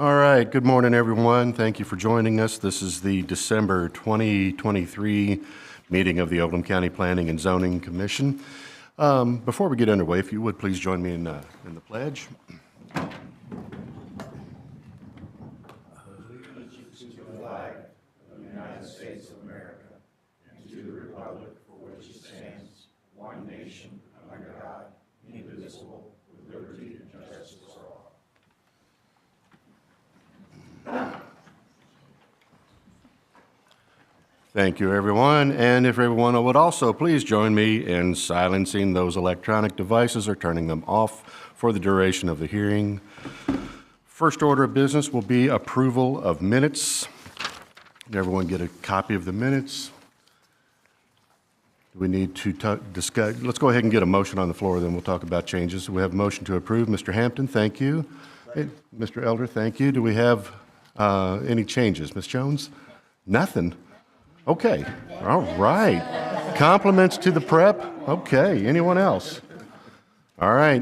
All right, good morning, everyone. Thank you for joining us. This is the December 2023 meeting of the Oldham County Planning and Zoning Commission. Before we get underway, if you would please join me in the pledge. Thank you, everyone. And if everyone would also please join me in silencing those electronic devices or turning them off for the duration of the hearing. First order of business will be approval of minutes. Did everyone get a copy of the minutes? Do we need to discuss? Let's go ahead and get a motion on the floor, then we'll talk about changes. We have a motion to approve. Mr. Hampton, thank you. Hey, Mr. Elder, thank you. Do we have any changes? Ms. Jones? Nothing. Okay, all right. Compliments to the prep. Okay, anyone else? All right.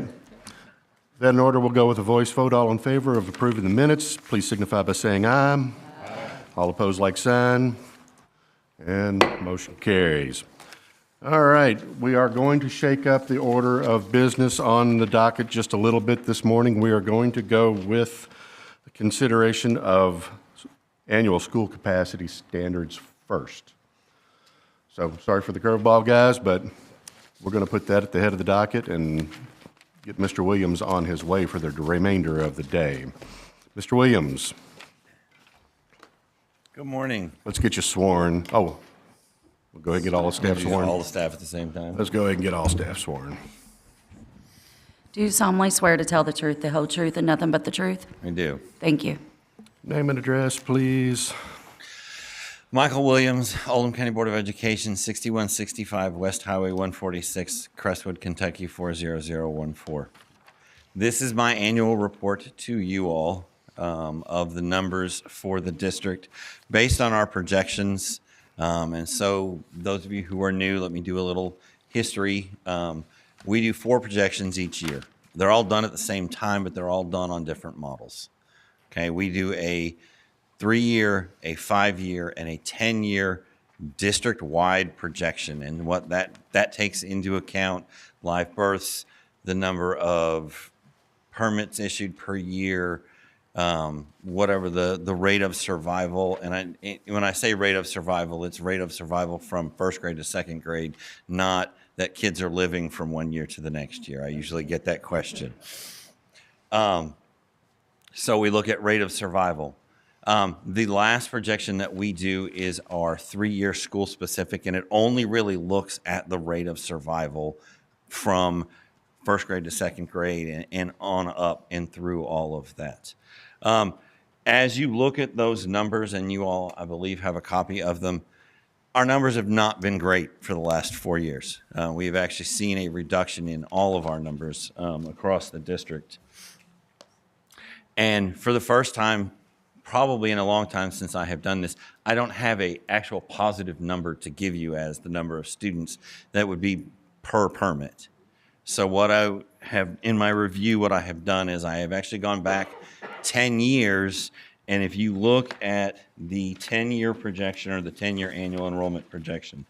That in order, we'll go with a voice vote. All in favor of approving the minutes, please signify by saying aye. Aye. All opposed, like sign. And motion carries. All right, we are going to shake up the order of business on the docket just a little bit this morning. We are going to go with the consideration of annual school capacity standards first. So sorry for the curveball, guys, but we're going to put that at the head of the docket and get Mr. Williams on his way for the remainder of the day. Mr. Williams. Good morning. Let's get you sworn. Oh, we'll go ahead and get all the staff sworn. All the staff at the same time. Let's go ahead and get all staff sworn. Do you solemnly swear to tell the truth, the whole truth, and nothing but the truth? I do. Thank you. Name and address, please. Michael Williams, Oldham County Board of Education, 6165 West Highway 146, Crestwood, Kentucky 40014. This is my annual report to you all of the numbers for the district based on our projections. And so those of you who are new, let me do a little history. We do 4 projections each year. They're all done at the same time, but they're all done on different models. Okay, we do a 3-year, a 5-year, and a 10-year district-wide projection. And what that takes into account live births, the number of permits issued per year, whatever the rate of survival. And when I say rate of survival, it's rate of survival from first grade to second grade, not that kids are living from one year to the next year. I usually get that question. So we look at rate of survival. The last projection that we do is our 3-year school specific, and it only really looks at the rate of survival from first grade to second grade and on up and through all of that. As you look at those numbers, and you all, I believe, have a copy of them, our numbers have not been great for the last 4 years. We've actually seen a reduction in all of our numbers across the district. And for the first time, probably in a long time since I have done this, I don't have an actual positive number to give you as the number of students that would be per permit. So what I have in my review, what I have done is I have actually gone back 10 years, and if you look at the 10-year projection or the 10-year annual enrollment projection,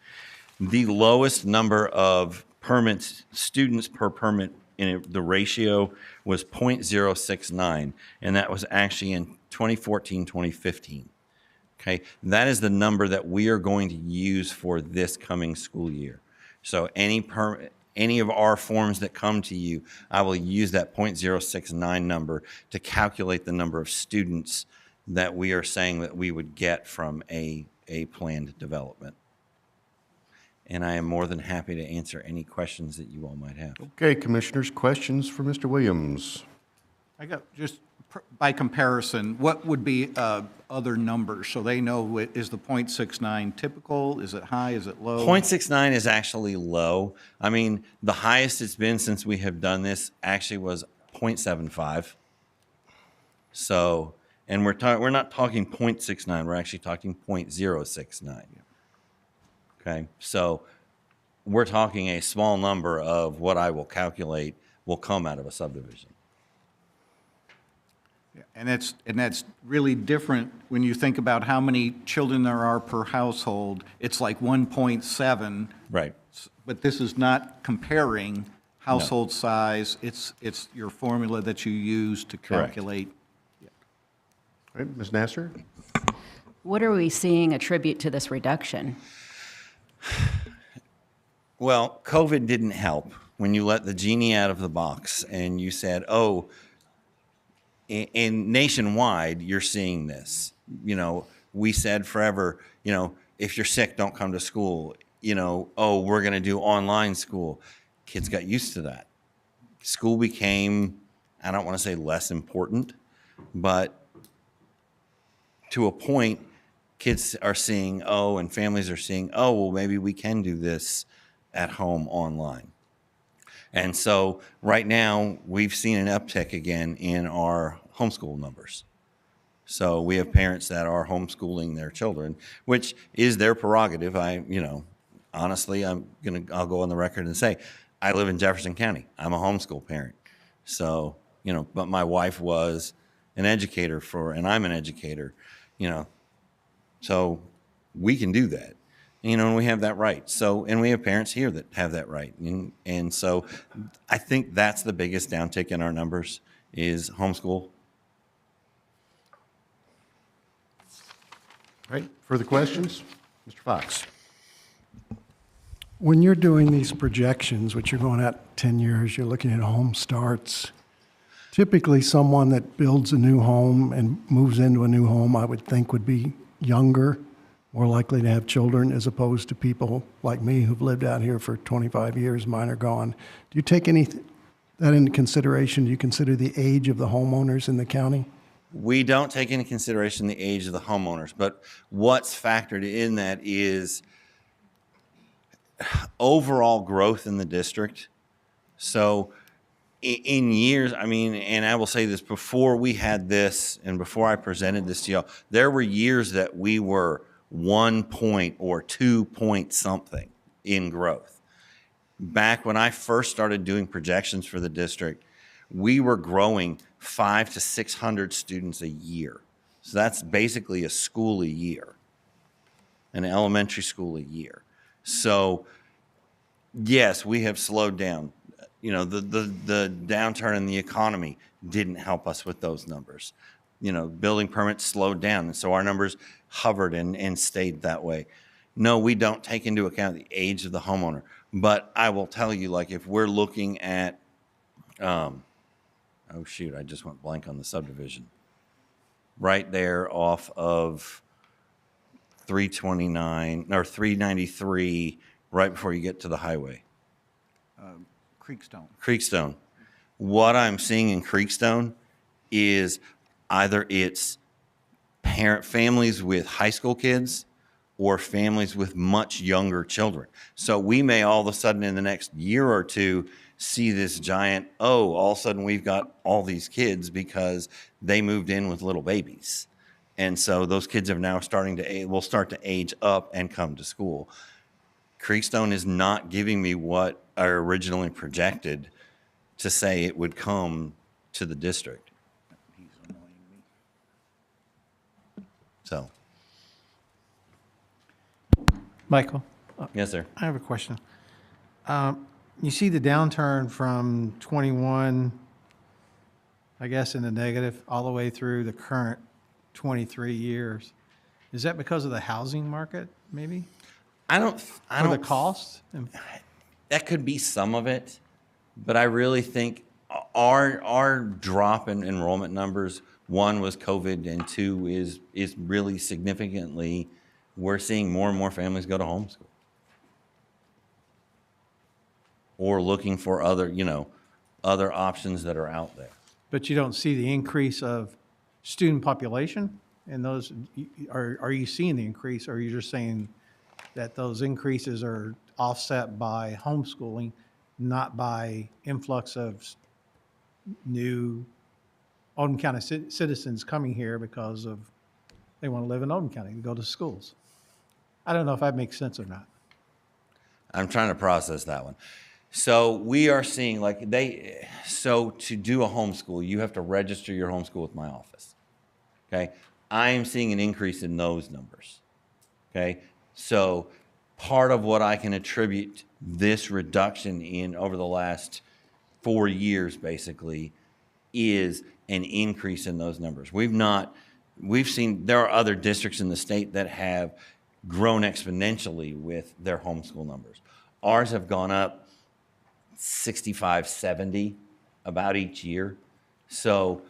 the lowest number of permits, students per permit in the ratio was 0.069, and that was actually in 2014, 2015. Okay, that is the number that we are going to use for this coming school year. So any of our forms that come to you, I will use that 0.069 number to calculate the number of students that we are saying that we would get from a planned development. And I am more than happy to answer any questions that you all might have. Okay, commissioners, questions for Mr. Williams? I got just by comparison, what would be other numbers so they know, is the 0.69 typical? Is it high? Is it low? 0.69 is actually low. I mean, the highest it's been since we have done this actually was 0.75. So, and we're not talking 0.69. We're actually talking 0.069. Okay, so we're talking a small number of what I will calculate will come out of a subdivision. And that's really different when you think about how many children there are per household. It's like 1.7. Right. But this is not comparing household size. It's your formula that you use to Correct. calculate. All right, Ms. Nasser? What are we seeing attribute to this reduction? Well, COVID didn't help when you let the genie out of the box and you said, oh, and nationwide, you're seeing this. You know, we said forever, you know, if you're sick, don't come to school. You know, oh, we're going to do online school. Kids got used to that. School became, I don't want to say less important, but to a point, kids are seeing, oh, and families are seeing, oh, well, maybe we can do this at home online. And so right now, we've seen an uptick again in our homeschool numbers. So we have parents that are homeschooling their children, which is their prerogative. Honestly, I'll go on the record and say, I live in Jefferson County. I'm a homeschool parent. So, but my wife was an educator and I'm an educator, so we can do that. And we have that right. So, and we have parents here that have that right. And so I think that's the biggest downtick in our numbers is homeschool. All right, further questions? Mr. Fox? When you're doing these projections, which you're going out 10 years, you're looking at home starts. Typically, someone that builds a new home and moves into a new home, I would think would be younger, more likely to have children, as opposed to people like me who've lived out here for 25 years. Mine are gone. Do you take that into consideration? Do you consider the age of the homeowners in the county? We don't take into consideration the age of the homeowners, but what's factored in that is overall growth in the district. So in years, and I will say this, before we had this and before I presented this to y'all, there were years that we were 1 point or 2 point something in growth. Back when I first started doing projections for the district, we were growing 500 to 600 students a year. So that's basically a school a year, an elementary school a year. So yes, we have slowed down. The downturn in the economy didn't help us with those numbers. Building permits slowed down, and so our numbers hovered and stayed that way. No, we don't take into account the age of the homeowner. But I will tell you, like, if we're looking at, oh shoot, I just went blank on the subdivision. Right there off of 329 or 393, right before you get to the highway. Creekstone. What I'm seeing in Creekstone is either it's families with high school kids or families with much younger children. So we may all of a sudden in the next year or two see this giant, all of a sudden we've got all these kids because they moved in with little babies. And so those kids are now will start to age up and come to school. Creekstone is not giving me what I originally projected to say it would come to the district. So. Michael, Yes, sir. I have a question. You see the downturn from 21, I guess, in the negative, all the way through the current 23 years. Is that because of the housing market, maybe? I don't. Or the cost? That could be some of it, but I really think our drop in enrollment numbers, one was COVID, and two is really significantly, we're seeing more and more families go to homeschool or looking for other options that are out there. But you don't see the increase of student population in those? Are you seeing the increase, or are you just saying that those increases are offset by homeschooling, not by influx of new Oldham County citizens coming here because they want to live in Oldham County and go to schools? I don't know if that makes sense or not. I'm trying to process that one. So we are seeing so to do a homeschool, you have to register your homeschool with my office. Okay. I am seeing an increase in those numbers. Okay. So part of what I can attribute this reduction in over the last 4 years basically is an increase in those numbers. We've seen there are other districts in the state that have grown exponentially with their homeschool numbers. Ours have gone up 65, 70 about each year. So,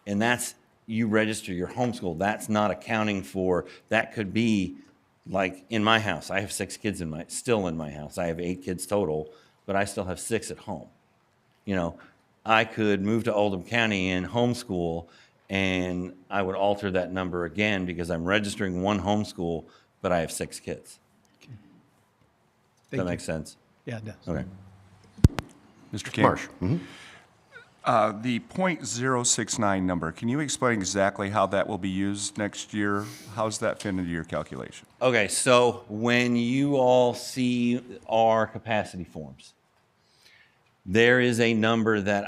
and that's, you register your homeschool. That's not accounting for, that could be like in my house. I have 6 kids still in my house. I have 8 kids total, but I still have 6 at home. You know, I could move to Oldham County and homeschool, and I would alter that number again because I'm registering one homeschool, but I have 6 kids. Does that Thank make you. sense? Yeah, it does. Okay. Mr. King, Marsh? the .069 number, can you explain exactly how that will be used next year? How's that fit into your calculation? Okay, so when you all see our capacity forms, there is a number that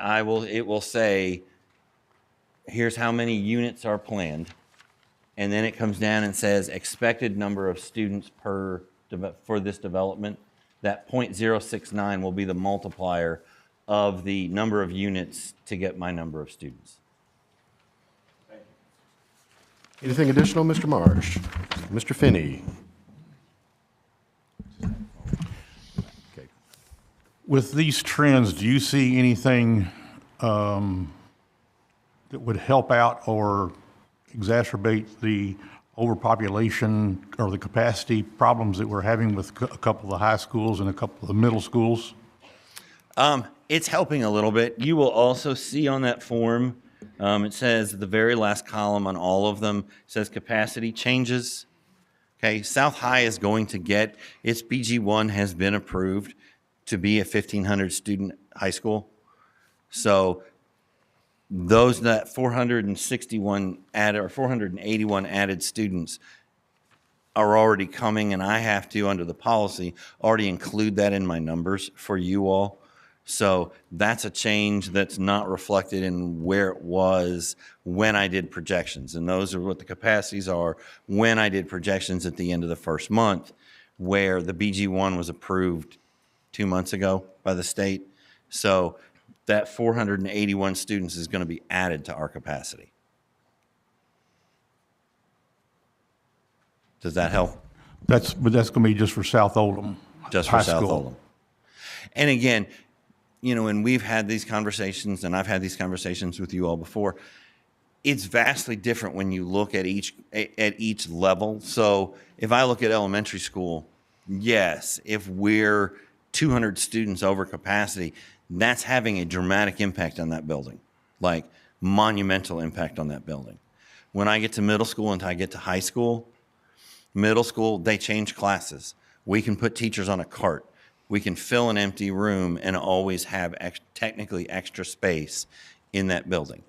it will say, here's how many units are planned. And then it comes down and says expected number of students for this development. That .069 will be the multiplier of the number of units to get my number of students. Anything additional, Mr. Marsh? Mr. Finney? Okay. With these trends, do you see anything that would help out or exacerbate the overpopulation or the capacity problems that we're having with a couple of the high schools and a couple of the middle schools? It's helping a little bit. You will also see on that form, it says the very last column on all of them says capacity changes. Okay, South High is going to get, its BG1 has been approved to be a 1,500 student high school. So that 461 added or 481 added students are already coming, and I have to, under the policy, already include that in my numbers for you all. So that's a change that's not reflected in where it was when I did projections. And those are what the capacities are when I did projections at the end of the first month, where the BG1 was approved 2 months ago by the state. So that 481 students is going to be added to our capacity. Does that help? But that's going to be just for South Oldham. Just for High South School. Oldham. And again, you know, and we've had these conversations, and I've had these conversations with you all before. It's vastly different when you look at each level. So if I look at elementary school, yes, if we're 200 students over capacity, that's having a dramatic impact on that building, like monumental impact on that building. When I get to middle school and I get to high school, middle school, they change classes. We can put teachers on a cart. We can fill an empty room and always have technically extra space in that building,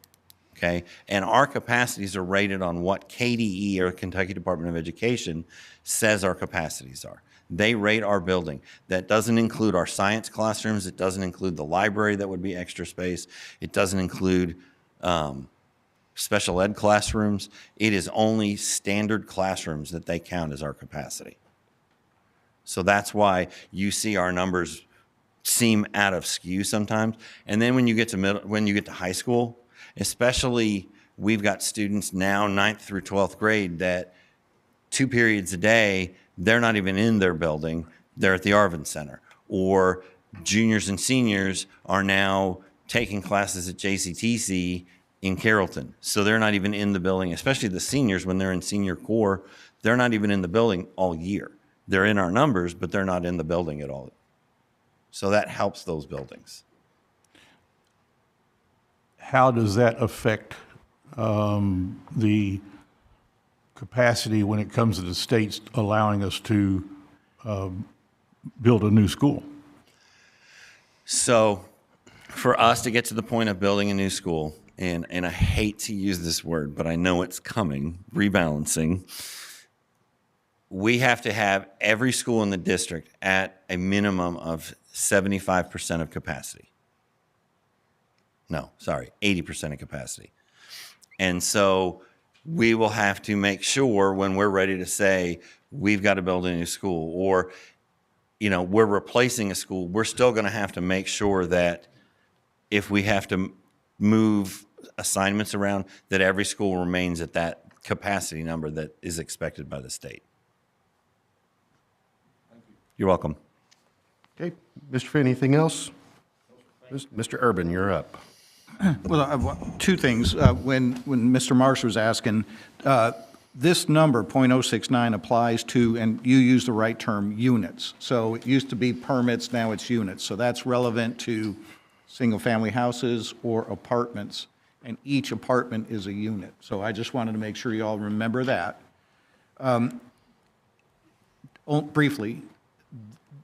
okay? And our capacities are rated on what KDE, or Kentucky Department of Education, says our capacities are. They rate our building. That doesn't include our science classrooms. It doesn't include the library that would be extra space. It doesn't include special ed classrooms. It is only standard classrooms that they count as our capacity. So that's why you see our numbers seem out of skew sometimes. And then when you get to high school, especially, we've got students now 9th through 12th grade that 2 periods a day, they're not even in their building. They're at the Arvin Center. Or juniors and seniors are now taking classes at JCTC in Carrollton. So they're not even in the building, especially the seniors when they're in senior core, they're not even in the building all year. They're in our numbers, but they're not in the building at all. So that helps those buildings. How does that affect the capacity when it comes to the states allowing us to build a new school? So for us to get to the point of building a new school, and I hate to use this word, but I know it's coming, rebalancing, we have to have every school in the district at a minimum of 75% of capacity. No, sorry, 80% of capacity. And so we will have to make sure when we're ready to say we've got to build a new school, or we're replacing a school, we're still going to have to make sure that if we have to move assignments around, that every school remains at that capacity number that is expected by the state. You're welcome. Okay, Mr. Finn, anything else? Mr. Urban, you're up. Well, two things. When Mr. Marsh was asking, this number, .069, applies to, and you use the right term, units. So it used to be permits, now it's units. So that's relevant to single-family houses or apartments, and each apartment is a unit. So I just wanted to make sure you all remember that. Briefly,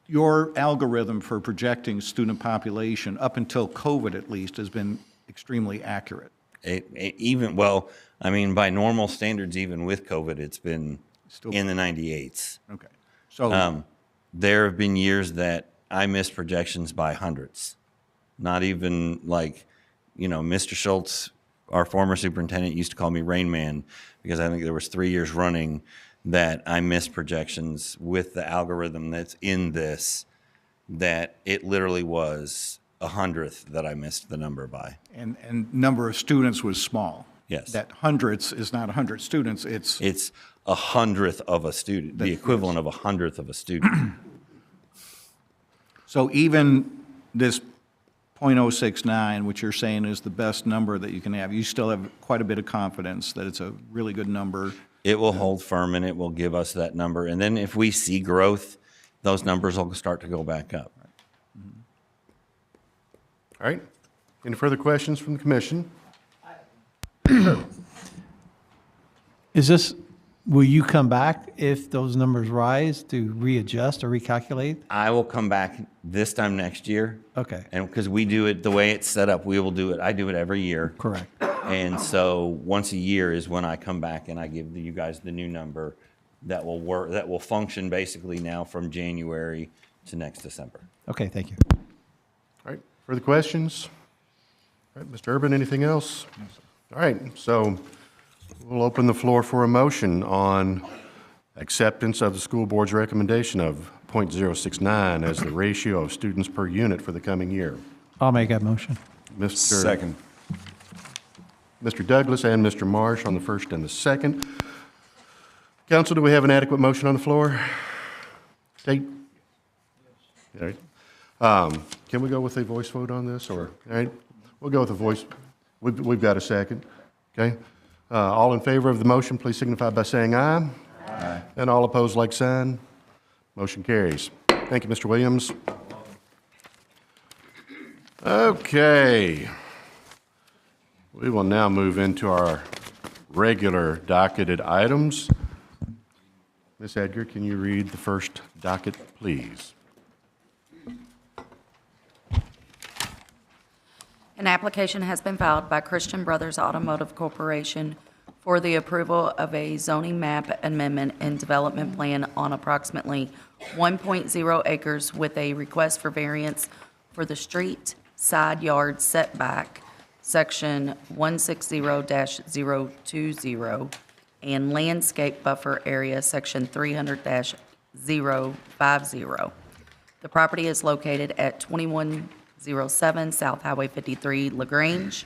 your algorithm for projecting student population, up until COVID at least, has been extremely accurate. By normal standards, even with COVID, it's been in the 98s. Okay. So there have been years that I missed projections by hundreds. Not even Mr. Schultz, our former superintendent, used to call me Rain Man, because I think there was 3 years running that I missed projections with the algorithm that's in this, that it literally was 100th that I missed the number by. And number of students was small. Yes. That hundreds is not 100 students, it's 100th of a student, the equivalent of 100th of a student. so even this .069, which you're saying is the best number that you can have, you still have quite a bit of confidence that it's a really good number. It will hold firm, and it will give us that number. And then if we see growth, those numbers will start to go back up. All right. Any further questions from the commission? Will you come back if those numbers rise to readjust or recalculate? I will come back this time next year. Okay. And because we do it the way it's set up, we will do it. I do it every year. Correct. And so once a year is when I come back and I give you guys the new number that will work, that will function basically now from January to next December. Okay, thank you. All right. Further questions? All right, Mr. Urban, anything else? All right. So we'll open the floor for a motion on acceptance of the school board's recommendation of .069 as the ratio of students per unit for the coming year. I'll make that motion. Second. Mr. Douglas and Mr. Marsh on the first and the second. Council, do we have an adequate motion on the floor? Tate? All right. Can we go with a voice vote on this, or, all right? We'll go with a voice. We've got a second, okay? All in favor of the motion, please signify by saying aye. Aye. And all opposed, like sign. Motion carries. Thank you, Mr. Williams. Okay. We will now move into our regular docketed items. Ms. Edgar, can you read the first docket, please? An application has been filed by Christian Brothers Automotive Corporation for the approval of a zoning map amendment and development plan on approximately 1.0 acres with a request for variance for the street side yard setback, section 160-020, and landscape buffer area, section 300-050. The property is located at 2107 South Highway 53, LaGrange.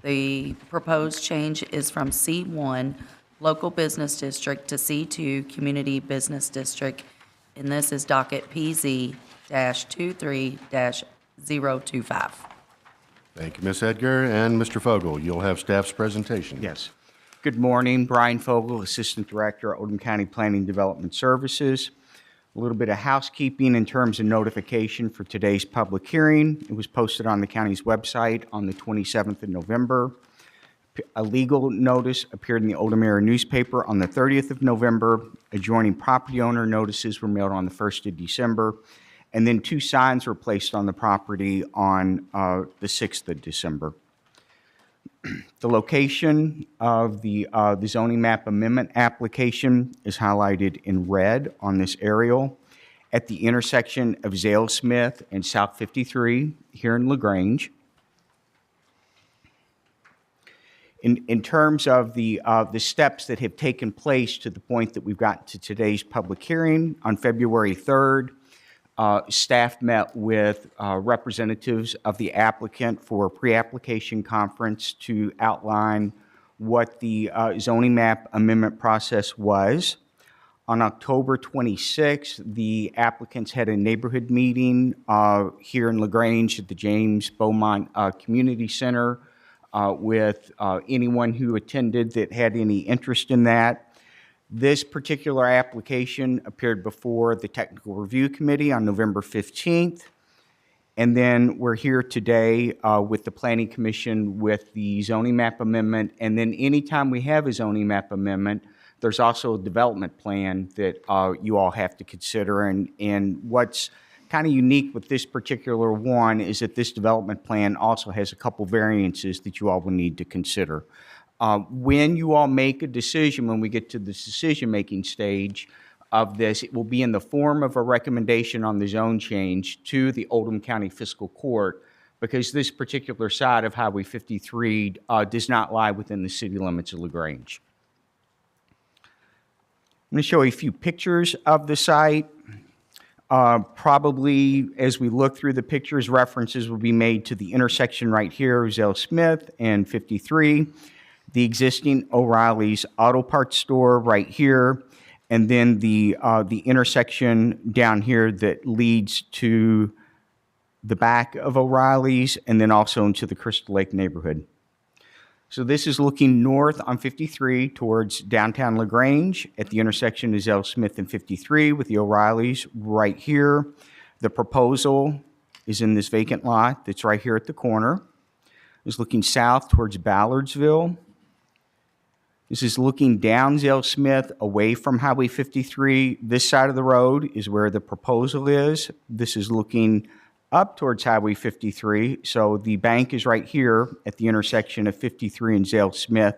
The proposed change is from C1, Local Business District, to C2, Community Business District, and this is docket PZ-23-025. Thank you, Ms. Edgar. And Mr. Fogel, you'll have staff's presentation. Yes. Good morning, Brian Fogel, Assistant Director, Oldham County Planning Development Services. A little bit of housekeeping in terms of notification for today's public hearing. It was posted on the county's website on the 27th of November. A legal notice appeared in the Oldham Area newspaper on the 30th of November. Adjoining property owner notices were mailed on the 1st of December. And then 2 signs were placed on the property on the 6th of December. The location of the zoning map amendment application is highlighted in red on this aerial. at the intersection of Zale Smith and South 53 here in LaGrange. In terms of the steps that have taken place to the point that we've gotten to today's public hearing, on February 3rd, staff met with representatives of the applicant for a pre-application conference to outline what the zoning map amendment process was. On October 26th, the applicants had a neighborhood meeting here in LaGrange at the James Beaumont Community Center with anyone who attended that had any interest in that. This particular application appeared before the Technical Review Committee on November 15th. And then we're here today with the Planning Commission with the zoning map amendment. And then anytime we have a zoning map amendment, there's also a development plan that you all have to consider. And what's kind of unique with this particular one is that this development plan also has a couple variances that you all will need to consider. When you all make a decision, when we get to the decision-making stage of this, it will be in the form of a recommendation on the zone change to the Oldham County Fiscal Court, because this particular side of Highway 53 does not lie within the city limits of LaGrange. I'm going to show you a few pictures of the site. Probably, as we look through the pictures, references will be made to the intersection right here, Zale Smith and 53, the existing O'Reilly's Auto Parts store right here, and then the intersection down here that leads to the back of O'Reilly's, and then also into the Crystal Lake neighborhood. So this is looking north on 53 towards downtown LaGrange at the intersection of Zale Smith and 53 with the O'Reillys right here. The proposal is in this vacant lot that's right here at the corner. It's looking south towards Ballardsville. This is looking down Zale Smith away from Highway 53. This side of the road is where the proposal is. This is looking up towards Highway 53. So the bank is right here at the intersection of 53 and Zale Smith.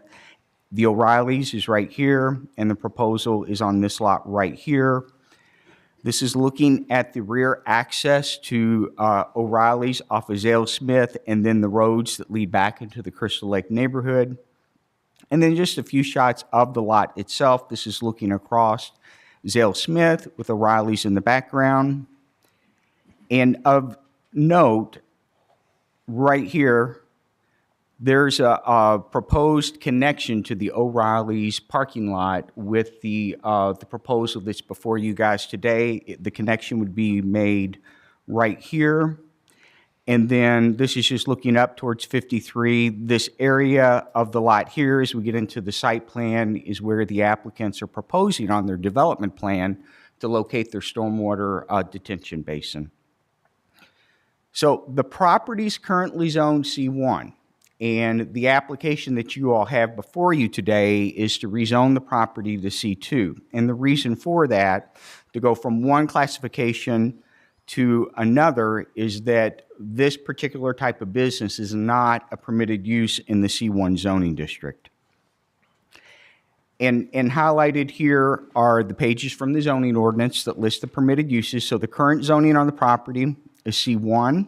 The O'Reilly's is right here, and the proposal is on this lot right here. This is looking at the rear access to O'Reilly's off of Zale Smith, and then the roads that lead back into the Crystal Lake neighborhood. And then just a few shots of the lot itself. This is looking across Zale Smith with O'Reilly's in the background. And of note, right here, there's a proposed connection to the O'Reilly's parking lot with the proposal that's before you guys today. The connection would be made right here. And then this is just looking up towards 53. This area of the lot here, as we get into the site plan, is where the applicants are proposing on their development plan to locate their stormwater detention basin. So the property is currently zoned C1, and the application that you all have before you today is to rezone the property to C2. And the reason for that, to go from one classification to another, is that this particular type of business is not a permitted use in the C1 zoning district. And highlighted here are the pages from the zoning ordinance that list the permitted uses. So the current zoning on the property is C1,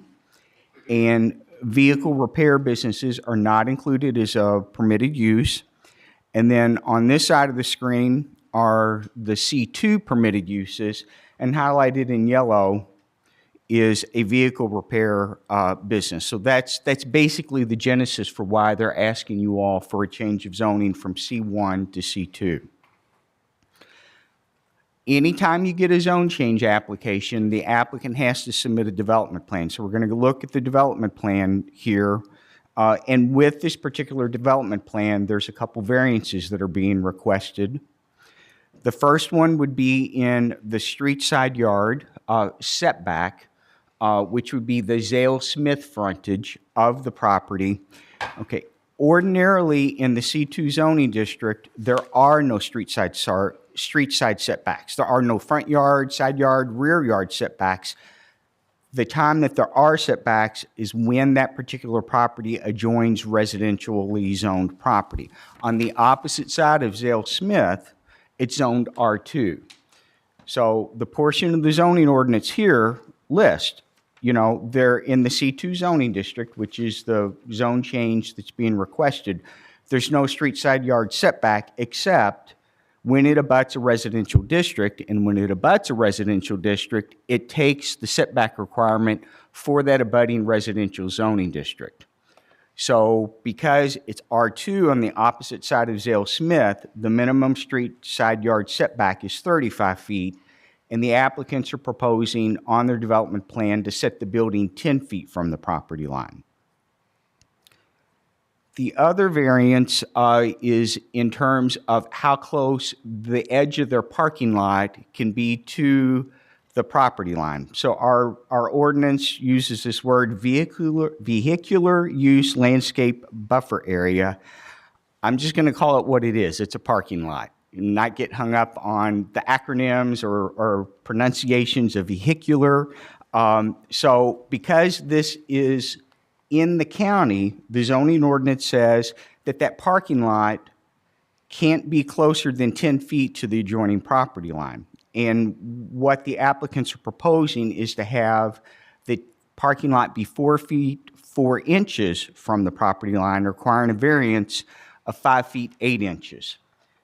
and vehicle repair businesses are not included as a permitted use. And then on this side of the screen are the C2 permitted uses, and highlighted in yellow is a vehicle repair business. So that's basically the genesis for why they're asking you all for a change of zoning from C1 to C2. Anytime you get a zone change application, the applicant has to submit a development plan. So we're going to look at the development plan here. And with this particular development plan, there's a couple variances that are being requested. The first one would be in the street side yard setback, which would be the Zale Smith frontage of the property. Okay. Ordinarily, in the C2 zoning district, there are no street side setbacks. There are no front yard, side yard, rear yard setbacks. The time that there are setbacks is when that particular property adjoins residentially zoned property. On the opposite side of Zale Smith, it's zoned R2. So the portion of the zoning ordinance here list, they're in the C2 zoning district, which is the zone change that's being requested. There's no street side yard setback except when it abuts a residential district, and when it abuts a residential district, it takes the setback requirement for that abutting residential zoning district. So because it's R2 on the opposite side of Zale Smith, the minimum street side yard setback is 35 feet, and the applicants are proposing on their development plan to set the building 10 feet from the property line. The other variance is in terms of how close the edge of their parking lot can be to the property line. So our ordinance uses this word vehicular use landscape buffer area. I'm just going to call it what it is. It's a parking lot. Not get hung up on the acronyms or pronunciations of vehicular. So because this is in the county, the zoning ordinance says that that parking lot can't be closer than 10 feet to the adjoining property line. And what the applicants are proposing is to have the parking lot be 4 feet 4 inches from the property line, requiring a variance of 5 feet 8 inches.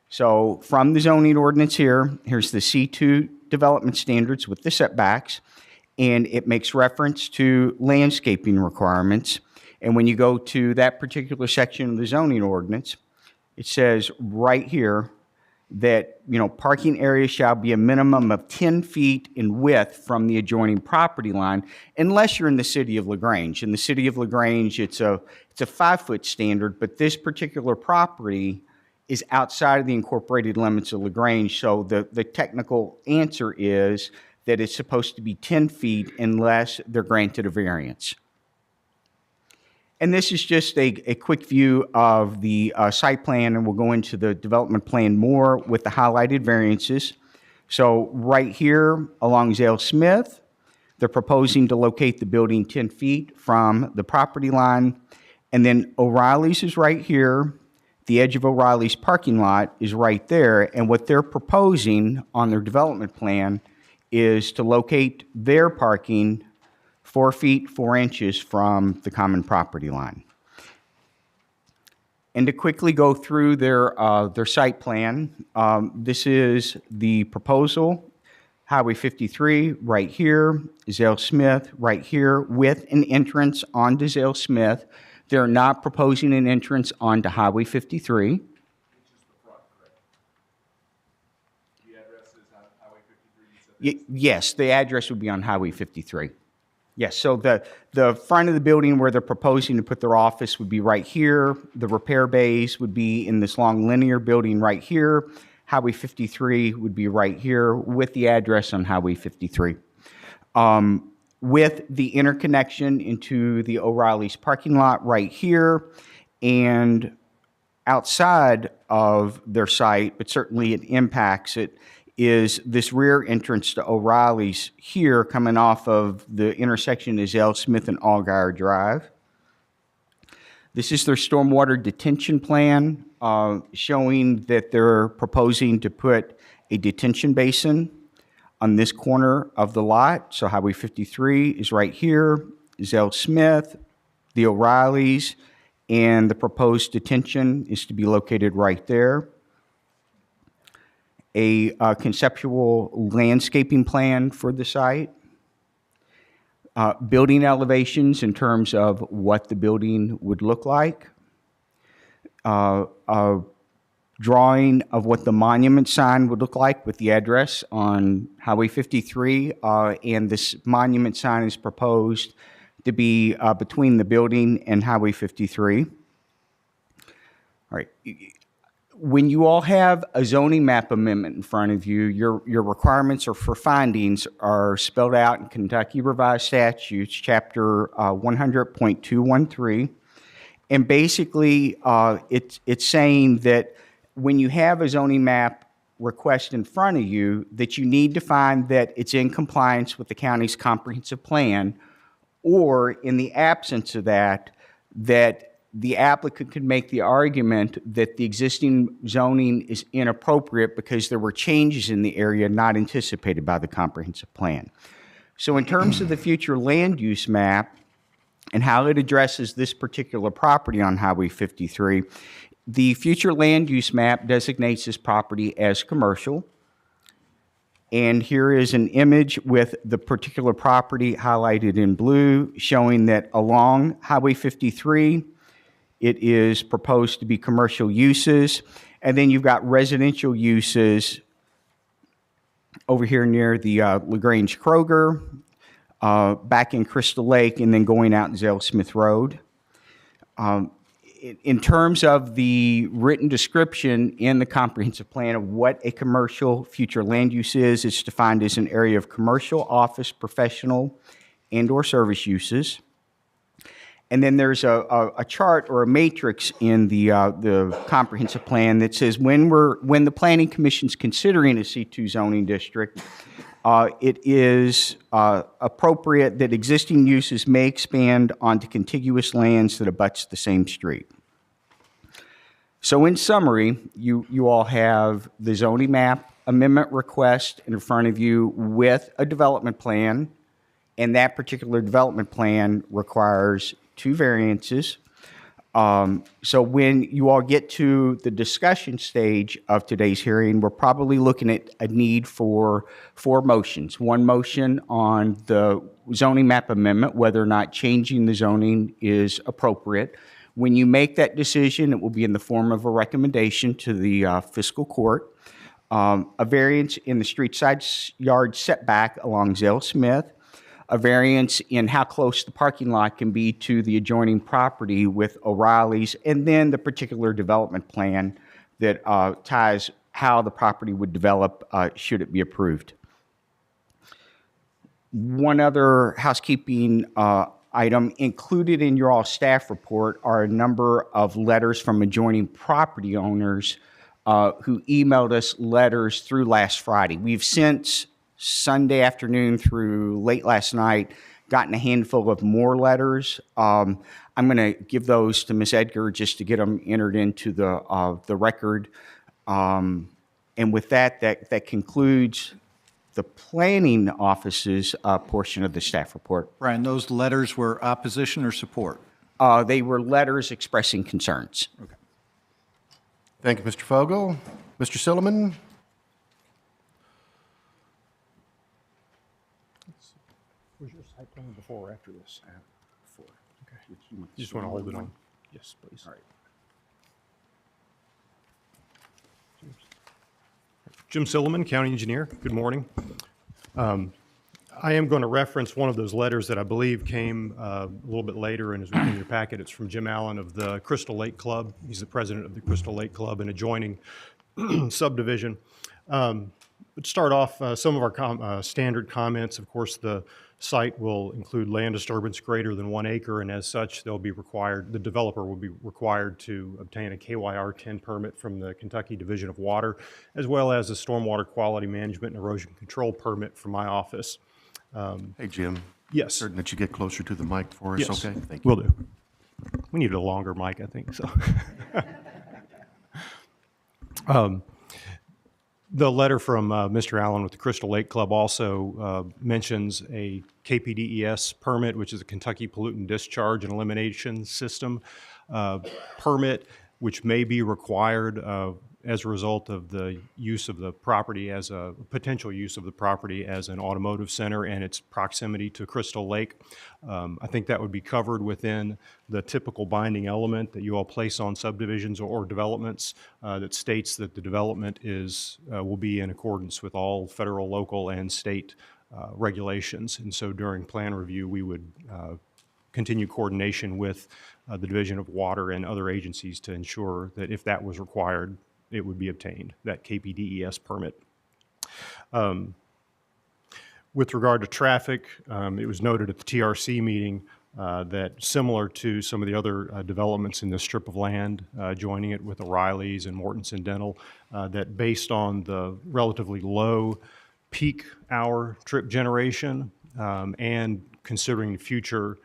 So from the zoning ordinance here's the C2 development standards with the setbacks, and it makes reference to landscaping requirements. And when you go to that particular section of the zoning ordinance, it says right here that, parking areas shall be a minimum of 10 feet in width from the adjoining property line, unless you're in the city of LaGrange. In the city of LaGrange, it's a 5-foot standard, but this particular property is outside of the incorporated limits of LaGrange. So the technical answer is that it's supposed to be 10 feet unless they're granted a variance. And this is just a quick view of the site plan, and we'll go into the development plan more with the highlighted variances. So right here along Zale Smith, they're proposing to locate the building 10 feet from the property line. And then O'Reilly's is right here. The edge of O'Reilly's parking lot is right there. And what they're proposing on their development plan is to locate their parking 4 feet 4 inches from the common property line. And to quickly go through their site plan, this is the proposal, Highway 53 right here, Zale Smith right here, with an entrance onto Zale Smith. They're not proposing an entrance onto Highway 53. Yes, the address would be on Highway 53. Yes, so the front of the building where they're proposing to put their office would be right here. The repair bays would be in this long linear building right here. Highway 53 would be right here with the address on Highway 53. With the interconnection into the O'Reilly's parking lot right here, and outside of their site, but certainly it impacts it, is this rear entrance to O'Reilly's here coming off of the intersection of Zale Smith and Allgaier Drive. This is their stormwater detention plan, showing that they're proposing to put a detention basin on this corner of the lot. So Highway 53 is right here, Zale Smith, the O'Reilly's, and the proposed detention is to be located right there. A conceptual landscaping plan for the site, building elevations in terms of what the building would look like, a drawing of what the monument sign would look like with the address on Highway 53, and this monument sign is proposed to be between the building and Highway 53. All right. When you all have a zoning map amendment in front of you, your requirements or for findings are spelled out in Kentucky Revised Statutes, Chapter 100.213. And basically, it's saying that when you have a zoning map request in front of you, that you need to find that it's in compliance with the county's comprehensive plan, or in the absence of that, that the applicant could make the argument that the existing zoning is inappropriate because there were changes in the area not anticipated by the comprehensive plan. So in terms of the future land use map and how it addresses this particular property on Highway 53, the future land use map designates this property as commercial. And here is an image with the particular property highlighted in blue, showing that along Highway 53, it is proposed to be commercial uses. And then you've got residential uses over here near the LaGrange Kroger, back in Crystal Lake, and then going out Zale Smith Road. In terms of the written description in the comprehensive plan of what a commercial future land use is, it's defined as an area of commercial, office, professional, and/or service uses. And then there's a chart or a matrix in the comprehensive plan that says when the Planning Commission's considering a C2 zoning district, it is appropriate that existing uses may expand onto contiguous lands that abuts the same street. So in summary, you all have the zoning map amendment request in front of you with a development plan, and that particular development plan requires 2 variances. So when you all get to the discussion stage of today's hearing, we're probably looking at a need for 4 motions. 1 motion on the zoning map amendment, whether or not changing the zoning is appropriate. When you make that decision, it will be in the form of a recommendation to the fiscal court. A variance in the street side yard setback along Zale Smith, a variance in how close the parking lot can be to the adjoining property with O'Reilly's, and then the particular development plan that ties how the property would develop should it be approved. One other housekeeping item included in your all staff report are a number of letters from adjoining property owners who emailed us letters through last Friday. We've since Sunday afternoon through late last night gotten a handful of more letters. I'm going to give those to Ms. Edgar just to get them entered into the record. And with that concludes the planning office's portion of the staff report. Brian, those letters were opposition or support? They were letters expressing concerns. Okay. Thank you, Mr. Fogel. Mr. Silliman? Was your site plan before or after this? Before. Okay. You just want to hold it on? Yes, please. All right. Jim Silliman, County Engineer. Good morning. I am going to reference one of those letters that I believe came a little bit later and is in your packet. It's from Jim Allen of the Crystal Lake Club. He's the president of the Crystal Lake Club, an adjoining subdivision. Let's start off some of our standard comments. Of course, the site will include land disturbance greater than 1 acre, and as such, the developer will be required to obtain a KYR 10 permit from the Kentucky Division of Water, as well as a stormwater quality management and erosion control permit from my office. Hey, Jim. Yes. Certain that you get closer to the mic for us, Yes, okay? Thank you. will do. We need a longer mic, I think, so. The letter from Mr. Allen with the Crystal Lake Club also mentions a KPDES permit, which is a Kentucky Pollutant Discharge and Elimination System permit, which may be required as a result of the use of the property as a potential use of the property as an automotive center and its proximity to Crystal Lake. I think that would be covered within the typical binding element that you all place on subdivisions or developments that states that the development will be in accordance with all federal, local, and state regulations. And so during plan review, we would continue coordination with the Division of Water and other agencies to ensure that if that was required, it would be obtained, that KPDES permit. With regard to traffic, it was noted at the TRC meeting that similar to some of the other developments in this strip of land, joining it with O'Reilly's and Mortensen Dental, that based on the relatively low peak hour trip generation and considering future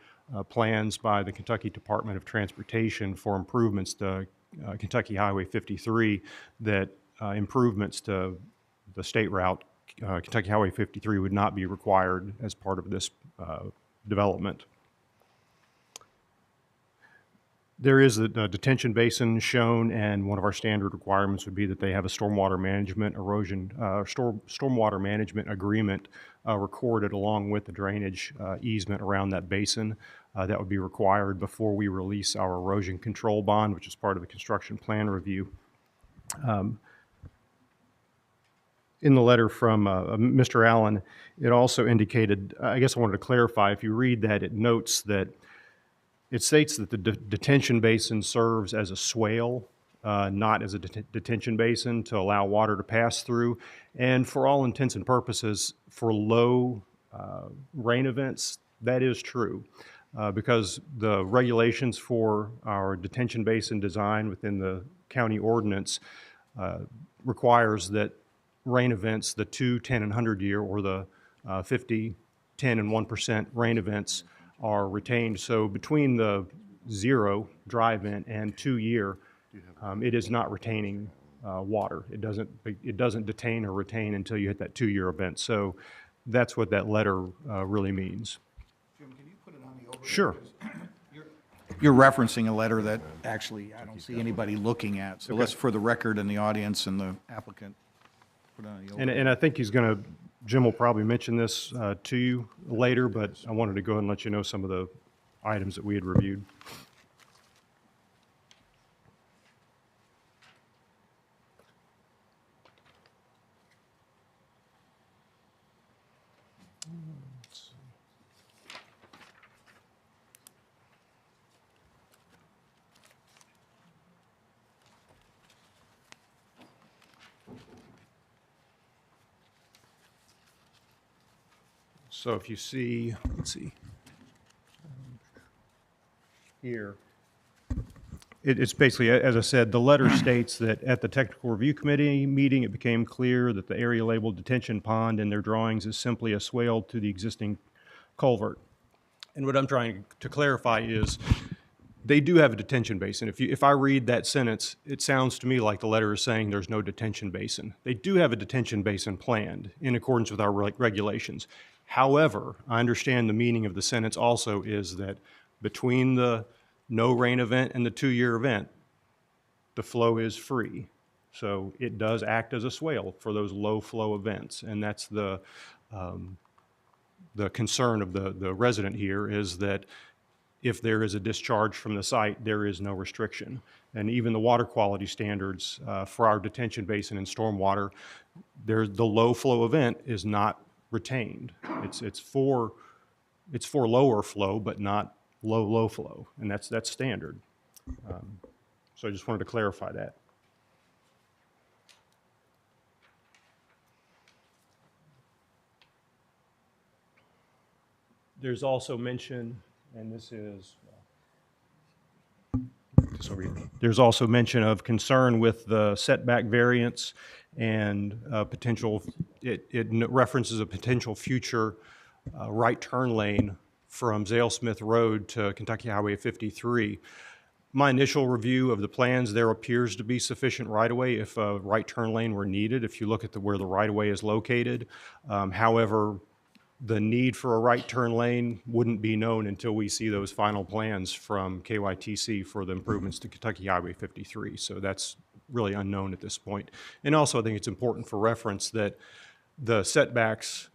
plans by the Kentucky Department of Transportation for improvements to Kentucky Highway 53 that improvements to the state route, Kentucky Highway 53, would not be required as part of this development. There is a detention basin shown, and one of our standard requirements would be that they have a stormwater management stormwater management agreement recorded along with the drainage easement around that basin. That would be required before we release our erosion control bond, which is part of the construction plan review. In the letter from Mr. Allen, it also indicated, I guess I wanted to clarify, if you read that, it notes that it states that the detention basin serves as a swale, not as a detention basin to allow water to pass through. And for all intents and purposes, for low rain events, that is true. Because the regulations for our detention basin design within the county ordinance requires that rain events, the 2, 10, and 100 year, or the 50, 10, and 1% rain events are retained. So between the 0 dry event and 2 year, it is not retaining water. It doesn't detain or retain until you hit that 2 year event. So that's what that letter really means. Jim, can you put it on the overhead? Sure. You're referencing a letter that actually I don't see anybody looking at. So let's, for the record and the audience and the applicant, put it on the overhead. And I think Jim will probably mention this to you later, but I wanted to go ahead and let you know some of the items that we had reviewed. So if you see, let's see, here, it's basically, as I said, the letter states that at the technical review committee meeting, it became clear that the area labeled detention pond in their drawings is simply a swale to the existing culvert. And what I'm trying to clarify is they do have a detention basin. If I read that sentence, it sounds to me like the letter is saying there's no detention basin. They do have a detention basin planned in accordance with our regulations. However, I understand the meaning of the sentence also is that between the no rain event and the 2 year event, the flow is free. So it does act as a swale for those low flow events. And that's the concern of the resident here, is that if there is a discharge from the site, there is no restriction. And even the water quality standards for our detention basin and stormwater, the low flow event is not retained. It's for lower flow, but not low flow, and that's standard. So I just wanted to clarify that. There's also mention, and this is there's also mention of concern with the setback variance and potential, it references a potential future right turn lane from Zalesmith Road to Kentucky Highway 53. My initial review of the plans, there appears to be sufficient right-of-way if a right turn lane were needed, if you look at where the right-of-way is located. However, the need for a right turn lane wouldn't be known until we see those final plans from KYTC for the improvements to Kentucky Highway 53. So that's really unknown at this point. And also I think it's important for reference that the setbacks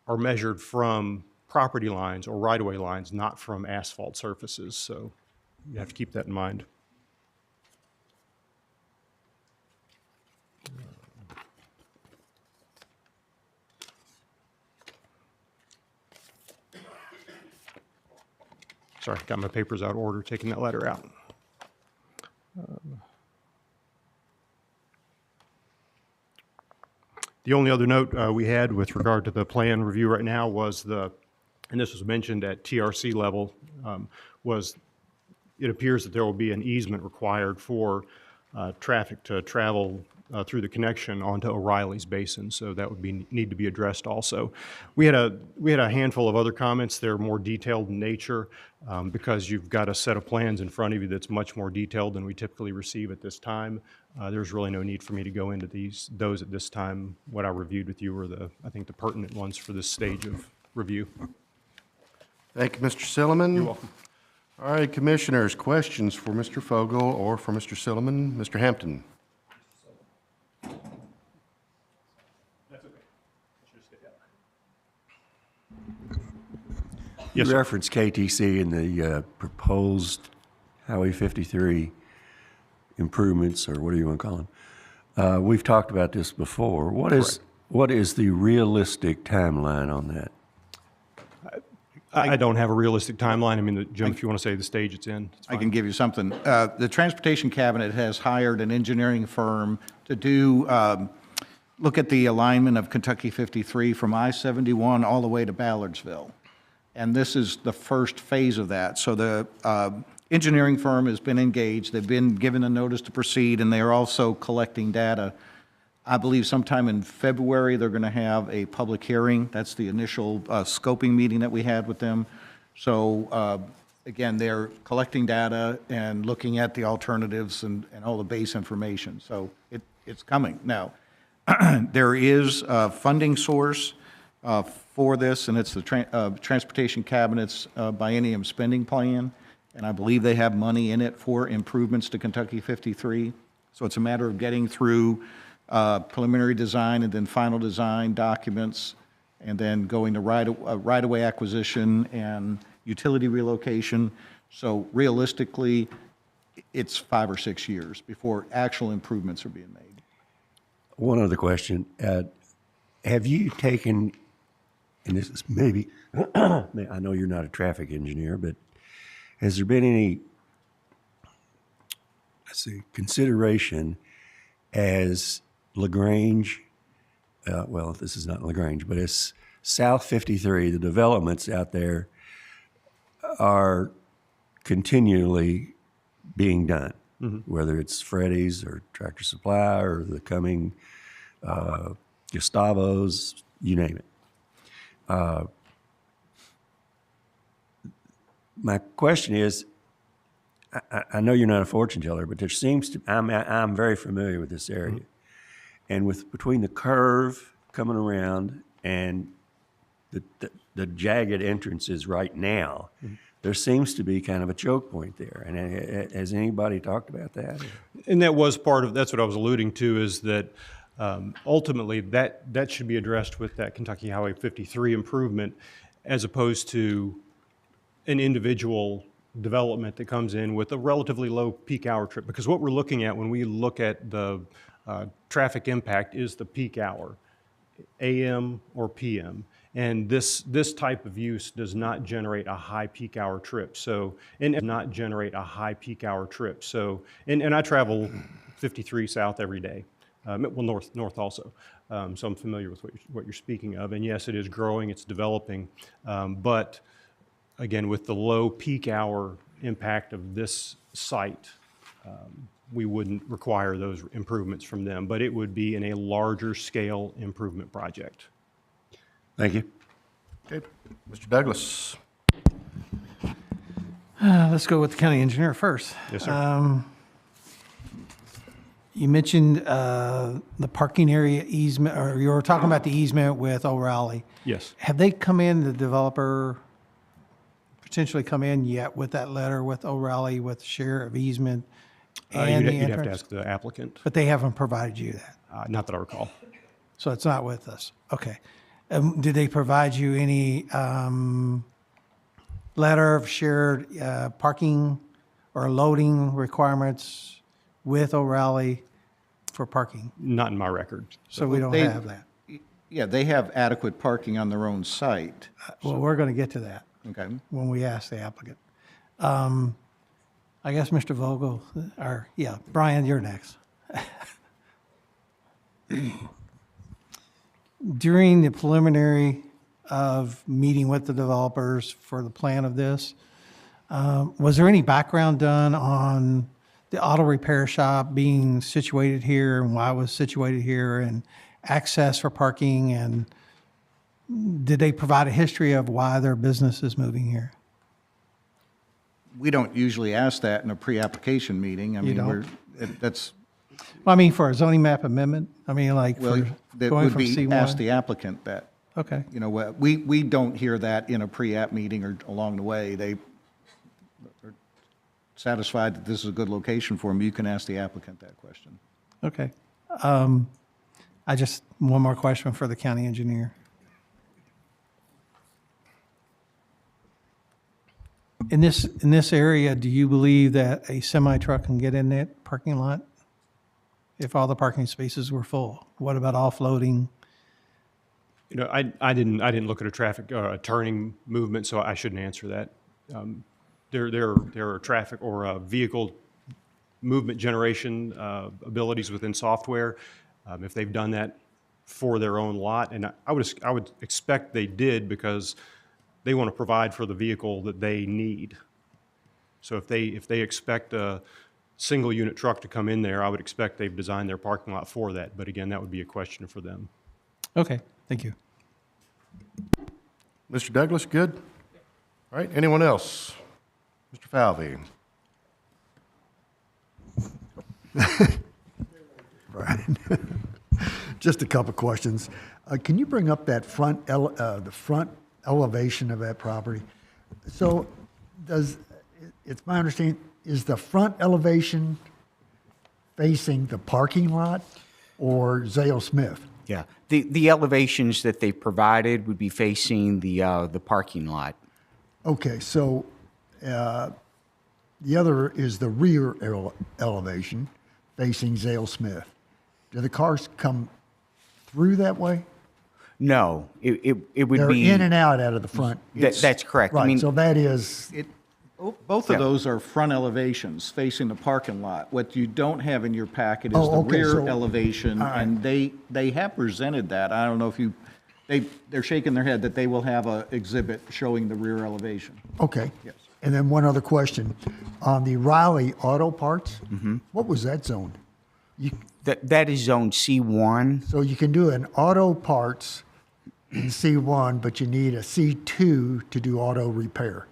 are measured from property lines or right-of-way lines, not from asphalt surfaces. So you have to keep that in mind. Sorry, got my papers out of order, taking that letter out. The only other note we had with regard to the plan review right now was and this was mentioned at TRC level, was it appears that there will be an easement required for traffic to travel through the connection onto O'Reilly's basin, so that would need to be addressed also. We had a handful of other comments. They're more detailed in nature because you've got a set of plans in front of you that's much more detailed than we typically receive at this time. There's really no need for me to go into those at this time. What I reviewed with you were I think the pertinent ones for this stage of review. Thank you, Mr. Silliman. You're welcome. All right, Commissioners, questions for Mr. Fogel or for Mr. Silliman? Mr. Hampton? Yes, You sir. referenced KTC and the proposed Highway 53 improvements, or what do you want to call them? We've talked about this before. What is the realistic timeline on that? I don't have a realistic timeline. I mean, Jim, if you want to say the stage it's in, it's I fine. can give you something. The Transportation Cabinet has hired an engineering firm to do, look at the alignment of Kentucky 53 from I-71 all the way to Ballardsville. And this is the first phase of that. So the engineering firm has been engaged. They've been given a notice to proceed, and they are also collecting data. I believe sometime in February, they're going to have a public hearing. That's the initial scoping meeting that we had with them. So again, they're collecting data and looking at the alternatives and all the base information. So it's coming. Now, there is a funding source for this, and it's the Transportation Cabinet's biennium spending plan, and I believe they have money in it for improvements to Kentucky 53. So it's a matter of getting through preliminary design and then final design documents, and then going to right-of-way acquisition and utility relocation. So realistically, it's 5 or 6 years before actual improvements are being made. One other question. Have you taken, and this is maybe, I know you're not a traffic engineer, but has there been any, consideration as LaGrange, well, this is not LaGrange, but it's South 53, the developments out there are continually being done, whether it's Freddy's or Tractor Supply or the coming Gustavos, you name it. My question is, I know you're not a fortune teller, but there seems to, I'm very familiar with this area. And between the curve coming around and the jagged entrances right now, there seems to be kind of a choke point there. And has anybody talked about that? And that was that's what I was alluding to, is that ultimately that should be addressed with that Kentucky Highway 53 improvement, as opposed to an individual development that comes in with a relatively low peak hour trip. Because what we're looking at when we look at the traffic impact is the peak hour, AM or PM. And this type of use does not generate a high peak hour trip. So, and I travel 53 south every day. Well, north also. So I'm familiar with what you're speaking of. And yes, it is growing, it's developing. But again, with the low peak hour impact of this site, we wouldn't require those improvements from them, but it would be in a larger scale improvement project. Thank you. Okay, Mr. Douglas. Let's go with the county engineer first. Yes, sir. You mentioned the parking area easement, or you were talking about the easement with O'Reilly. Yes. Have they come in, the developer potentially come in yet with that letter with O'Reilly with share of easement and the You'd have to entrance? ask the applicant. But they haven't provided you that? Not that I recall. So it's not with us? Okay. Did they provide you any letter of shared parking or loading requirements with O'Reilly for parking? Not in my record. So we don't They- have that. Yeah, they have adequate parking on their own site. Well, we're going to get to that Okay. when we ask the applicant. I guess Mr. Vogel, or, yeah, Brian, you're next. During the preliminary of meeting with the developers for the plan of this, was there any background done on the auto repair shop being situated here and why it was situated here and access for parking, and did they provide a history of why their business is moving here? We don't usually ask that in a pre-application meeting. I You mean, don't? that's, Well, I mean, for a zoning map amendment, I mean, like well, for that going would from be, ask C1? the applicant that. Okay, You know, we don't hear that in a pre-app meeting or along the way. They are satisfied that this is a good location for them. You can ask the applicant that question. okay. One more question for the county engineer. In this area, do you believe that a semi-truck can get in that parking lot if all the parking spaces were full? What about offloading? You know, I didn't look at a traffic, turning movement, so I shouldn't answer that. There are traffic or vehicle movement generation abilities within software. If they've done that for their own lot, and I would expect they did, because they want to provide for the vehicle that they need. So if they expect a single unit truck to come in there, I would expect they've designed their parking lot for that. But again, that would be a question for them. Okay, thank you. Mr. Douglas, good? All right, anyone else? Mr. Falvey? Brian. Just a couple questions. Can you bring up that the front elevation of that property? So it's my understanding, is the front elevation facing the parking lot or Zale Smith? Yeah, the elevations that they provided would be facing the parking lot. Okay, so the other is the rear elevation facing Zale Smith. Do the cars come through that way? No, it would They're be in and out of the front. That's correct. I Right, mean, so that is, Both of Yeah. those are front elevations facing the parking lot. What you don't have in your packet is Oh, the okay, rear so- elevation, all right. and they have presented that. I don't know if they're shaking their head that they will have a exhibit showing the rear elevation. okay. Yes. And then one other question. On the Riley Auto Parts, what was that zone? that is zone C1. So you can do an auto parts in C1, but you need a C2 to do auto repair.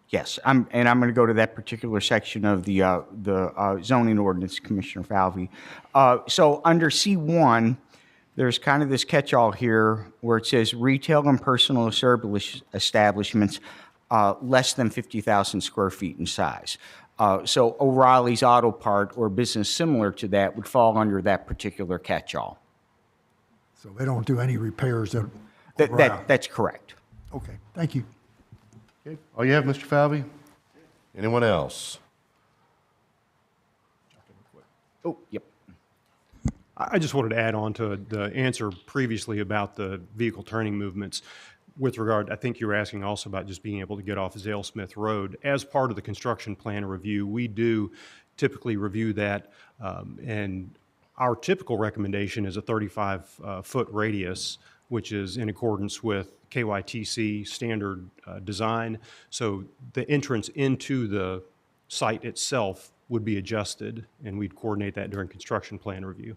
Yes, I'm going to go to that particular section of the zoning ordinance, Commissioner Falvey. So under C1, there's kind of this catch-all here where it says retail and personal service establishments less than 50,000 square feet in size. So O'Reilly's Auto Part or business similar to that would fall under that particular catch-all. So they don't do any repairs around. That's correct. Okay, thank you. Okay, all you have, Mr. Falvey? Anyone else? Oh, yep. I just wanted to add on to the answer previously about the vehicle turning movements. With regard, I think you were asking also about just being able to get off Zale Smith Road. As part of the construction plan review, we do typically review that, and our typical recommendation is a 35-foot radius, which is in accordance with KYTC standard design. So the entrance into the site itself would be adjusted, and we'd coordinate that during construction plan review.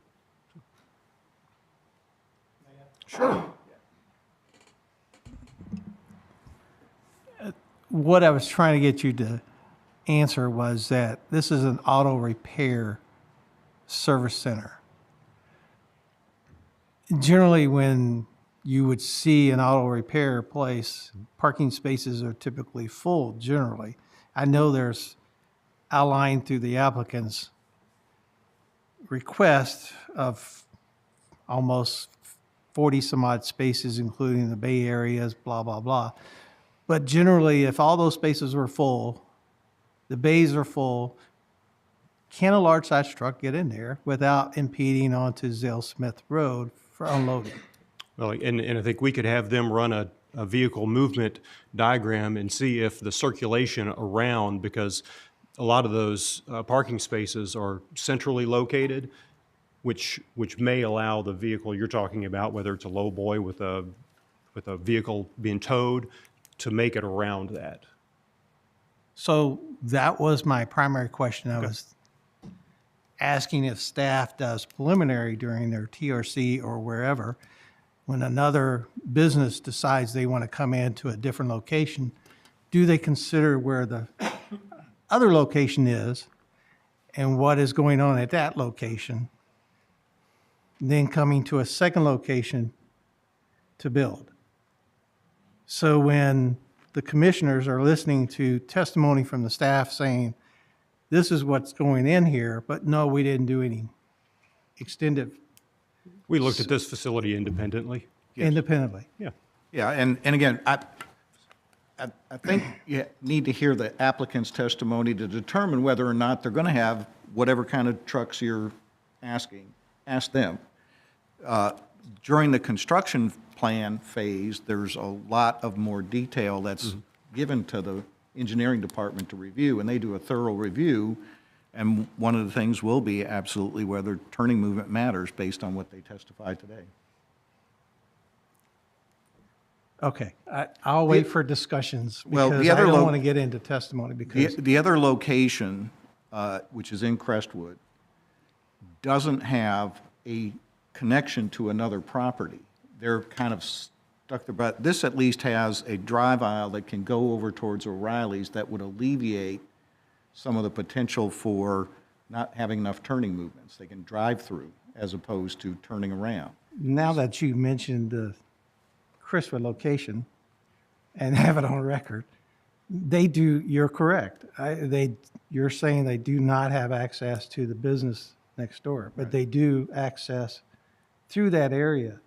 What I was trying to get you to answer was that this is an auto repair service center. Generally, when you would see an auto repair place, parking spaces are typically full generally. I know there's outlined through the applicant's request of almost 40 some odd spaces, including the bay areas, blah, blah, blah. But generally, if all those spaces were full, the bays are full, can a large size truck get in there without impeding onto Zale Smith Road for unloading? Well, and I think we could have them run a vehicle movement diagram and see if the circulation around, because a lot of those parking spaces are centrally located, which may allow the vehicle you're talking about, whether it's a low boy with a vehicle being towed, to make it around that. So that was my primary question. I was asking if staff does preliminary during their TRC or wherever, when another business decides they want to come into a different location, do they consider where the other location is and what is going on at that location, then coming to a second location to build? So when the commissioners are listening to testimony from the staff saying, this is what's going in here, but no, we didn't do any extended We looked at this facility independently. independently. Yeah. Yeah, and again, I think you need to hear the applicant's testimony to determine whether or not they're going to have whatever kind of trucks you're asking. Ask them. During the construction plan phase, there's a lot of more detail that's given to the engineering department to review, and they do a thorough review. And one of the things will be absolutely whether turning movement matters based on what they testified today. Okay, I'll wait for discussions Well, the because I other don't want to get into testimony because, The other location, which is in Crestwood, doesn't have a connection to another property. They're kind of stuck there, but this at least has a drive aisle that can go over towards O'Reilly's that would alleviate some of the potential for not having enough turning movements. They can drive through as opposed to turning around. now that you mentioned the Crestwood location and have it on record, they do, you're correct. You're saying they do not have access to the business next door, but they do access through that area.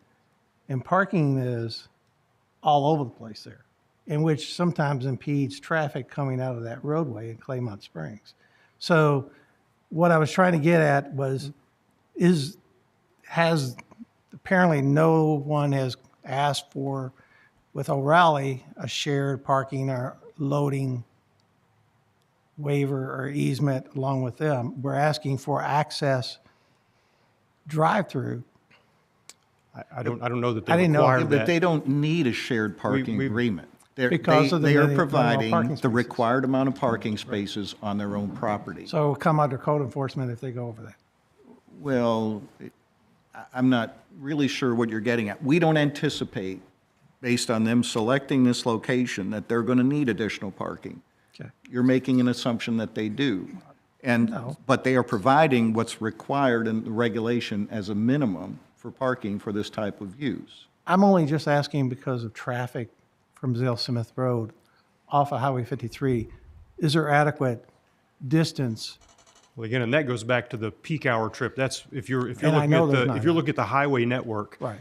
And parking is all over the place there, in which sometimes impedes traffic coming out of that roadway in Claymont Springs. So what I was trying to get at was, apparently no one has asked for, with O'Reilly, a shared parking or loading waiver or easement along with them. We're asking for access drive-through. I don't know that I they didn't know require if But that. they don't need a shared parking we- agreement. Because of the They are minimum providing parking the spaces. required amount of parking spaces on their own property. So it'll come under code enforcement if they go over that. Well, I'm not really sure what you're getting at. We don't anticipate, based on them selecting this location, that they're going to need additional parking. Okay. You're making an assumption that they do. No. But they are providing what's required in the regulation as a minimum for parking for this type of use. I'm only just asking because of traffic from Zell Smith Road off of Highway 53. Is there adequate distance? Well, again, and that goes back to the peak hour trip. That's, if you're And I looking know at there's the, not if you're enough. looking at the highway network, Right,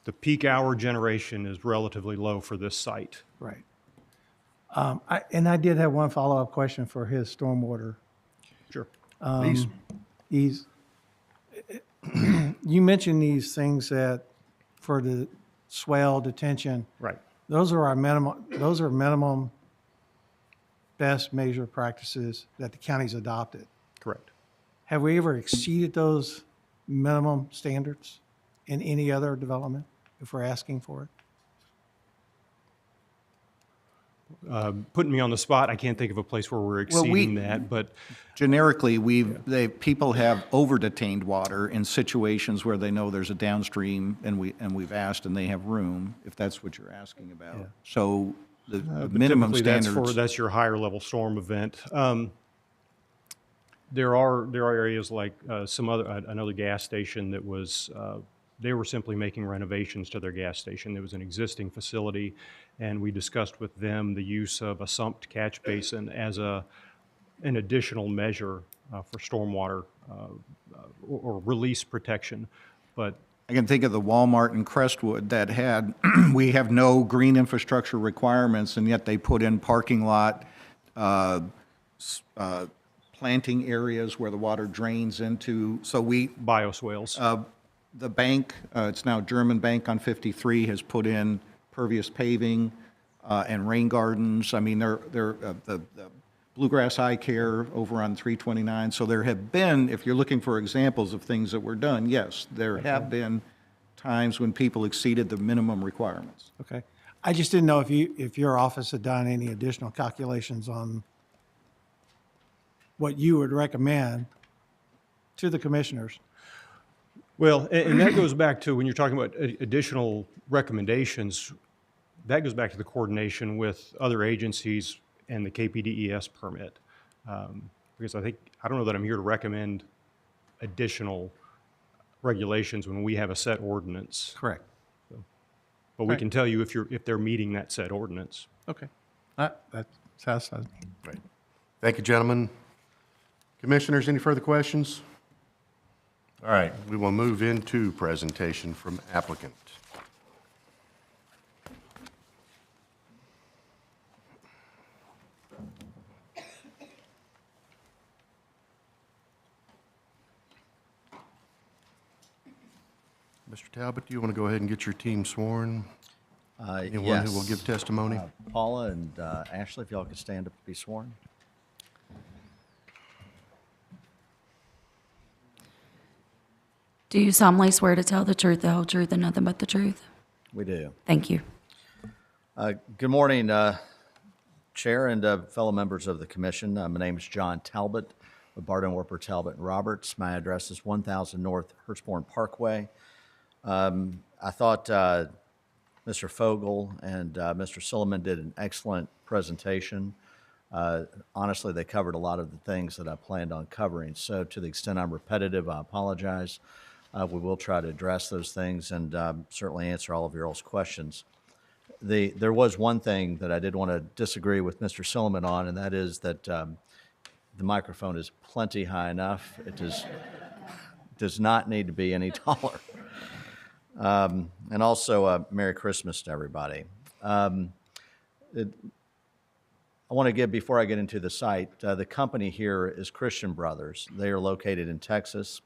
the peak hour generation is relatively low for this site. right. And I did have one follow-up question for his stormwater. Sure. You mentioned these things that for the swell detention. Right. Those are minimum best measure practices that the county's adopted. Correct. Have we ever exceeded those minimum standards in any other development if we're asking for it? Putting me on the spot, I can't think of a place where we're Well, exceeding that, but Generically, people have over-detained water in situations where they know there's a downstream, and we've asked, and they have room, if that's what you're asking about. So the but minimum typically standards. that's your higher level storm event. There are areas like another gas station that was, they were simply making renovations to their gas station. There was an existing facility, and we discussed with them the use of a sumped catch basin as an additional measure for stormwater or release protection. But I can think of the Walmart in Crestwood that had, we have no green infrastructure requirements, and yet they put in parking lot, planting areas where the water drains into, so bioswales. the bank, it's now German Bank on 53, has put in pervious paving and rain gardens. I mean, the Bluegrass Eye Care over on 329. So there have been, if you're looking for examples of things that were done, yes, there have been times when people exceeded the minimum requirements. Okay. I just didn't know if your office had done any additional calculations on what you would recommend to the commissioners. Well, and that goes back to when you're talking about additional recommendations, that goes back to the coordination with other agencies and the KPDES permit. Because I don't know that I'm here to recommend additional regulations when we have a set ordinance. Correct. But we Right. can tell you if they're meeting that set ordinance. Okay. That satisfies me. Great. Thank you, gentlemen. Commissioners, any further questions? All right, we will move into presentation from applicant. Mr. Talbot, do you want to go ahead and get your team sworn? Anyone who will give testimony? Paula and Ashley, if y'all could stand up to be sworn. Do you solemnly swear to tell the truth, the whole truth, and nothing but the truth? We do. Thank you. Good morning, Chair and fellow members of the commission. My name is John Talbot with Barden, Warper, Talbot, and Roberts. My address is 1000 North Hurstbourne Parkway. I thought Mr. Fogel and Mr. Silliman did an excellent presentation. Honestly, they covered a lot of the things that I planned on covering. So to the extent I'm repetitive, I apologize. We will try to address those things and certainly answer all of your all's questions. There was one thing that I did want to disagree with Mr. Silliman on, and that is that the microphone is plenty high enough. It does not need to be any taller. And also, Merry Christmas to everybody. I want to give, before I get into the site, the company here is Christian Brothers. They are located in Texas.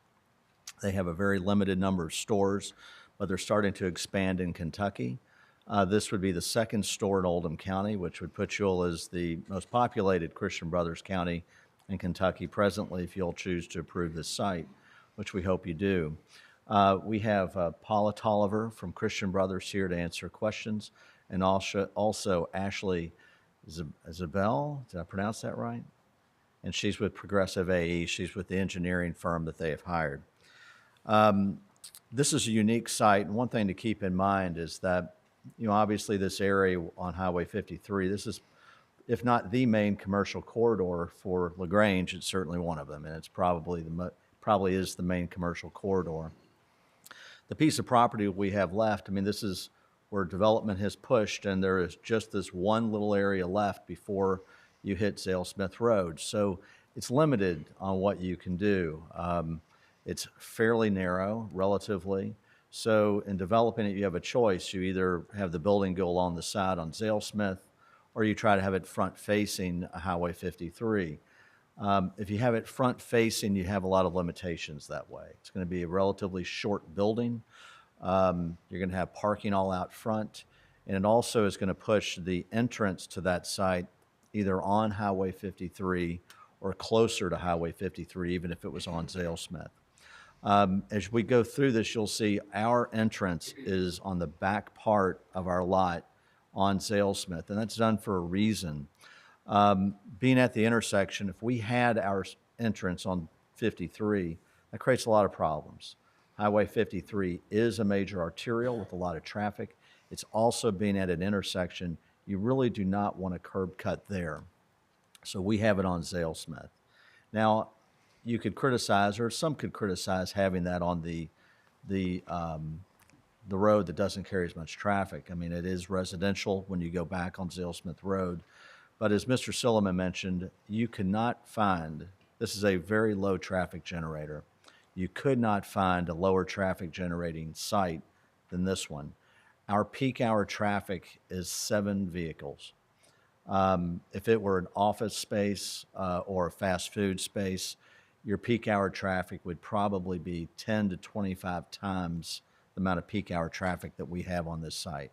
They have a very limited number of stores, but they're starting to expand in Kentucky. This would be the second store in Oldham County, which would put you as the most populated Christian Brothers county in Kentucky presently, if you'll choose to approve this site, which we hope you do. We have Paula Tolliver from Christian Brothers here to answer questions, and also Ashley Zabel, did I pronounce that right? And she's with Progressive AE. She's with the engineering firm that they have hired. This is a unique site, and one thing to keep in mind is that, obviously this area on Highway 53, this is, if not the main commercial corridor for LaGrange, it's certainly one of them, and it's probably is the main commercial corridor. The piece of property we have left, this is where development has pushed, and there is just this one little area left before you hit Zale-Smith Road. So it's limited on what you can do. It's fairly narrow, relatively. So in developing it, you have a choice. You either have the building go along the side on Zale-Smith, or you try to have it front-facing Highway 53. If you have it front-facing, you have a lot of limitations that way. It's going to be a relatively short building. You're going to have parking all out front, and it also is going to push the entrance to that site either on Highway 53 or closer to Highway 53, even if it was on Zale-Smith. As we go through this, you'll see our entrance is on the back part of our lot on Zale-Smith, and that's done for a reason. Being at the intersection, if we had our entrance on 53, that creates a lot of problems. Highway 53 is a major arterial with a lot of traffic. It's also being at an intersection. You really do not want a curb cut there. So we have it on Zale-Smith. Now, you could criticize, or some could criticize, having that on the road that doesn't carry as much traffic. It is residential when you go back on Zale-Smith Road. But as Mr. Silliman mentioned, you cannot find, this is a very low traffic generator. You could not find a lower traffic generating site than this one. Our peak hour traffic is 7 vehicles. If it were an office space or a fast food space, your peak hour traffic would probably be 10 to 25 times the amount of peak hour traffic that we have on this site.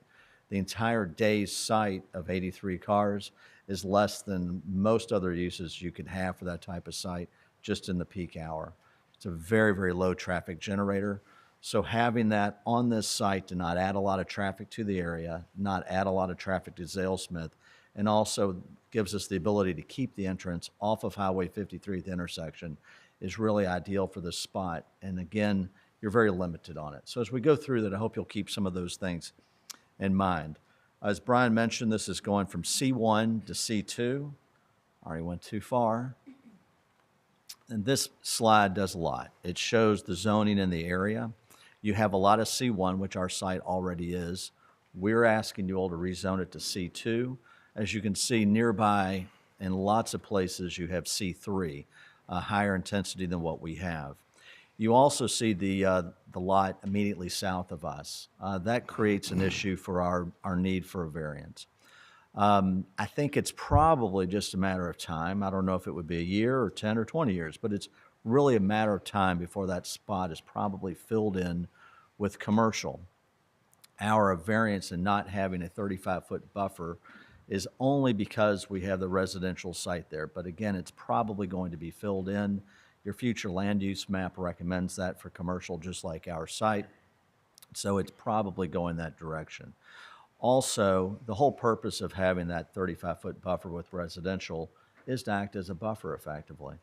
The entire day's site of 83 cars is less than most other uses you could have for that type of site just in the peak hour. It's a very, very low traffic generator. So having that on this site to not add a lot of traffic to the area, not add a lot of traffic to Zale-Smith, and also gives us the ability to keep the entrance off of Highway 53 at the intersection, is really ideal for this spot. And again, you're very limited on it. So as we go through that, I hope you'll keep some of those things in mind. As Brian mentioned, this is going from C1 to C2. Already went too far. And this slide does a lot. It shows the zoning in the area. You have a lot of C1, which our site already is. We're asking you all to rezone it to C2. As you can see nearby, in lots of places, you have C3, a higher intensity than what we have. You also see the lot immediately south of us. That creates an issue for our need for a variance. I think it's probably just a matter of time. I don't know if it would be a year or 10 or 20 years, but it's really a matter of time before that spot is probably filled in with commercial. Our variance in not having a 35-foot buffer is only because we have the residential site there. But again, it's probably going to be filled in. Your future land use map recommends that for commercial, just like our site. So it's probably going that direction. Also, the whole purpose of having that 35-foot buffer with residential is to act as a buffer effectively.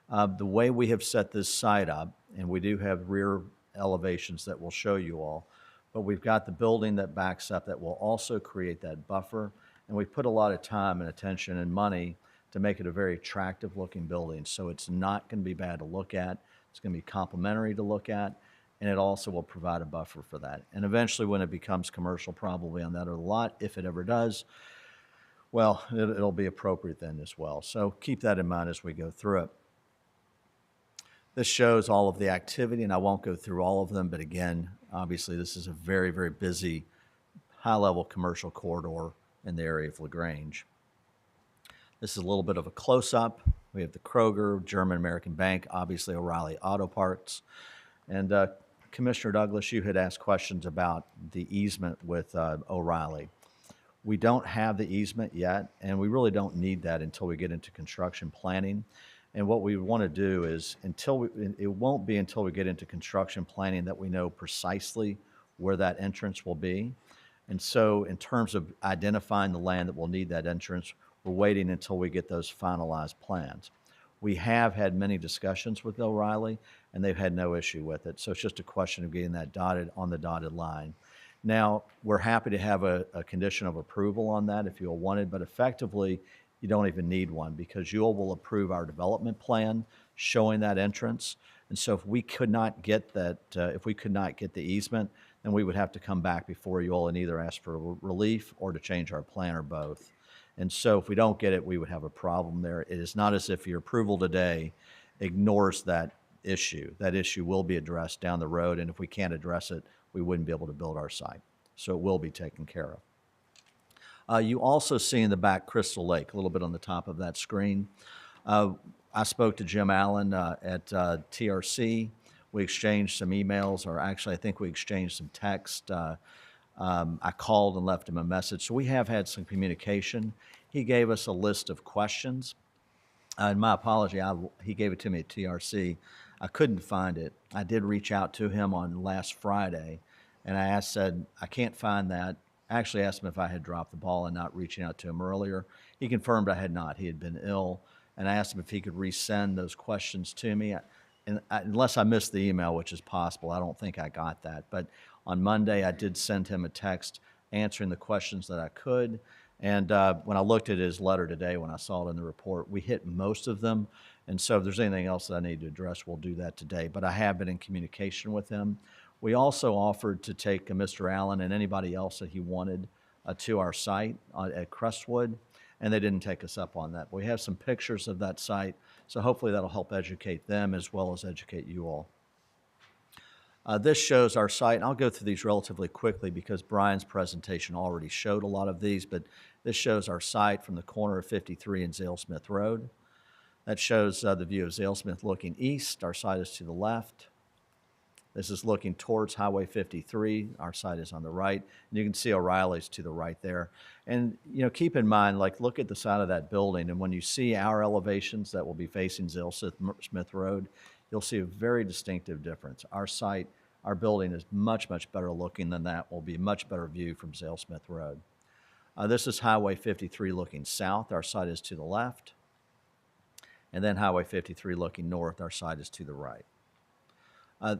The way we have set this site up, and we do have rear elevations that we'll show you all, but we've got the building that backs up that will also create that buffer, and we've put a lot of time and attention and money to make it a very attractive looking building. So it's not going to be bad to look at, it's going to be complimentary to look at, and it also will provide a buffer for that. And eventually when it becomes commercial, probably on that other lot, if it ever does, well, it'll be appropriate then as well. So keep that in mind as we go through it. This shows all of the activity, and I won't go through all of them, but again, obviously this is a very, very busy, high-level commercial corridor in the area of LaGrange. This is a little bit of a close-up. We have the Kroger, German American Bank, obviously O'Reilly Auto Parts. And Commissioner Douglas, you had asked questions about the easement with O'Reilly. We don't have the easement yet, and we really don't need that until we get into construction planning. And what we want to do is, it won't be until we get into construction planning that we know precisely where that entrance will be. And so in terms of identifying the land that will need that entrance, we're waiting until we get those finalized plans. We have had many discussions with O'Reilly, and they've had no issue with it. So it's just a question of getting that dotted on the dotted line. Now, we're happy to have a condition of approval on that if you all wanted, but effectively, you don't even need one because you all will approve our development plan showing that entrance. And so if we could not get that, if we could not get the easement, then we would have to come back before you all and either ask for relief or to change our plan or both. And so if we don't get it, we would have a problem there. It is not as if your approval today ignores that issue. That issue will be addressed down the road, and if we can't address it, we wouldn't be able to build our site. So it will be taken care of. You also see in the back Crystal Lake, a little bit on the top of that screen. I spoke to Jim Allen at TRC. We exchanged some emails, or actually I think we exchanged some text. I called and left him a message. So we have had some communication. He gave us a list of questions. And my apology, he gave it to me at TRC. I couldn't find it. I did reach out to him on last Friday, and I said, I can't find that. I actually asked him if I had dropped the ball and not reaching out to him earlier. He confirmed I had not. He had been ill, and I asked him if he could resend those questions to me. Unless I missed the email, which is possible, I don't think I got that. But on Monday, I did send him a text answering the questions that I could. And when I looked at his letter today, when I saw it in the report, we hit most of them. And so if there's anything else that I need to address, we'll do that today. But I have been in communication with him. We also offered to take Mr. Allen and anybody else that he wanted to our site at Crestwood, and they didn't take us up on that. We have some pictures of that site, so hopefully that'll help educate them as well as educate you all. This shows our site, and I'll go through these relatively quickly because Brian's presentation already showed a lot of these, but this shows our site from the corner of 53 and Zalesmith Road. That shows the view of Zalesmith looking east. Our site is to the left. This is looking towards Highway 53. Our site is on the right. And you can see O'Reilly's to the right there. And, you know, keep in mind, like, look at the side of that building. And when you see our elevations that will be facing Zalesmith Road, you'll see a very distinctive difference. Our site, our building is much, much better looking than that. Will be a much better view from Zalesmith Road. This is Highway 53 looking south. Our site is to the left. And then Highway 53 looking north. Our site is to the right.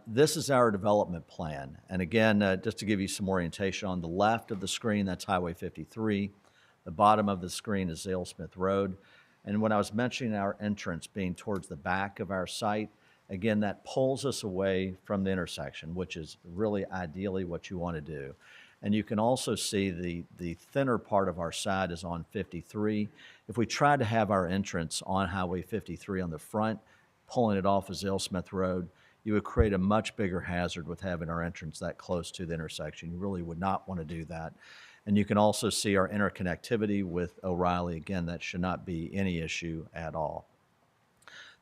This is our development plan. And again, just to give you some orientation, on the left of the screen, that's Highway 53. The bottom of the screen is Zalesmith Road. And when I was mentioning our entrance being towards the back of our site, again, that pulls us away from the intersection, which is really ideally what you want to do. And you can also see the thinner part of our side is on 53. If we tried to have our entrance on Highway 53 on the front, pulling it off of Zalesmith Road, you would create a much bigger hazard with having our entrance that close to the intersection. You really would not want to do that. And you can also see our interconnectivity with O'Reilly. Again, that should not be any issue at all.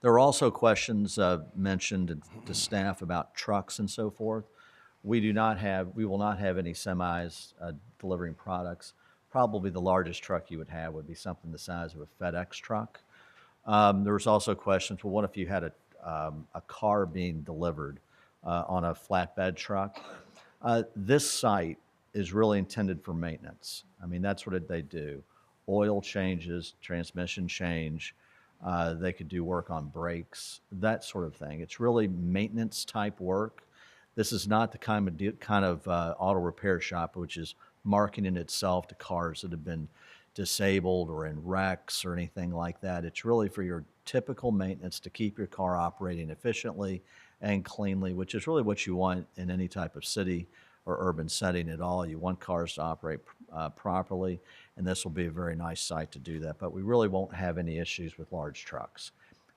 There are also questions mentioned to staff about trucks and so forth. We will not have any semis delivering products. Probably the largest truck you would have would be something the size of a FedEx truck. There was also questions, well, what if you had a car being delivered on a flatbed truck? This site is really intended for maintenance. I mean, that's what they do. Oil changes, transmission change. They could do work on brakes, that sort of thing. It's really maintenance type work. This is not the kind of auto repair shop which is marketing itself to cars that have been disabled or in wrecks or anything like that. It's really for your typical maintenance to keep your car operating efficiently and cleanly, which is really what you want in any type of city or urban setting at all. You want cars to operate properly, and this will be a very nice site to do that. But we really won't have any issues with large trucks.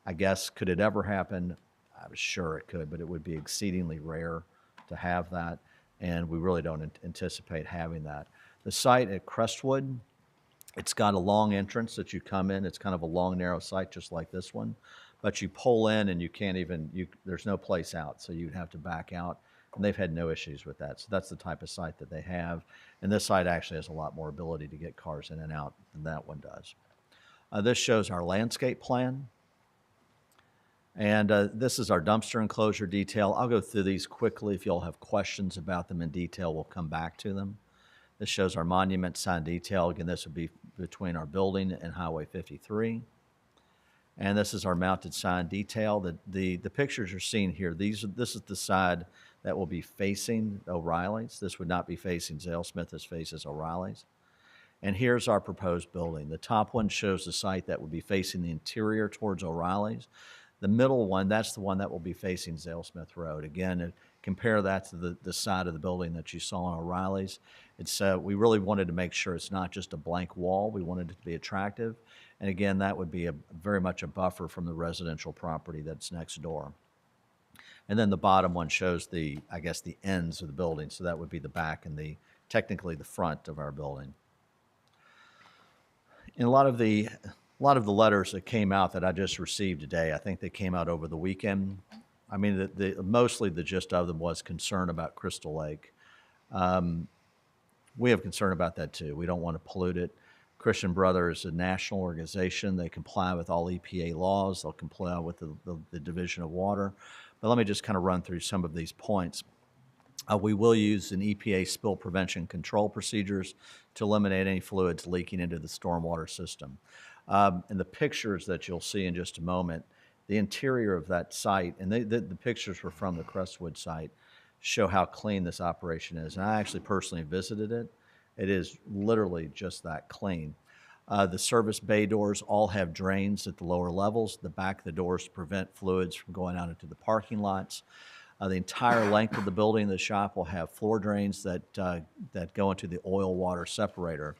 I guess, could it ever happen? I'm sure it could, but it would be exceedingly rare to have that, and we really don't anticipate having that. The site at Crestwood, it's got a long entrance that you come in. It's kind of a long, narrow site, just like this one. But you pull in and you can't even, there's no place out, so you'd have to back out. And they've had no issues with that. So that's the type of site that they have. And this site actually has a lot more ability to get cars in and out than that one does. This shows our landscape plan. And this is our dumpster enclosure detail. I'll go through these quickly. If you'll have questions about them in detail, we'll come back to them. This shows our monument sign detail. Again, this would be between our building and Highway 53. And this is our mounted sign detail. The pictures you're seeing here, this is the side that will be facing O'Reilly's. This would not be facing Zalesmith, this faces O'Reilly's. And here's our proposed building. The top one shows the site that would be facing the interior towards O'Reilly's. The middle one, that's the one that will be facing Zalesmith Road. Again, compare that to the side of the building that you saw on O'Reilly's. We really wanted to make sure it's not just a blank wall. We wanted it to be attractive. And again, that would be very much a buffer from the residential property that's next door. And then the bottom one shows the ends of the building. So that would be the back and technically the front of our building. In a lot of the letters that came out that I just received today, I think they came out over the weekend. I mean, mostly the gist of them was concern about Crystal Lake. We have concern about that too. We don't want to pollute it. Christian Brothers is a national organization. They comply with all EPA laws. They'll comply with the Division of Water. But let me just kind of run through some of these points. We will use an EPA spill prevention control procedures to eliminate any fluids leaking into the stormwater system. In the pictures that you'll see in just a moment, the interior of that site, and the pictures were from the Crestwood site, show how clean this operation is. And I actually personally visited it. It is literally just that clean. The service bay doors all have drains at the lower levels. The back of the doors prevent fluids from going out into the parking lots. The entire length of the building, the shop will have floor drains that go into the oil water separator.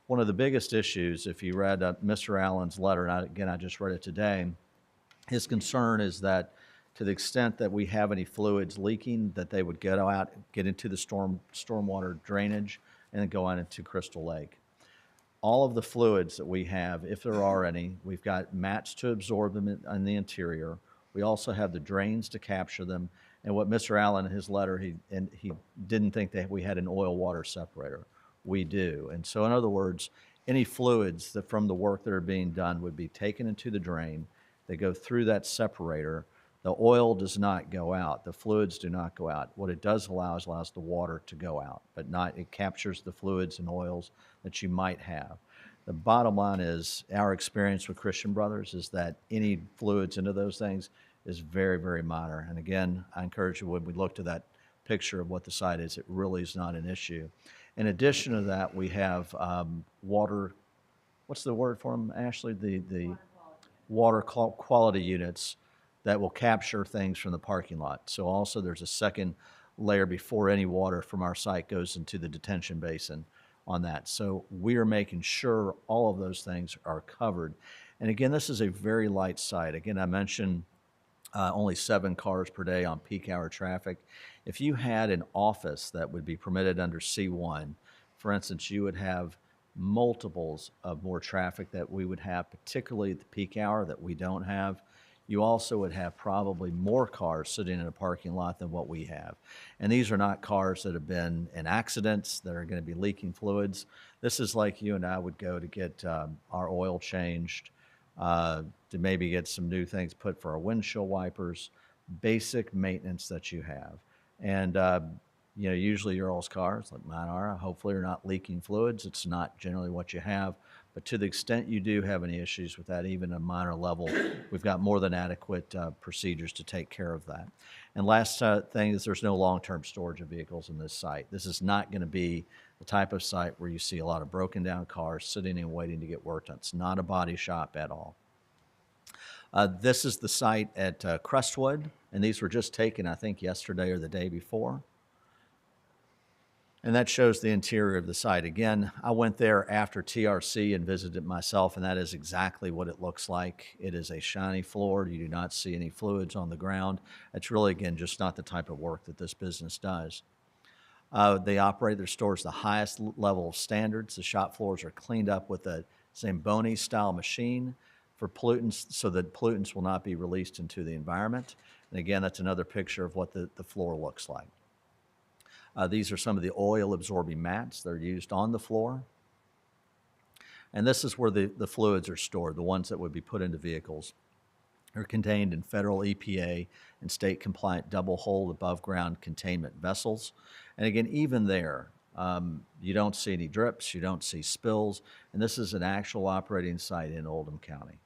One of the biggest issues, if you read Mr. Allen's letter, and I just read it today, his concern is that to the extent that we have any fluids leaking, that they would get into the stormwater drainage and then go out into Crystal Lake. All of the fluids that we have, if there are any, we've got mats to absorb them in the interior. We also have the drains to capture them. And what Mr. Allen in his letter, he didn't think that we had an oil water separator. We do. And so in other words, any fluids from the work that are being done would be taken into the drain. They go through that separator The oil does not go out. The fluids do not go out. What it does allows the water to go out, but not, it captures the fluids and oils that you might have. The bottom line is our experience with Christian Brothers is that any fluids into those things is very, very minor. And again, I encourage you, when we look to that picture of what the site is, it really is not an issue. In addition to that, we have water, what's the word for them, Ashley? The water quality units that will capture things from the parking lot. So also there's a second layer before any water from our site goes into the detention basin on that. So we are making sure all of those things are covered. And again, this is a very light site. Again, I mentioned only 7 cars per day on peak hour traffic. If you had an office that would be permitted under C1, for instance, you would have multiples of more traffic that we would have, particularly at the peak hour, that we don't have. You also would have probably more cars sitting in a parking lot than what we have. And these are not cars that have been in accidents, that are going to be leaking fluids. This is like you and I would go to get our oil changed, to maybe get some new things put for our windshield wipers, basic maintenance that you have. And you know, usually your old cars, like mine are, hopefully are not leaking fluids. It's not generally what you have. But to the extent you do have any issues with that, even at a minor level, we've got more than adequate procedures to take care of that. And last thing is there's no long-term storage of vehicles in this site. This is not going to be the type of site where you see a lot of broken down cars sitting and waiting to get worked on. It's not a body shop at all. This is the site at Crestwood, and these were just taken, I think, yesterday or the day before. And that shows the interior of the site. Again, I went there after TRC and visited myself, and that is exactly what it looks like. It is a shiny floor. You do not see any fluids on the ground. It's really, again, just not the type of work that this business does. They operate their stores the highest level of standards. The shop floors are cleaned up with a Zamboni-style machine for pollutants, so that pollutants will not be released into the environment. And again, that's another picture of what the floor looks like. These are some of the oil-absorbing mats that are used on the floor. And this is where the fluids are stored, the ones that would be put into vehicles. They're contained in federal EPA and state-compliant double-hulled above-ground containment vessels. And again, even there, you don't see any drips, you don't see spills, and this is an actual operating site in Oldham County.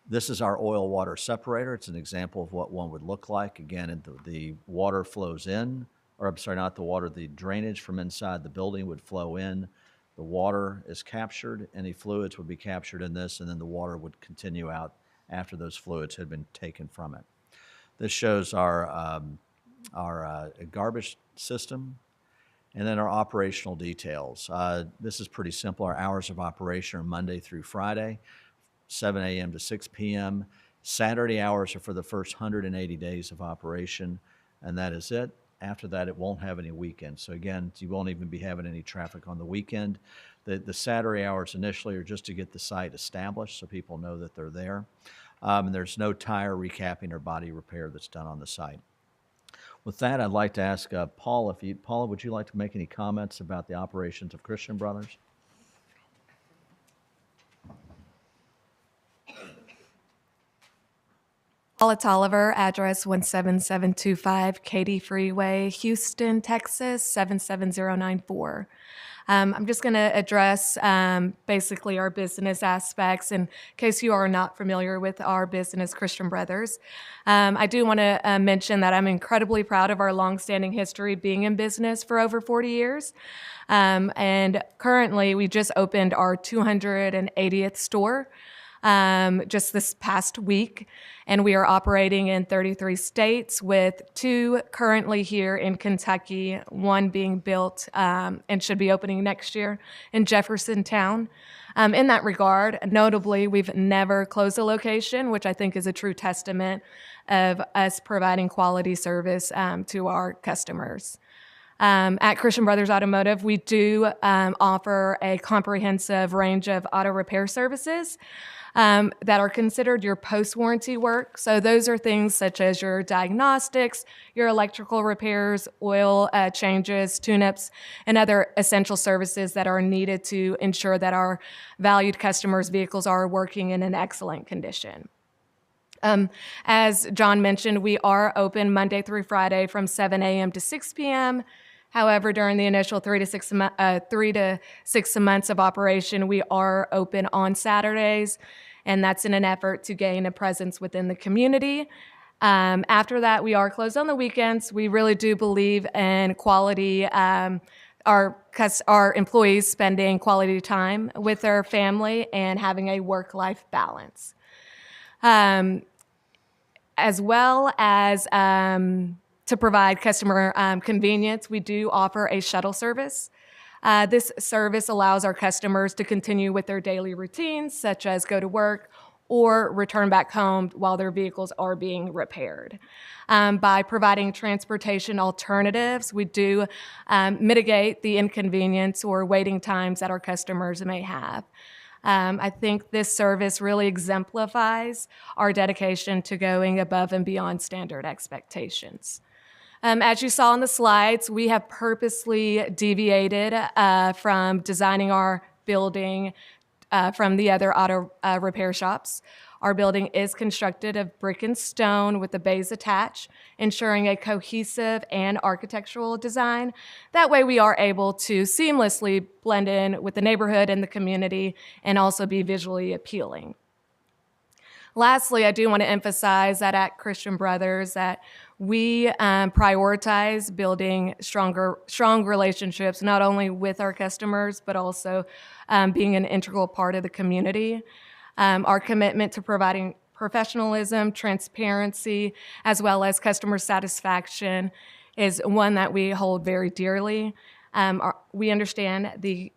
This is our oil water separator. It's an example of what one would look like. Again, the water flows in, or I'm sorry, not the water, the drainage from inside the building would flow in. The water is captured, any fluids would be captured in this, and then the water would continue out after those fluids had been taken from it. This shows our garbage system, and then our operational details. This is pretty simple. Our hours of operation are Monday through Friday, 7 a.m. to 6 p.m. Saturday hours are for the first 180 days of operation, and that is it. After that, it won't have any weekends. So again, you won't even be having any traffic on the weekend. The Saturday hours initially are just to get the site established so people know that they're there. And there's no tire recapping or body repair that's done on the site. With that, I'd like to ask Paula, Paula, would you like to make any comments about the operations of Christian Brothers? Paula Tolliver, address 17725 Katy Freeway, Houston, Texas, 77094. I'm just going to address basically our business aspects in case you are not familiar with our business, Christian Brothers. I do want to mention that I'm incredibly proud of our longstanding history being in business for over 40 years. And currently, we just opened our 280th store just this past week, and we are operating in 33 states with 2 currently here in Kentucky, 1 being built and should be opening next year in Jeffersontown. In that regard, notably, we've never closed a location, which I think is a true testament of us providing quality service to our customers. At Christian Brothers Automotive, we do offer a comprehensive range of auto repair services that are considered your post-warranty work. So those are things such as your diagnostics, your electrical repairs, oil changes, tune-ups, and other essential services that are needed to ensure that our valued customers' vehicles are working in an excellent condition. As John mentioned, we are open Monday through Friday from 7 a.m. to 6 p.m. However, during the initial 3 to 6 months of operation, we are open on Saturdays, and that's in an effort to gain a presence within the community. After that, we are closed on the weekends. We really do believe in quality, our employees spending quality time with their family and having a work-life balance. As well as to provide customer convenience, we do offer a shuttle service. This service allows our customers to continue with their daily routines, such as go to work or return back home while their vehicles are being repaired. By providing transportation alternatives, we do mitigate the inconvenience or waiting times that our customers may have. I think this service really exemplifies our dedication to going above and beyond standard expectations. As you saw in the slides, we have purposely deviated from designing our building from the other auto repair shops. Our building is constructed of brick and stone with the bays attached, ensuring a cohesive and architectural design. That way we are able to seamlessly blend in with the neighborhood and the community and also be visually appealing. Lastly, I do want to emphasize that at Christian Brothers that we prioritize building strong relationships, not only with our customers, but also being an integral part of the community. Our commitment to providing professionalism, transparency, as well as customer satisfaction is one that we hold very dearly. We understand the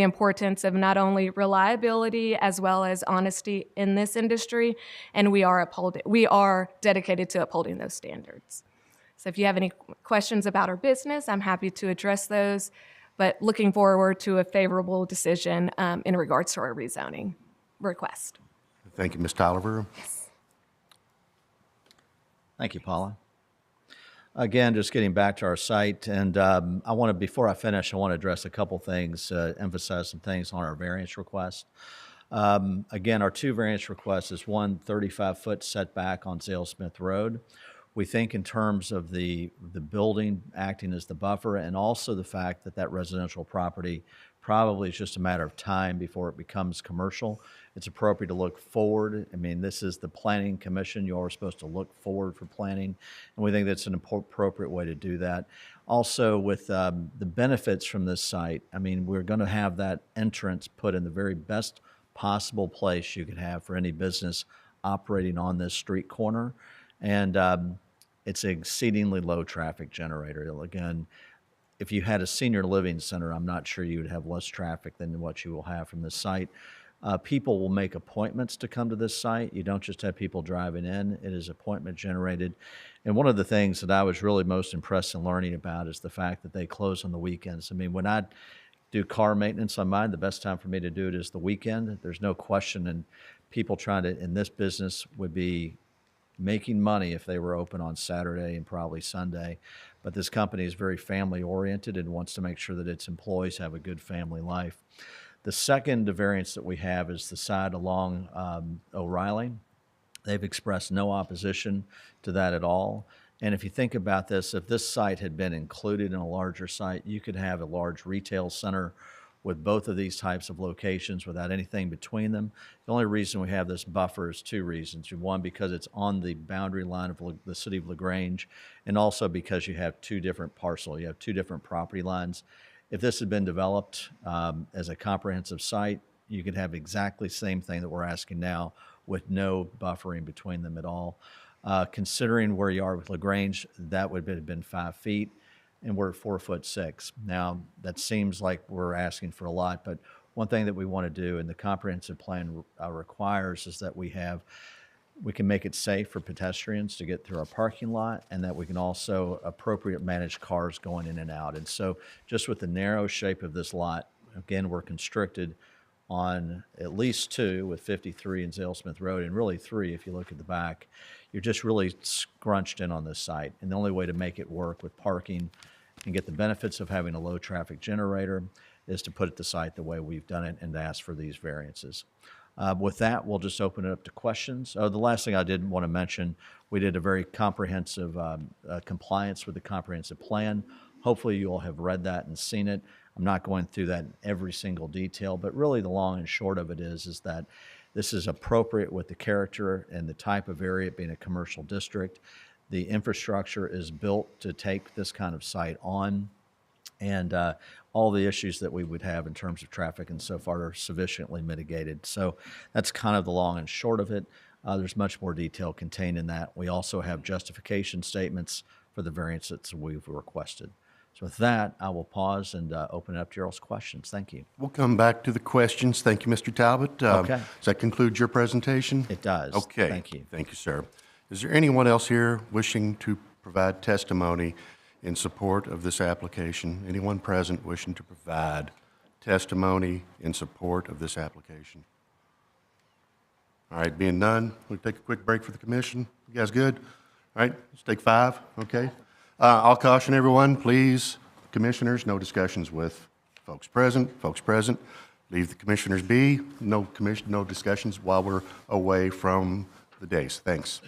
importance of not only reliability as well as honesty in this industry, and we are dedicated to upholding those standards. So if you have any questions about our business, I'm happy to address those, but looking forward to a favorable decision in regards to our rezoning request. Thank you, Ms. Tolliver. Thank you, Paula. Again, just getting back to our site, and before I finish, I want to address a couple things, emphasize some things on our variance request. Again, our two variance requests is one 35-foot setback on Zalesmith Road. We think in terms of the building acting as the buffer, and also the fact that that residential property probably is just a matter of time before it becomes commercial. It's appropriate to look forward. I mean, this is the Planning Commission. You are supposed to look forward for planning, and we think that's an appropriate way to do that. Also, with the benefits from this site, I mean, we're going to have that entrance put in the very best possible place you could have for any business operating on this street corner. And it's an exceedingly low traffic generator. Again, if you had a senior living center, I'm not sure you would have less traffic than what you will have from this site. People will make appointments to come to this site. You don't just have people driving in. It is appointment generated. And one of the things that I was really most impressed in learning about is the fact that they close on the weekends. I mean, when I do car maintenance on mine, the best time for me to do it is the weekend. There's no question, and people trying to, in this business, would be making money if they were open on Saturday and probably Sunday. But this company is very family oriented and wants to make sure that its employees have a good family life. The second variance that we have is the side along O'Reilly. They've expressed no opposition to that at all. And if you think about this, if this site had been included in a larger site, you could have a large retail center with both of these types of locations without anything between them. The only reason we have this buffer is two reasons. One, because it's on the boundary line of the city of LaGrange, and also because you have two different parcels. You have two different property lines. If this had been developed as a comprehensive site, you could have exactly the same thing that we're asking now with no buffering between them at all. Considering where you are with LaGrange, that would have been 5 feet, and we're at 4'6". Now, that seems like we're asking for a lot, but one thing that we want to do and the comprehensive plan requires is that we can make it safe for pedestrians to get through our parking lot, and that we can also appropriate manage cars going in and out. And so just with the narrow shape of this lot, again, we're constricted on at least 2 with 53 and Zalesmith Road, and really 3 if you look at the back. You're just really scrunched in on this site. And the only way to make it work with parking and get the benefits of having a low traffic generator is to put it the site the way we've done it and to ask for these variances. With that, we'll just open it up to questions. Oh, the last thing I did want to mention, we did a very comprehensive compliance with the comprehensive plan. Hopefully you all have read that and seen it. I'm not going through that in every single detail, but really the long and short of it is that this is appropriate with the character and the type of area, it being a commercial district. The infrastructure is built to take this kind of site on, and all the issues that we would have in terms of traffic and so far are sufficiently mitigated. So that's kind of the long and short of it. There's much more detail contained in that. We also have justification statements for the variances we've requested. So with that, I will pause and open it up to your all's questions. Thank you. We'll come back to the questions. Thank you, Mr. Talbot. Okay. Does that conclude your presentation? It does. Okay. Thank you. Thank you, sir. Is there anyone else here wishing to provide testimony in support of this application? Anyone present wishing to provide testimony in support of this application? All right, being none, we'll take a quick break for the commission. You guys good? All right, let's take 5, okay? I'll caution everyone, please, commissioners, no discussions with folks present. Leave the commissioners be. No discussions while we're away from the dais. Thanks.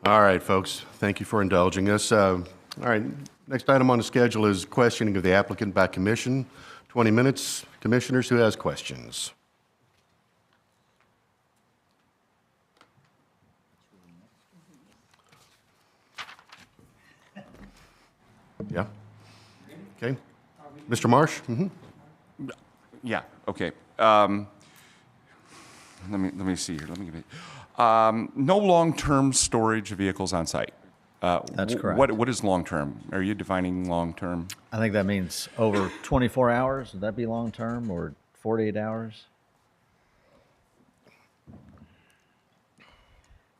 All right, folks, thank you for indulging us. All right, next item on the schedule is questioning of the applicant by commission. 20 minutes. Commissioners, who has questions? Yeah? Okay. Mr. Marsh? Yeah, okay. Let me see here. Let me give it. No long-term storage of vehicles on site. That's correct. What is long-term? Are you defining long-term? I think that means over 24 hours. Would that be long-term, or 48 hours?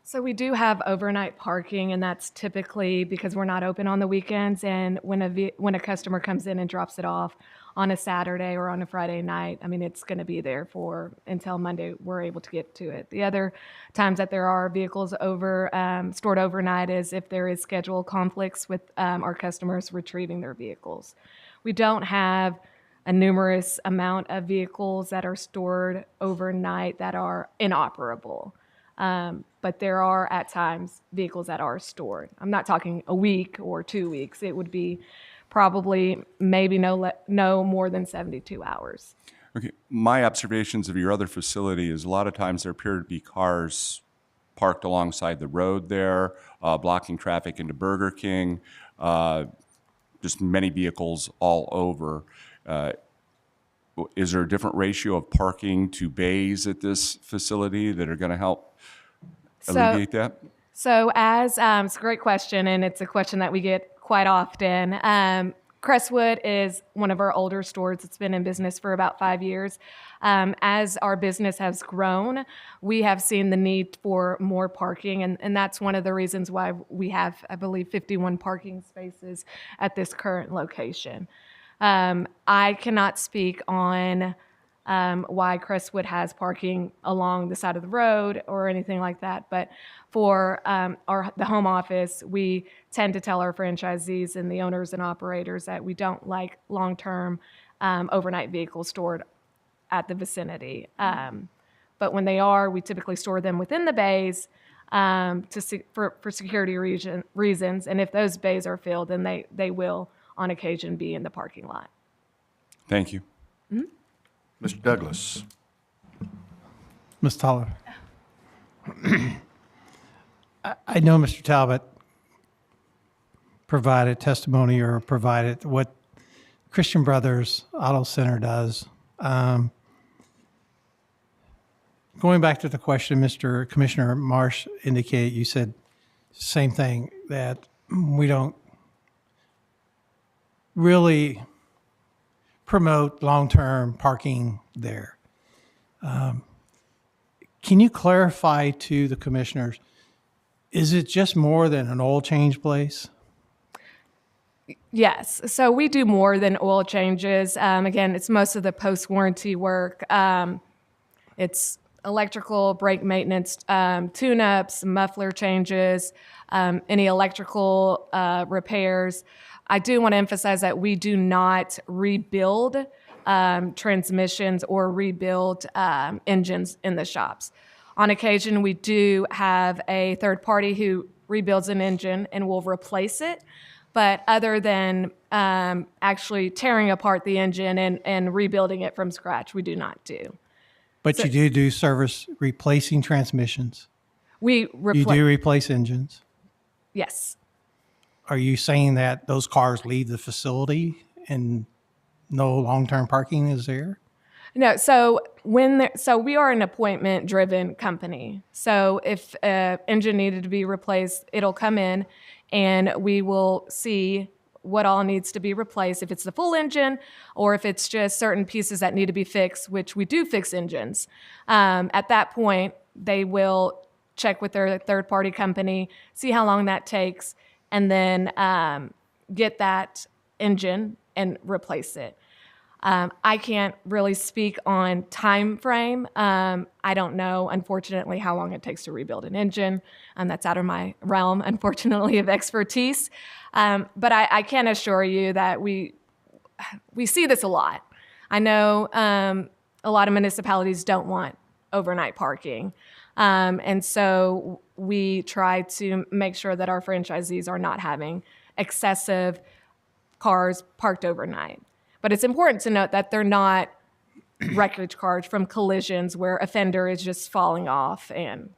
So we do have overnight parking, and that's typically because we're not open on the weekends. And when a customer comes in and drops it off on a Saturday or on a Friday night, I mean, it's going to be there for until Monday we're able to get to it. The other times that there are vehicles stored overnight is if there is schedule conflicts with our customers retrieving their vehicles. We don't have a numerous amount of vehicles that are stored overnight that are inoperable. But there are at times vehicles that are stored. I'm not talking a week or 2 weeks. It would be probably maybe no more than 72 hours. Okay. My observations of your other facility is a lot of times there appear to be cars parked alongside the road there, blocking traffic into Burger King, just many vehicles all over. Is there a different ratio of parking to bays at this facility that are going to help alleviate that? So it's a great question, and it's a question that we get quite often. Crestwood is one of our older stores. It's been in business for about 5 years. As our business has grown, we have seen the need for more parking, and that's one of the reasons why we have, I believe, 51 parking spaces at this current location. I cannot speak on why Crestwood has parking along the side of the road or anything like that. But for the home office, we tend to tell our franchisees and the owners and operators that we don't like long-term overnight vehicles stored at the vicinity. But when they are, we typically store them within the bays for security reasons. And if those bays are filled, then they will, on occasion, be in the parking lot. Thank you. Mr. Douglas? Ms. Tolliver. I know Mr. Talbot provided testimony or provided what Christian Brothers Auto Center does. Going back to the question Mr. Commissioner Marsh indicated, you said same thing, that we don't really promote long-term parking there. Can you clarify to the commissioners, is it just more than an oil change place? Yes. So we do more than oil changes. Again, it's most of the post-warranty work. It's electrical, brake maintenance, tune-ups, muffler changes, any electrical repairs. I do want to emphasize that we do not rebuild transmissions or rebuild engines in the shops. On occasion, we do have a third party who rebuilds an engine and will replace it. But other than actually tearing apart the engine and rebuilding it from scratch, we do not do. But you do service replacing transmissions. You do replace engines. Yes. Are you saying that those cars leave the facility and no long-term parking is there? No. So we are an appointment-driven company. So if an engine needed to be replaced, it'll come in, and we will see what all needs to be replaced, if it's the full engine or if it's just certain pieces that need to be fixed, which we do fix engines. At that point, they will check with their third-party company, see how long that takes, and then get that engine and replace it. I can't really speak on time frame. I don't know, unfortunately, how long it takes to rebuild an engine. That's out of my realm, unfortunately, of expertise. But I can assure you that we see this a lot. I know a lot of municipalities don't want overnight parking. And so we try to make sure that our franchisees are not having excessive cars parked overnight. But it's important to note that they're not wreckage cars from collisions where a fender is just falling off and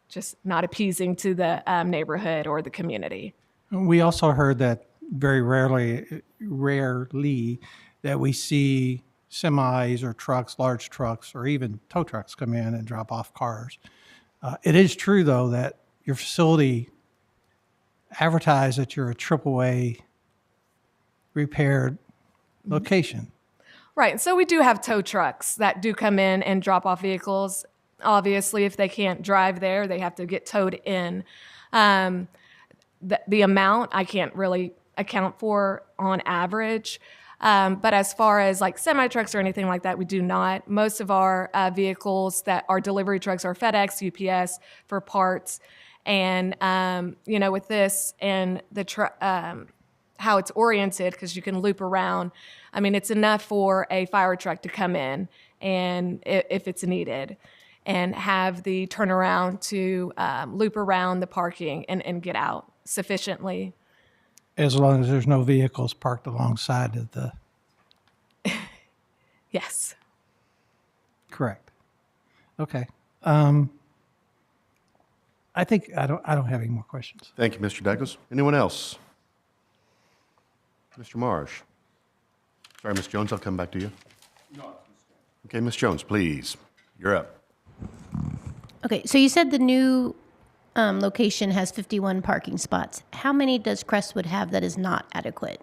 just not appeasing to the neighborhood or the community. We also heard that very rarely that we see semis or trucks, large trucks, or even tow trucks come in and drop off cars. It is true, though, that your facility advertised that you're a AAA repaired location. Right. So we do have tow trucks that do come in and drop off vehicles. Obviously, if they can't drive there, they have to get towed in. The amount I can't really account for on average. But as far as like semi trucks or anything like that, we do not. Most of our vehicles that are delivery trucks are FedEx, UPS for parts. And, with this and the how it's oriented, because you can loop around, I mean, it's enough for a fire truck to come in and if it's needed, and have the turnaround to loop around the parking and get out sufficiently. As long as there's no vehicles parked alongside of the... Yes. Correct. Okay. I think I don't have any more questions. Thank you, Mr. Douglas. Anyone else? Mr. Marsh. Sorry, Ms. Jones, I'll come back to you. Okay, Ms. Jones, please. You're up. Okay, so you said the new location has 51 parking spots. How many does Crestwood have that is not adequate?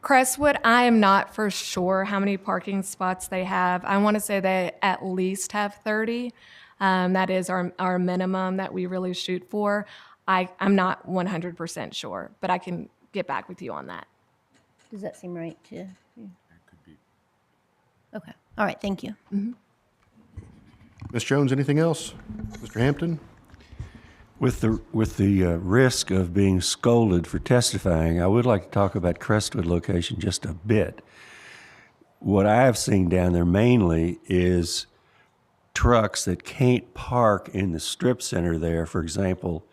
Crestwood, I am not for sure how many parking spots they have. I want to say they at least have 30. That is our minimum that we really shoot for. I'm not 100% sure, but I can get back with you on that. Does that seem right to you? Okay. All right. Thank you. Ms. Jones, anything else? Mr. Hampton? With the risk of being scolded for testifying, I would like to talk about Crestwood location just a bit. What I have seen down there mainly is trucks that can't park in the strip center there. For example,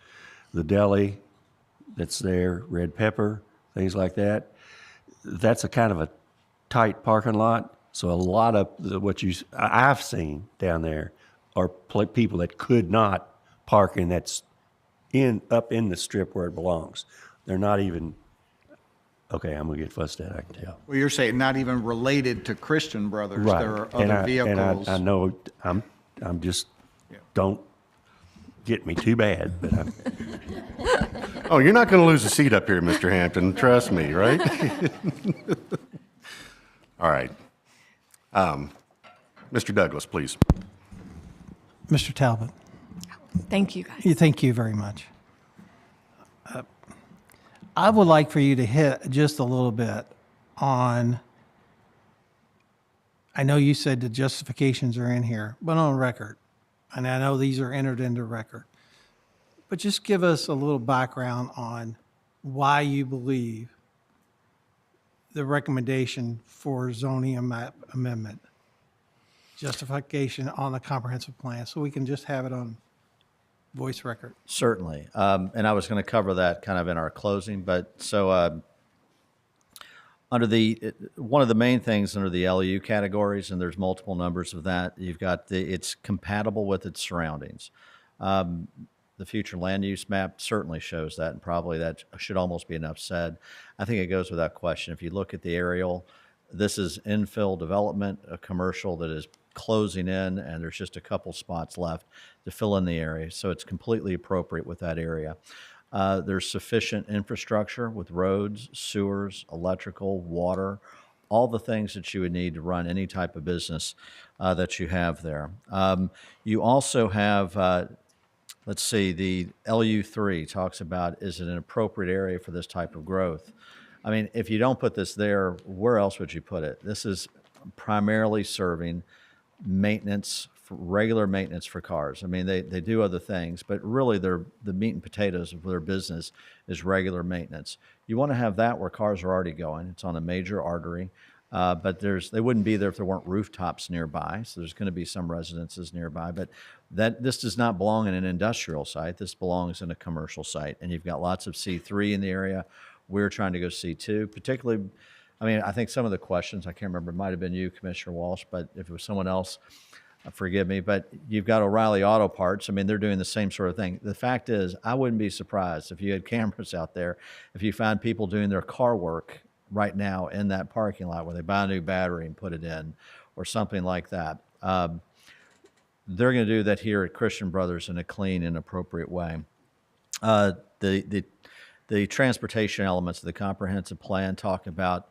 the deli that's there, Red Pepper, things like that. That's a kind of a tight parking lot. So a lot of what I've seen down there are people that could not park in up in the strip where it belongs. They're not even, okay, I'm gonna get fussed at, I can tell. Well, you're saying not even related to Christian Brothers. Right. There are other vehicles. And I know I'm just, don't get me too bad, but Oh, you're not going to lose a seat up here, Mr. Hampton. Trust me, right? All right. Mr. Douglas, please. Mr. Talbot. Thank you, guys. Thank you very much. I would like for you to hit just a little bit on, I know you said the justifications are in here, but on record, and I know these are entered into record, but just give us a little background on why you believe the recommendation for zoning amendment, justification on the comprehensive plan, so we can just have it on voice record. Certainly. And I was going to cover that kind of in our closing, but so one of the main things under the LEU categories, and there's multiple numbers of that, you've got it's compatible with its surroundings. The future land use map certainly shows that, and probably that should almost be enough said. I think it goes without question. If you look at the aerial, this is infill development, a commercial that is closing in, and there's just a couple spots left to fill in the area. So it's completely appropriate with that area. There's sufficient infrastructure with roads, sewers, electrical, water, all the things that you would need to run any type of business that you have there. You also have, let's see, the LU3 talks about, is it an appropriate area for this type of growth? I mean, if you don't put this there, where else would you put it? This is primarily serving maintenance, regular maintenance for cars. I mean, they do other things, but really the meat and potatoes of their business is regular maintenance. You want to have that where cars are already going. It's on a major artery. But they wouldn't be there if there weren't rooftops nearby, so there's going to be some residences nearby. But this does not belong in an industrial site. This belongs in a commercial site, and you've got lots of C3 in the area. We're trying to go C2, particularly. I mean, I think some of the questions, I can't remember, it might have been you, Commissioner Walsh, but if it was someone else, forgive me, but you've got O'Reilly Auto Parts. I mean, they're doing the same sort of thing. The fact is, I wouldn't be surprised if you had cameras out there, if you found people doing their car work right now in that parking lot where they buy a new battery and put it in or something like that. They're going to do that here at Christian Brothers in a clean and appropriate way. The transportation elements of the comprehensive plan talk about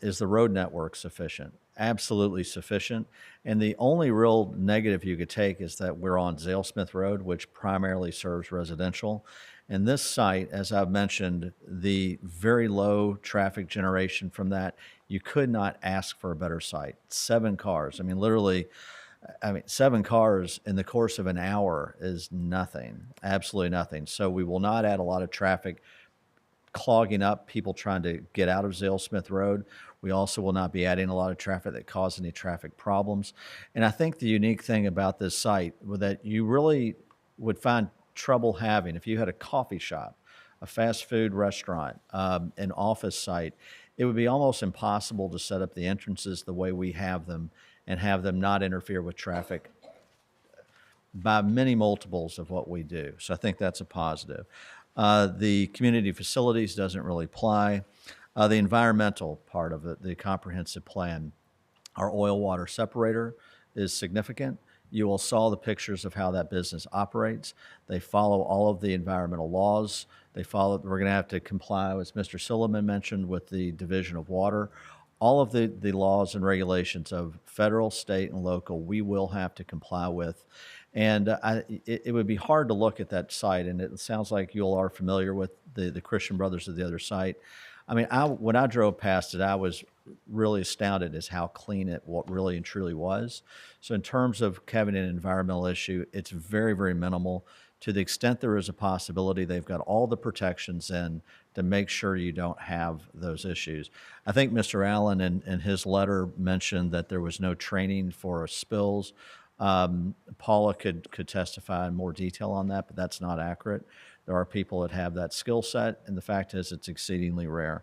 is the road network sufficient? Absolutely sufficient. And the only real negative you could take is that we're on Zalesmith Road, which primarily serves residential. And this site, as I've mentioned, the very low traffic generation from that, you could not ask for a better site. 7 cars. I mean, literally, 7 cars in the course of an hour is nothing, absolutely nothing. So we will not add a lot of traffic clogging up people trying to get out of Zalesmith Road. We also will not be adding a lot of traffic that cause any traffic problems. And I think the unique thing about this site that you really would find trouble having if you had a coffee shop, a fast food restaurant, an office site, it would be almost impossible to set up the entrances the way we have them and have them not interfere with traffic by many multiples of what we do. So I think that's a positive. The community facilities doesn't really apply. The environmental part of it, the comprehensive plan, our oil water separator is significant. You all saw the pictures of how that business operates. They follow all of the environmental laws. We're going to have to comply, as Mr. Silliman mentioned, with the Division of Water. All of the laws and regulations of federal, state, and local, we will have to comply with. And it would be hard to look at that site, and it sounds like you all are familiar with the Christian Brothers of the other site. I mean, when I drove past it, I was really astounded as how clean it really and truly was. So in terms of having an environmental issue, it's very, very minimal. To the extent there is a possibility, they've got all the protections in to make sure you don't have those issues. I think Mr. Allen in his letter mentioned that there was no training for spills. Paula could testify in more detail on that, but that's not accurate. There are people that have that skill set, and the fact is it's exceedingly rare.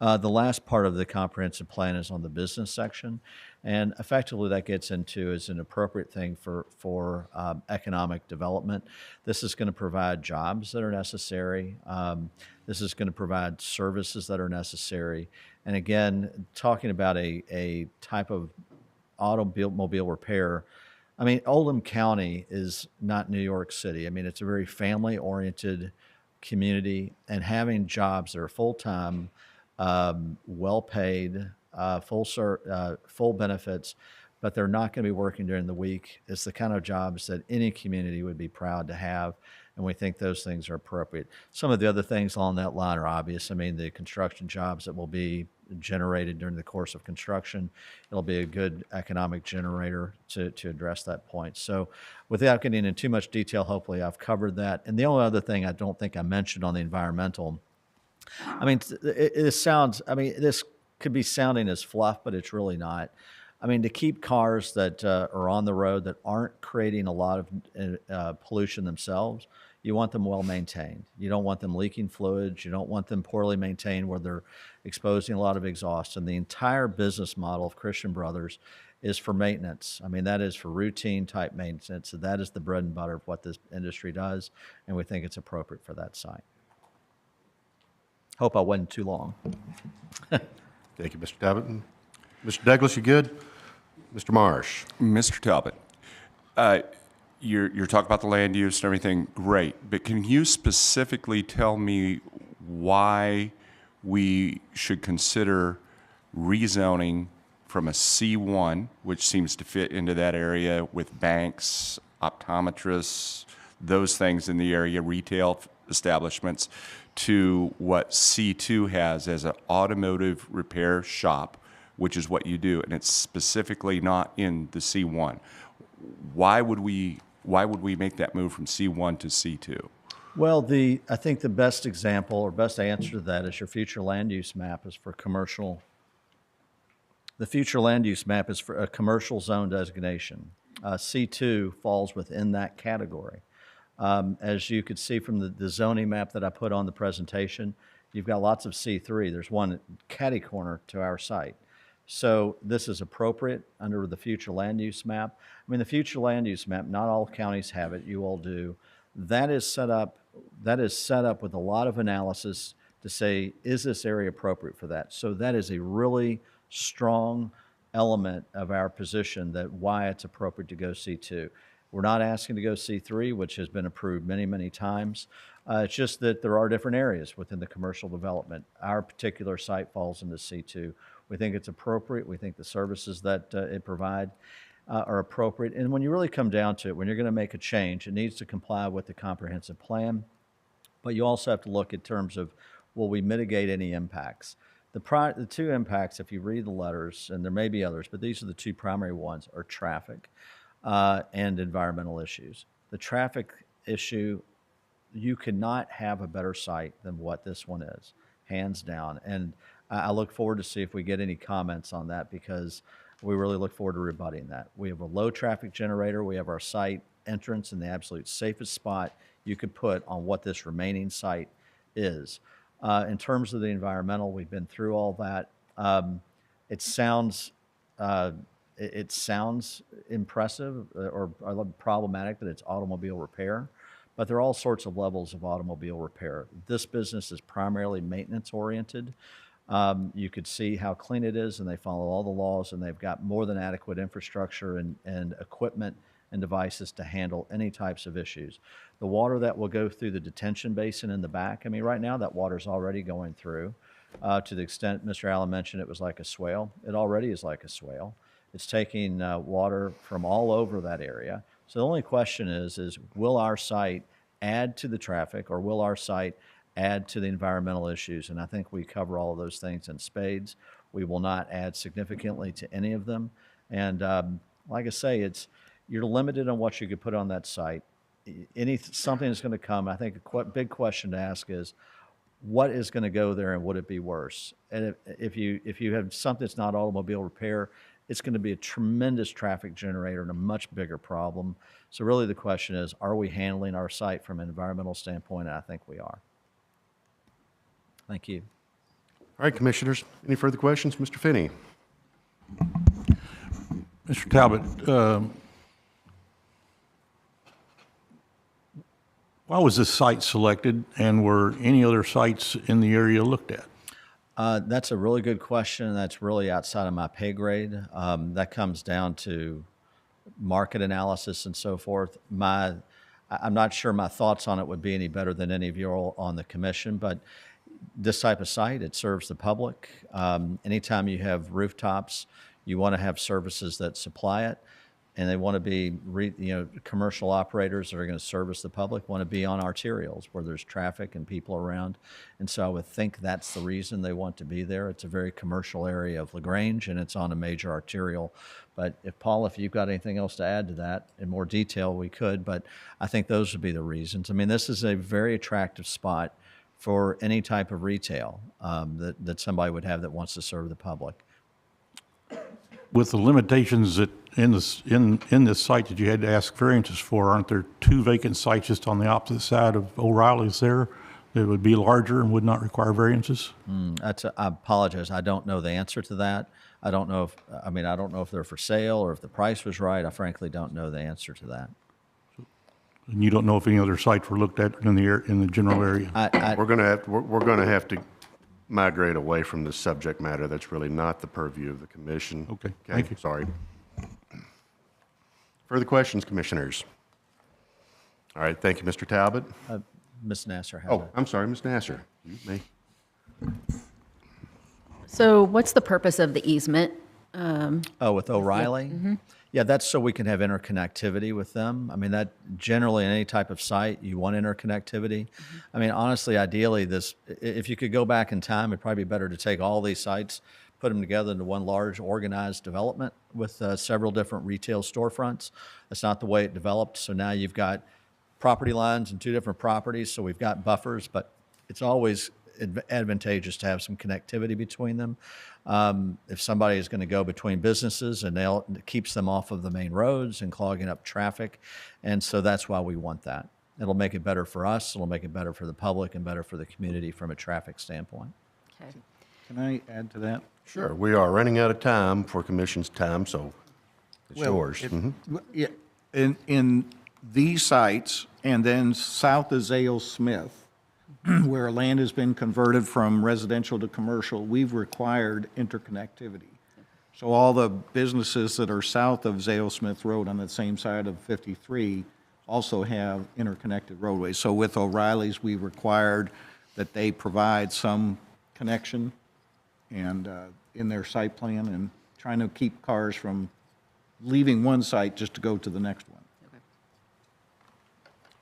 The last part of the comprehensive plan is on the business section, and effectively that gets into is an appropriate thing for economic development. This is going to provide jobs that are necessary. This is going to provide services that are necessary. And again, talking about a type of automobile repair, I mean, Oldham County is not New York City. I mean, it's a very family-oriented community, and having jobs that are full-time, well-paid, full benefits, but they're not going to be working during the week is the kind of jobs that any community would be proud to have, and we think those things are appropriate. Some of the other things along that line are obvious. I mean, the construction jobs that will be generated during the course of construction, it'll be a good economic generator to address that point. So without getting into too much detail, hopefully I've covered that. And the only other thing I don't think I mentioned on the environmental, I mean, this could be sounding as fluff, but it's really not. I mean, to keep cars that are on the road that aren't creating a lot of pollution themselves, you want them well maintained. You don't want them leaking fluids. You don't want them poorly maintained where they're exposing a lot of exhaust. And the entire business model of Christian Brothers is for maintenance. I mean, that is for routine type maintenance. So that is the bread and butter of what this industry does, and we think it's appropriate for that site. Hope I wasn't too long. Thank you, Mr. Talbot. Mr. Douglas, you good? Mr. Marsh. Mr. Talbot, you're talking about the land use and everything, great. But can you specifically tell me why we should consider rezoning from a C1, which seems to fit into that area with banks, optometrists, those things in the area, retail establishments, to what C2 has as an automotive repair shop, which is what you do, and it's specifically not in the C1. Why would we make that move from C1 to C2? Well, I think the best example or best answer to that is your future land use map is for commercial The future land use map is for a commercial zone designation. C2 falls within that category. As you could see from the zoning map that I put on the presentation, you've got lots of C3. There's one catty corner to our site. So this is appropriate under the future land use map. I mean, the future land use map, not all counties have it, you all do. That is set up with a lot of analysis to say, is this area appropriate for that? So that is a really strong element of our position that why it's appropriate to go C2. We're not asking to go C3, which has been approved many, many times. It's just that there are different areas within the commercial development. Our particular site falls into C2. We think it's appropriate. We think the services that it provides are appropriate. And when you really come down to it, when you're going to make a change, it needs to comply with the comprehensive plan. But you also have to look in terms of, will we mitigate any impacts? The two impacts, if you read the letters, and there may be others, but these are the two primary ones, are traffic and environmental issues. The traffic issue, you cannot have a better site than what this one is, hands down. And I look forward to see if we get any comments on that, because we really look forward to rebutting that. We have a low traffic generator. We have our site entrance in the absolute safest spot you could put on what this remaining site is. In terms of the environmental, we've been through all that. It sounds impressive or problematic that it's automobile repair, but there are all sorts of levels of automobile repair. This business is primarily maintenance oriented. You could see how clean it is, and they follow all the laws, and they've got more than adequate infrastructure and equipment and devices to handle any types of issues. The water that will go through the detention basin in the back, I mean, right now that water's already going through. To the extent Mr. Allen mentioned it was like a swale, it already is like a swale. It's taking water from all over that area. So the only question is will our site add to the traffic, or will our site add to the environmental issues? And I think we cover all of those things in spades. We will not add significantly to any of them. And like I say, you're limited on what you could put on that site. Something is going to come. I think a big question to ask is, what is going to go there, and would it be worse? And if you have something that's not automobile repair, it's going to be a tremendous traffic generator and a much bigger problem. So really the question is, are we handling our site from an environmental standpoint? And I think we are. Thank you. All right, Commissioners, any further questions? Mr. Finney. Mr. Talbot, why was this site selected, and were any other sites in the area looked at? That's a really good question. That's really outside of my pay grade. That comes down to market analysis and so forth. I'm not sure my thoughts on it would be any better than any of you all on the commission, but this type of site, it serves the public. Anytime you have rooftops, you want to have services that supply it, and they want to be, commercial operators that are going to service the public want to be on arterials where there's traffic and people around. And so I would think that's the reason they want to be there. It's a very commercial area of LaGrange, and it's on a major arterial. But Paul, if you've got anything else to add to that in more detail, we could, but I think those would be the reasons. I mean, this is a very attractive spot for any type of retail that somebody would have that wants to serve the public. With the limitations that in this site that you had to ask variances for, aren't there two vacant sites just on the opposite side of O'Reilly's there that would be larger and would not require variances? I apologize. I don't know the answer to that. I don't know if they're for sale or if the price was right. I frankly don't know the answer to that. And you don't know if any other sites were looked at in the general area? We're going to have to migrate away from this subject matter. That's really not the purview of the commission. Okay, thank you. Sorry. Further questions, commissioners? All right, thank you, Mr. Talbot. Ms. Nasser. I'm sorry, Ms. Nasser. You may. So what's the purpose of the easement? With O'Reilly? Mm-hmm. Yeah, that's so we can have interconnectivity with them. I mean, that generally in any type of site, you want interconnectivity. Mm-hmm. I mean, honestly, ideally, if you could go back in time, it'd probably be better to take all these sites, put them together into one large organized development with several different retail storefronts. That's not the way it developed. So now you've got property lines and two different properties. So we've got buffers, but it's always advantageous to have some connectivity between them. If somebody is going to go between businesses, and it keeps them off of the main roads and clogging up traffic. And so that's why we want that. It'll make it better for us, it'll make it better for the public, and better for the community from a traffic standpoint. Okay. Can I add to that? Sure, we are running out of time for commission's time, so it's Well, yours. Mhm. Yeah, in these sites, and then south of Zale Smith, where land has been converted from residential to commercial, we've required interconnectivity. So all the businesses that are south of Zale Smith Road on the same side of 53 also have interconnected roadways. So with O'Reilly's, we required that they provide some connection and in their site plan, and trying to keep cars from leaving one site just to go to the next one.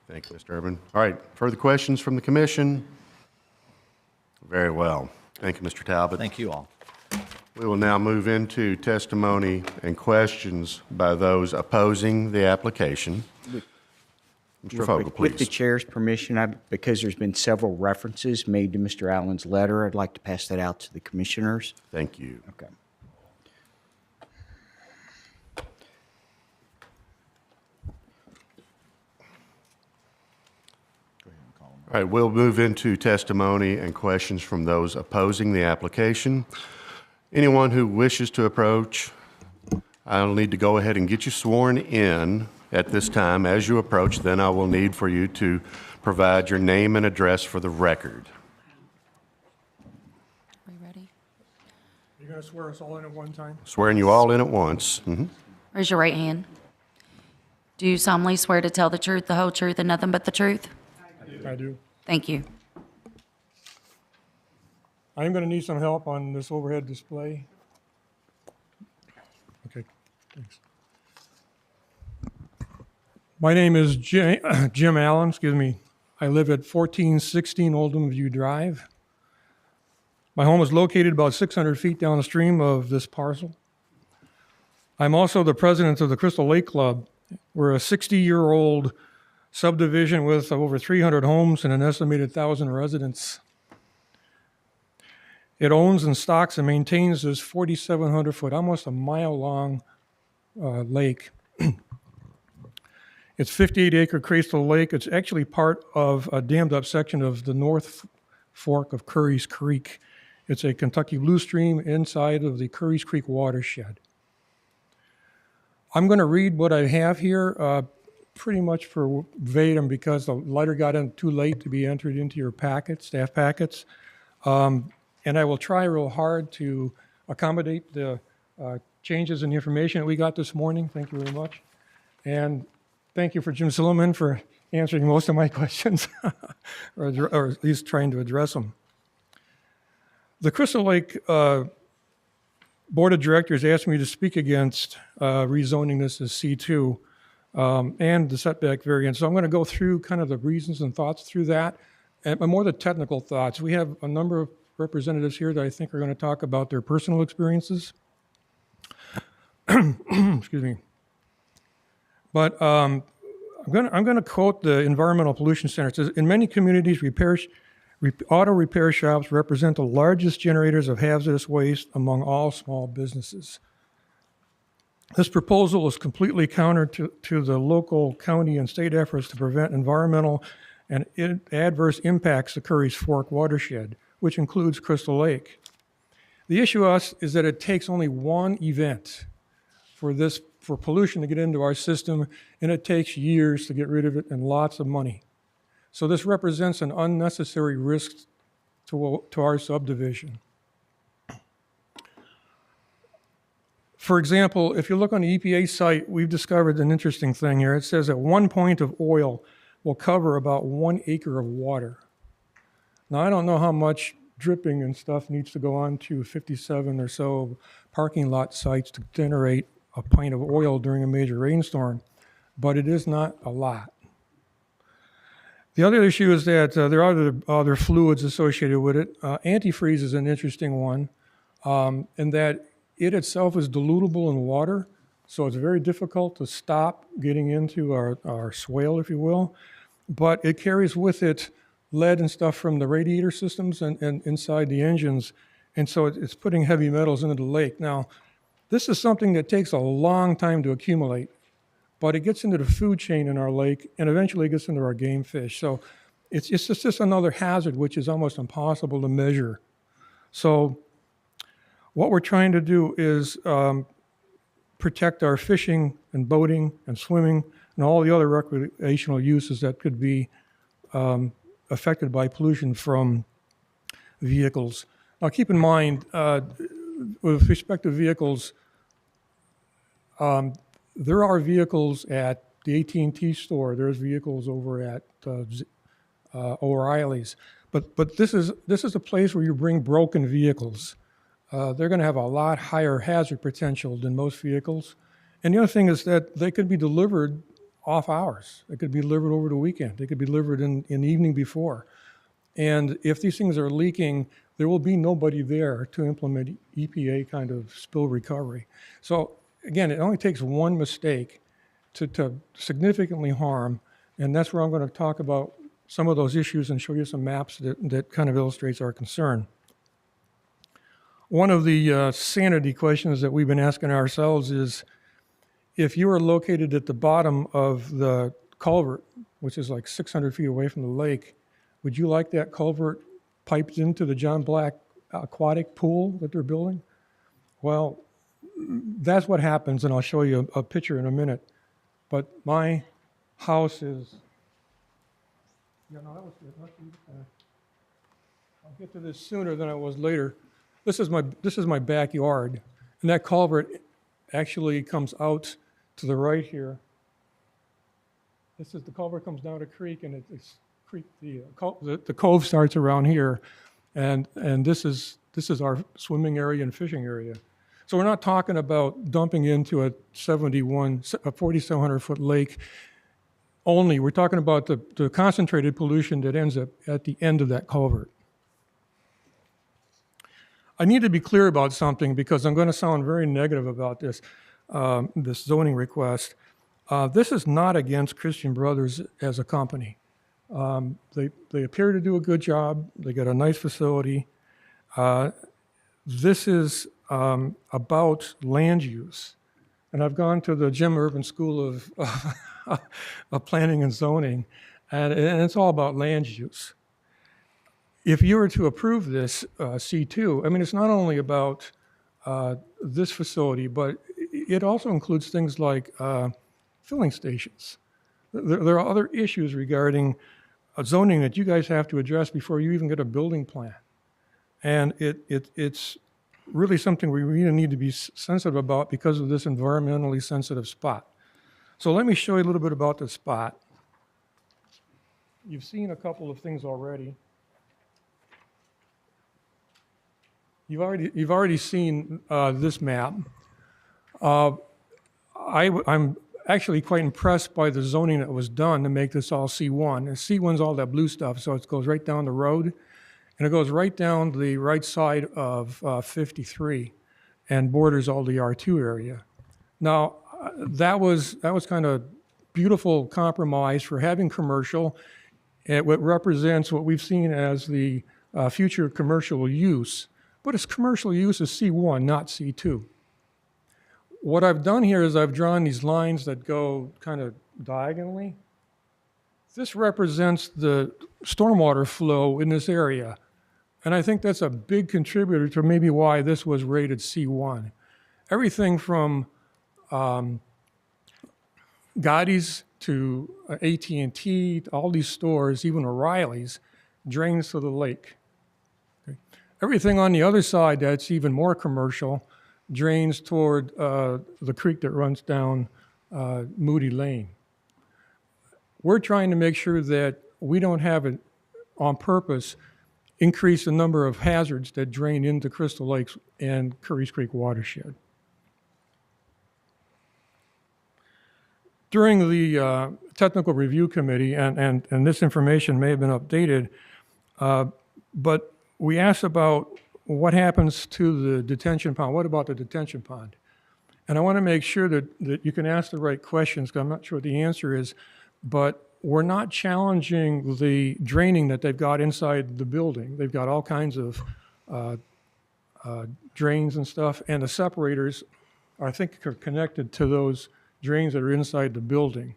Thank you, Mr. Urban. All right, further questions from the commission? Very well. Thank you, Mr. Talbot. Thank you all. We will now move into testimony and questions by those opposing the application. Mr. Fogel, With the please. chair's permission, because there's been several references made to Mr. Allen's letter, I'd like to pass that out to the commissioners. Thank you. Okay. All right, we'll move into testimony and questions from those opposing the application. Anyone who wishes to approach, I'll need to go ahead and get you sworn in at this time. As you approach, then I will need for you to provide your name and address for the record. Are you ready? You're going to swear us all in at one time? Swearing you all in at once. Mhm. Raise your right hand. Do you solemnly swear to tell the truth, the whole truth, and nothing but the truth? I do. Thank you. I'm going to need some help on this overhead display. Okay, thanks. My name is Jim Allen, excuse me. I live at 1416 Oldham View Drive. My home is located about 600 feet down the stream of this parcel. I'm also the president of the Crystal Lake Club. We're a 60-year-old subdivision with over 300 homes and an estimated 1,000 residents. It owns and stocks and maintains this 4,700-foot, almost a mile-long lake. It's 58-acre Crystal Lake. It's actually part of a dammed-up section of the North Fork of Curry's Creek. It's a Kentucky Blue Stream inside of the Curry's Creek watershed. I'm going to read what I have here pretty much verbatim because the letter got in too late to be entered into your packets, staff packets. And I will try real hard to accommodate the changes in the information that we got this morning. Thank you very much. And thank you for Jim Silliman for answering most of my questions, or at least trying to address them. The Crystal Lake Board of Directors asked me to speak against rezoning this as C2 and the setback variance. So I'm going to go through kind of the reasons and thoughts through that, and more the technical thoughts. We have a number of representatives here that I think are going to talk about their personal experiences. Excuse me. But I'm going to quote the Environmental Pollution Center. It says, in many communities, auto repair shops represent the largest generators of hazardous waste among all small businesses. This proposal is completely counter to the local, county, and state efforts to prevent environmental and adverse impacts to Curry's Fork watershed, which includes Crystal Lake. The issue is that it takes only one event for pollution to get into our system, and it takes years to get rid of it and lots of money. So this represents an unnecessary risk to our subdivision. For example, if you look on the EPA site, we've discovered an interesting thing here. It says that 1 point of oil will cover about 1 acre of water. Now, I don't know how much dripping and stuff needs to go on to 57 or so parking lot sites to generate a pint of oil during a major rainstorm, but it is not a lot. The other issue is that there are other fluids associated with it. Antifreeze is an interesting one, in that it itself is dilutable in water, so it's very difficult to stop getting into our swale, if you will. But it carries with it lead and stuff from the radiator systems and inside the engines. And so it's putting heavy metals into the lake. Now, this is something that takes a long time to accumulate, but it gets into the food chain in our lake and eventually gets into our game fish. So it's just another hazard which is almost impossible to measure. So what we're trying to do is protect our fishing and boating and swimming and all the other recreational uses that could be affected by pollution from vehicles. Now, keep in mind, with respect to vehicles, there are vehicles at the AT&T store. There's vehicles over at O'Reilly's. But this is a place where you bring broken vehicles. They're going to have a lot higher hazard potential than most vehicles. And the other thing is that they could be delivered off hours. They could be delivered over the weekend. They could be delivered in the evening before. And if these things are leaking, there will be nobody there to implement EPA kind of spill recovery. So again, it only takes one mistake to significantly harm, and that's where I'm going to talk about some of those issues and show you some maps that kind of illustrates our concern. One of the sanity questions that we've been asking ourselves is, if you are located at the bottom of the culvert, which is like 600 feet away from the lake, would you like that culvert piped into the John Black aquatic pool that they're building? Well, that's what happens, and I'll show you a picture in a minute. But my house is, I'll get to this sooner than I was later. This is my backyard, and that culvert actually comes out to the right here. The culvert comes down a creek, and the cove starts around here, and this is our swimming area and fishing area. So we're not talking about dumping into a 4,700 foot lake only. We're talking about the concentrated pollution that ends up at the end of that culvert. I need to be clear about something because I'm going to sound very negative about this zoning request. This is not against Christian Brothers as a company. They appear to do a good job. They got a nice facility. This is about land use. And I've gone to the Jim Urban School of Planning and Zoning, and it's all about land use. If you were to approve this C2, I mean, it's not only about this facility, but it also includes things like filling stations. There are other issues regarding zoning that you guys have to address before you even get a building plan. And it's really something we really need to be sensitive about because of this environmentally sensitive spot. So let me show you a little bit about this spot. You've seen a couple of things already. You've already seen this map. I'm actually quite impressed by the zoning that was done to make this all C1. And C1's all that blue stuff, so it goes right down the road. And it goes right down the right side of 53 and borders all the R2 area. Now, that was kind of beautiful compromise for having commercial. It represents what we've seen as the future commercial use, but its commercial use is C1, not C2. What I've done here is I've drawn these lines that go kind of diagonally. This represents the stormwater flow in this area. And I think that's a big contributor to maybe why this was rated C1. Everything from Gotti's to AT&T, all these stores, even O'Reilly's, drains to the lake. Okay. Everything on the other side that's even more commercial drains toward the creek that runs down Moody Lane. We're trying to make sure that we don't have it on purpose increase the number of hazards that drain into Crystal Lakes and Curry's Creek watershed. During the technical review committee, and this information may have been updated, but we asked about what happens to the detention pond. What about the detention pond? And I want to make sure that you can ask the right questions, because I'm not sure what the answer is, but we're not challenging the draining that they've got inside the building. They've got all kinds of drains and stuff, and the separators, I think, are connected to those drains that are inside the building.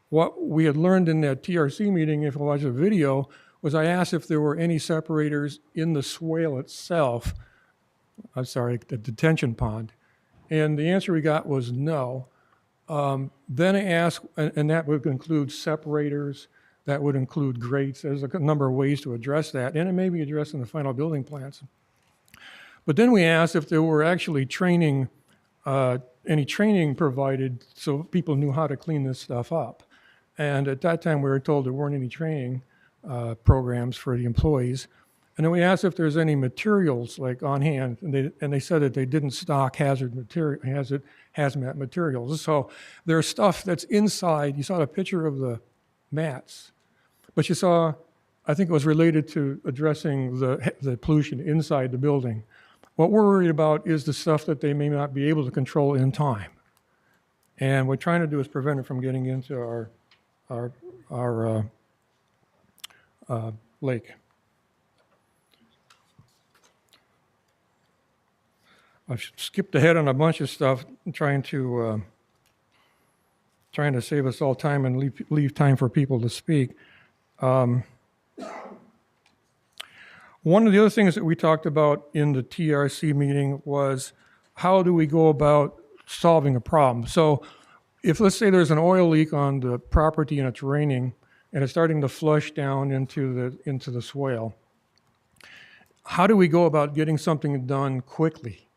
What we had learned in that TRC meeting, if you watch the video, was I asked if there were any separators in the swale itself, I'm sorry, the detention pond, and the answer we got was no. Then I asked, and that would include separators, that would include grates. There's a number of ways to address that, and it may be addressed in the final building plans. But then we asked if there were actually training, any training provided so people knew how to clean this stuff up. And at that time, we were told there weren't any training programs for the employees. And then we asked if there's any materials like on hand, and they said that they didn't stock hazmat materials. So there's stuff that's inside. You saw the picture of the mats, but you saw, I think it was related to addressing the pollution inside the building. What we're worried about is the stuff that they may not be able to control in time. And what we're trying to do is prevent it from getting into our lake. I've skipped ahead on a bunch of stuff, trying to save us all time and leave time for people to speak. One of the other things that we talked about in the TRC meeting was how do we go about solving a problem? So if, let's say, there's an oil leak on the property and it's raining and it's starting to flush down into the swale, how do we go about getting something done quickly?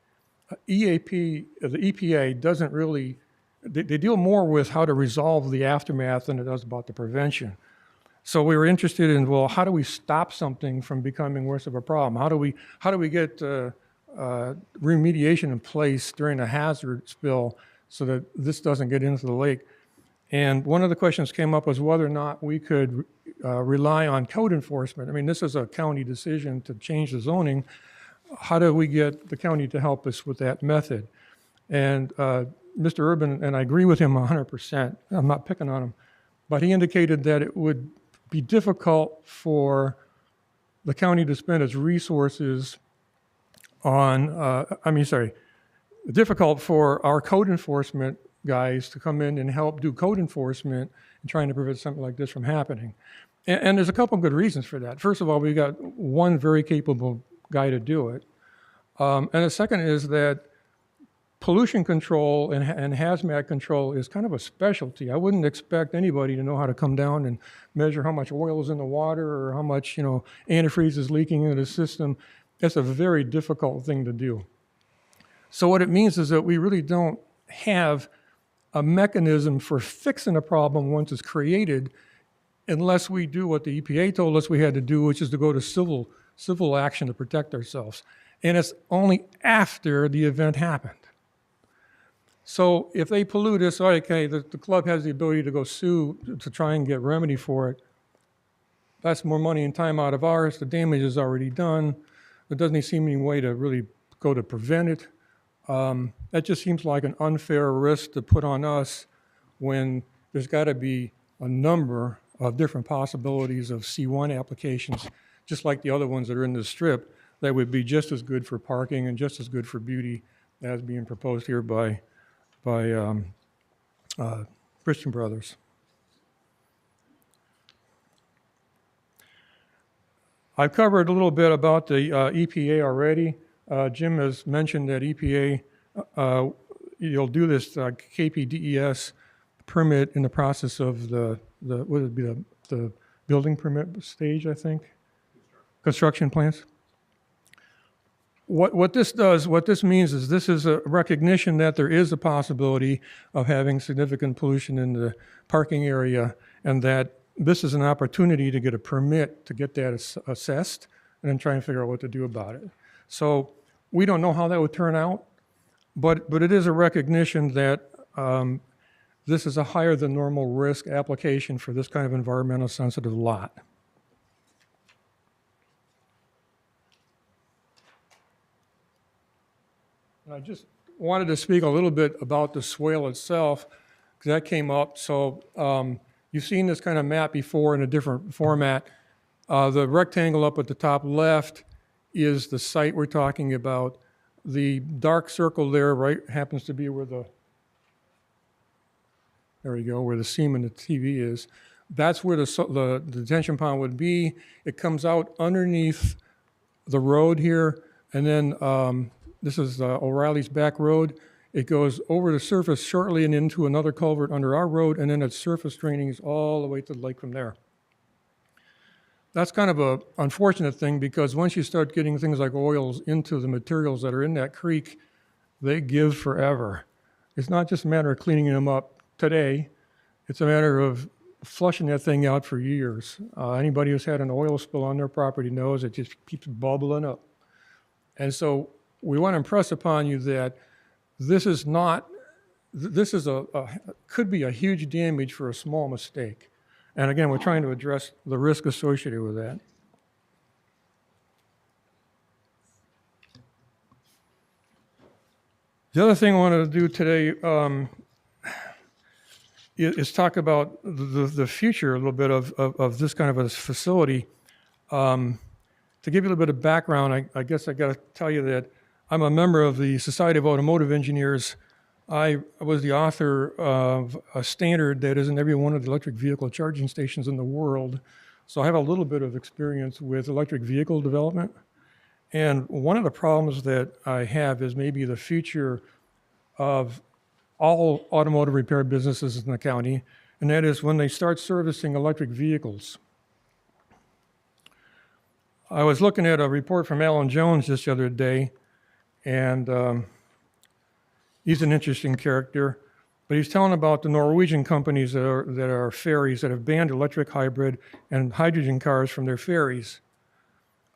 The EPA doesn't really, they deal more with how to resolve the aftermath than it does about the prevention. So we were interested in, well, how do we stop something from becoming worse of a problem? How do we get remediation in place during a hazard spill so that this doesn't get into the lake? And one of the questions came up was whether or not we could rely on code enforcement. I mean, this is a county decision to change the zoning. How do we get the county to help us with that method? And Mr. Urban, and I agree with him 100%, I'm not picking on him, but he indicated that it would be difficult for the county to spend its resources on, difficult for our code enforcement guys to come in and help do code enforcement and trying to prevent something like this from happening. And there's a couple of good reasons for that. First of all, we've got one very capable guy to do it. And the second is that pollution control and hazmat control is kind of a specialty. I wouldn't expect anybody to know how to come down and measure how much oil is in the water or how much, antifreeze is leaking into the system. That's a very difficult thing to do. So what it means is that we really don't have a mechanism for fixing a problem once it's created unless we do what the EPA told us we had to do, which is to go to civil action to protect ourselves. And it's only after the event happened. So if they pollute us, okay, the club has the ability to go sue to try and get remedy for it. That's more money and time out of ours. The damage is already done. There doesn't seem any way to really go to prevent it. That just seems like an unfair risk to put on us when there's got to be a number of different possibilities of C1 applications, just like the other ones that are in the strip, that would be just as good for parking and just as good for beauty as being proposed here by Christian Brothers. I've covered a little bit about the EPA already. Jim has mentioned that EPA, you'll do this KPDES permit in the process of the building permit stage, I think? Construction plans? What this does, what this means is this is a recognition that there is a possibility of having significant pollution in the parking area, and that this is an opportunity to get a permit to get that assessed and then try and figure out what to do about it. So we don't know how that would turn out, but it is a recognition that this is a higher than normal risk application for this kind of environmental sensitive lot. And I just wanted to speak a little bit about the swale itself, because that came up. So You've seen this kind of map before in a different format. The rectangle up at the top left is the site we're talking about. The dark circle there, right, happens to be where there we go, where the seam in the TV is. That's where the detention pond would be. It comes out underneath the road here, and then this is O'Reilly's back road. It goes over the surface shortly and into another culvert under our road, and then it's surface draining all the way to the lake from there. That's kind of an unfortunate thing, because once you start getting things like oils into the materials that are in that creek, they give forever. It's not just a matter of cleaning them up today. It's a matter of flushing that thing out for years. Anybody who's had an oil spill on their property knows it just keeps bubbling up. And so we want to impress upon you that this is could be a huge damage for a small mistake. And again, we're trying to address the risk associated with that. The other thing I wanted to do today is talk about the future a little bit of this kind of a facility. To give you a little bit of background, I guess I got to tell you that I'm a member of the Society of Automotive Engineers. I was the author of a standard that is in every one of the electric vehicle charging stations in the world. So I have a little bit of experience with electric vehicle development. And one of the problems that I have is maybe the future of all automotive repair businesses in the county, and that is when they start servicing electric vehicles. I was looking at a report from Alan Jones just the other day, and he's an interesting character, but he's telling about the Norwegian companies that are ferries that have banned electric, hybrid, and hydrogen cars from their ferries.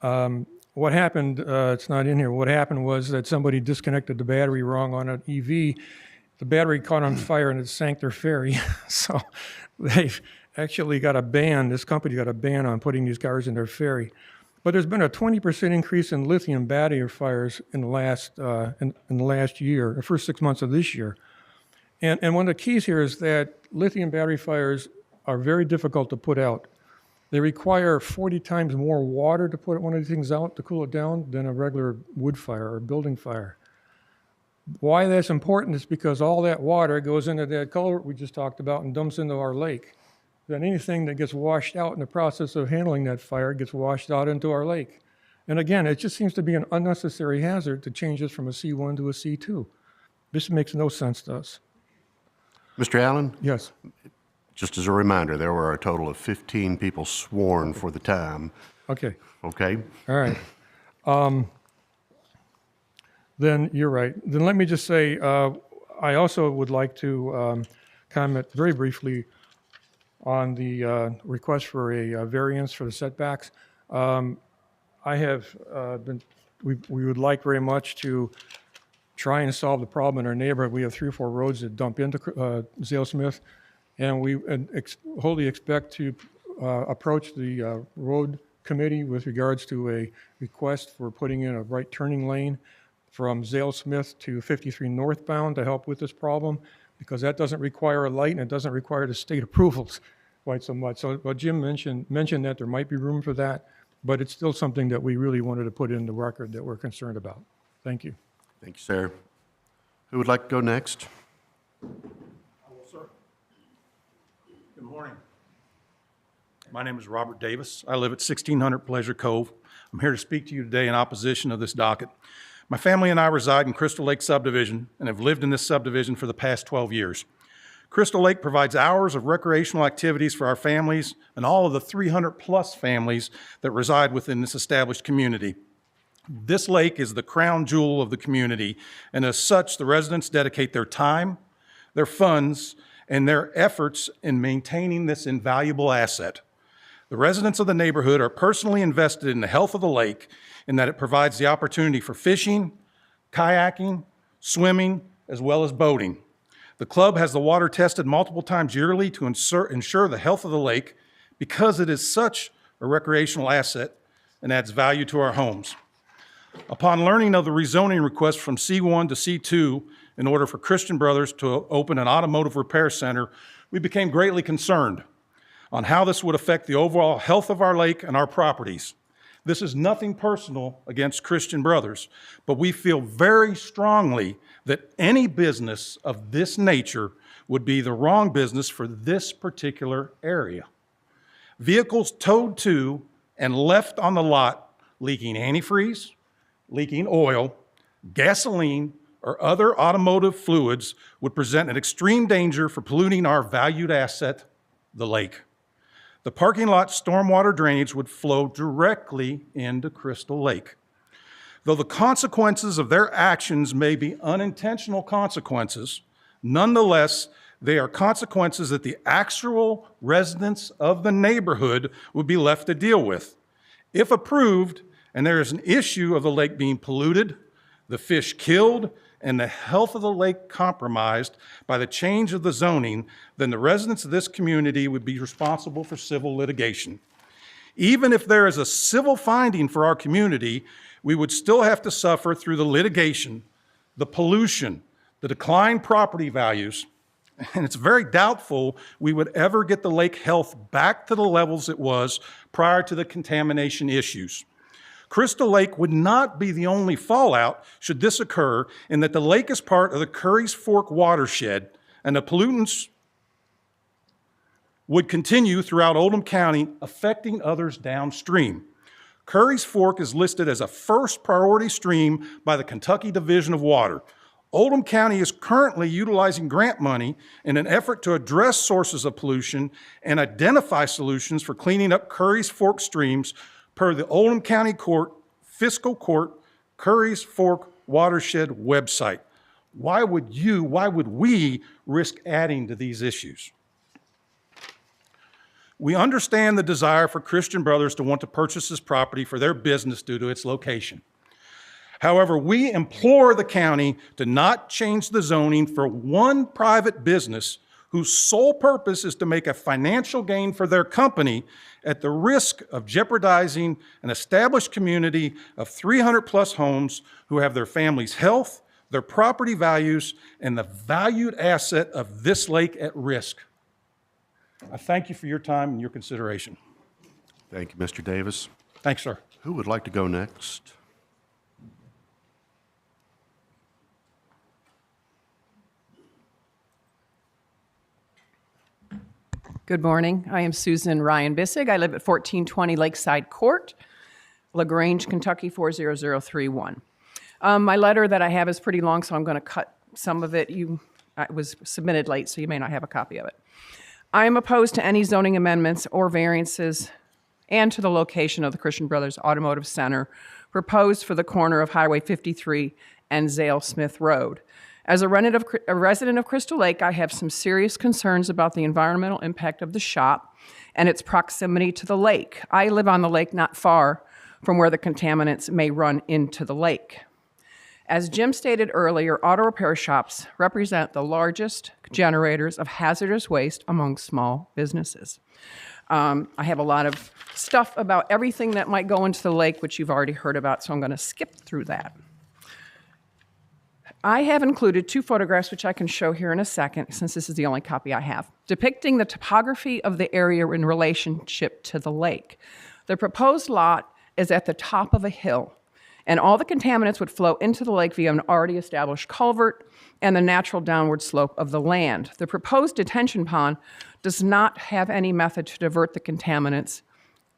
What happened, it's not in here, what happened was that somebody disconnected the battery wrong on an EV. The battery caught on fire and it sank their ferry. So they've actually got a ban, this company got a ban on putting these cars in their ferry. But there's been a 20% increase in lithium battery fires in the last year, the first 6 months of this year. And one of the keys here is that lithium battery fires are very difficult to put out. They require 40 times more water to put one of these things out, to cool it down, than a regular wood fire or building fire. Why that's important is because all that water goes into that culvert we just talked about and dumps into our lake. Then anything that gets washed out in the process of handling that fire gets washed out into our lake. And again, it just seems to be an unnecessary hazard to change this from a C1 to a C2. This makes no sense to us. Mr. Allen? Yes. Just as a reminder, there were a total of 15 people sworn for the time. Okay. Okay? All right. Then you're right. Then let me just say, I also would like to comment very briefly on the request for a variance for the setbacks. I have we would like very much to try and solve the problem in our neighborhood. We have 3 or 4 roads that dump into Zale Smith, and we wholly expect to approach the road committee with regards to a request for putting in a right turning lane from Zale Smith to 53 northbound to help with this problem, because that doesn't require a light and it doesn't require the state approvals quite so much. So what Jim mentioned that there might be room for that, but it's still something that we really wanted to put in the record that we're concerned about. Thank you. Thank you, sir. Who would like to go next? Sir. Good morning. My name is Robert Davis. I live at 1600 Pleasure Cove. I'm here to speak to you today in opposition of this docket. My family and I reside in Crystal Lake subdivision and have lived in this subdivision for the past 12 years. Crystal Lake provides hours of recreational activities for our families and all of the 300-plus families that reside within this established community. This lake is the crown jewel of the community, and as such, the residents dedicate their time, their funds, and their efforts in maintaining this invaluable asset. The residents of the neighborhood are personally invested in the health of the lake in that it provides the opportunity for fishing, kayaking, swimming, as well as boating. The club has the water tested multiple times yearly to ensure the health of the lake because it is such a recreational asset and adds value to our homes. Upon learning of the rezoning request from C1 to C2 in order for Christian Brothers to open an automotive repair center, we became greatly concerned. on how this would affect the overall health of our lake and our properties. This is nothing personal against Christian Brothers, but we feel very strongly that any business of this nature would be the wrong business for this particular area. Vehicles towed to and left on the lot leaking antifreeze, leaking oil, gasoline, or other automotive fluids would present an extreme danger for polluting our valued asset, the lake. The parking lot stormwater drainage would flow directly into Crystal Lake. Though the consequences of their actions may be unintentional consequences, nonetheless, they are consequences that the actual residents of the neighborhood would be left to deal with. If approved, and there is an issue of the lake being polluted, the fish killed, and the health of the lake compromised by the change of the zoning, then the residents of this community would be responsible for civil litigation. Even if there is a civil finding for our community, we would still have to suffer through the litigation, the pollution, the declined property values, and it's very doubtful we would ever get the lake health back to the levels it was prior to the contamination issues. Crystal Lake would not be the only fallout should this occur, in that the lake is part of the Curry's Fork watershed, and the pollutants would continue throughout Oldham County, affecting others downstream. Curry's Fork is listed as a first priority stream by the Kentucky Division of Water. Oldham County is currently utilizing grant money in an effort to address sources of pollution and identify solutions for cleaning up Curry's Fork streams per the Oldham County Court, Fiscal Court, Curry's Fork Watershed website. Why would we risk adding to these issues? We understand the desire for Christian Brothers to want to purchase this property for their business due to its location. However, we implore the county to not change the zoning for one private business whose sole purpose is to make a financial gain for their company at the risk of jeopardizing an established community of 300 plus homes who have their family's health, their property values, and the valued asset of this lake at risk. I thank you for your time and your consideration. Thank you, Mr. Davis. Thanks, sir. Who would like to go next? Good morning. I am Susan Ryan Bissig. I live at 1420 Lakeside Court, LaGrange, Kentucky 40031. My letter that I have is pretty long, so I'm going to cut some of it. It was submitted late, so you may not have a copy of it. I am opposed to any zoning amendments or variances and to the location of the Christian Brothers Automotive Center proposed for the corner of Highway 53 and Zale Smith Road. As a resident of Crystal Lake, I have some serious concerns about the environmental impact of the shop and its proximity to the lake. I live on the lake not far from where the contaminants may run into the lake. As Jim stated earlier, auto repair shops represent the largest generators of hazardous waste among small businesses. I have a lot of stuff about everything that might go into the lake, which you've already heard about, so I'm going to skip through that. I have included two photographs, which I can show here in a second, since this is the only copy I have, depicting the topography of the area in relationship to the lake. The proposed lot is at the top of a hill, and all the contaminants would flow into the lake via an already established culvert and the natural downward slope of the land. The proposed detention pond does not have any method to divert the contaminants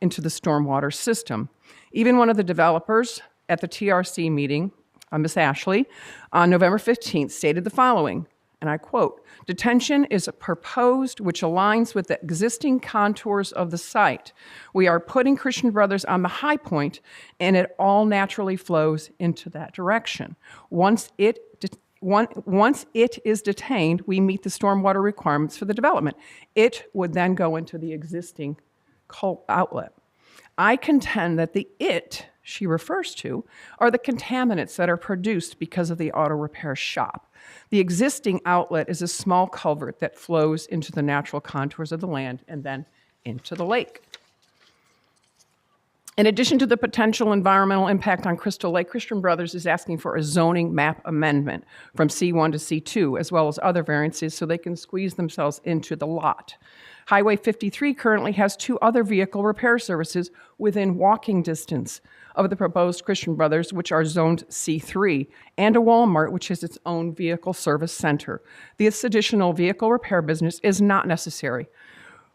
into the stormwater system. Even one of the developers at the TRC meeting, Ms. Ashley, on November 15th stated the following, and I quote, "Detention is proposed which aligns with the existing contours of the site. We are putting Christian Brothers on the high point, and it all naturally flows into that direction. Once it is detained, we meet the stormwater requirements for the development. It would then go into the existing outlet." I contend that the "it" she refers to are the contaminants that are produced because of the auto repair shop. The existing outlet is a small culvert that flows into the natural contours of the land and then into the lake. In addition to the potential environmental impact on Crystal Lake, Christian Brothers is asking for a zoning map amendment from C1 to C2, as well as other variances, so they can squeeze themselves into the lot. Highway 53 currently has 2 other vehicle repair services within walking distance of the proposed Christian Brothers, which are zoned C3, and a Walmart, which has its own vehicle service center. This additional vehicle repair business is not necessary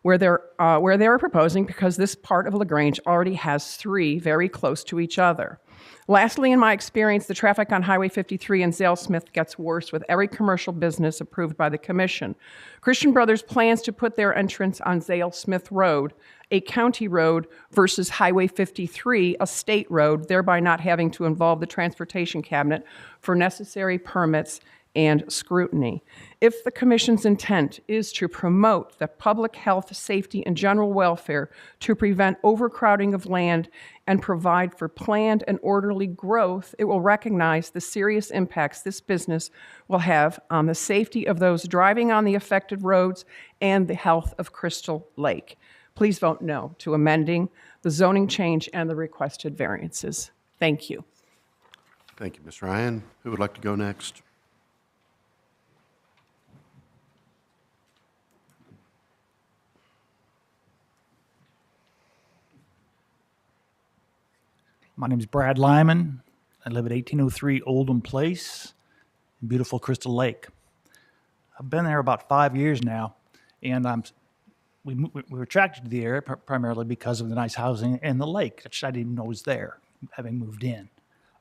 where they're proposing, because this part of LaGrange already has 3 very close to each other. Lastly, in my experience, the traffic on Highway 53 and Zale Smith gets worse with every commercial business approved by the commission. Christian Brothers plans to put their entrance on Zale Smith Road, a county road, versus Highway 53, a state road, thereby not having to involve the transportation cabinet for necessary permits and scrutiny. If the commission's intent is to promote the public health, safety, and general welfare to prevent overcrowding of land and provide for planned and orderly growth, it will recognize the serious impacts this business will have on the safety of those driving on the affected roads and the health of Crystal Lake. Please vote no to amending the zoning change and the requested variances. Thank you. Thank you, Ms. Ryan. Who would like to go next? My name is Brad Lyman. I live at 1803 Oldham Place in beautiful Crystal Lake. I've been there about 5 years now, and we were attracted to the area primarily because of the nice housing and the lake, which I didn't even know was there, having moved in.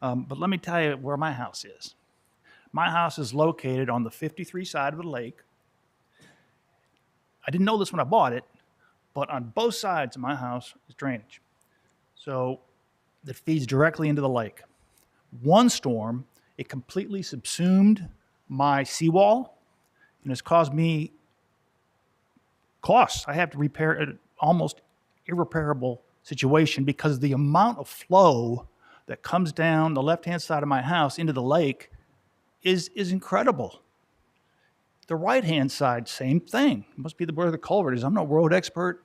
But let me tell you where my house is. My house is located on the 53 side of the lake. I didn't know this when I bought it, but on both sides of my house is drainage. So that feeds directly into the lake. One storm, it completely subsumed my seawall and has caused me costs. I have to repair an almost irreparable situation because of the amount of flow that comes down the left-hand side of my house into the lake is incredible. The right-hand side, same thing. It must be where the culvert is. I'm no road expert.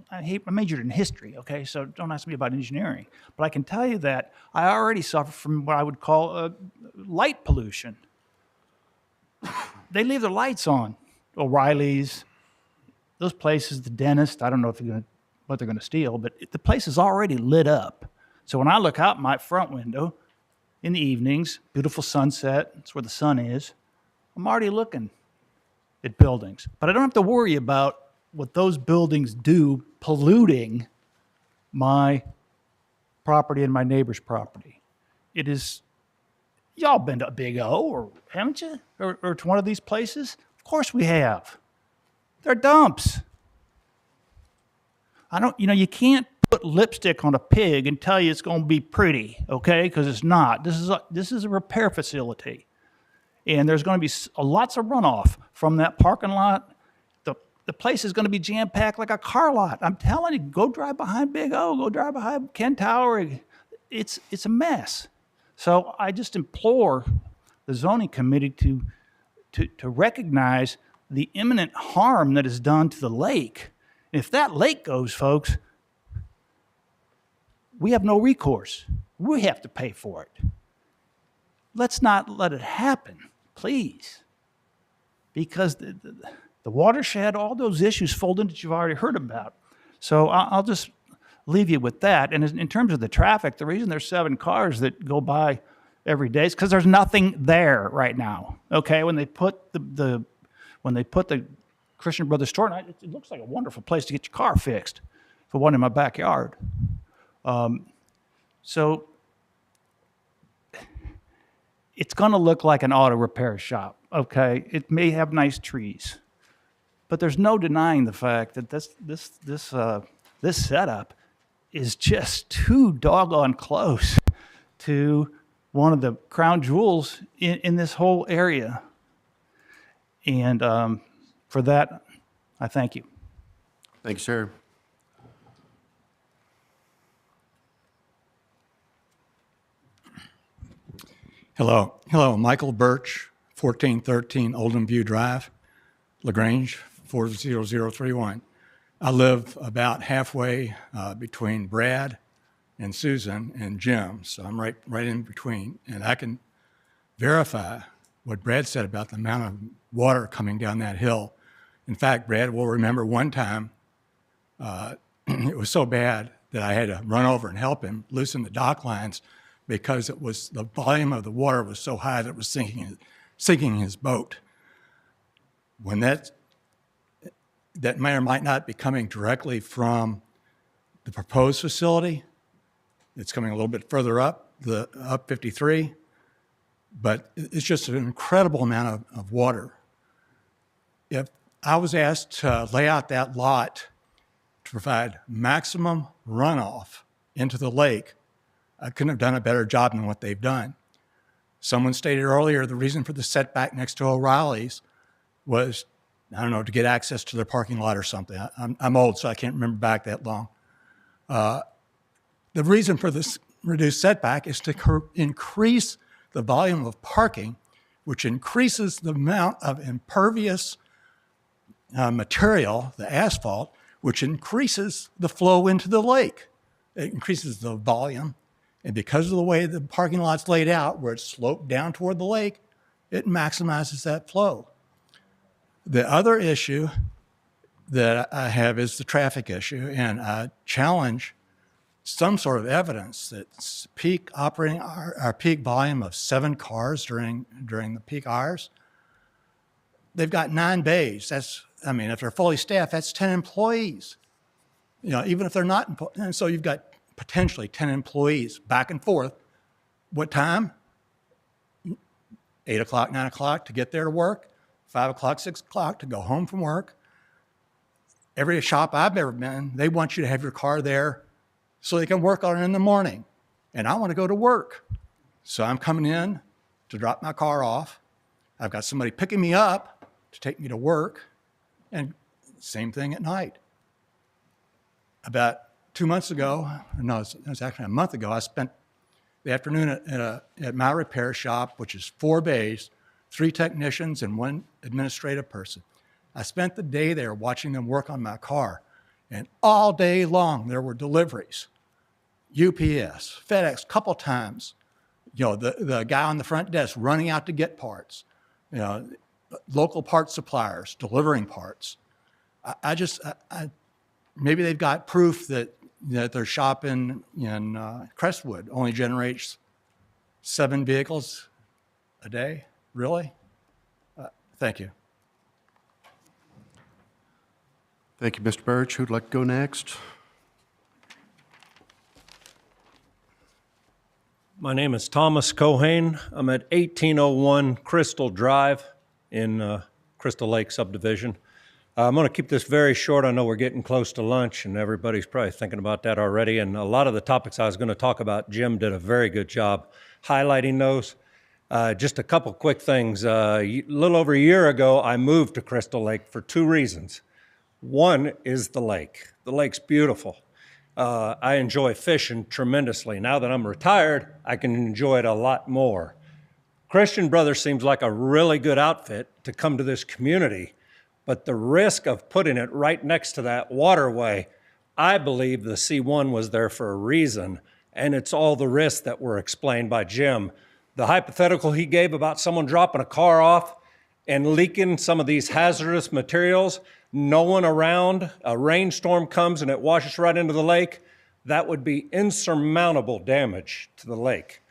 I majored in history, okay, so don't ask me about engineering. But I can tell you that I already suffer from what I would call light pollution. They leave their lights on. O'Reilly's, those places, the dentist, I don't know what they're going to steal, but the place is already lit up. So when I look out my front window in the evenings, beautiful sunset, that's where the sun is, I'm already looking at buildings. But I don't have to worry about what those buildings do polluting my property and my neighbor's property. It is, y'all been to Big O, or haven't you? Or to one of these places? Of course we have. They're dumps. You can't put lipstick on a pig and tell you it's going to be pretty, okay? Because it's not. This is a repair facility. And there's going to be lots of runoff from that parking lot. The place is going to be jam-packed like a car lot. I'm telling you, go drive behind Big O, go drive behind Ken Tower. It's a mess. So I just implore the zoning committee to recognize the imminent harm that is done to the lake. And if that lake goes, folks, we have no recourse. We have to pay for it. Let's not let it happen, please. Because the watershed, all those issues fold into that you've already heard about. So I'll just leave you with that. And in terms of the traffic, the reason there's 7 cars that go by every day is because there's nothing there right now. Okay, when they put the Christian Brothers store, and it looks like a wonderful place to get your car fixed for one in my backyard. So it's going to look like an auto repair shop. Okay, it may have nice trees. But there's no denying the fact that this setup is just too doggone close to one of the crown jewels in this whole area. And for that, I thank you. Thank you, sir. Hello, Michael Birch, 1413 Oldham View Drive, LaGrange, 40031. I live about halfway between Brad and Susan and Jim, so I'm right in between. And I can verify what Brad said about the amount of water coming down that hill. In fact, Brad will remember one time it was so bad that I had to run over and help him loosen the dock lines because the volume of the water was so high that it was sinking his boat. When that may or might not be coming directly from the proposed facility, it's coming a little bit further up, up 53, but it's just an incredible amount of water. If I was asked to lay out that lot to provide maximum runoff into the lake, I couldn't have done a better job than what they've done. Someone stated earlier the reason for the setback next to O'Reilly's was, I don't know, to get access to their parking lot or something. I'm old, so I can't remember back that long. The reason for this reduced setback is to increase the volume of parking, which increases the amount of impervious material, the asphalt, which increases the flow into the lake. It increases the volume. And because of the way the parking lot's laid out, where it's sloped down toward the lake, it maximizes that flow. The other issue that I have is the traffic issue, and I challenge some sort of evidence that peak operating, our peak volume of 7 cars during the peak hours. They've got 9 bays. If they're fully staffed, that's 10 employees. Even if they're not, and so you've got potentially 10 employees back and forth. What time? 8 o'clock, 9 o'clock to get there to work, 5 o'clock, 6 o'clock to go home from work. Every shop I've ever been, they want you to have your car there so they can work on it in the morning. And I want to go to work. So I'm coming in to drop my car off. I've got somebody picking me up to take me to work. And same thing at night. About 2 months ago, no, it was actually a month ago, I spent the afternoon at my repair shop, which is 4 bays, 3 technicians and 1 administrative person. I spent the day there watching them work on my car. And all day long, there were deliveries. UPS, FedEx, couple times. The guy on the front desk running out to get parts. Local parts suppliers delivering parts. Maybe they've got proof that their shop in Crestwood only generates 7 vehicles a day. Really? Thank you. Thank you, Mr. Birch. Who'd like to go next? My name is Thomas Cohane. I'm at 1801 Crystal Drive in Crystal Lake subdivision. I'm going to keep this very short. I know we're getting close to lunch, and everybody's probably thinking about that already. And a lot of the topics I was going to talk about, Jim did a very good job highlighting those. Just a couple quick things. A little over a year ago, I moved to Crystal Lake for 2 reasons. One is the lake. The lake's beautiful. I enjoy fishing tremendously. Now that I'm retired, I can enjoy it a lot more. Christian Brothers seems like a really good outfit to come to this community, but the risk of putting it right next to that waterway, I believe the C1 was there for a reason, and it's all the risks that were explained by Jim. The hypothetical he gave about someone dropping a car off and leaking some of these hazardous materials, no one around, a rainstorm comes and it washes right into the lake, that would be insurmountable damage to the lake.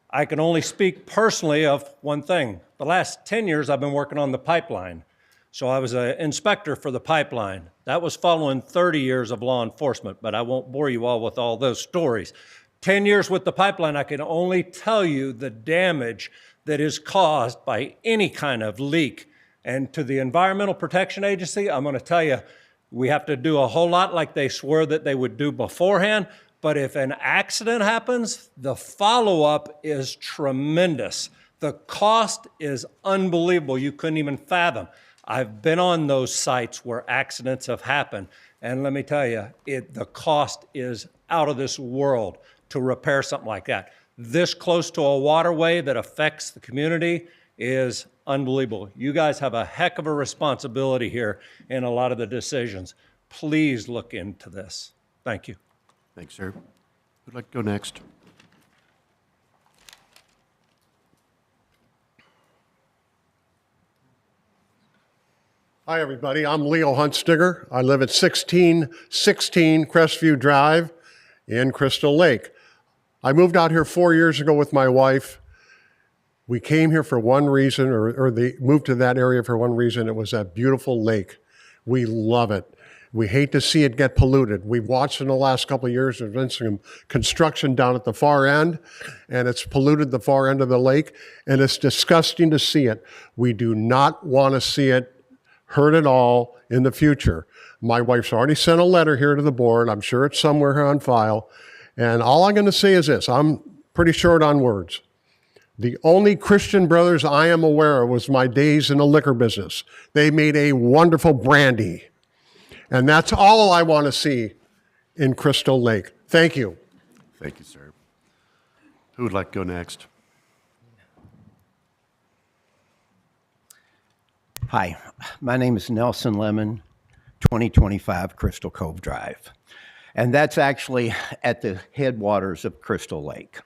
I can only speak personally of one thing. The last 10 years I've been working on the pipeline. So I was an inspector for the pipeline. That was following 30 years of law enforcement, but I won't bore you all with all those stories. 10 years with the pipeline, I can only tell you the damage that is caused by any kind of leak. And to the Environmental Protection Agency, I'm going to tell you, we have to do a whole lot like they swore that they would do beforehand. But if an accident happens, the follow-up is tremendous. The cost is unbelievable. You couldn't even fathom. I've been on those sites where accidents have happened. And let me tell you, the cost is out of this world to repair something like that. This close to a waterway that affects the community is unbelievable. You guys have a heck of a responsibility here in a lot of the decisions. Please look into this. Thank you. Thanks, sir. Who'd like to go next? Hi, everybody. I'm Leo Hunstiger. I live at 1616 Crestview Drive in Crystal Lake. I moved out here 4 years ago with my wife. We came here for one reason, or they moved to that area for one reason. It was that beautiful lake. We love it. We hate to see it get polluted. We've watched in the last couple of years, there's been some construction down at the far end, and it's polluted the far end of the lake, and it's disgusting to see it. We do not want to see it hurt it all in the future. My wife's already sent a letter here to the board. I'm sure it's somewhere here on file. And all I'm going to say is this. I'm pretty short on words. The only Christian brothers I am aware of was my days in the liquor business. They made a wonderful brandy. And that's all I want to see in Crystal Lake. Thank you. Thank you, sir. Who would like to go next? Hi, my name is Nelson Lemon, 2025 Crystal Cove Drive. And that's actually at the headwaters of Crystal Lake.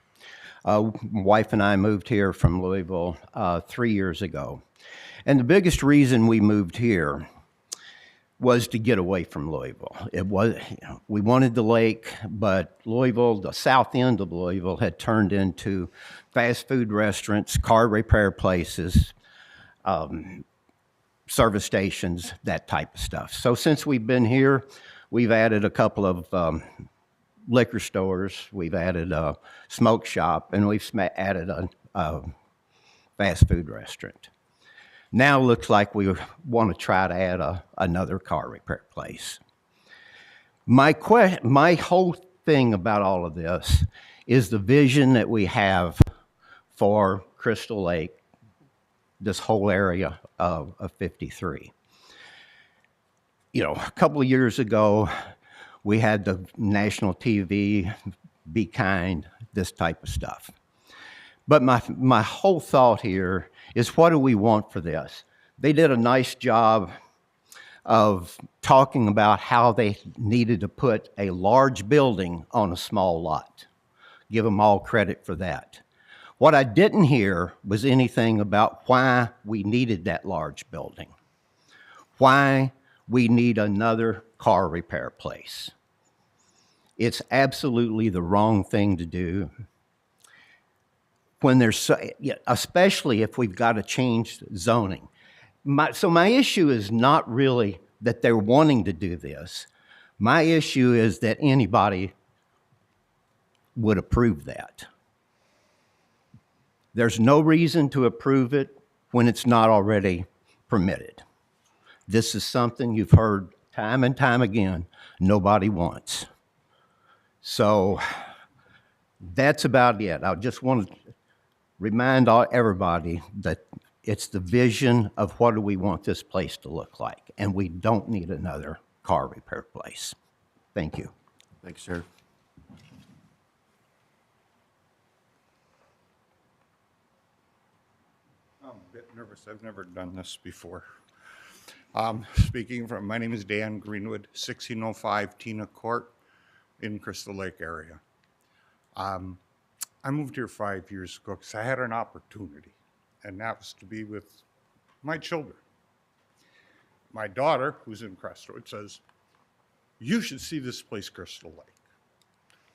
My wife and I moved here from Louisville 3 years ago. And the biggest reason we moved here was to get away from Louisville. We wanted the lake, but Louisville, the south end of Louisville, had turned into fast food restaurants, car repair places, service stations, that type of stuff. So since we've been here, we've added a couple of liquor stores, we've added a smoke shop, and we've added a fast food restaurant. Now looks like we want to try to add another car repair place. My whole thing about all of this is the vision that we have for Crystal Lake, this whole area of 53. You know, a couple of years ago, we had the national TV, Be Kind, this type of stuff. But my whole thought here is, what do we want for this? They did a nice job of talking about how they needed to put a large building on a small lot. Give them all credit for that. What I didn't hear was anything about why we needed that large building, why we need another car repair place. It's absolutely the wrong thing to do when there's, especially if we've got to change zoning. So my issue is not really that they're wanting to do this. My issue is that anybody would approve that. There's no reason to approve it when it's not already permitted. This is something you've heard time and time again, nobody wants. So that's about it. I just want to remind everybody that it's the vision of what do we want this place to look like, and we don't need another car repair place. Thank you. Thanks, sir. I'm a bit nervous. I've never done this before. My name is Dan Greenwood, 1605 Tina Court in Crystal Lake area. I moved here 5 years ago because I had an opportunity, and that was to be with my children. My daughter, who's in Crestwood, says, "You should see this place, Crystal Lake."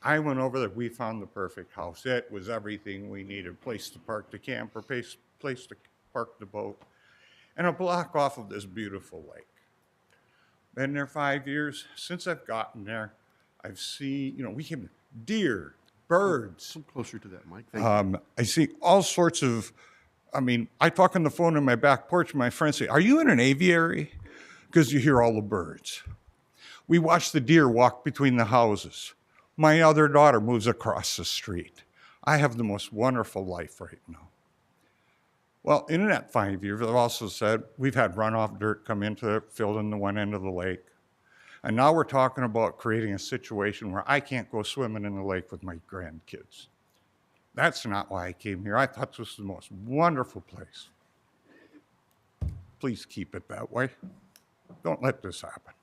I went over there. We found the perfect house. It was everything we needed: place to park the camper, place to park the boat, and a block off of this beautiful lake. Been there 5 years. Since I've gotten there, I've seen, we came deer, birds. Come closer to that, Mike. Thank you. I see all sorts of, I talk on the phone in my back porch, and my friends say, "Are you in an aviary?" Because you hear all the birds. We watch the deer walk between the houses. My other daughter moves across the street. I have the most wonderful life right now. Well, in that 5 years, I've also said we've had runoff dirt come into it, filled in the one end of the lake. And now we're talking about creating a situation where I can't go swimming in the lake with my grandkids. That's not why I came here. I thought this was the most wonderful place. Please keep it that way. Don't let this happen.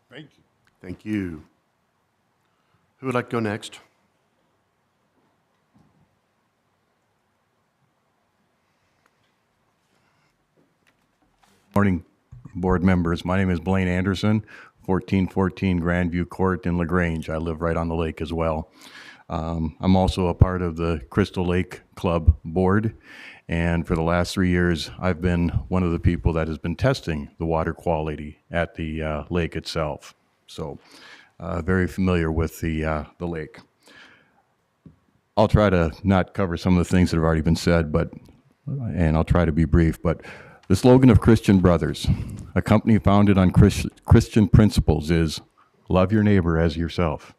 Thank you. Thank you. Who would like to go next? Morning, board members. My name is Blaine Anderson, 1414 Grandview Court in LaGrange. I live right on the lake as well. I'm also a part of the Crystal Lake Club board, and for the last 3 years, I've been one of the people that has been testing the water quality at the lake itself. So, very familiar with the lake. I'll try to not cover some of the things that have already been said, and I'll try to be brief, but the slogan of Christian Brothers, a company founded on Christian principles, is love your neighbor as yourself.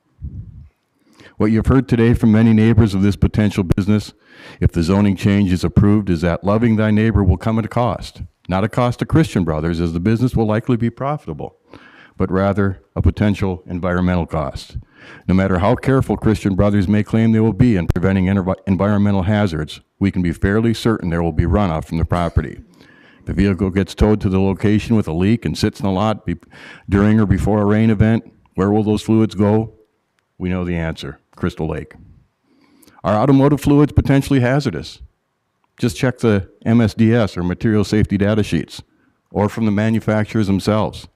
What you've heard today from many neighbors of this potential business, if the zoning change is approved, is that loving thy neighbor will come at a cost. Not a cost to Christian Brothers, as the business will likely be profitable, but rather a potential environmental cost. No matter how careful Christian Brothers may claim they will be in preventing environmental hazards, we can be fairly certain there will be runoff from the property. If the vehicle gets towed to the location with a leak and sits in the lot during or before a rain event, where will those fluids go? We know the answer: Crystal Lake. Are automotive fluids potentially hazardous? Just check the MSDS, or material safety data sheets, or from the manufacturers themselves.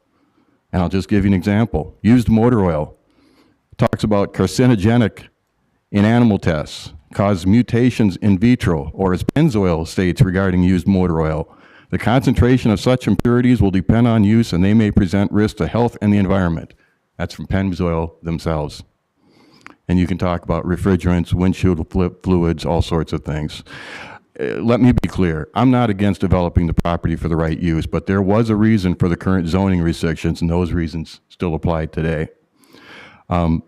And I'll just give you an example. Used motor oil talks about carcinogenic in animal tests, cause mutations in vitro, or as Pennzoil states regarding used motor oil, the concentration of such impurities will depend on use, and they may present risk to health and the environment. That's from Pennzoil themselves. And you can talk about refrigerants, windshield fluids, all sorts of things. Let me be clear. I'm not against developing the property for the right use, but there was a reason for the current zoning restrictions, and those reasons still apply today. I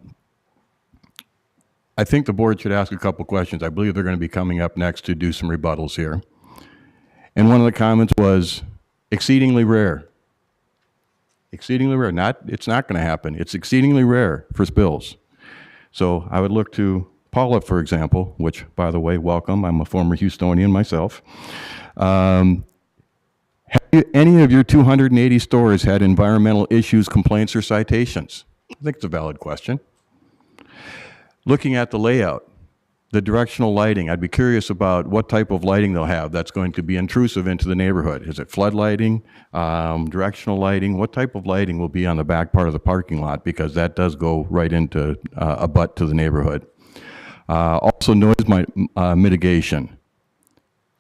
think the board should ask a couple questions. I believe they're going to be coming up next to do some rebuttals here. And one of the comments was exceedingly rare. Exceedingly rare. It's not going to happen. It's exceedingly rare for spills. So I would look to Paula, for example, which, by the way, welcome. I'm a former Houstonian myself. Have any of your 280 stores had environmental issues, complaints, or citations? I think it's a valid question. Looking at the layout, the directional lighting, I'd be curious about what type of lighting they'll have that's going to be intrusive into the neighborhood. Is it flood lighting, directional lighting? What type of lighting will be on the back part of the parking lot? Because that does go right into a butt to the neighborhood. Also, noise mitigation.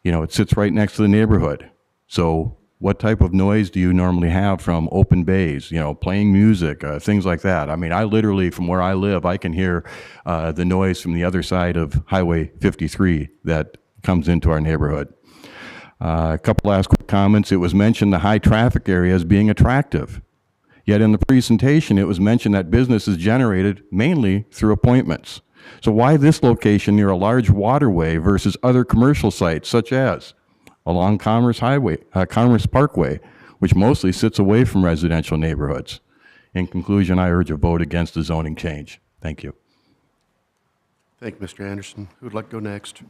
You know, it sits right next to the neighborhood. So what type of noise do you normally have from open bays, you know, playing music, things like that? I mean, I literally, from where I live, I can hear the noise from the other side of Highway 53 that comes into our neighborhood. A couple last quick comments. It was mentioned the high traffic area as being attractive. Yet in the presentation, it was mentioned that business is generated mainly through appointments. So why this location near a large waterway versus other commercial sites, such as along Commerce Parkway, which mostly sits away from residential neighborhoods? In conclusion, I urge a vote against the zoning change. Thank you. Thank you, Mr. Anderson. Who would like to go next?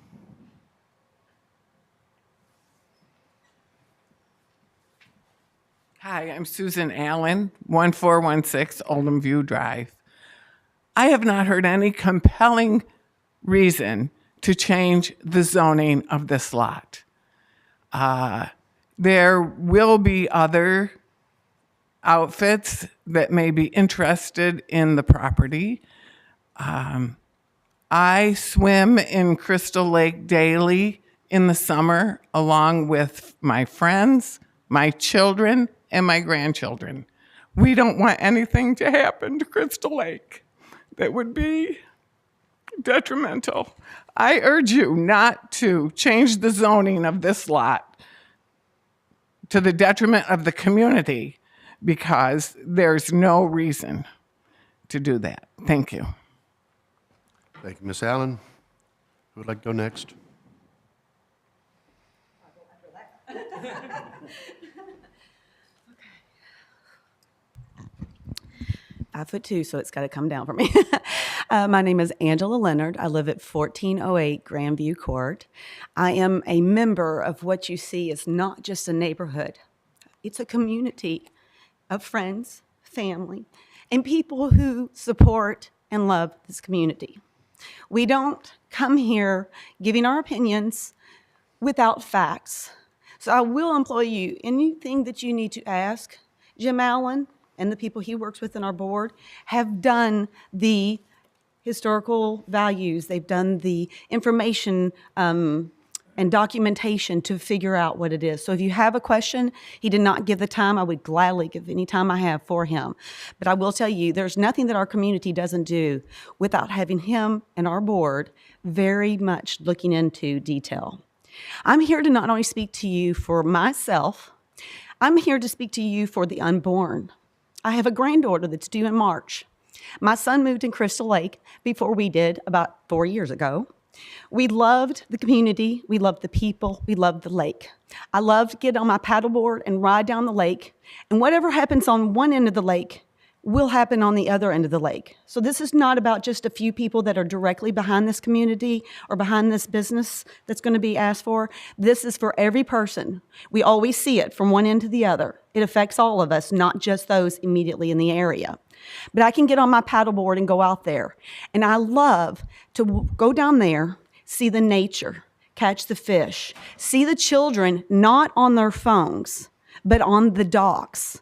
Hi, I'm Susan Allen, 1416 Oldham View Drive. I have not heard any compelling reason to change the zoning of this lot. There will be other outfits that may be interested in the property. I swim in Crystal Lake daily in the summer along with my friends, my children, and my grandchildren. We don't want anything to happen to Crystal Lake that would be detrimental. I urge you not to change the zoning of this lot to the detriment of the community, because there's no reason to do that. Thank you. Thank you, Ms. Allen. Who would like to go next? 5'2", so it's got to come down for me. My name is Angela Leonard. I live at 1408 Grandview Court. I am a member of what you see is not just a neighborhood. It's a community of friends, family, and people who support and love this community. We don't come here giving our opinions without facts. So I will employ you, anything that you need to ask. Jim Allen and the people he works with in our board have done the historical values. They've done the information and documentation to figure out what it is. So if you have a question, he did not give the time. I would gladly give any time I have for him. But I will tell you, there's nothing that our community doesn't do without having him and our board very much looking into detail. I'm here to not only speak to you for myself, I'm here to speak to you for the unborn. I have a granddaughter that's due in March. My son moved in Crystal Lake before we did, about 4 years ago. We loved the community, we loved the people, we loved the lake. I love to get on my paddleboard and ride down the lake, and whatever happens on one end of the lake will happen on the other end of the lake. So this is not about just a few people that are directly behind this community or behind this business that's going to be asked for. This is for every person. We always see it from one end to the other. It affects all of us, not just those immediately in the area. But I can get on my paddleboard and go out there. And I love to go down there, see the nature, catch the fish, see the children not on their phones, but on the docks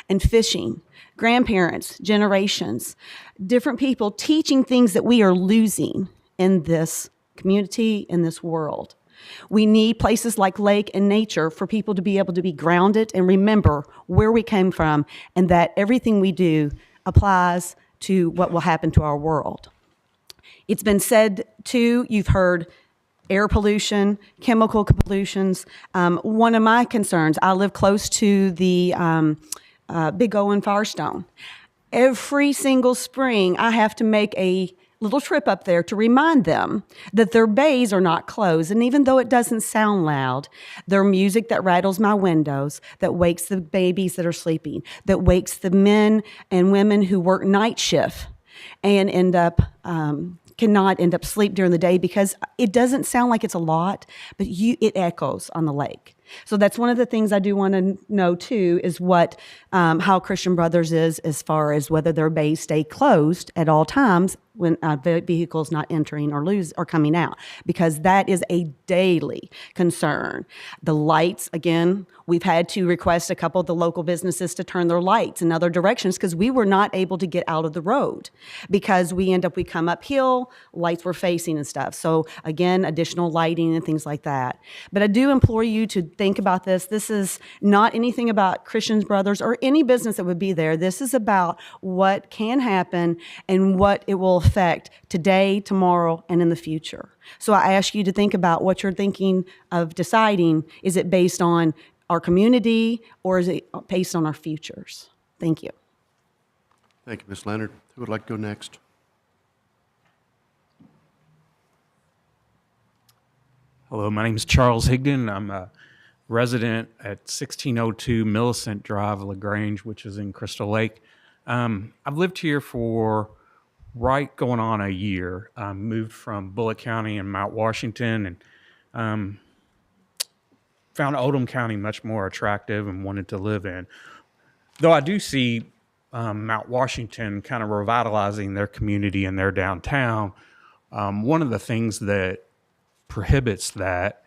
and fishing. Grandparents, generations, different people teaching things that we are losing in this community, in this world. We need places like lake and nature for people to be able to be grounded and remember where we came from and that everything we do applies to what will happen to our world. It's been said too, you've heard air pollution, chemical pollutions. One of my concerns, I live close to the Big O and Firestone. Every single spring, I have to make a little trip up there to remind them that their bays are not closed. And even though it doesn't sound loud, their music that rattles my windows, that wakes the babies that are sleeping, that wakes the men and women who work night shift and cannot end up sleep during the day because it doesn't sound like it's a lot, but it echoes on the lake. So that's one of the things I do want to know too, is what, how Christian Brothers is as far as whether their bays stay closed at all times when vehicles not entering or coming out, because that is a daily concern. The lights, again, we've had to request a couple of the local businesses to turn their lights in other directions because we were not able to get out of the road because we come uphill, lights were facing and stuff. So again, additional lighting and things like that. But I do implore you to think about this. This is not anything about Christian Brothers or any business that would be there. This is about what can happen and what it will affect today, tomorrow, and in the future. So I ask you to think about what you're thinking of deciding. Is it based on our community or is it based on our futures? Thank you. Thank you, Ms. Leonard. Who would like to go next? Hello, my name is Charles Higdon. I'm a resident at 1602 Millicent Drive, LaGrange, which is in Crystal Lake. I've lived here for going on a year. Moved from Bullitt County in Mount Washington and found Oldham County much more attractive and wanted to live in. Though I do see Mount Washington kind of revitalizing their community and their downtown, one of the things that prohibits that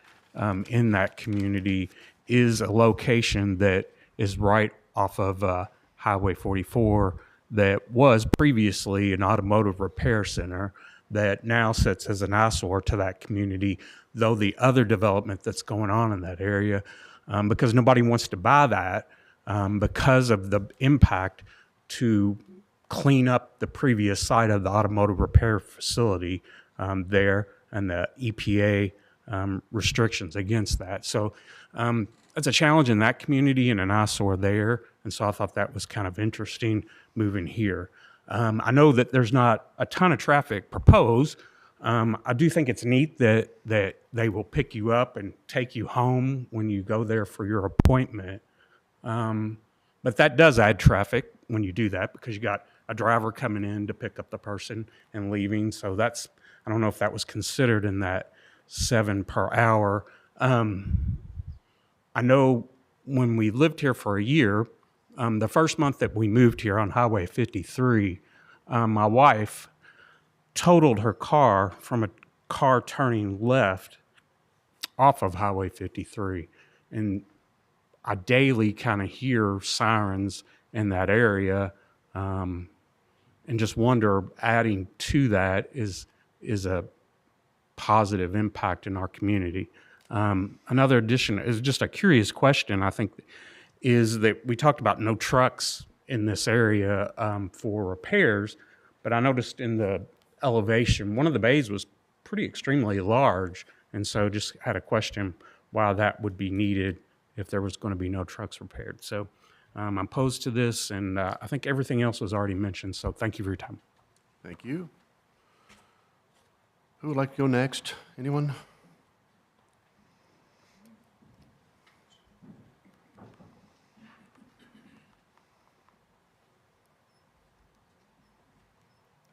in that community is a location that is right off of Highway 44 that was previously an automotive repair center that now sits as an eyesore to that community, though the other development that's going on in that area, because nobody wants to buy that because of the impact to clean up the previous site of the automotive repair facility there and the EPA restrictions against that. So it's a challenge in that community and an eyesore there. And so I thought that was kind of interesting moving here. I know that there's not a ton of traffic proposed. I do think it's neat that they will pick you up and take you home when you go there for your appointment. But that does add traffic when you do that because you got a driver coming in to pick up the person and leaving. So I don't know if that was considered in that 7 per hour. I know when we lived here for a year, the first month that we moved here on Highway 53, my wife totaled her car from a car turning left off of Highway 53. And I daily kind of hear sirens in that area, and just wonder, adding to that is a positive impact in our community. Another addition is just a curious question, I think, is that we talked about no trucks in this area for repairs, but I noticed in the elevation, one of the bays was pretty extremely large, and so just had a question why that would be needed if there was going to be no trucks repaired. So I'm opposed to this, and I think everything else was already mentioned, so thank you for your time. Thank you. Who would like to go next? Anyone?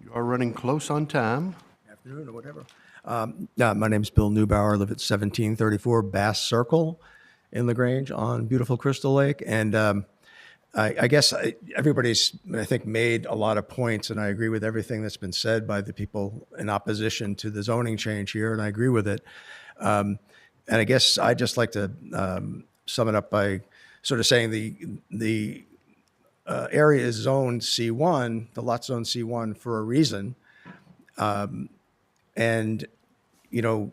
You are running close on time. Afternoon or whatever. My name is Bill Neubauer. I live at 1734 Bass Circle in LaGrange on beautiful Crystal Lake. And I guess everybody's, I think, made a lot of points, and I agree with everything that's been said by the people in opposition to the zoning change here, and I agree with it. And I guess I'd just like to sum it up by sort of saying the area is zoned C1, the lot zone C1 for a reason. And, you know,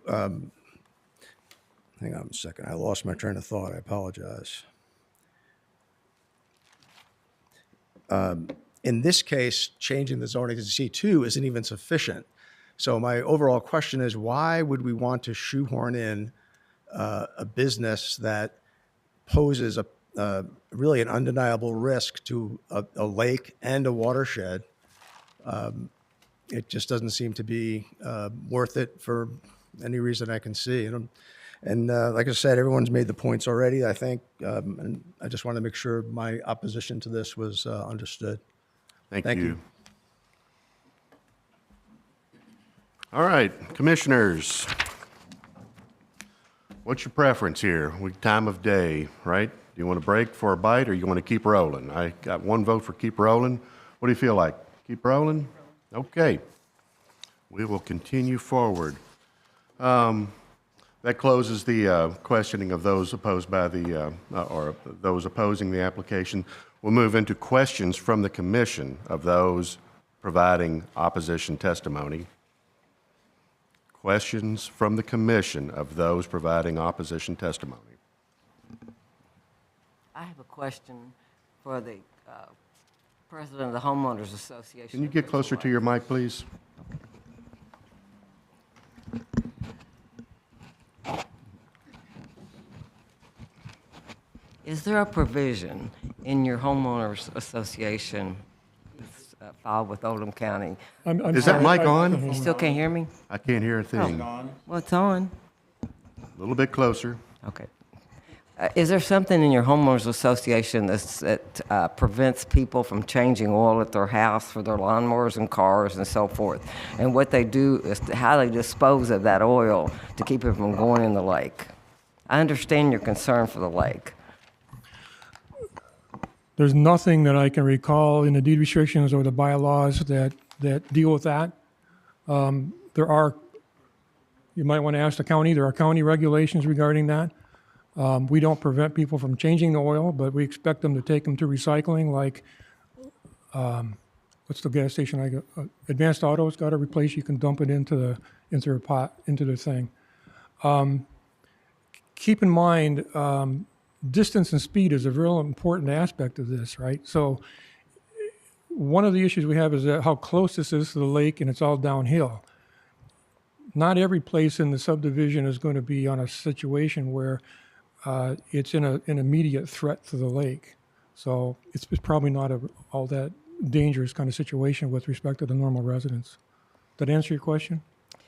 hang on a second, I lost my train of thought, I apologize. In this case, changing the zoning to C2 isn't even sufficient. So my overall question is, why would we want to shoehorn in a business that poses really an undeniable risk to a lake and a watershed? It just doesn't seem to be worth it for any reason I can see. And like I said, everyone's made the points already, I think, and I just want to make sure my opposition to this was understood. Thank you. All right, commissioners. What's your preference here? Time of day, right? Do you want to break for a bite or you want to keep rolling? I got one vote for keep rolling. What do you feel like? Keep rolling? Okay. We will continue forward. That closes the questioning of those opposed by the, or those opposing the application. We'll move into questions from the commission of those providing opposition testimony. Questions from the commission of those providing opposition testimony. I have a question for the president of the Homeowners Association. Can you get closer to your mic, please? Is there a provision in your homeowners association filed with Oldham County? Is that mic on? You still can't hear me? I can't hear a thing. Well, it's on. A little bit closer. Okay. Is there something in your homeowners association that prevents people from changing oil at their house for their lawnmowers and cars and so forth? And what they do is how they dispose of that oil to keep it from going in the lake? I understand your concern for the lake. There's nothing that I can recall in the deed restrictions or the bylaws that deal with that. There are, you might want to ask the county, there are county regulations regarding that. We don't prevent people from changing the oil, but we expect them to take them to recycling, like, what's the gas station? Advanced Auto's got a place you can dump it into the pot, into the thing. Keep in mind, distance and speed is a real important aspect of this, right? So one of the issues we have is that how close this is to the lake, and it's all downhill. Not every place in the subdivision is going to be on a situation where it's in an immediate threat to the lake. So it's probably not all that dangerous kind of situation with respect to the normal residents. Did that answer your question?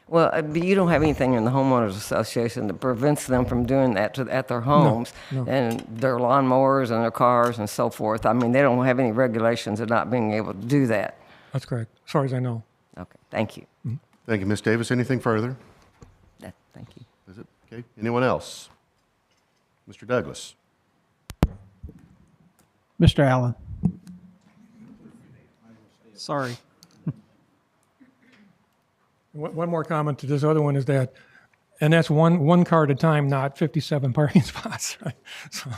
Well, but you don't have anything in the homeowners association that prevents them from doing that at their homes No. and their lawnmowers and their cars and so forth. I mean, they don't have any regulations of not being able to do that. That's correct, as far as I know. Okay, thank you. Mm-hmm. Thank you, Ms. Davis. Anything further? Thank you. Is it? Okay. Anyone else? Mr. Douglas. Mr. Allen. Sorry. One more comment to this other one is that, and that's one car at a time, not 57 parking spots, right? So,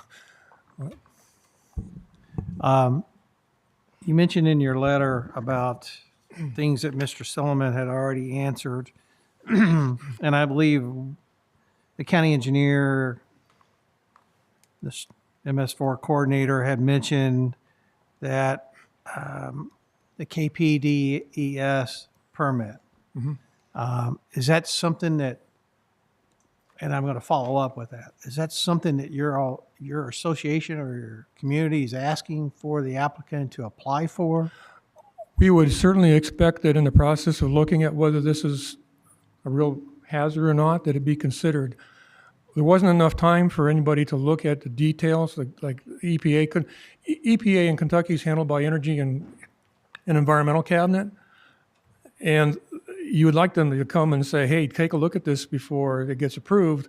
You mentioned in your letter about things that Mr. Silliman had already answered. And I believe the county engineer, the MS4 coordinator had mentioned that the KPDES permit. Is that something that, and I'm going to follow up with that, is that something that your association or your community is asking for the applicant to apply for? we would certainly expect that in the process of looking at whether this is a real hazard or not, that it be considered. There wasn't enough time for anybody to look at the details, like EPA. EPA in Kentucky is handled by Energy and Environmental Cabinet, and you would like them to come and say, hey, take a look at this before it gets approved,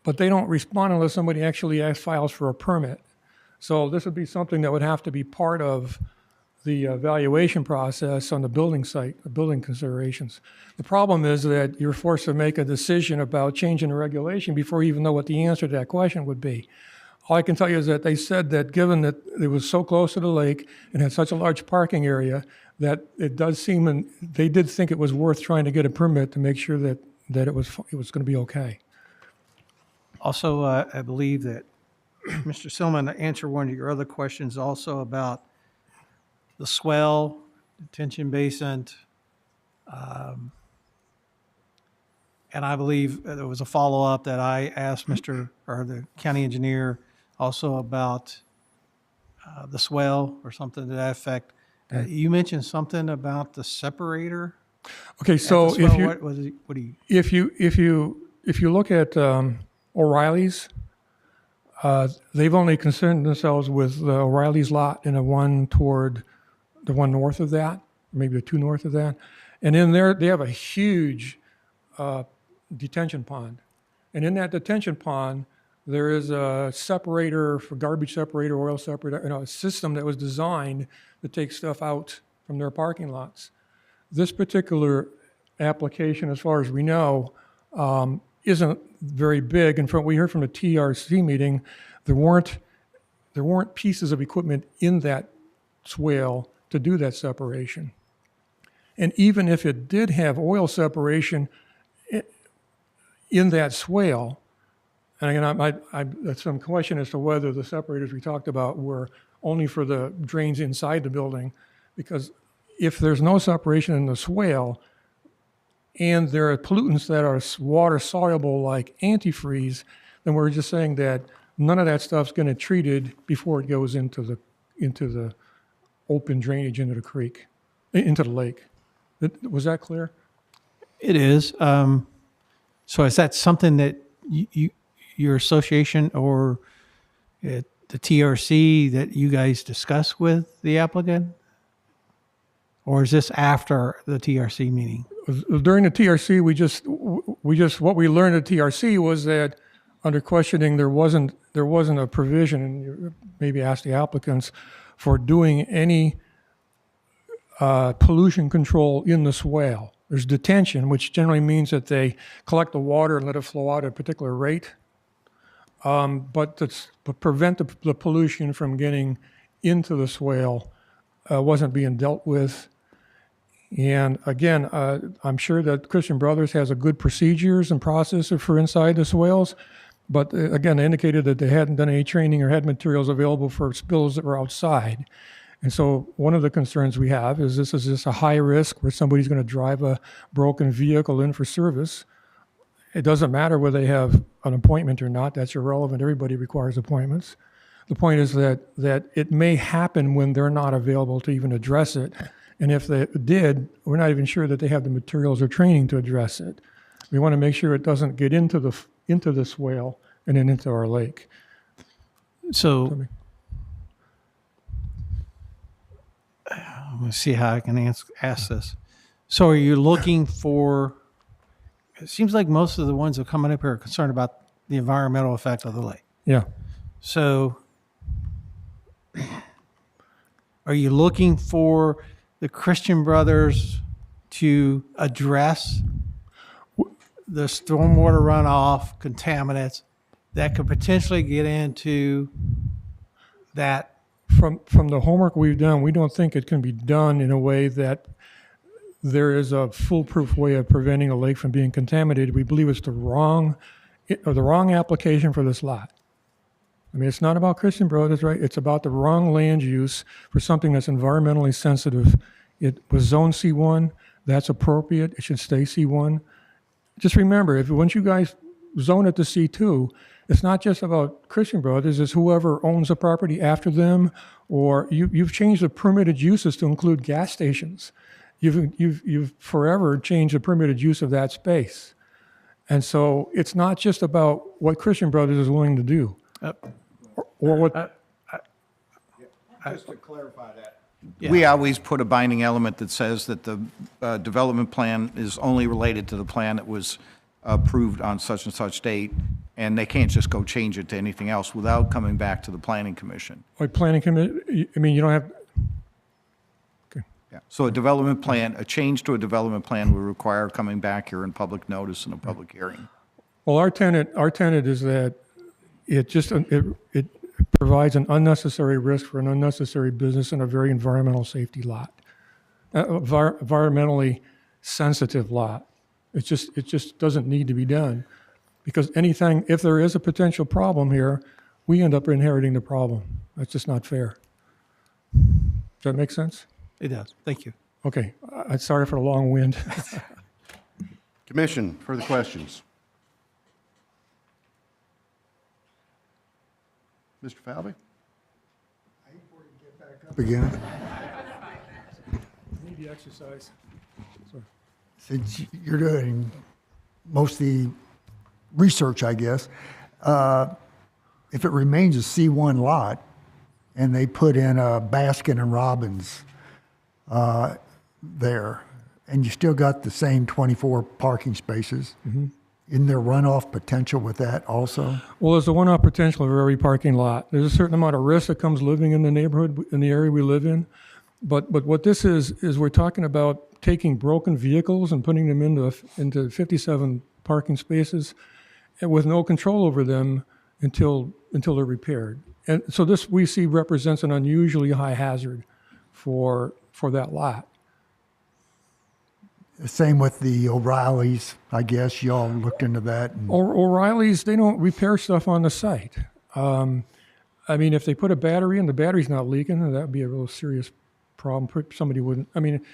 but they don't respond unless somebody actually files for a permit. So this would be something that would have to be part of the evaluation process on the building site, the building considerations. The problem is that you're forced to make a decision about changing the regulation before you even know what the answer to that question would be. All I can tell you is that they said that given that it was so close to the lake and had such a large parking area, that it does seem, and they did think it was worth trying to get a permit to make sure that it was going to be okay. Also, I believe that Mr. Silliman answered one of your other questions also about the swell, detention basin, and I believe there was a follow-up that I asked the county engineer also about the swell or something to that effect. You mentioned something about the separator. Okay, so if you look at O'Reilly's, they've only concerned themselves with the O'Reilly's lot and the one toward the one north of that, maybe the two north of that. And in there, they have a huge detention pond. And in that detention pond, there is a separator for garbage separator, oil separator, a system that was designed to take stuff out from their parking lots. This particular application, as far as we know, isn't very big. And from what we heard from the TRC meeting, there weren't pieces of equipment in that swale to do that separation. And even if it did have oil separation in that swale, and again, that's some question as to whether the separators we talked about were only for the drains inside the building, because if there's no separation in the swale, and there are pollutants that are water soluble like antifreeze, then we're just saying that none of that stuff's going to be treated before it goes into the open drainage into the creek, into the lake. Was that clear? It is. So is that something that your association or the TRC that you guys discuss with the applicant? Or is this after the TRC meeting? During the TRC, what we learned at TRC was that under questioning, there wasn't a provision, and you maybe ask the applicants, for doing any pollution control in the swale. There's detention, which generally means that they collect the water and let it flow out at a particular rate. But to prevent the pollution from getting into the swale wasn't being dealt with. And again, I'm sure that Christian Brothers has a good procedures and processes for inside the swales, but again, they indicated that they hadn't done any training or had materials available for spills that were outside. And so one of the concerns we have is this is just a high risk where somebody's going to drive a broken vehicle in for service. It doesn't matter whether they have an appointment or not. That's irrelevant. Everybody requires appointments. The point is that it may happen when they're not available to even address it. And if they did, we're not even sure that they have the materials or training to address it. We want to make sure it doesn't get into the swale and then into our lake. So let's see how I can ask this. So are you looking for, it seems like most of the ones that are coming up here are concerned about the environmental effect of the lake. Yeah. So are you looking for the Christian Brothers to address the stormwater runoff contaminants that could potentially get into that. From the homework we've done, we don't think it can be done in a way that there is a foolproof way of preventing a lake from being contaminated. We believe it's the wrong application for this lot. I mean, it's not about Christian Brothers, right? It's about the wrong land use for something that's environmentally sensitive. It was zone C1. That's appropriate. It should stay C1. Just remember, once you guys zone it to C2, it's not just about Christian Brothers, it's whoever owns the property after them, or you've changed the permitted uses to include gas stations. You've forever changed the permitted use of that space. And so it's not just about what Christian Brothers is willing to do. Or what... Just to clarify that. We always put a binding element that says that the development plan is only related to the plan that was approved on such and such date, and they can't just go change it to anything else without coming back to the planning commission. Like planning committee, I mean, you don't have... Yeah. So a development plan, a change to a development plan will require coming back here in public notice and a public hearing. Well, our tenet is that it provides an unnecessary risk for an unnecessary business in a very environmental safety lot, environmentally sensitive lot. It just doesn't need to be done, because if there is a potential problem here, we end up inheriting the problem. That's just not fair. Does that make sense? It does. Thank you. Okay. I'm sorry for the long wind. Commission, further questions? Mr. Falvey? Up again. Need the exercise. Sorry. Since you're doing most of the research, I guess, if it remains a C1 lot and they put in a Baskin and Robbins there, and you still got the same 24 parking spaces, isn't there runoff potential with that also? Well, there's a one-off potential for every parking lot. There's a certain amount of risk that comes living in the neighborhood, in the area we live in. But what this is we're talking about taking broken vehicles and putting them into 57 parking spaces, and with no control over them until they're repaired. And so this, we see, represents an unusually high hazard for that lot. Same with the O'Reillys, I guess. Y'all looked into that. O'Reillys, they don't repair stuff on the site. I mean, if they put a battery in, the battery's not leaking, then that would be a real serious problem. Somebody wouldn't. I mean,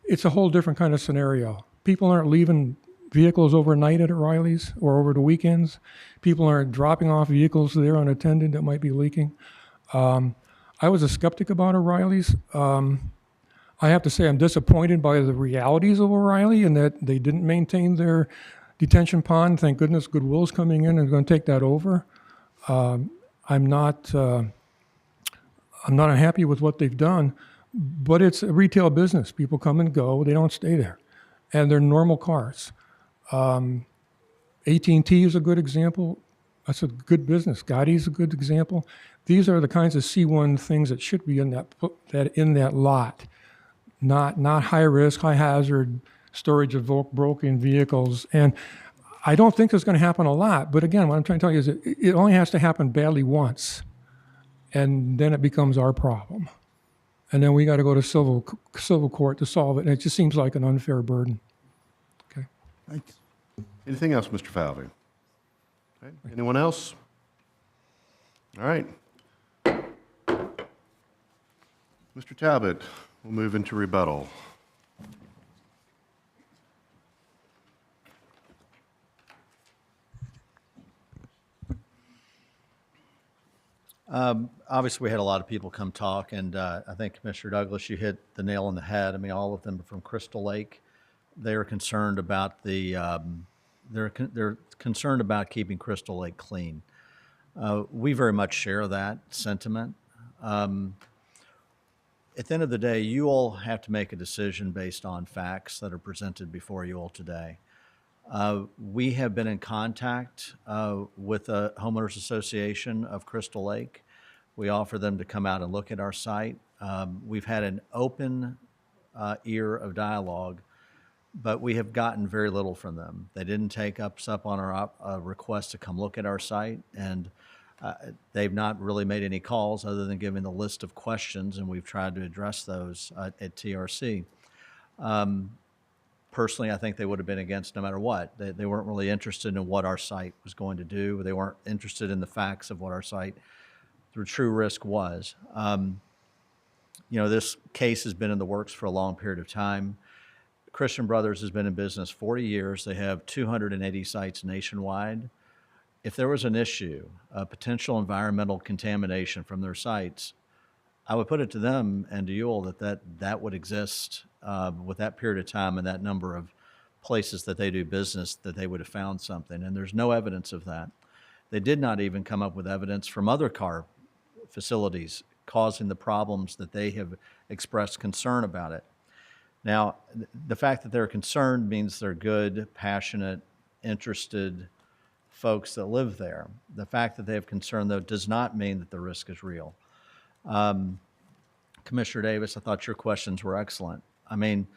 it's a whole different kind of scenario. People aren't leaving vehicles overnight at O'Reilly's or over the weekends. People aren't dropping off vehicles there unattended that might be leaking. I was a skeptic about O'Reilly's. I have to say I'm disappointed by the realities of O'Reilly and that they didn't maintain their detention pond. Thank goodness Goodwill's coming in and going to take that over. I'm not unhappy with what they've done, but it's a retail business. People come and go. They don't stay there. And they're normal cars. AT&T is a good example. That's a good business. Gotti's a good example. These are the kinds of C1 things that should be in that lot. Not high risk, high hazard storage of broken vehicles. And I don't think it's going to happen a lot. But again, what I'm trying to tell you is that it only has to happen badly once. And then it becomes our problem. And then we got to go to civil court to solve it. And it just seems like an unfair burden. Okay. Thanks. Anything else, Mr. Falvey? Okay. Anyone else? All right. Mr. Talbot, we'll move into rebuttal. Obviously, we had a lot of people come talk, and I think, Commissioner Douglas, you hit the nail on the head. I mean, all of them are from Crystal Lake. They're concerned about they're concerned about keeping Crystal Lake clean. We very much share that sentiment. At the end of the day, you all have to make a decision based on facts that are presented before you all today. We have been in contact with the Homeowners Association of Crystal Lake. We offer them to come out and look at our site. We've had an open ear of dialogue but we have gotten very little from them. They didn't take us up on our request to come look at our site, and they've not really made any calls other than giving the list of questions, and we've tried to address those at TRC. Personally, I think they would have been against no matter what. They weren't really interested in what our site was going to do. They weren't interested in the facts of what our site, the true risk was. This case has been in the works for a long period of time. Christian Brothers has been in business 40 years. They have 280 sites nationwide. If there was an issue, a potential environmental contamination from their sites, I would put it to them and to you all that would exist with that period of time and that number of places that they do business, that they would have found something. And there's no evidence of that. They did not even come up with evidence from other car facilities causing the problems that they have expressed concern about it. Now, the fact that they're concerned means they're good, passionate, interested folks that live there. The fact that they have concern, though, does not mean that the risk is real. Commissioner Davis, I thought your questions were excellent. I mean,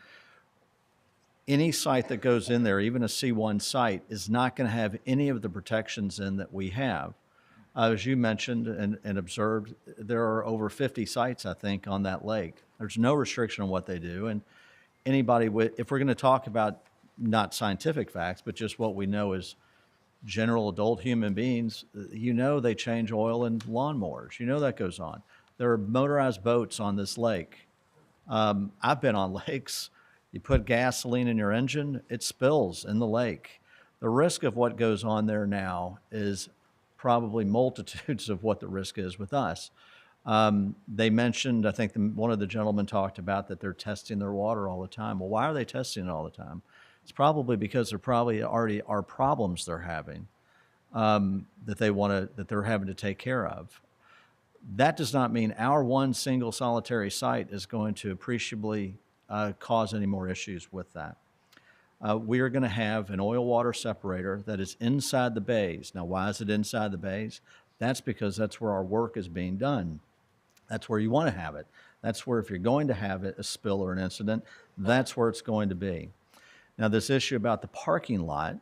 any site that goes in there, even a C1 site, is not going to have any of the protections in that we have. As you mentioned and observed, there are over 50 sites, I think, on that lake. There's no restriction on what they do. And anybody, if we're going to talk about not scientific facts, but just what we know as general adult human beings, they change oil in lawnmowers. That goes on. There are motorized boats on this lake. I've been on lakes. You put gasoline in your engine, it spills in the lake. The risk of what goes on there now is probably multitudes of what the risk is with us. They mentioned, I think one of the gentlemen talked about that they're testing their water all the time. Well, why are they testing it all the time? It's probably because there probably already are problems they're having that they're having to take care of. That does not mean our one single solitary site is going to appreciably cause any more issues with that. We are going to have an oil water separator that is inside the bays. Now, why is it inside the bays? That's because that's where our work is being done. That's where you want to have it. That's where, if you're going to have it, a spill or an incident, that's where it's going to be. Now, this issue about the parking lot,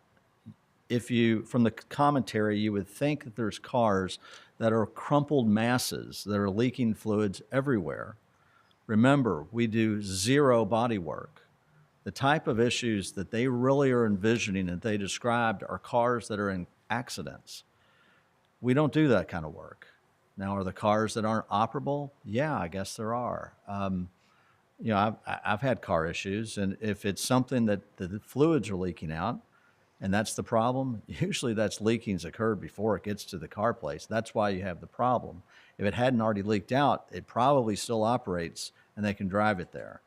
from the commentary, you would think that there's cars that are crumpled masses that are leaking fluids everywhere. Remember, we do zero body work. The type of issues that they really are envisioning that they described are cars that are in accidents. We don't do that kind of work. Now, are the cars that aren't operable? Yeah, I guess there are. I've had car issues, and if it's something that the fluids are leaking out, and that's the problem, usually that's leaking's occurred before it gets to the car place. That's why you have the problem. If it hadn't already leaked out, it probably still operates, and they can drive it there.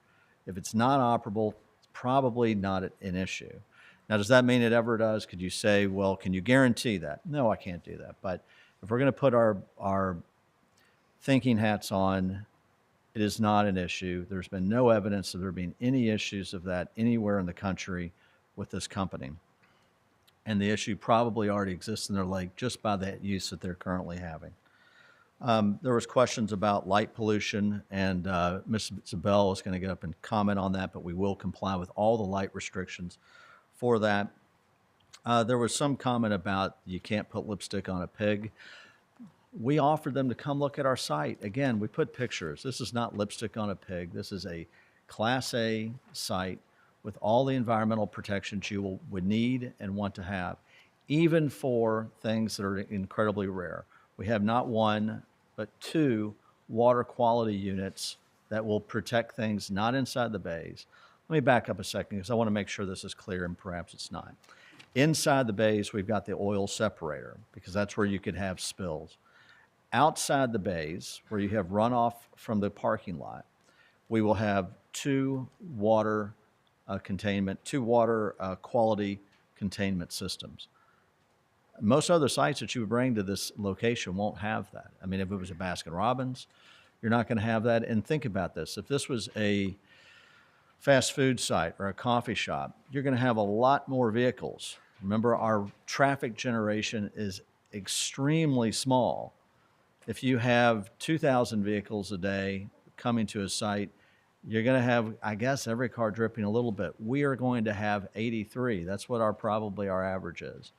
If it's not operable, it's probably not an issue. Now, does that mean it ever does? Could you say, well, can you guarantee that? No, I can't do that. But if we're going to put our thinking hats on, it is not an issue. There's been no evidence of there being any issues of that anywhere in the country with this company. And the issue probably already exists in their lake just by that use that they're currently having. There was questions about light pollution, and Ms. Zabel is going to get up and comment on that, but we will comply with all the light restrictions for that. There was some comment about you can't put lipstick on a pig. We offered them to come look at our site. Again, we put pictures. This is not lipstick on a pig. This is a Class A site with all the environmental protections you would need and want to have, even for things that are incredibly rare. We have not one, but 2 water quality units that will protect things not inside the bays. Let me back up a second because I want to make sure this is clear, and perhaps it's not. Inside the bays, we've got the oil separator because that's where you could have spills. Outside the bays, where you have runoff from the parking lot, we will have 2 water quality containment systems. Most other sites that you would bring to this location won't have that. I mean, if it was a Baskin-Robbins, you're not going to have that. And think about this. If this was a fast food site or a coffee shop, you're going to have a lot more vehicles. Remember, our traffic generation is extremely small. If you have 2,000 vehicles a day coming to a site, you're going to have, I guess, every car dripping a little bit. We are going to have 83. That's what probably our average is.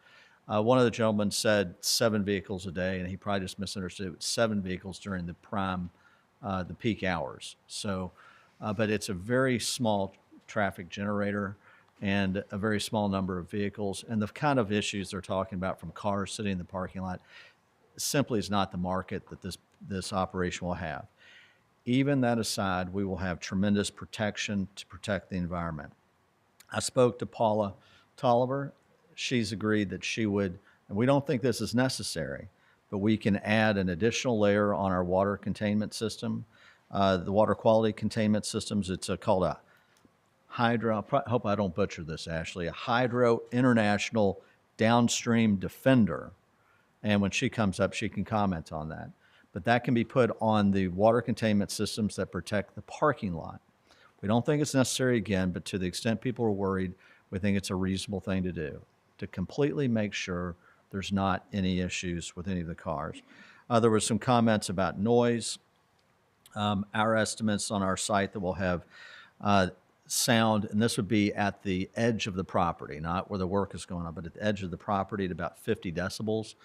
One of the gentlemen said 7 vehicles a day, and he probably just misunderstood. It was 7 vehicles during the peak hours. So, but it's a very small traffic generator and a very small number of vehicles. And the kind of issues they're talking about from cars sitting in the parking lot simply is not the market that this operation will have. Even that aside, we will have tremendous protection to protect the environment. I spoke to Paula Tolliver. She's agreed that she would, and we don't think this is necessary, but we can add an additional layer on our water containment system. The water quality containment systems, it's called a Hydro, I hope I don't butcher this, Ashley, a Hydro International Downstream Defender. And when she comes up, she can comment on that. But that can be put on the water containment systems that protect the parking lot. We don't think it's necessary again, but to the extent people are worried, we think it's a reasonable thing to do, to completely make sure there's not any issues with any of the cars. There were some comments about noise. Our estimates on our site that we'll have sound, and this would be at the edge of the property, not where the work is going on, but at the edge of the property at about 50 decibels.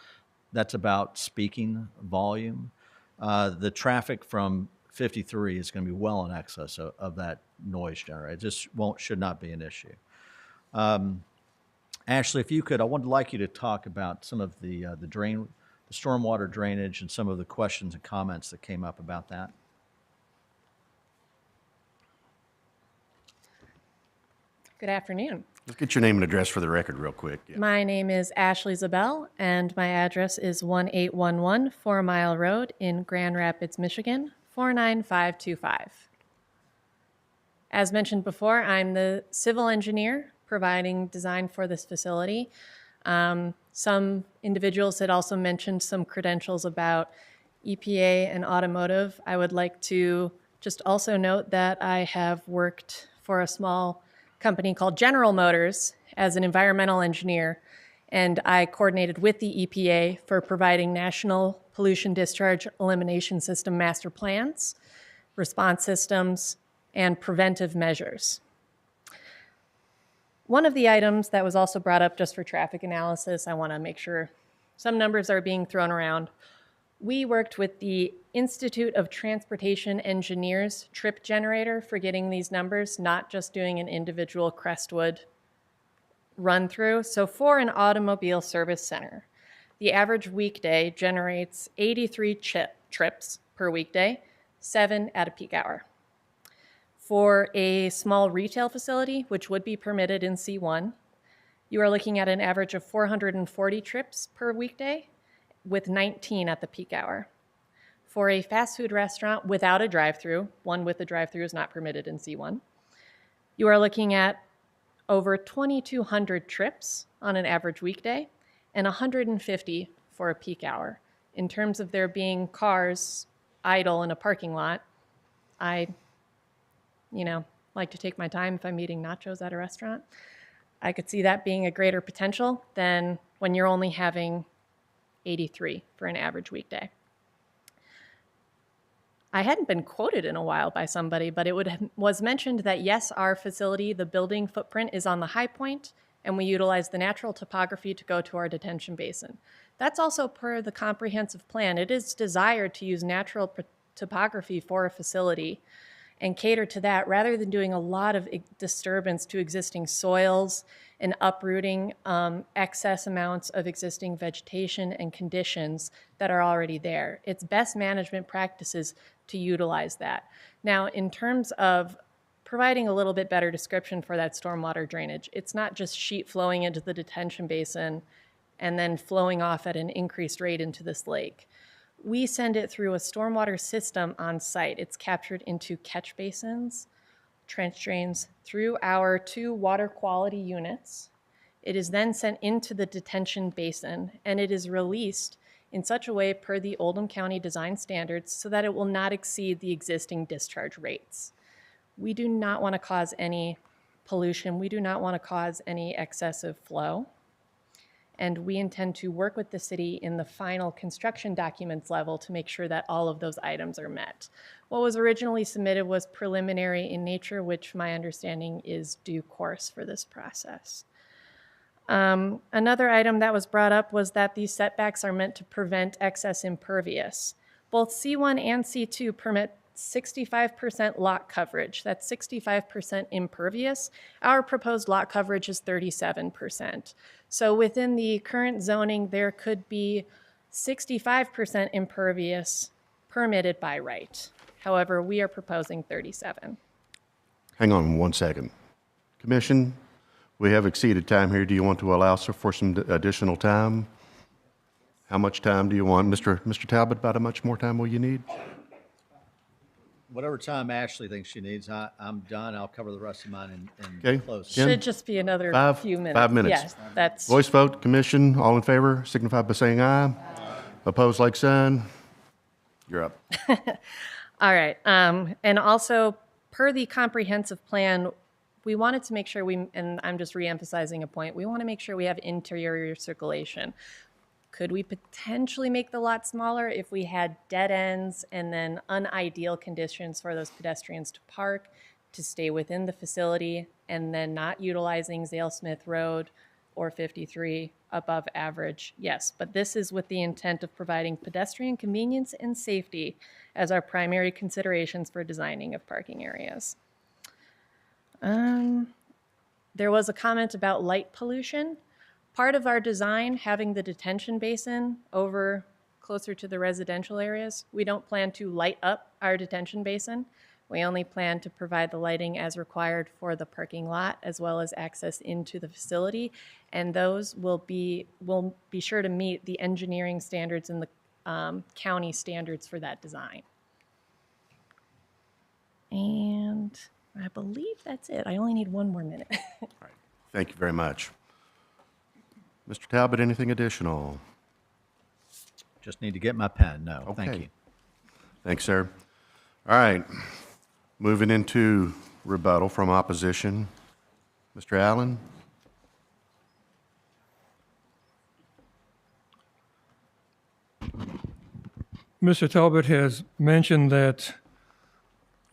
That's about speaking volume. The traffic from 53 is going to be well in excess of that noise generator. It just should not be an issue. Ashley, if you could, I would like you to talk about some of the stormwater drainage and some of the questions and comments that came up about that. Good afternoon. Let's get your name and address for the record real quick. Yeah. My name is Ashley Zabel, and my address is 1811 4 Mile Road in Grand Rapids, Michigan, 49525. As mentioned before, I'm the civil engineer providing design for this facility. Some individuals had also mentioned some credentials about EPA and automotive. I would like to just also note that I have worked for a small company called General Motors as an environmental engineer, and I coordinated with the EPA for providing national pollution discharge elimination system master plans, response systems, and preventive measures. One of the items that was also brought up just for traffic analysis, I want to make sure some numbers are being thrown around. We worked with the Institute of Transportation Engineers trip generator for getting these numbers, not just doing an individual Crestwood run through. So for an automobile service center, the average weekday generates 83 trips per weekday, 7 at a peak hour. For a small retail facility, which would be permitted in C1, you are looking at an average of 440 trips per weekday, with 19 at the peak hour. For a fast food restaurant without a drive-through, one with a drive-through is not permitted in C1, you are looking at over 2,200 trips on an average weekday and 150 for a peak hour. In terms of there being cars idle in a parking lot, I, like to take my time if I'm eating nachos at a restaurant. I could see that being a greater potential than when you're only having 83 for an average weekday. I hadn't been quoted in a while by somebody, but it was mentioned that yes, our facility, the building footprint is on the high point, and we utilize the natural topography to go to our detention basin. That's also per the comprehensive plan. It is desired to use natural topography for a facility and cater to that rather than doing a lot of disturbance to existing soils and uprooting excess amounts of existing vegetation and conditions that are already there. It's best management practices to utilize that. Now, in terms of providing a little bit better description for that stormwater drainage, it's not just sheet flowing into the detention basin and then flowing off at an increased rate into this lake. We send it through a stormwater system on site. It's captured into catch basins, trench drains, through our 2 water quality units. It is then sent into the detention basin, and it is released in such a way per the Oldham County design standards so that it will not exceed the existing discharge rates. We do not want to cause any pollution. We do not want to cause any excessive flow. and we intend to work with the city in the final construction documents level to make sure that all of those items are met. What was originally submitted was preliminary in nature, which my understanding is due course for this process. Another item that was brought up was that these setbacks are meant to prevent excess impervious. Both C1 and C2 permit 65% lot coverage. That's 65% impervious. Our proposed lot coverage is 37%. So within the current zoning, there could be 65% impervious permitted by right. However, we are proposing 37. Hang on one second. Commission, we have exceeded time here. Do you want to allow for some additional time? How much time do you want? Mr. Talbot, about how much more time will you need? Whatever time Ashley thinks she needs, I'm done. I'll cover the rest of mine in Okay. close. Ken? Should just be another few minutes. 5 minutes. Yes, that's. Voice vote, commission, all in favor, signify by saying aye. Opposed, like sign. You're up. All right. And also, per the comprehensive plan, we wanted to make sure and I'm just reemphasizing a point, we want to make sure we have interior circulation. Could we potentially make the lot smaller if we had dead ends and then unideal conditions for those pedestrians to park, to stay within the facility, and then not utilizing Zale Smith Road or 53 above average? Yes, but this is with the intent of providing pedestrian convenience and safety as our primary considerations for designing of parking areas. There was a comment about light pollution. Part of our design, having the detention basin over closer to the residential areas, we don't plan to light up our detention basin. We only plan to provide the lighting as required for the parking lot as well as access into the facility. And those will be sure to meet the engineering standards and the county standards for that design. And I believe that's it. I only need one more minute. Thank you very much. Mr. Talbot, anything additional? Just need to get my pen. No, thank Okay. you. Thanks, sir. All right, moving into rebuttal from opposition. Mr. Allen? Mr. Talbot has mentioned that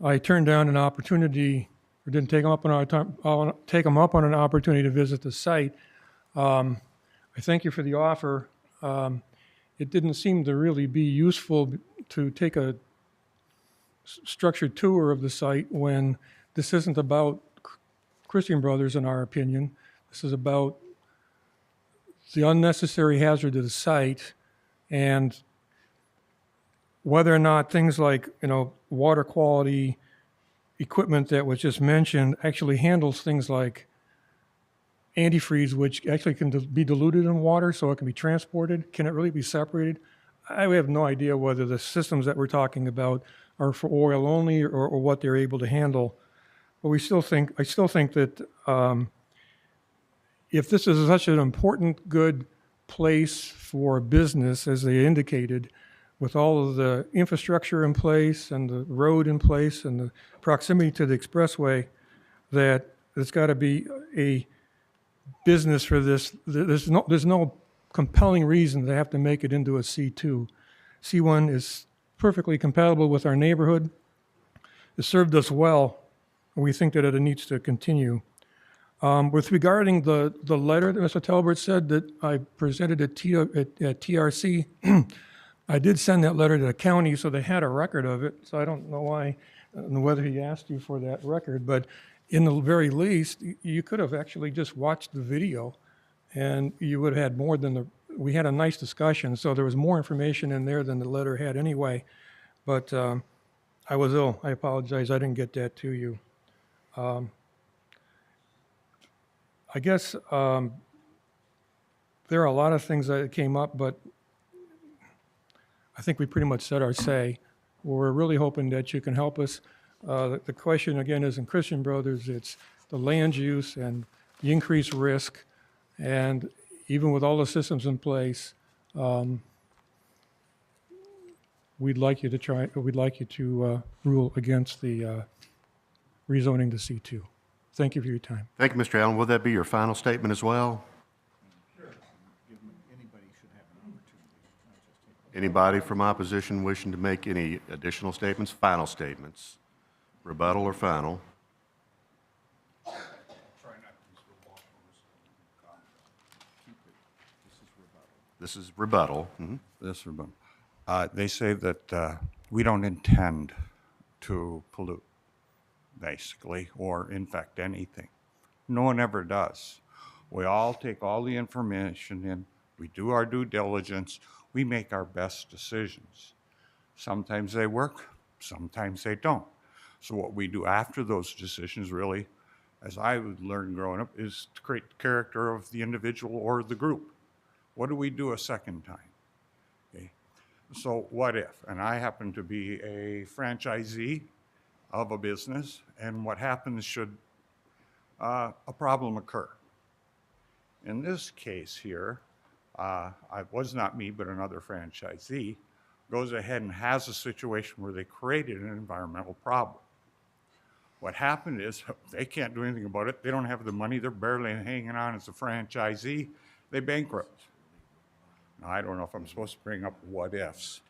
I turned down an opportunity, or didn't take him up on an opportunity to visit the site. I thank you for the offer. It didn't seem to really be useful to take a structured tour of the site when this isn't about Christian Brothers, in our opinion. This is about the unnecessary hazard to the site and whether or not things like, water quality equipment that was just mentioned actually handles things like antifreeze, which actually can be diluted in water so it can be transported. Can it really be separated? I have no idea whether the systems that we're talking about are for oil only or what they're able to handle. But I still think that if this is such an important, good place for business, as they indicated, with all of the infrastructure in place and the road in place and the proximity to the expressway, that it's got to be a business for this. There's no compelling reason to have to make it into a C2. C1 is perfectly compatible with our neighborhood. It served us well, and we think that it needs to continue. With regarding the letter that Mr. Talbot said that I presented at TRC, I did send that letter to the county, so they had a record of it. So I don't know whether he asked you for that record, but in the very least, you could have actually just watched the video and you would have had more than we had a nice discussion. So there was more information in there than the letter had anyway. But I was ill. I apologize. I didn't get that to you. I guess there are a lot of things that came up, but I think we pretty much said our say. We're really hoping that you can help us. The question, again, isn't Christian Brothers. It's the land use and the increased risk. And even with all the systems in place, we'd like you to rule against the rezoning to C2. Thank you for your time. Thank you, Mr. Allen. Will that be your final statement as well? Sure. Give Anybody from opposition wishing to make any additional statements, final statements, rebuttal or final? This is rebuttal. Mhm. This rebuttal. They say that we don't intend to pollute, basically, or infect anything. No one ever does. We all take all the information in, we do our due diligence, we make our best decisions. Sometimes they work, sometimes they don't. So what we do after those decisions really, as I would learn growing up, is to create the character of the individual or the group. What do we do a second time? Okay. So what if? And I happen to be a franchisee of a business, and what happens should a problem occur? In this case here, it was not me, but another franchisee goes ahead and has a situation where they created an environmental problem. What happened is they can't do anything about it. They don't have the money. They're barely hanging on as a franchisee. They bankrupt. Now, I don't know if I'm supposed to bring up what ifs,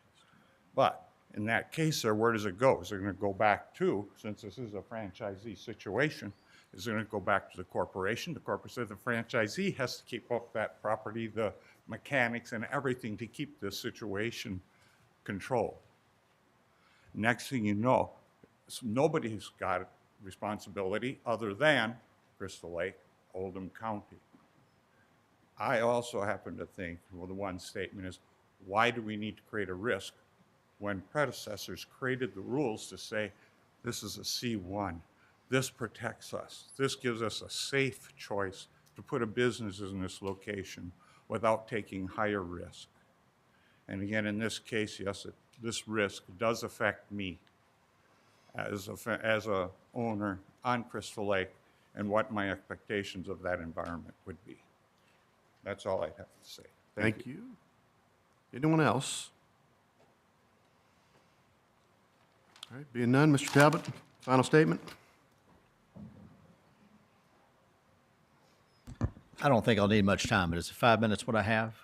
but in that case, sir, where does it go? Is it going to go back to, since this is a franchisee situation, is it going to go back to the corporation? The corporation, the franchisee has to keep up that property, the mechanics and everything to keep this situation controlled. Next thing you know, nobody's got responsibility other than Crystal Lake, Oldham County. I also happen to think, well, the one statement is, why do we need to create a risk when predecessors created the rules to say, this is a C1, this protects us, this gives us a safe choice to put a business in this location without taking higher risk. And again, in this case, yes, this risk does affect me as a owner on Crystal Lake and what my expectations of that environment would be. That's all I have to say. Thank you. Anyone else? All right, being none, Mr. Talbot, final statement? I don't think I'll need much time, but is 5 minutes what I have?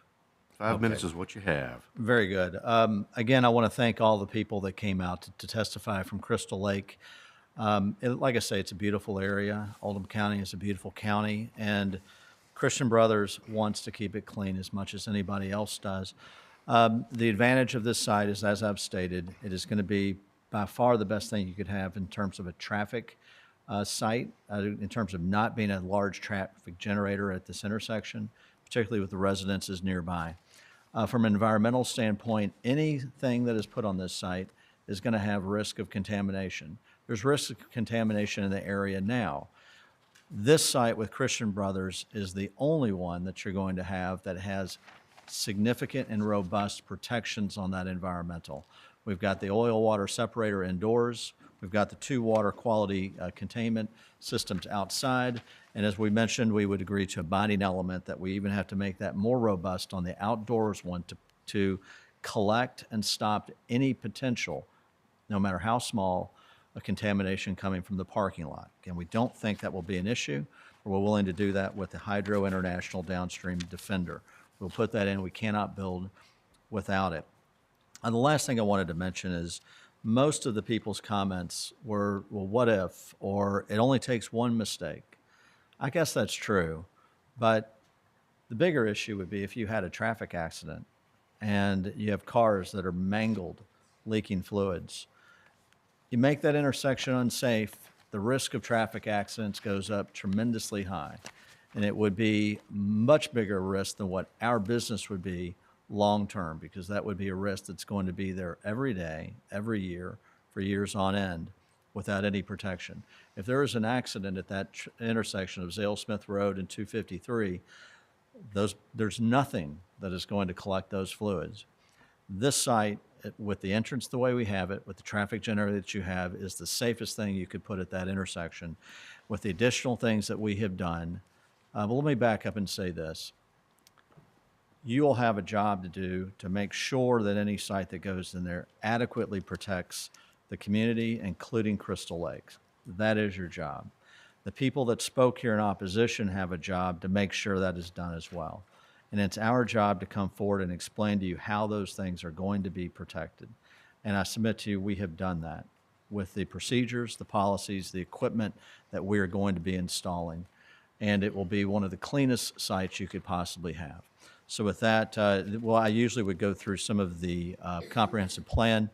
5 minutes is what you have. Very good. Again, I want to thank all the people that came out to testify from Crystal Lake. Like I say, it's a beautiful area. Oldham County is a beautiful county, and Christian Brothers wants to keep it clean as much as anybody else does. The advantage of this site is, as I've stated, it is going to be by far the best thing you could have in terms of a traffic site, in terms of not being a large traffic generator at this intersection, particularly with the residences nearby. From an environmental standpoint, anything that is put on this site is going to have risk of contamination. There's risk of contamination in the area now. This site with Christian Brothers is the only one that you're going to have that has significant and robust protections on that environmental. We've got the oil water separator indoors. We've got the 2 water quality containment systems outside. And as we mentioned, we would agree to a binding element that we even have to make that more robust on the outdoors one to collect and stop any potential, no matter how small, a contamination coming from the parking lot. Again, we don't think that will be an issue. We're willing to do that with the Hydro International Downstream Defender. We'll put that in. We cannot build without it. And the last thing I wanted to mention is most of the people's comments were, well, what if, or it only takes one mistake. I guess that's true, but the bigger issue would be if you had a traffic accident and you have cars that are mangled, leaking fluids. You make that intersection unsafe, the risk of traffic accidents goes up tremendously high. And it would be much bigger risk than what our business would be long-term, because that would be a risk that's going to be there every day, every year, for years on end, without any protection. If there is an accident at that intersection of Zale Smith Road and 253, there's nothing that is going to collect those fluids. This site, with the entrance the way we have it, with the traffic generator that you have, is the safest thing you could put at that intersection. With the additional things that we have done, but let me back up and say this. You will have a job to do to make sure that any site that goes in there adequately protects the community, including Crystal Lakes. That is your job. The people that spoke here in opposition have a job to make sure that is done as well. And it's our job to come forward and explain to you how those things are going to be protected. And I submit to you, we have done that with the procedures, the policies, the equipment that we are going to be installing. And it will be one of the cleanest sites you could possibly have. So with that, well, I usually would go through some of the comprehensive plan.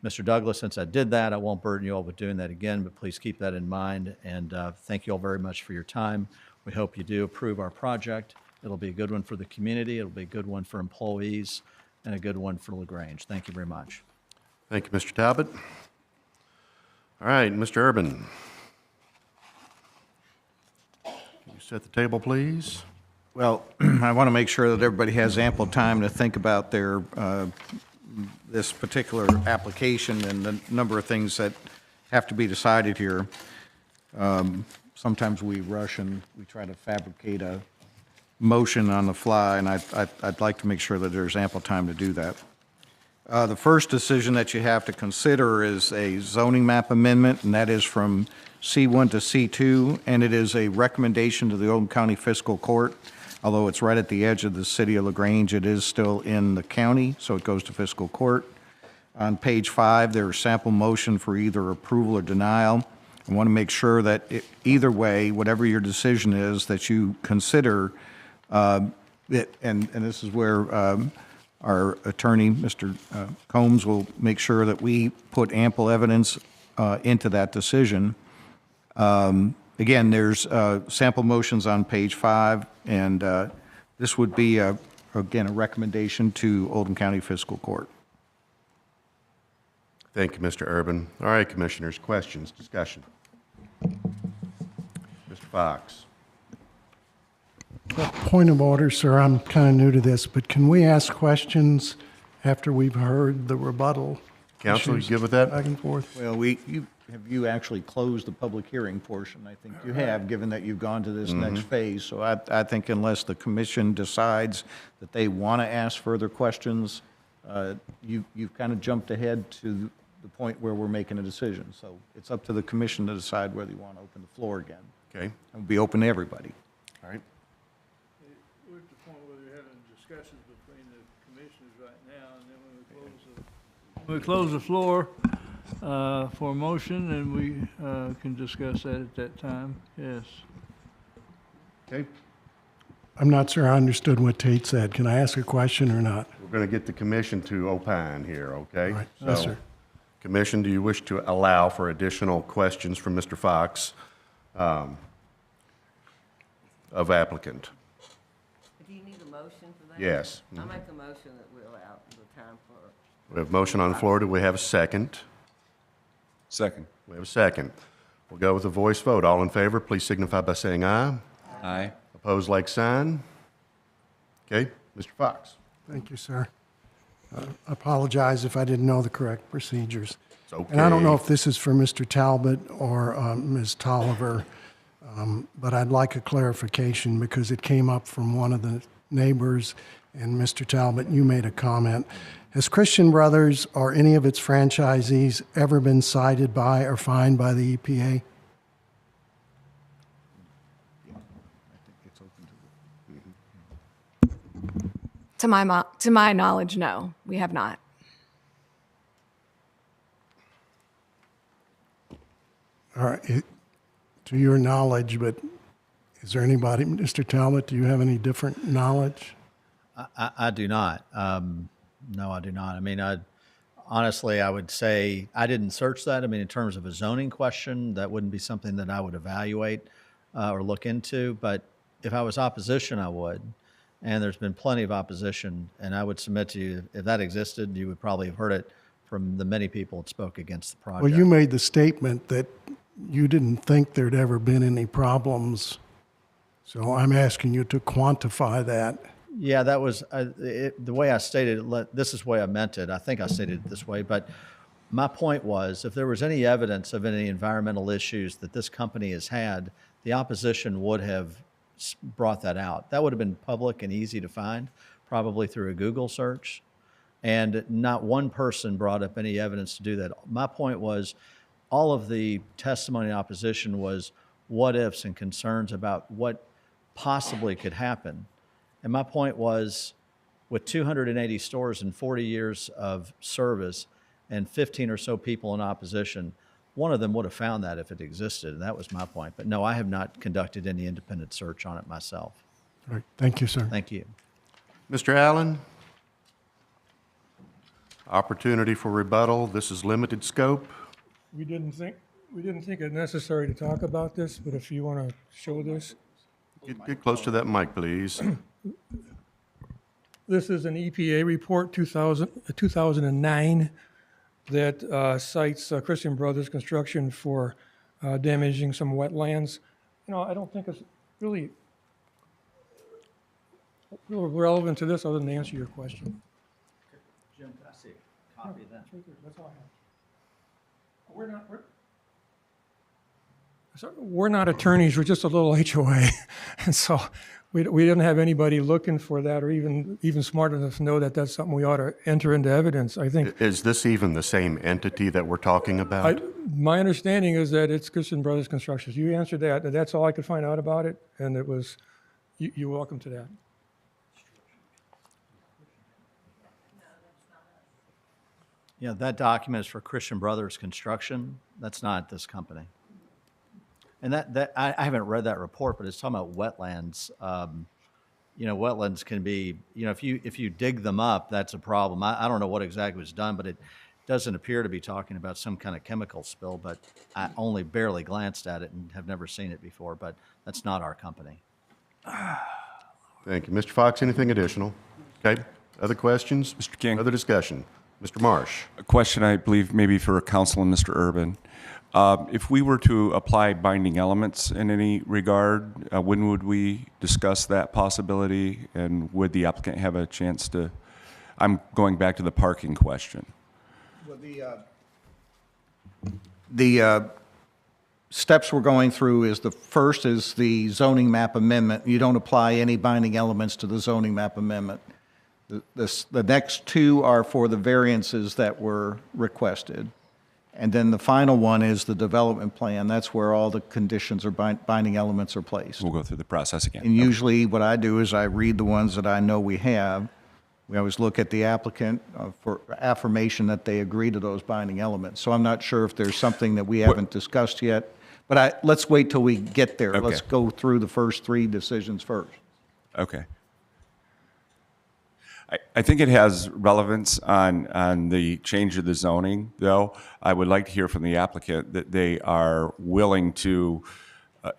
Mr. Douglas, since I did that, I won't burden you all with doing that again, but please keep that in mind. And thank you all very much for your time. We hope you do approve our project. It'll be a good one for the community. It'll be a good one for employees and a good one for LaGrange. Thank you very much. Thank you, Mr. Talbot. All right, Mr. Urban. Can you set the table, please? Well, I want to make sure that everybody has ample time to think about their, this particular application and the number of things that have to be decided here. Sometimes we rush and we try to fabricate a motion on the fly, and I'd like to make sure that there's ample time to do that. The first decision that you have to consider is a zoning map amendment, and that is from C1 to C2, and it is a recommendation to the Oldham County Fiscal Court. Although it's right at the edge of the city of LaGrange, it is still in the county, so it goes to fiscal court. On page 5, there's sample motion for either approval or denial. I want to make sure that either way, whatever your decision is, that you consider it, and this is where our attorney, Mr. Combs, will make sure that we put ample evidence into that decision. Again, there's sample motions on page 5, and this would be, again, a recommendation to Oldham County Fiscal Court. Thank you, Mr. Urban. All right, commissioners, questions, discussion? Mr. Fox. Point of order, sir. I'm kind of new to this, but can we ask questions after we've heard the rebuttal? Counsel, you good with that? Back and forth. Well, have you actually closed the public hearing portion? I think you have, given that you've gone to this next phase. So I think unless the commission decides that they want to ask further questions, you've kind of jumped ahead to the point where we're making a decision. So it's up to the commission to decide whether you want to open the floor again. Okay. It'll be open to everybody. All right. We're at the point where we're having discussions between the commissioners right now, and then when we close the floor for a motion, and we can discuss that at that time. Yes. Okay. I'm not sure I understood what Tate said. Can I ask a question or not? We're going to get the commission to opine here, okay? All right. Yes, sir. Commission, do you wish to allow for additional questions from Mr. Fox of applicant? Do you need a motion for that? Yes. I'll make a motion that we allow the time for. We have a motion on the floor. Do we have a second? Second. We have a second. We'll go with a voice vote. All in favor, please signify by saying aye. Aye. Opposed, like sign. Okay, Mr. Fox. Thank you, sir. Apologize if I didn't know the correct procedures. It's okay. And I don't know if this is for Mr. Talbot or Ms. Tolliver, but I'd like a clarification because it came up from one of the neighbors. And Mr. Talbot, you made a comment. Has Christian Brothers or any of its franchisees ever been cited by or fined by the EPA? To my knowledge, no, we have not. All right. To your knowledge, but is there anybody, Mr. Talbot, do you have any different knowledge? I do not. No, I do not. I mean, honestly, I would say I didn't search that. I mean, in terms of a zoning question, that wouldn't be something that I would evaluate or look into. But if I was opposition, I would. And there's been plenty of opposition. And I would submit to you, if that existed, you would probably have heard it from the many people that spoke against the project. Well, you made the statement that you didn't think there'd ever been any problems. So I'm asking you to quantify that. Yeah, that was the way I stated it. This is the way I meant it. I think I stated it this way. But my point was, if there was any evidence of any environmental issues that this company has had, the opposition would have brought that out. That would have been public and easy to find, probably through a Google search. And not one person brought up any evidence to do that. My point was, all of the testimony in opposition was what ifs and concerns about what possibly could happen. And my point was, with 280 stores and 40 years of service and 15 or so people in opposition, one of them would have found that if it existed, and that was my point. But no, I have not conducted any independent search on it myself. All right, thank you, sir. Thank you. Mr. Allen? Opportunity for rebuttal. This is limited scope. We didn't think it necessary to talk about this, but if you want to show this. Get close to that mic, please. This is an EPA report, 2009, that cites Christian Brothers Construction for damaging some wetlands. You know, I don't think it's really relevant to this other than to answer your question. Jim, can I see a copy of that? That's all I have. We're not attorneys, we're just a little HOA. And so we didn't have anybody looking for that or even smart enough to know that that's something we ought to enter into evidence, I think. Is this even the same entity that we're talking about? My understanding is that it's Christian Brothers Construction. You answered that. That's all I could find out about it, and it was, you're welcome to that. Yeah, that document is for Christian Brothers Construction. That's not this company. And I haven't read that report, but it's talking about wetlands. You know, wetlands can be, you know, if you dig them up, that's a problem. I don't know what exactly was done, but it doesn't appear to be talking about some kind of chemical spill, but I only barely glanced at it and have never seen it before, but that's not our company. Thank you. Mr. Fox, anything additional? Okay. Other questions? Mr. King. Other discussion? Mr. Marsh. A question, I believe, maybe for Council and Mr. Urban. If we were to apply binding elements in any regard, when would we discuss that possibility? And would the applicant have a chance to, I'm going back to the parking question. Well, the steps we're going through is the first is the zoning map amendment. You don't apply any binding elements to the zoning map amendment. The next two are for the variances that were requested. And then the final one is the development plan. That's where all the conditions or binding elements are placed. We'll go through the process again. And usually what I do is I read the ones that I know we have. We always look at the applicant for affirmation that they agree to those binding elements. So I'm not sure if there's something that we haven't discussed yet, but let's wait till we get there. Okay. Let's go through the first three decisions first. Okay. I think it has relevance on the change of the zoning, though. I would like to hear from the applicant that they are willing to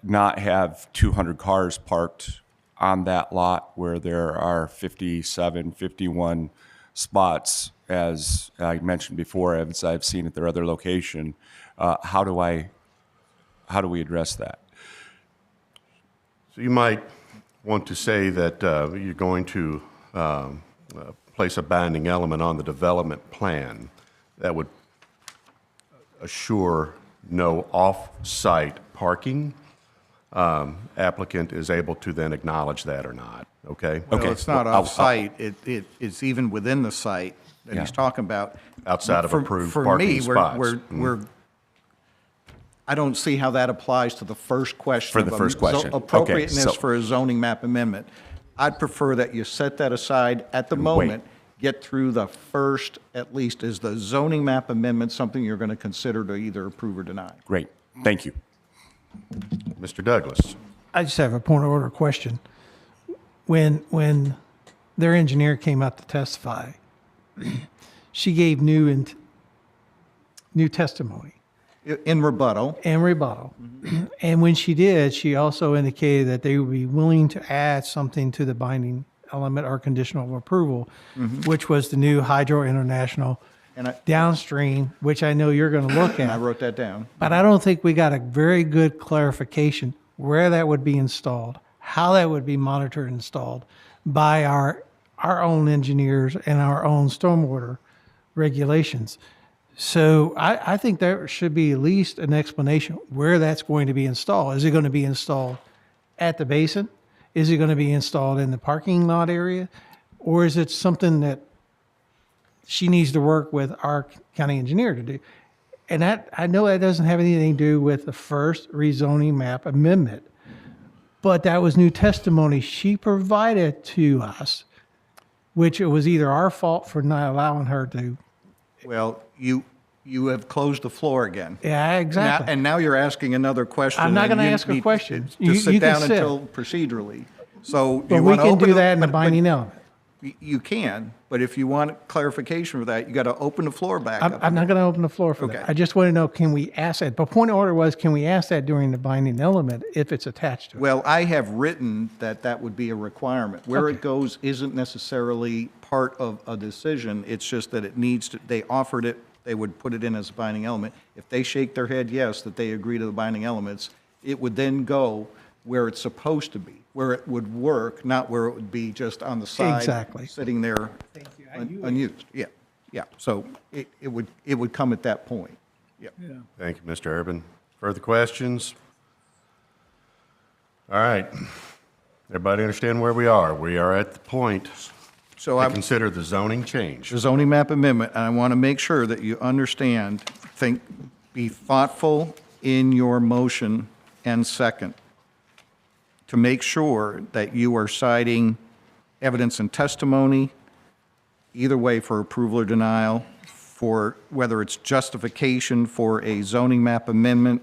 not have 200 cars parked on that lot where there are 57, 51 spots, as I mentioned before, as I've seen at their other location. How do we address that? So you might want to say that you're going to place a binding element on the development plan that would assure no off-site parking. Applicant is able to then acknowledge that or not, okay? Well, it's not off-site. It's even within the site that he's talking about. Outside of approved for parking me, spots. I don't see how that applies to the first question. For the first question. Okay, Appropriateness so- for a zoning map amendment. I'd prefer that you set that aside at the moment, get through the first, at least, is the zoning map amendment something you're going to consider to either approve or deny? Great. Thank you. Mr. Douglas. I just have a point of order question. When their engineer came out to testify, she gave new testimony. In rebuttal. And when she did, she also indicated that they would be willing to add something to the binding element or conditional of approval, which was the new Hydro International downstream, which I know you're going to look at. I wrote that down. But I don't think we got a very good clarification where that would be installed, how that would be monitored and installed by our own engineers and our own stormwater regulations. So I think there should be at least an explanation where that's going to be installed. Is it going to be installed at the basin? Is it going to be installed in the parking lot area? Or is it something that she needs to work with our county engineer to do? And that, I know that doesn't have anything to do with the first rezoning map amendment. but that was new testimony she provided to us, which it was either our fault for not allowing her to. Well, you have closed the floor again. Yeah, exactly. And now you're asking another question. I'm not and going to you ask a need question. to sit you down can sit. until procedurally. So But you we want to can open do the- that in the but- binding element. You can, but if you want clarification for that, you got to open the floor back up. I'm not going to open the floor for Okay. that. I just want to know, can we ask that? But point of order was, can we ask that during the binding element if it's attached to it? Well, I have written that that would be a requirement. Where it goes isn't necessarily part of a decision. It's just that it needs to, they offered it, they would put it in as a binding element. If they shake their head yes, that they agree to the binding elements, it would then go where it's supposed to be, where it would work, not where it would be just on the side. Exactly. Sitting there unused. Yeah, yeah. So it would come at that point. Yeah. Thank you, Mr. Urban. Further questions? All right. Everybody understand where we are? We are at the point So to I'm. consider the zoning change. The zoning map amendment, and I want to make sure that you understand, be thoughtful in your motion and second to make sure that you are citing evidence and testimony, either way for approval or denial, for whether it's justification for a zoning map amendment.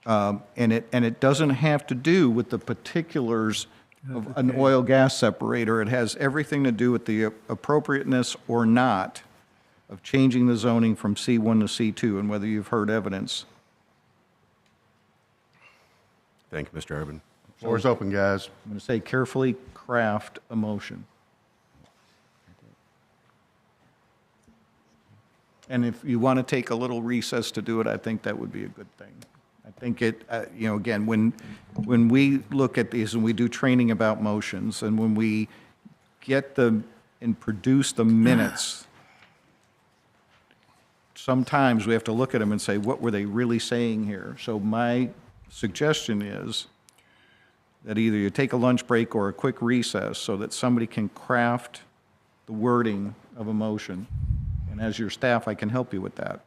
And it doesn't have to do with the particulars of an oil-gas separator. It has everything to do with the appropriateness or not of changing the zoning from C1 to C2 and whether you've heard evidence. Thank you, Mr. Urban. Floor is open, guys. I'm going to say carefully craft a motion. And if you want to take a little recess to do it, I think that would be a good thing. I think it, again, when we look at these and we do training about motions and when we get them and produce the minutes, sometimes we have to look at them and say, what were they really saying here? So my suggestion is that either you take a lunch break or a quick recess so that somebody can craft the wording of a motion. And as your staff, I can help you with that.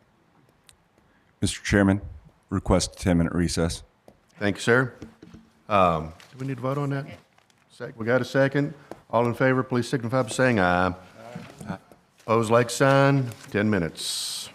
Mr. Chairman, request a 10-minute recess. Thank you, sir. Do we need to vote on that? We got a second? All in favor, please signify by saying aye. Aye. Opposed, like sign. 10 minutes.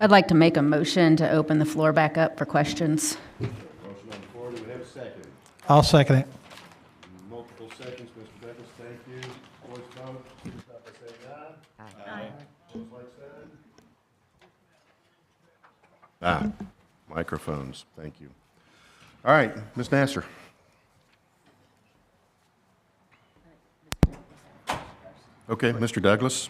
I'd like to make a motion to open the floor back up for questions. Motion on the floor, do we have a second? I'll second it. Multiple seconds, Mr. Douglas, thank you. Voice vote, signify by saying aye. Aye. Opposed, like sign. Microphones, thank you. All right, Ms. Nasser. Okay, Mr. Douglas.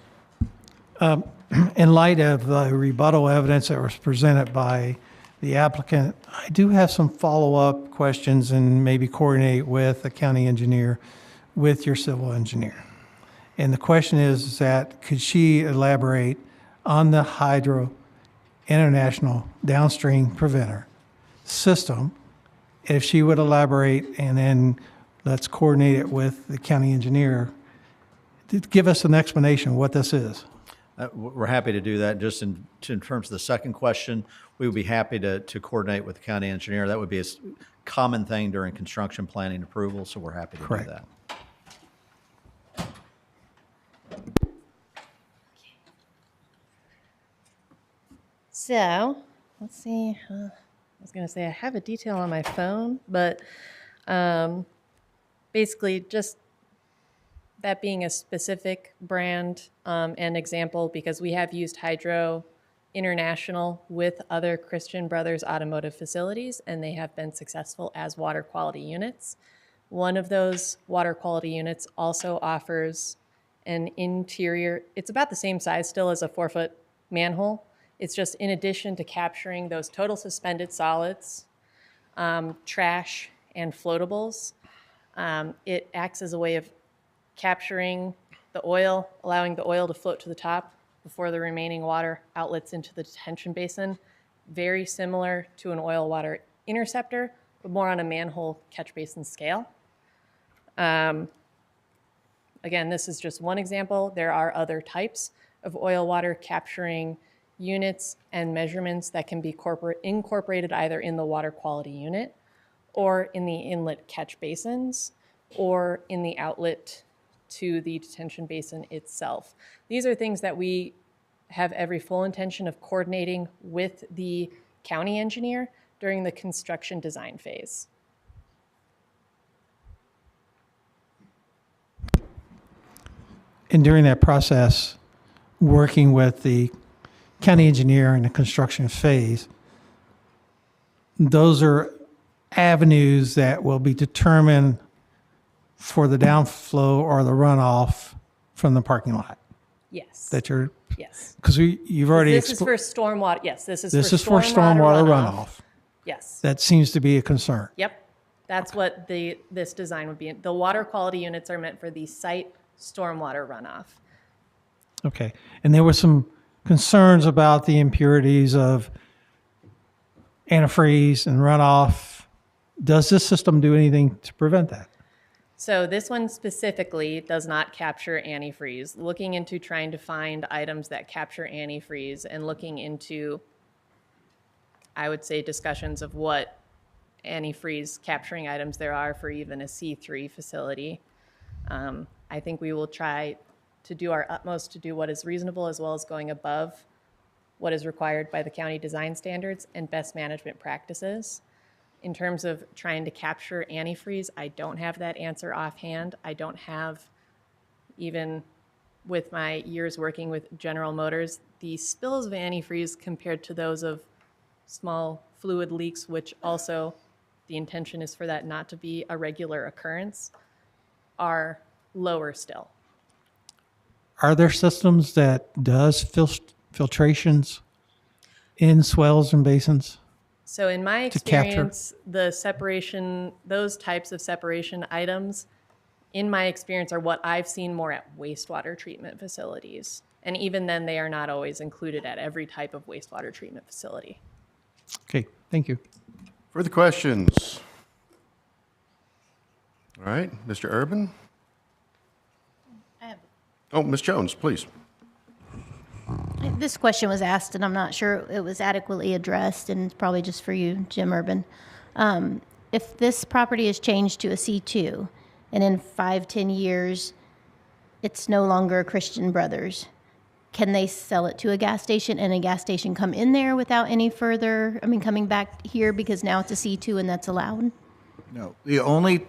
In light of the rebuttal evidence that was presented by the applicant, I do have some follow-up questions and maybe coordinate with the county engineer, with your civil engineer. And the question is that, could she elaborate on the Hydro International downstream preventer system? If she would elaborate, and then let's coordinate it with the county engineer to give us an explanation of what this is. We're happy to do that. Just in terms of the second question, we would be happy to coordinate with the county engineer. That would be a common thing during construction planning approval, so we're happy to Correct. do that. So, let's see. I was going to say I have a detail on my phone, but basically just that being a specific brand and example, because we have used Hydro International with other Christian Brothers automotive facilities, and they have been successful as water quality units. One of those water quality units also offers an interior, it's about the same size still as a 4-foot manhole. It's just in addition to capturing those total suspended solids, trash, and floatables, it acts as a way of capturing the oil, allowing the oil to float to the top before the remaining water outlets into the detention basin. Very similar to an oil water interceptor, but more on a manhole catch basin scale. Again, this is just one example. There are other types of oil water capturing units and measurements that can be incorporated either in the water quality unit or in the inlet catch basins or in the outlet to the detention basin itself. These are things that we have every full intention of coordinating with the county engineer during the construction design phase. And during that process, working with the county engineer in the construction phase, those are avenues that will be determined for the downflow or the runoff from the parking lot. Yes. That you're, yes. Because you've already This is for stormwater. Yes, this is this for is for stormwater runoff. Yes. That seems to be a concern. Yep. That's what this design would be. The water quality units are meant for the site stormwater runoff. Okay. And there were some concerns about the impurities of antifreeze and runoff. Does this system do anything to prevent that? So this one specifically does not capture antifreeze. Looking into trying to find items that capture antifreeze and looking into, I would say, discussions of what antifreeze capturing items there are for even a C3 facility. I think we will try to do our utmost to do what is reasonable as well as going above what is required by the county design standards and best management practices. In terms of trying to capture antifreeze, I don't have that answer offhand. I don't have, even with my years working with General Motors, the spills of antifreeze compared to those of small fluid leaks, which also the intention is for that not to be a regular occurrence, are lower still. Are there systems that does filtrations in swells and basins? So in my To capture. experience, the separation, those types of separation items, in my experience, are what I've seen more at wastewater treatment facilities. And even then, they are not always included at every type of wastewater treatment facility. Okay, thank you. Further questions? All right, Mr. Urban? Oh, Ms. Jones, please. This question was asked, and I'm not sure it was adequately addressed, and it's probably just for you, Jim Urban. If this property is changed to a C2, and in 5-10 years, it's no longer Christian Brothers, can they sell it to a gas station and a gas station come in there without any further, coming back here because now it's a C2 and that's allowed? No, the only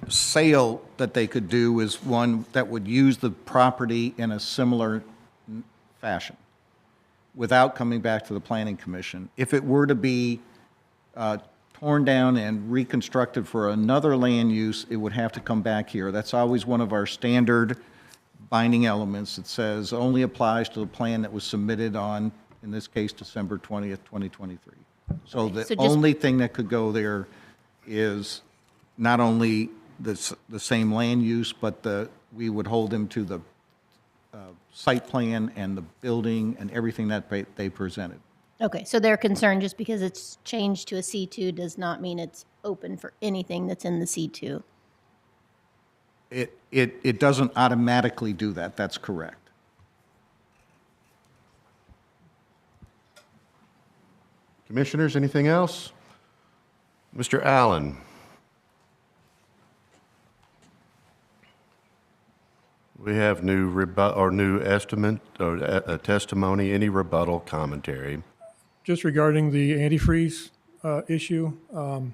sale that they could do is one that would use the property in a similar fashion without coming back to the planning commission. If it were to be torn down and reconstructed for another land use, it would have to come back here. That's always one of our standard binding elements that says only applies to the plan that was submitted on, in this case, December 20th, 2023. So the So just- only thing that could go there is not only the same land use, but we would hold them to the site plan and the building and everything that they presented. Okay, so they're concerned just because it's changed to a C2 does not mean it's open for anything that's in the C2. It doesn't automatically do that, that's correct. Commissioners, anything else? Mr. Allen? We have new estimate or a testimony, any rebuttal commentary? Just regarding the antifreeze issue, the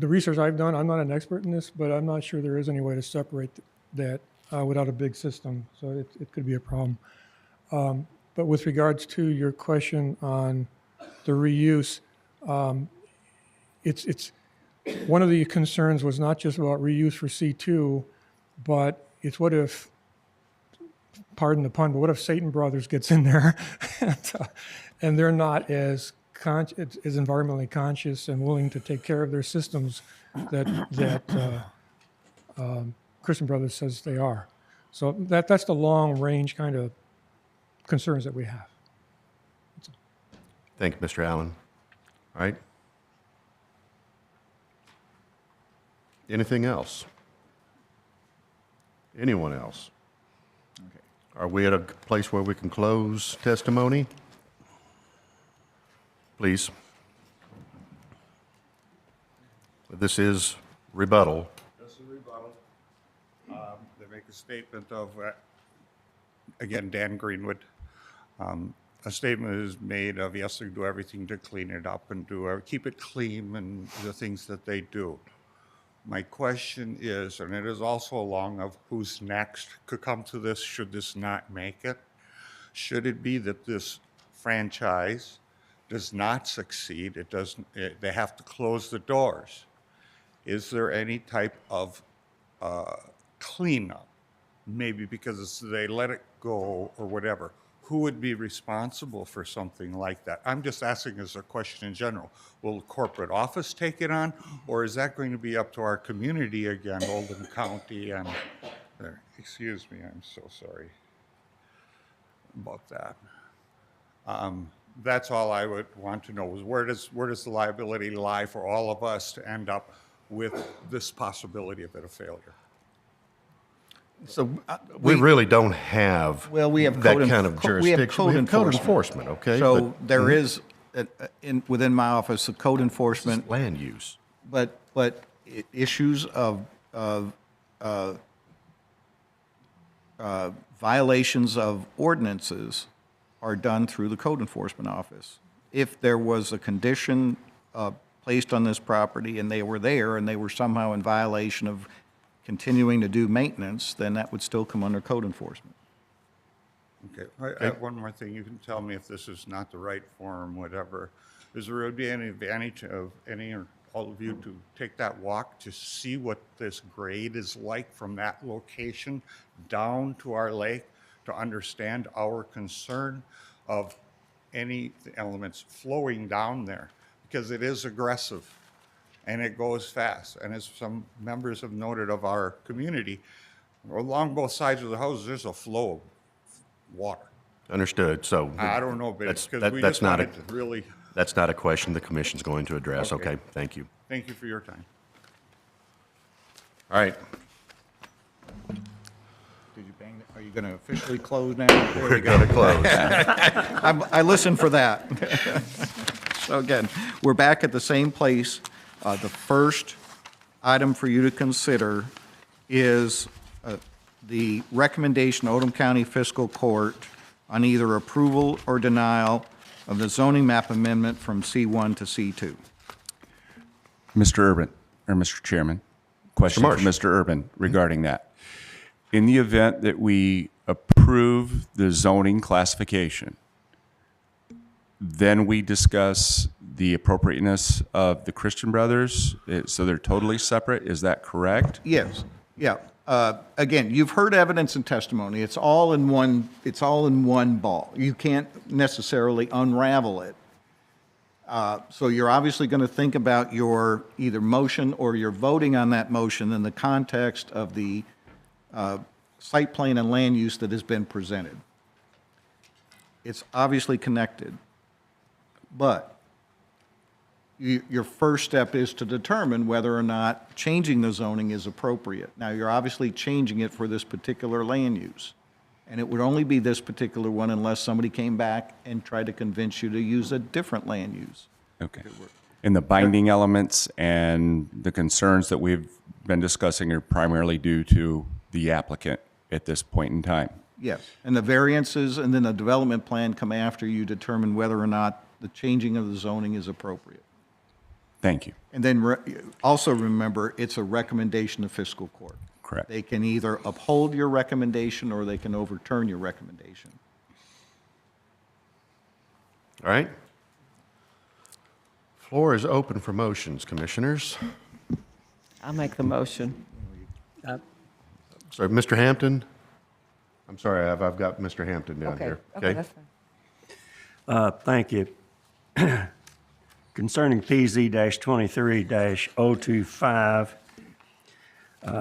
research I've done, I'm not an expert in this, but I'm not sure there is any way to separate that without a big system, so it could be a problem. But with regards to your question on the reuse, it's one of the concerns was not just about reuse for C2, but it's what if, pardon the pun, but what if Satan Brothers gets in there and they're not as environmentally conscious and willing to take care of their systems that Christian Brothers says they are. So that's the long range kind of concerns that we have. Thank you, Mr. Allen. All right. Anything else? Anyone else? Okay. Are we at a place where we can close testimony? Please. This is rebuttal. This is rebuttal. They make a statement of, again, Dan Greenwood. A statement is made of, yes, they do everything to clean it up and keep it clean and the things that they do. My question is, and it is also along of who's next could come to this, should this not make it? Should it be that this franchise does not succeed, they have to close the doors? Is there any type of cleanup? Maybe because they let it go or whatever. Who would be responsible for something like that? I'm just asking as a question in general. Will the corporate office take it on, or is that going to be up to our community again, Oldham County and there? Excuse me, I'm so sorry about that. That's all I would want to know is where does the liability lie for all of us to end up with this possibility of it a failure? So we really don't have we have that code kind of jurisdiction. We have code enforcement, okay? So there is, within my office, a code enforcement. Land use. But issues of violations of ordinances are done through the code enforcement office. If there was a condition placed on this property and they were there and they were somehow in violation of continuing to do maintenance, then that would still come under code enforcement. Okay, I have one more thing. You can tell me if this is not the right forum, whatever. Is there be any advantage of any or all of you to take that walk to see what this grade is like from that location down to our lake, to understand our concern of any elements flowing down there? Because it is aggressive and it goes fast. And as some members have noted of our community, along both sides of the houses, there's a flow of water. Understood. So I don't know, but because we that's just not wanted to really. That's not a question the commission's going to address. Okay, thank you. Thank you for your time. All right. Did you bang it? Are you going to officially close now? We're going to close. I listened for that. So again, we're back at the same place. The first item for you to consider is the recommendation of Oldham County Fiscal Court on either approval or denial of the zoning map amendment from C1 to C2. Mr. Urban, or Mr. Chairman, question for Marsh. Mr. Urban regarding that. In the event that we approve the zoning classification, then we discuss the appropriateness of the Christian Brothers, so they're totally separate, is that correct? Yes, yeah. Again, you've heard evidence and testimony. It's all in one ball. You can't necessarily unravel it. So you're obviously going to think about your either motion or your voting on that motion in the context of the site plan and land use that has been presented. It's obviously connected, but your first step is to determine whether or not changing the zoning is appropriate. Now, you're obviously changing it for this particular land use, and it would only be this particular one unless somebody came back and tried to convince you to use a different land use. Okay. And the binding elements and the concerns that we've been discussing are primarily due to the applicant at this point in time? Yes, and the variances and then the development plan come after you determine whether or not the changing of the zoning is appropriate. Thank you. And then also remember, it's a recommendation of fiscal court. Correct. They can either uphold your recommendation or they can overturn your recommendation. All right. Floor is open for motions, commissioners. I'll make the motion. Sorry, Mr. Hampton? I'm sorry, I've got Mr. Hampton down here. Okay, that's fine. Thank you. Concerning PZ-23-025,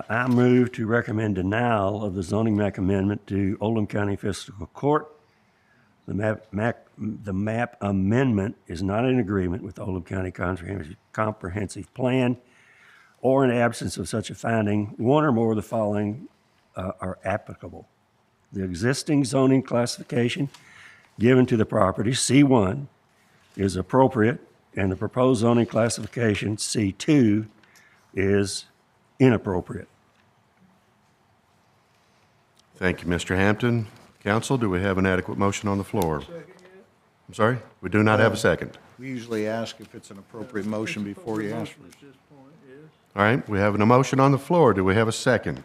I move to recommend denial of the zoning map amendment to Oldham County Fiscal Court. The map amendment is not in agreement with the Oldham County Comprehensive Plan, or in absence of such a finding, one or more of the following are applicable. The existing zoning classification given to the property, C1, is appropriate, and the proposed zoning classification, C2, is inappropriate. Thank you, Mr. Hampton. Council, do we have an adequate motion on the floor? I'm sorry? We do not have a second. We usually ask if it's an appropriate motion before you ask for it. All right, we have an motion on the floor. Do we have a second?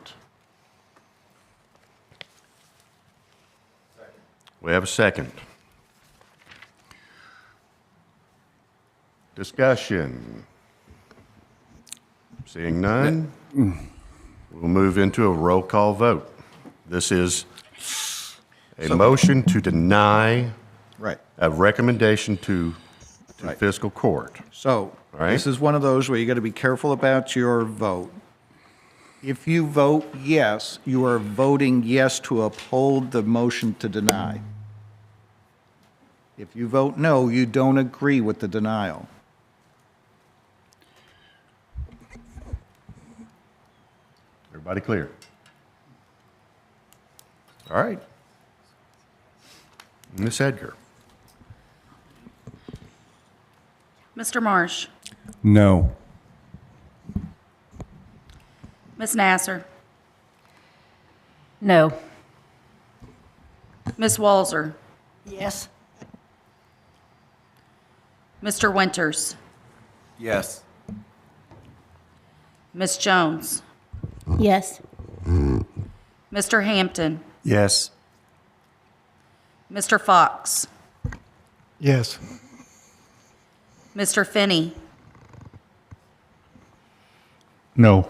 We have a second. Discussion. Seeing none, we'll move into a roll call vote. This is a motion to deny a recommendation to fiscal court. So, right. this is one of those where you got to be careful about your vote. If you vote yes, you are voting yes to uphold the motion to deny. If you vote no, you don't agree with the denial. Everybody clear? All right. Ms. Edgar? Mr. Marsh, No. Ms. Nasser, No. Ms. Walzer, Yes. Mr. Winters, Yes. Ms. Jones, Yes. Mr. Hampton, Yes. Mr. Fox, Yes. Mr. Finney, No.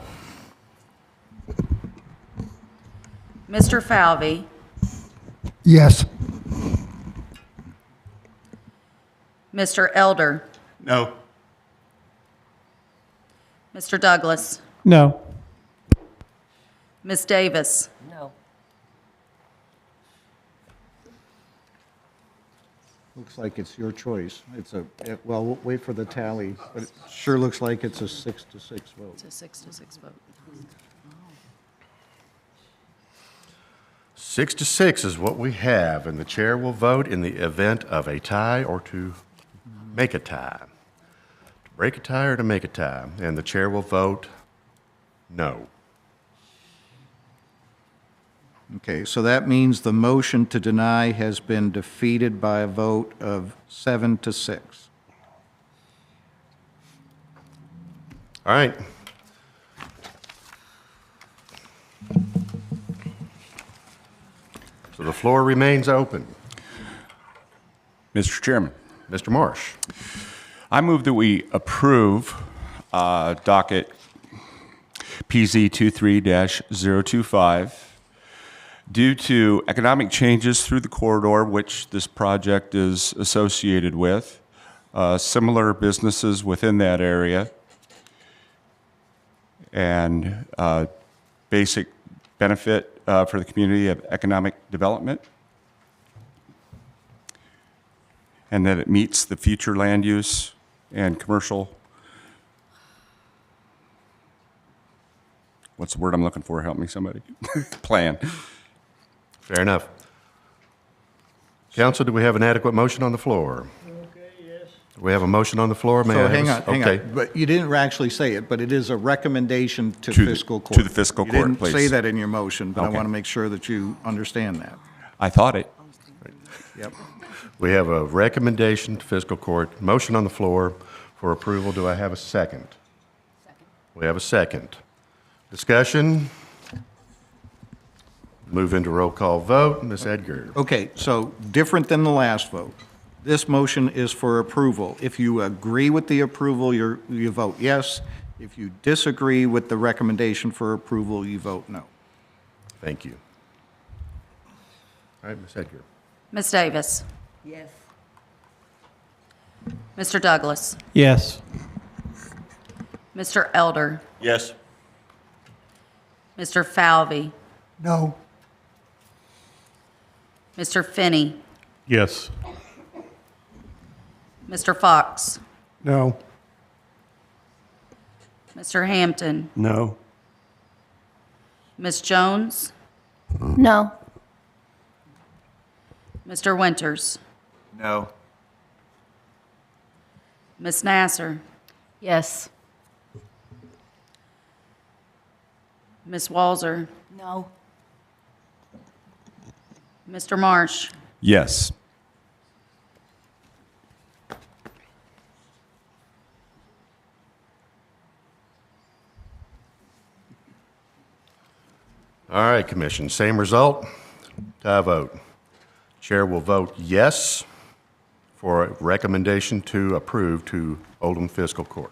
Mr. Falvey, Yes. Mr. Elder, No. Mr. Douglas, No. Ms. Davis, No. Looks like it's your choice. Well, we'll wait for the tally, but it sure looks like it's a 6-6 vote. It's a 6-6 vote. 6-6 is what we have, and the chair will vote in the event of a tie or to make a tie. To break a tie or to make a tie, and the chair will vote No. Okay, so that means the motion to deny has been defeated by a vote of 7-6. All right. So the floor remains open. Mr. Chairman. Mr. Marsh. I move that we approve docket PZ 23-025 due to economic changes through the corridor, which this project is associated with, similar businesses within that area, and basic benefit for the community of economic development, and that it meets the future land use and commercial, what's the word I'm looking for? Help me, somebody. Plan. Fair enough. Council, do we have an adequate motion on the floor? Okay, yes. Do we have a motion on the floor? May I So have hang a on, s- hang okay. on. But you didn't actually say it, but it is a recommendation to To the- fiscal court. to the fiscal court, You didn't please. say that in your motion, but I Okay. want to make sure that you understand that. I thought it. Yep. We have a recommendation to fiscal court, motion on the floor for approval. Do I have a second? Second. We have a second. Discussion? Move into roll call vote. Ms. Edgar? Okay, so different than the last vote. This motion is for approval. If you agree with the approval, you vote yes. If you disagree with the recommendation for approval, you vote no. Thank you. All right, Ms. Edgar? Ms. Davis. Yes. Mr. Douglas. Yes. Mr. Elder. Yes. Mr. Falvey. No. Mr. Finney. Yes. Mr. Fox. No. Mr. Hampton. No. Ms. Jones. No. Mr. Winters. No. Ms. Nasser. Yes. Ms. Walzer. No. Mr. Marsh. Yes. All right, Commission, same result. Tie vote. Chair will vote yes for a recommendation to approve to Oldham Fiscal Court.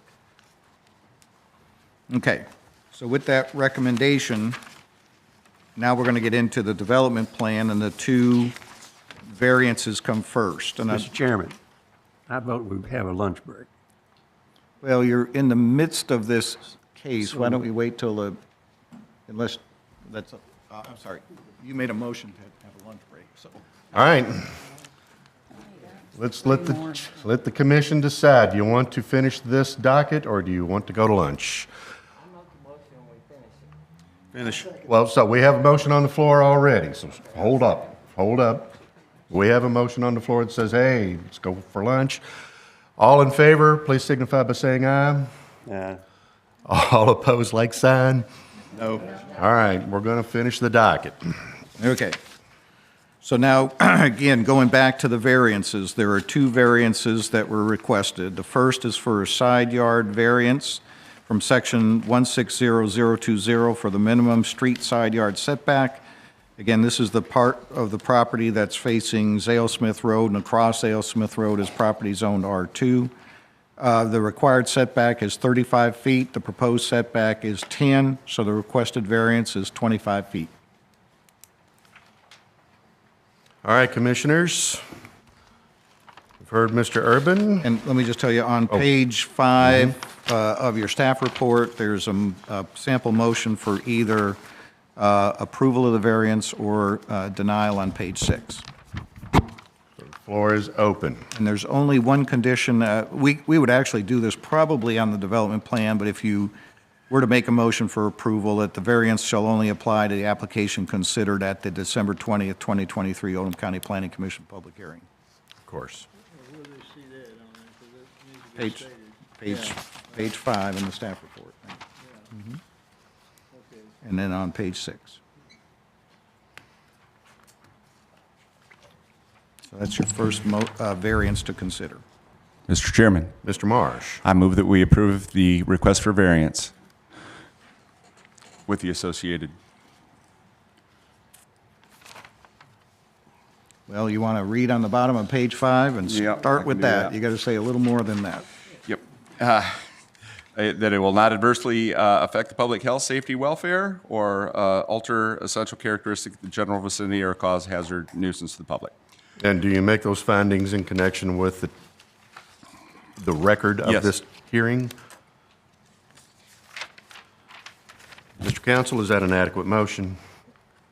Okay, so with that recommendation, now we're going to get into the development plan, and the two variances come first. And Mr. Chairman, I vote we have a lunch break. well, you're in the midst of this case. Why don't we wait till the, unless, that's, I'm sorry, you made a motion to have a lunch break, so. All right. Let's let the commission decide. Do you want to finish this docket, or do you want to go to lunch? Finish. Well, so we have a motion on the floor already, so hold up. We have a motion on the floor that says, hey, let's go for lunch. All in favor, please signify by saying aye. Aye. All opposed, like sign. No. All right, we're going to finish the docket. Okay. So now, again, going back to the variances, there are two variances that were requested. The first is for a side yard variance from section 160020 for the minimum street side yard setback. Again, this is the part of the property that's facing Zalesmith Road, and across Zalesmith Road is property zoned R2. The required setback is 35 feet. The proposed setback is 10, so the requested variance is 25 feet. All right, commissioners. We've heard Mr. Urban. And let me just tell you, on page 5 of your staff report, there's a sample motion for either approval of the variance or denial on page 6. Floor is open. And there's only one condition. We would actually do this probably on the development plan, but if you were to make a motion for approval, that the variance shall only apply to the application considered at the December 20th, 2023 Oldham County Planning Commission public hearing. Of course. Where do they see that on there? 'Cause that needs to be stated. Page 5 in the staff report. and then on page 6. So that's your first variance to consider. Mr. Chairman, Mr. Marsh. I move that we approve the request for variance with the associated. Well, you want to read on the bottom of page 5 and Yep, I start can with do that. that. You got to say a little more than that. Yep. That it will not adversely affect the public health, safety, welfare, or alter essential characteristics of the general vicinity or cause hazard nuisance to the public. And do you make those findings in connection with the record of Yes. this hearing? Mr. Counsel, is that an adequate motion?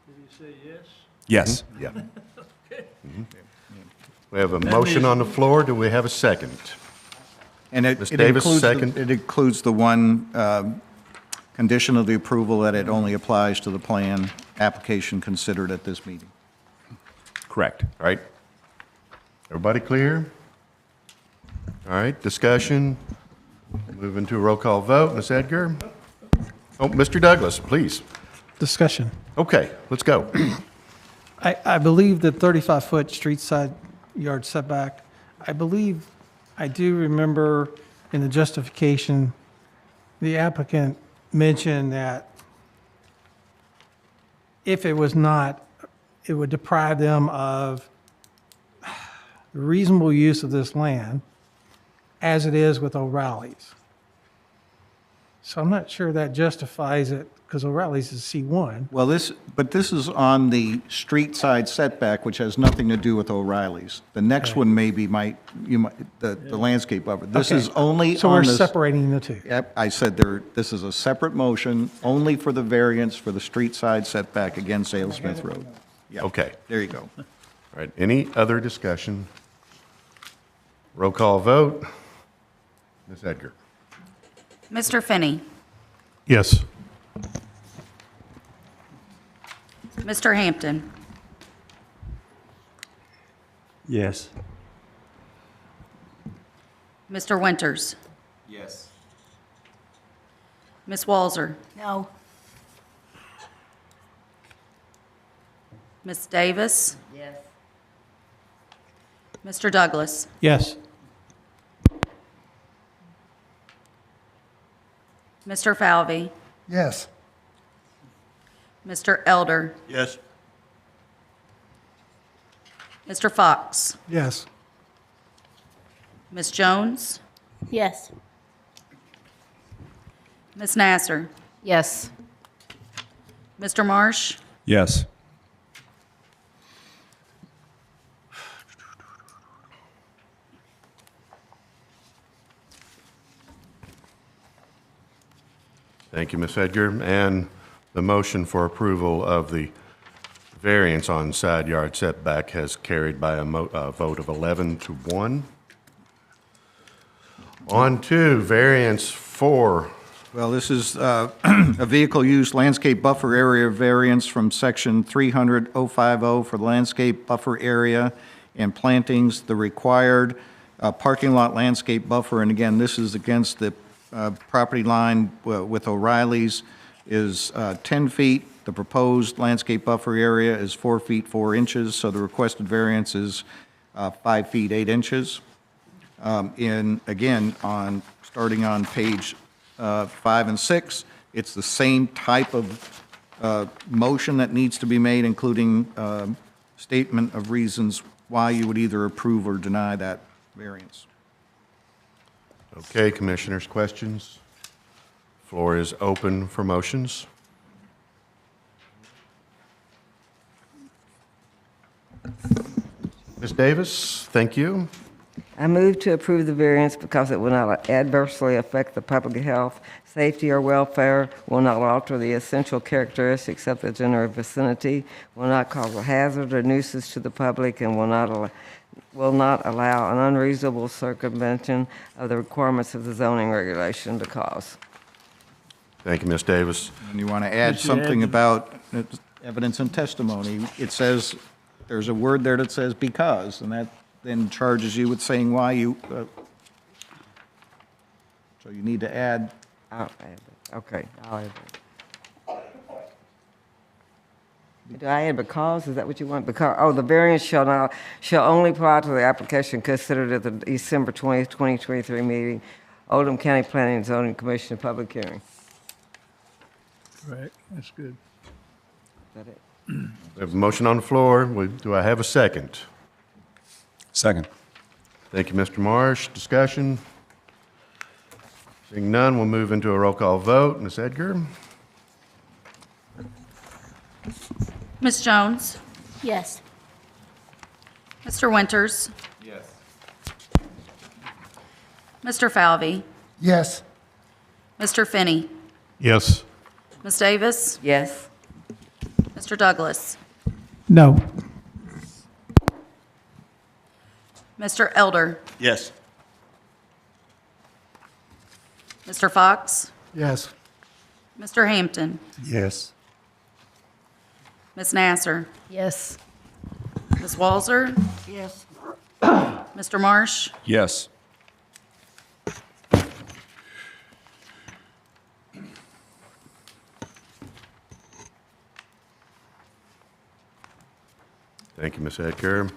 Did you say yes? Yes. Yeah. We have a motion on the floor. Do we have a second? And Ms. Davis, second. It includes the one condition of the approval that it only applies to the plan application considered at this meeting. Correct. All right. Everybody clear? All right, discussion. Moving to a roll call vote. Ms. Edgar? Oh, Mr. Douglas, please. Discussion. Okay, let's go. I believe the 35-foot street side yard setback, I do remember in the justification, the applicant mentioned that if it was not, it would deprive them of reasonable use of this land as it is with O'Reilly's. So I'm not sure that justifies it because O'Reilly's is C1. Well, this is on the street side setback, which has nothing to do with O'Reilly's. The next one maybe the landscape buffer. This Okay. is only So on we're this. separating the two. Yep, I said this is a separate motion only for the variance for the street side setback against Alesmith Road. Yeah. Okay. There you go. All right, any other discussion? Roll call vote. Ms. Edgar? Mr. Finney, Yes. Mr. Hampton, Yes. Mr. Winters, Yes. Ms. Walzer, No. Ms. Davis, Yes. Mr. Douglas, Yes. Mr. Falvey, Yes. Mr. Elder, Yes. Mr. Fox, Yes. Ms. Jones, Yes. Ms. Nasser, Yes. Mr. Marsh, Yes. Thank you, Ms. Edgar. And the motion for approval of the variance on side yard setback has carried by a vote of 11 to 1. On to variance 4. Well, this is a vehicle use landscape buffer area variance from section 300-050 for the landscape buffer area and plantings, the required parking lot landscape buffer, and again, this is against the property line with O'Reilly's, is 10 feet. The proposed landscape buffer area is 4 feet 4 inches, so the requested variance is 5 feet 8 inches. Again, starting on page 5 and 6, it's the same type of motion that needs to be made, including statement of reasons why you would either approve or deny that variance. Okay, commissioners, questions? Floor is open for motions. Ms. Davis, thank you. I move to approve the variance because it will not adversely affect the public health, safety, or welfare, will not alter the essential characteristics of the general vicinity, will not cause a hazard or nuisance to the public, and will not allow an unreasonable circumvention of the requirements of the zoning regulation to cause. Thank you, Ms. Davis. And you want to add something about evidence and testimony. It says, there's a word there that says because, and that then charges you with saying why you, so you need to add. I'll add it. Okay, I'll add that. Do I add because? Is that what you want? Because, oh, the variance shall only apply to the application considered at the December 20th, 2023 meeting, Oldham County Planning and Zoning Commission public hearing. Right, that's good. Is that it? We have a motion on the floor. Do I have a second? Second. Thank you, Mr. Marsh. Discussion? Seeing none, we'll move into a roll call vote. Ms. Edgar? Ms. Jones? Yes. Mr. Winters? Yes. Mr. Falvey? Yes. Mr. Finney? Yes. Ms. Davis? Yes. Mr. Douglas? No. Mr. Elder? Yes. Mr. Fox? Yes. Mr. Hampton? Yes. Ms. Nasser? Yes. Ms. Walzer? Yes. Mr. Marsh? Yes. Thank you, Ms. Edgar.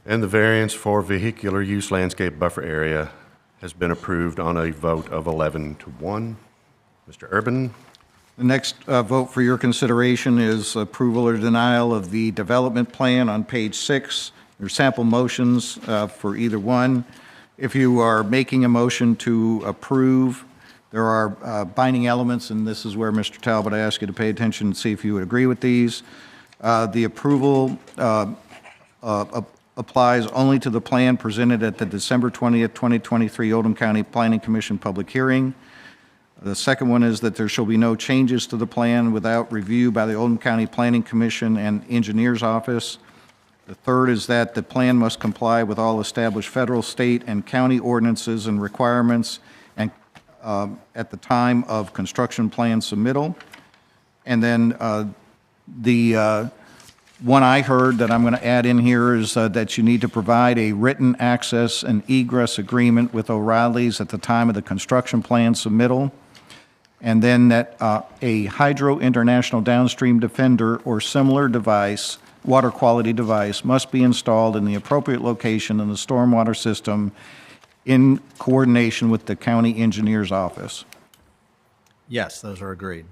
And the variance for vehicular use landscape buffer area has been approved on a vote of 11 to 1. Mr. Urban? The next vote for your consideration is approval or denial of the development plan on page 6. There's sample motions for either one. If you are making a motion to approve, there are binding elements, and this is where, Mr. Talbot, I ask you to pay attention and see if you would agree with these. The approval applies only to the plan presented at the December 20th, 2023 Oldham County Planning Commission public hearing. The second one is that there shall be no changes to the plan without review by the Oldham County Planning Commission and Engineers Office. The third is that the plan must comply with all established federal, state, and county ordinances and requirements and at the time of construction plan submittal. And then the one I heard that I'm going to add in here is that you need to provide a written access and egress agreement with O'Reilly's at the time of the construction plan submittal. And then that a Hydro International Downstream Defender or similar device, water quality device, must be installed in the appropriate location in the stormwater system in coordination with the county engineer's office. Yes, those are agreed.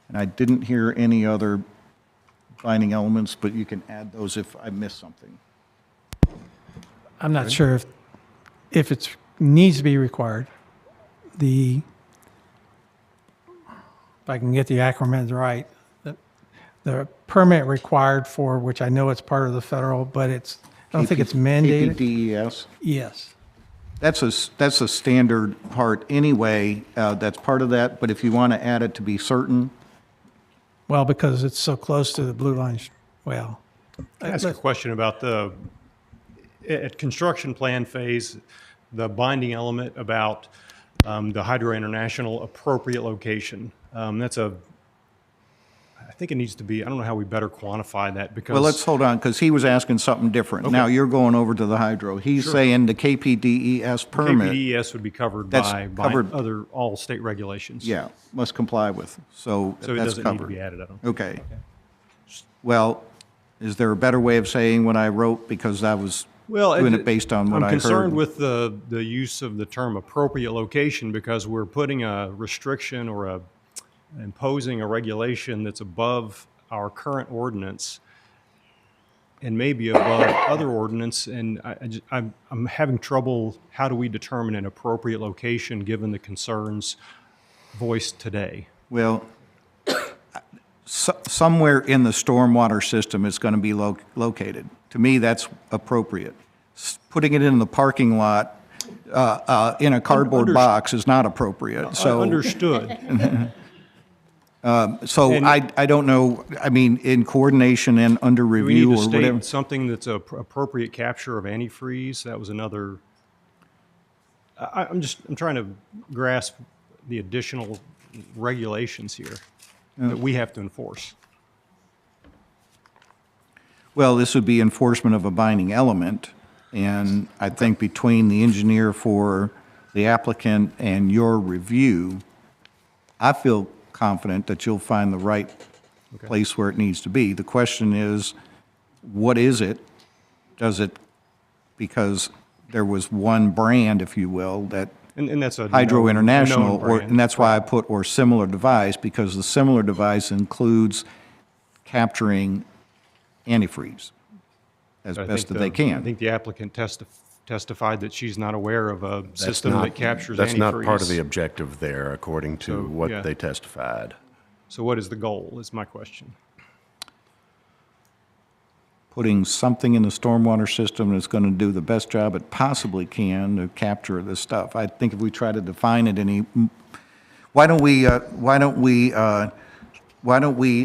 And I didn't hear any other binding elements, but you can add those if I missed something. I'm not sure if it needs to be required. If I can get the acronyms right, the permit required for, which I know it's part of the federal, but I don't think it's mandated. KPDES? Yes. That's a standard part anyway, that's part of that, but if you want to add it to be certain. Well, because it's so close to the blue line, well. Can I ask a question about at construction plan phase, the binding element about the Hydro International appropriate location? I think it needs to be, I don't know how we better quantify that because. Well, let's hold on, because he was asking something different. Okay. Now you're going over to the hydro. He's Sure. saying the KPDES permit. KPDES would be covered That's by covered- all state regulations. Yeah, must comply with, so So it that's doesn't need to covered. be added, I don't. Okay. Well, is there a better way of saying what I wrote, because I was doing it based on what I I'm heard? concerned with the use of the term appropriate location because we're putting a restriction or imposing a regulation that's above our current ordinance and maybe above other ordinance, and I'm having trouble, how do we determine an appropriate location given the concerns voiced today? Well, somewhere in the stormwater system it's going to be located. To me, that's appropriate. Putting it in the parking lot in a cardboard box is not appropriate. So Understood. So I don't know, I mean, in coordination and under Do we review need or to whatever. state something that's a appropriate capture of antifreeze? That was another, I'm trying to grasp the additional regulations here that we have to enforce. Well, this would be enforcement of a binding element, and I think between the engineer for the applicant and your review, I feel confident that you'll find the right place where it needs to be. The question is, what is it? Does it, because there was one brand, if you will, that And that's a Hydro known- International, a known brand. and that's why I put or similar device, because the similar device includes capturing antifreeze as I best think that they I can. think the applicant testified that she's not aware of a That's system not- that captures antifreeze. That's not part of the objective there, according to So, what yeah. they testified. So what is the goal, is my question. Putting something in the stormwater system that's going to do the best job it possibly can to capture this stuff. I think if we try to define it why don't we,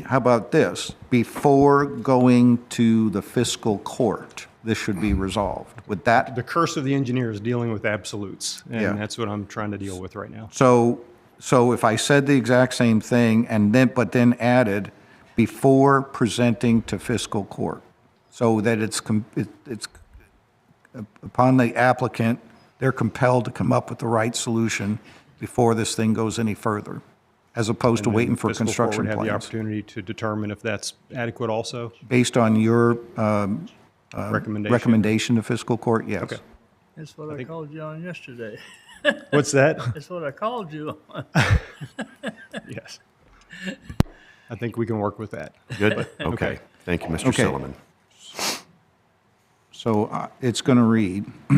how about this? Before going to the fiscal court, this should be resolved. Would that? The curse of the engineer is dealing with absolutes, and Yeah. that's what I'm trying to deal with right now. So if I said the exact same thing but then added before presenting to fiscal court, so that it's upon the applicant, they're compelled to come up with the right solution before this thing goes any further, as opposed to And then waiting for fiscal court construction would have the plans. opportunity to determine if that's adequate also? Based on your Recommendation. recommendation to fiscal court, yes. Okay. That's what I called you on yesterday. What's that? That's what I called you on. Yes. I think we can work with that. Good? But- Okay. Thank you, Mr. Okay. Silliman. So it's going to read, So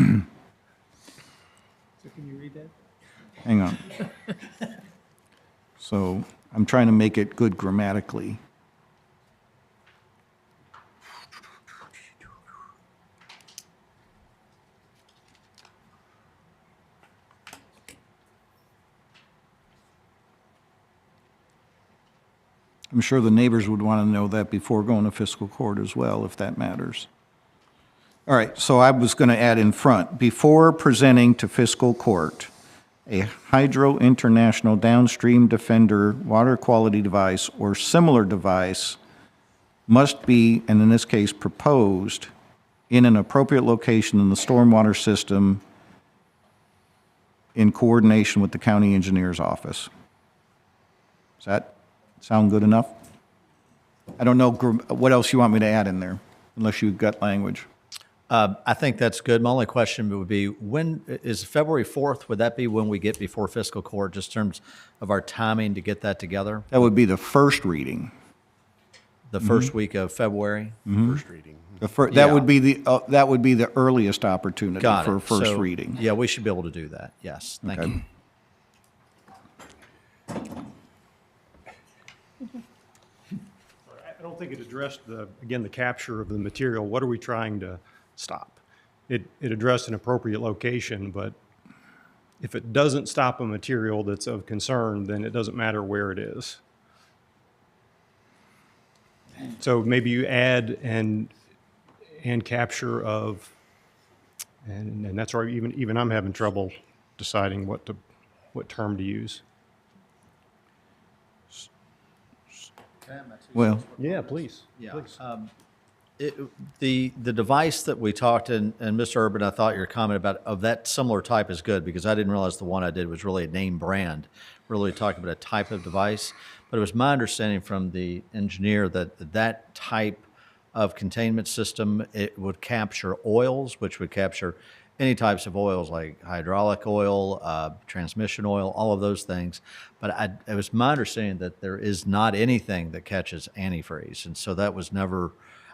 can you read that? hang on. So I'm trying to make it good grammatically. I'm sure the neighbors would want to know that before going to fiscal court as well, if that matters. All right, so I was going to add in front, before presenting to fiscal court, a Hydro International Downstream Defender water quality device or similar device must be, and in this case, proposed in an appropriate location in the stormwater system in coordination with the county engineer's office. Does that sound good enough? I don't know what else you want me to add in there, unless you've got language. I think that's good. My only question would be, when is February 4th? Would that be when we get before fiscal court, just in terms of our timing to get that together? That would be the first reading. The first week of February? First reading. That Yeah. would be the earliest opportunity Got for a it. first So, reading. Yeah, we should be able to do that. Yes, thank Okay. you. I don't think it addressed again, the capture of the material. What are we trying to stop? It addressed an appropriate location, but if it doesn't stop a material that's of concern, then it doesn't matter where it is. So maybe you add and capture of, and that's why even I'm having trouble deciding what term to use. Well, yeah, please. Yeah. Please. The device that we talked, and Mr. Urban, I thought your comment about of that similar type is good, because I didn't realize the one I did was really a name brand, really talking about a type of device. But it was my understanding from the engineer that that type of containment system, it would capture oils, which would capture any types of oils like hydraulic oil, transmission oil, all of those things. But it was my understanding that there is not anything that catches antifreeze. And so that was never,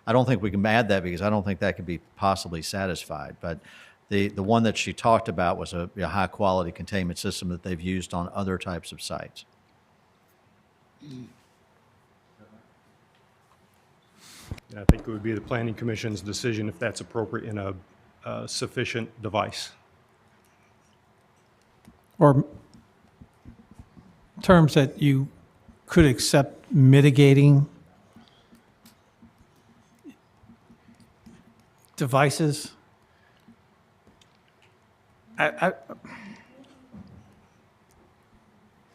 I don't think we can add that, because I don't think that could be possibly satisfied. But the one that she talked about was a high quality containment system that they've used on other types of sites. I think it would be the Planning Commission's decision if that's appropriate in a sufficient device. Or terms that you could accept mitigating devices.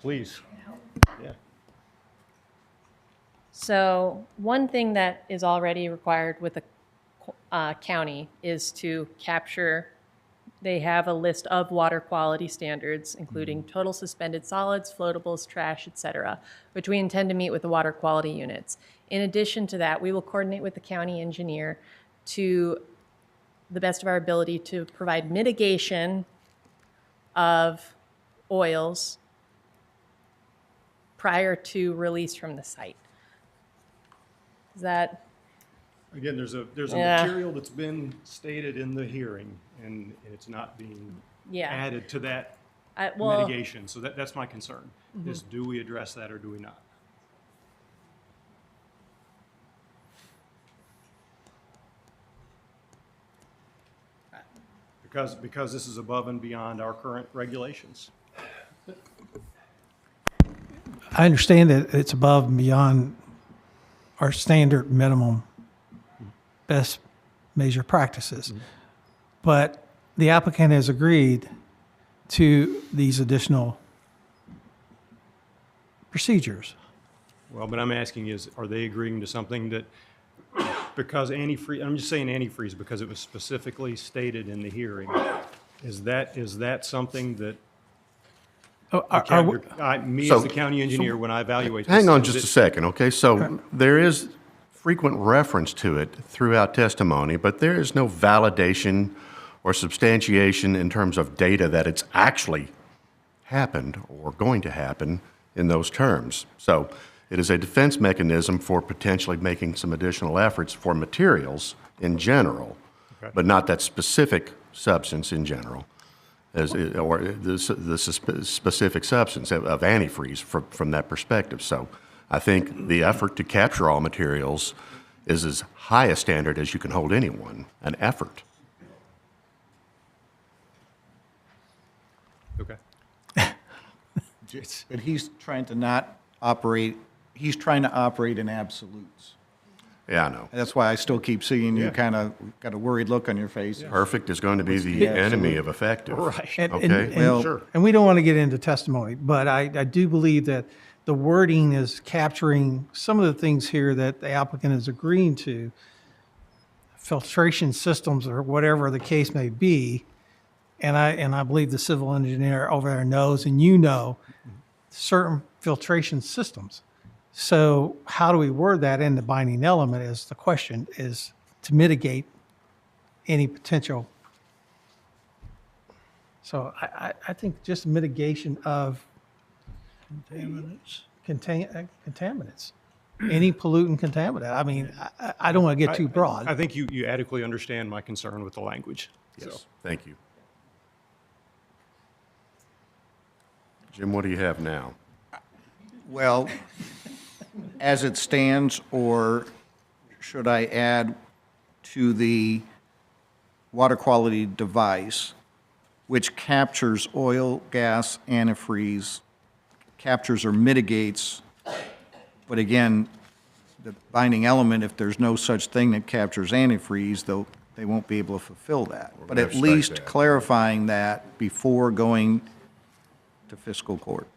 Please. Yeah. So one thing that is already required with the county is to capture They have a list of water quality standards, including total suspended solids, floatables, trash, etc., which we intend to meet with the water quality units. In addition to that, we will coordinate with the county engineer to the best of our ability to provide mitigation of oils prior to release from the site. Is that? Again, there's a Yeah. material that's been stated in the hearing, and it's not being Yeah. added to that Well- mitigation. So that's my concern, is do we address that or do we not? Because this is above and beyond our current regulations. I understand that it's above and beyond our standard minimum best measure practices. But the applicant has agreed to these additional procedures. Well, but I'm asking is, are they agreeing to something that, because antifreeze, I'm just saying antifreeze because it was specifically stated in the hearing. Is that something that me as the county engineer, when I evaluate this? Hang on just a second, okay? So there is frequent reference to it throughout testimony, but there is no validation or substantiation in terms of data that it's actually happened or going to happen in those terms. So it is a defense mechanism for potentially making some additional efforts for materials in general, but not that specific substance in general, or the specific substance of antifreeze from that perspective. So I think the effort to capture all materials is as high a standard as you can hold anyone, an effort. Okay. But he's trying to operate in absolutes. Yeah, I know. That's why I still keep seeing you kind of got a worried look on your face. Perfect is going to be the enemy of effective. Right. Okay. And we don't want to get into testimony, but I do believe that the wording is capturing some of the things here that the applicant is agreeing to, filtration systems or whatever the case may be. And I believe the civil engineer over there knows, and you know, certain filtration systems. So how do we word that in the binding element is the question, is to mitigate any potential. So I think just mitigation of contaminants, any pollutant contaminant. I mean, I don't want to get too broad. I think you adequately understand my concern with the language. Yes, So. thank you. Jim, what do you have now? Well, as it stands, or should I add to the water quality device, which captures oil, gas, antifreeze, captures or mitigates, but again, the binding element, if there's no such thing that captures antifreeze, they won't be able to fulfill that. But gonna at have to strike least that. clarifying that before going to fiscal court.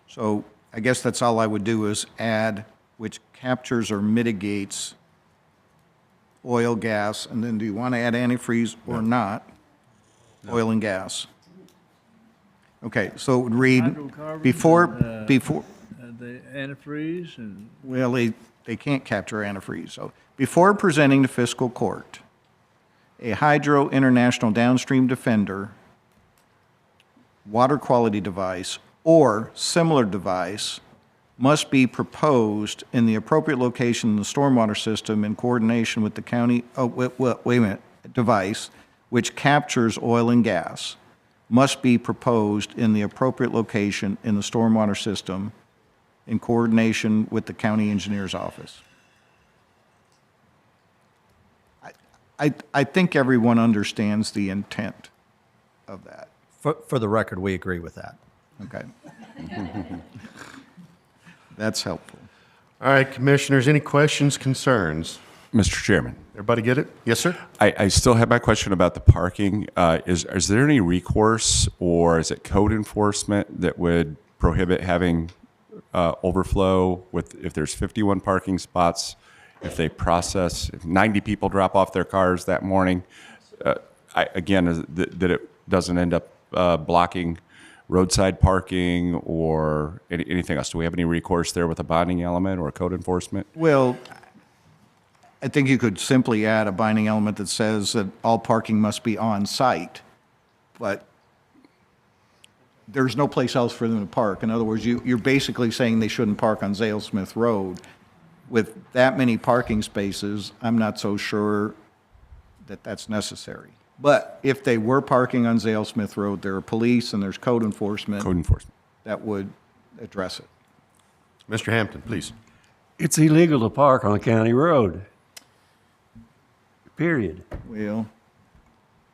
So I guess that's all I would do is add which captures or mitigates oil, gas, and then do you want to add antifreeze or not? Oil and gas. Okay, so it would read, Hydrocarbons before, and, before, the antifreeze and well, they can't capture antifreeze. So before presenting to fiscal court, a Hydro International Downstream Defender water quality device or similar device must be proposed in the appropriate location in the stormwater system in coordination with the county, wait a minute, device which captures oil and gas must be proposed in the appropriate location in the stormwater system in coordination with the county engineer's office. I think everyone understands the intent of that. For the record, we agree with that. Okay. That's helpful. All right, commissioners, any questions, concerns? Mr. Chairman. Everybody get it? Yes, sir? I still have my question about the parking. Is there any recourse or is it code enforcement that would prohibit having overflow if there's 51 parking spots, if 90 people drop off their cars that morning, that it doesn't end up blocking roadside parking or anything else? Do we have any recourse there with a bonding element or code enforcement? Well, I think you could simply add a binding element that says that all parking must be on site, but there's no place else for them to park. In other words, you're basically saying they shouldn't park on Zale Smith Road. With that many parking spaces, I'm not so sure that that's necessary. But if they were parking on Zale Smith Road, there are police and there's code enforcement. That would address it. Mr. Hampton, please. It's illegal to park on a county road. Period. Well,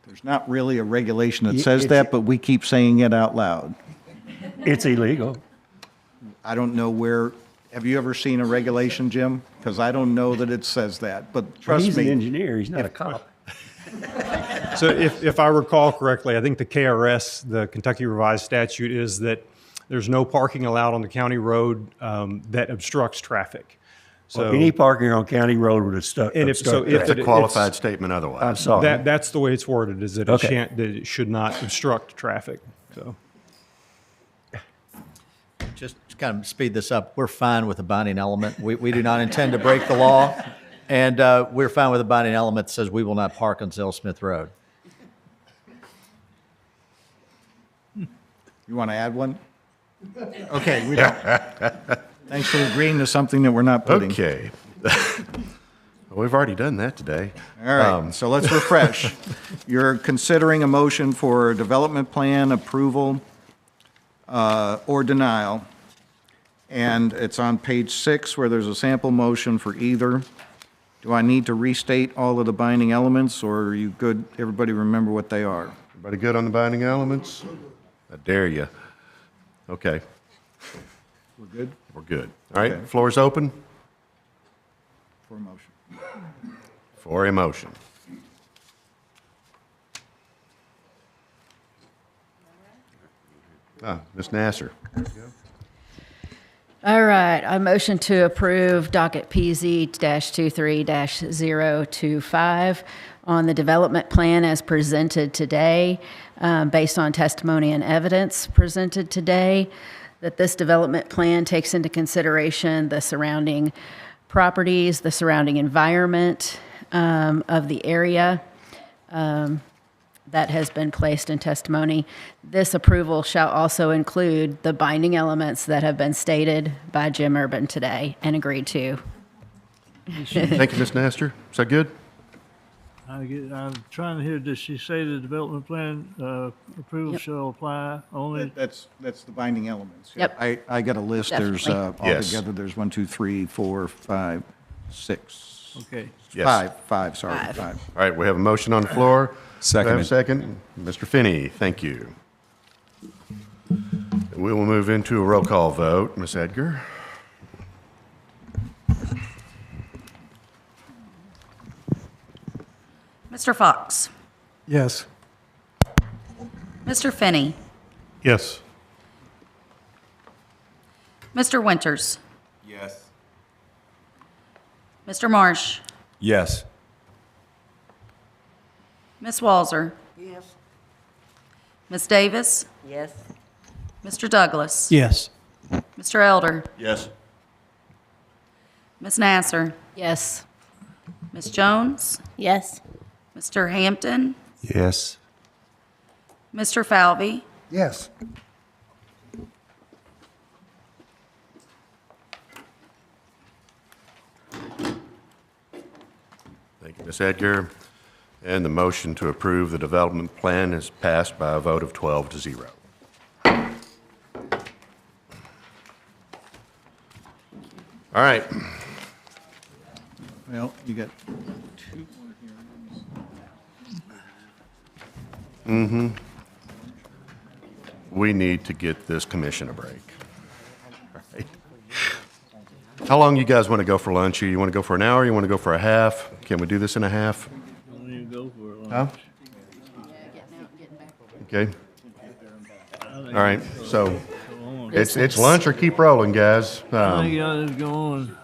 there's not really a regulation that says that, but we keep saying it out loud. It's illegal. I don't know where, have you ever seen a regulation, Jim? Because I don't know that it says that, but trust me. He's an engineer, he's not a cop. So if I recall correctly, I think the KRS, the Kentucky Revised Statute, is that there's no parking allowed on the county road that obstructs traffic. So any parking on county road would obstruct. It's a qualified statement otherwise. I'm sorry. That's the way it's worded, is that that it should not obstruct traffic. So. Just to kind of speed this up, we're fine with the binding element. We do not intend to break the law, and we're fine with the binding element that says we will not park on Zale Smith Road. You want to add one? Okay, we don't. Thanks for agreeing to something that we're not putting. Okay. We've already done that today. All right, so let's refresh. You're considering a motion for development plan approval or denial, and it's on page 6 where there's a sample motion for either. Do I need to restate all of the binding elements, or are you good? Everybody remember what they are? Everybody good on the binding elements? I dare you. Okay. We're good? We're good. All right, Okay. floor is open For a motion. for a motion. Ms. Nasser. All right, I motion to approve docket PZ-23-025 on the development plan as presented today, based on testimony and evidence presented today, that this development plan takes into consideration the surrounding properties, the surrounding environment of the area that has been placed in testimony. This approval shall also include the binding elements that have been stated by Jim Urban today and agreed to. Thank you, Ms. Nasser. Is that good? I'm trying to hear, does she say the development plan approval shall apply only? That's the binding elements. Yep. I got a list. There's Definitely. Yes. altogether, there's 1, 2, 3, 4, 5, 6. Okay. Yes. Five, sorry, Five. 5. All right, we have a motion on the floor. Do I have a Seconded. second? Mr. Finney, thank you. We will move into a roll call vote. Ms. Edgar? Mr. Fox? Yes. Mr. Finney? Yes. Mr. Winters? Yes. Mr. Marsh? Yes. Ms. Walzer? Yes. Ms. Davis? Yes. Mr. Douglas? Yes. Mr. Elder? Yes. Ms. Nasser? Yes. Ms. Jones? Yes. Mr. Hampton? Yes. Mr. Falvey? Yes. Thank you, Ms. Edgar. And the motion to approve the development plan is passed by a vote of 12 to 0. All right. Well, you got 2 more here. We need to get this commission a break. All right. How long you guys want to go for lunch? You want to go for an hour? You want to go for a half? Can we do this in a half? Don't even go for it. Huh? Okay. All right, so business. It's lunch or keep rolling, guys. I think y'all just go on.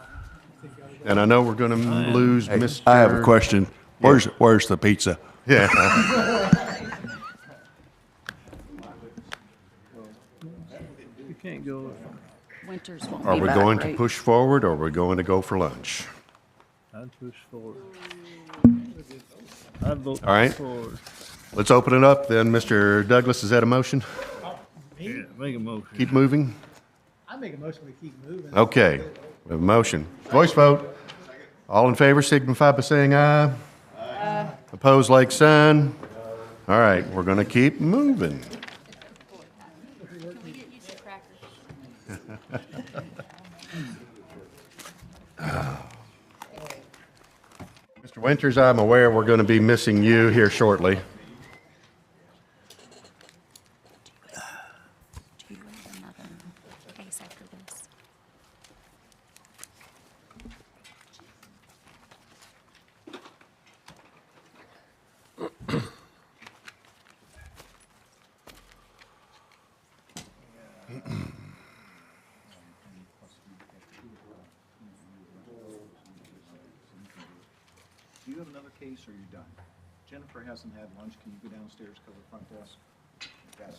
And I know we're going to lose Mr. I have a question. Where's the pizza? Yeah. You can't go. Winters won't Are be we back, going to right? push forward, or are we going to go for lunch? I'd push forward. I'd vote All right. forward. Let's open it up then. Mr. Douglas, is that a motion? Yeah, make a motion. Keep moving? I make a motion we keep moving. Okay, we have a motion. Voice vote. All in favor signify by saying aye. Aye. Opposed, like sign. All right, we're going to keep moving. Mr. Winters, I'm aware we're going to be missing you here shortly. Do you have another case after this? Do you have another case, or are you done? Jennifer hasn't had lunch. Can you go downstairs, cover the front desk? Got it.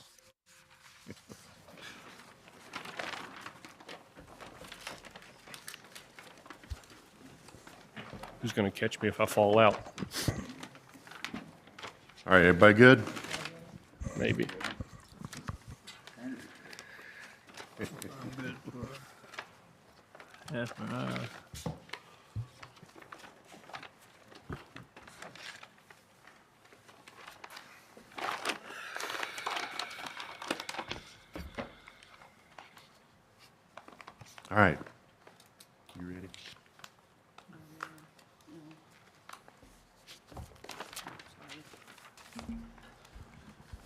Who's going to catch me if I fall out? All right, everybody good? Maybe. Half an hour. All right. You ready?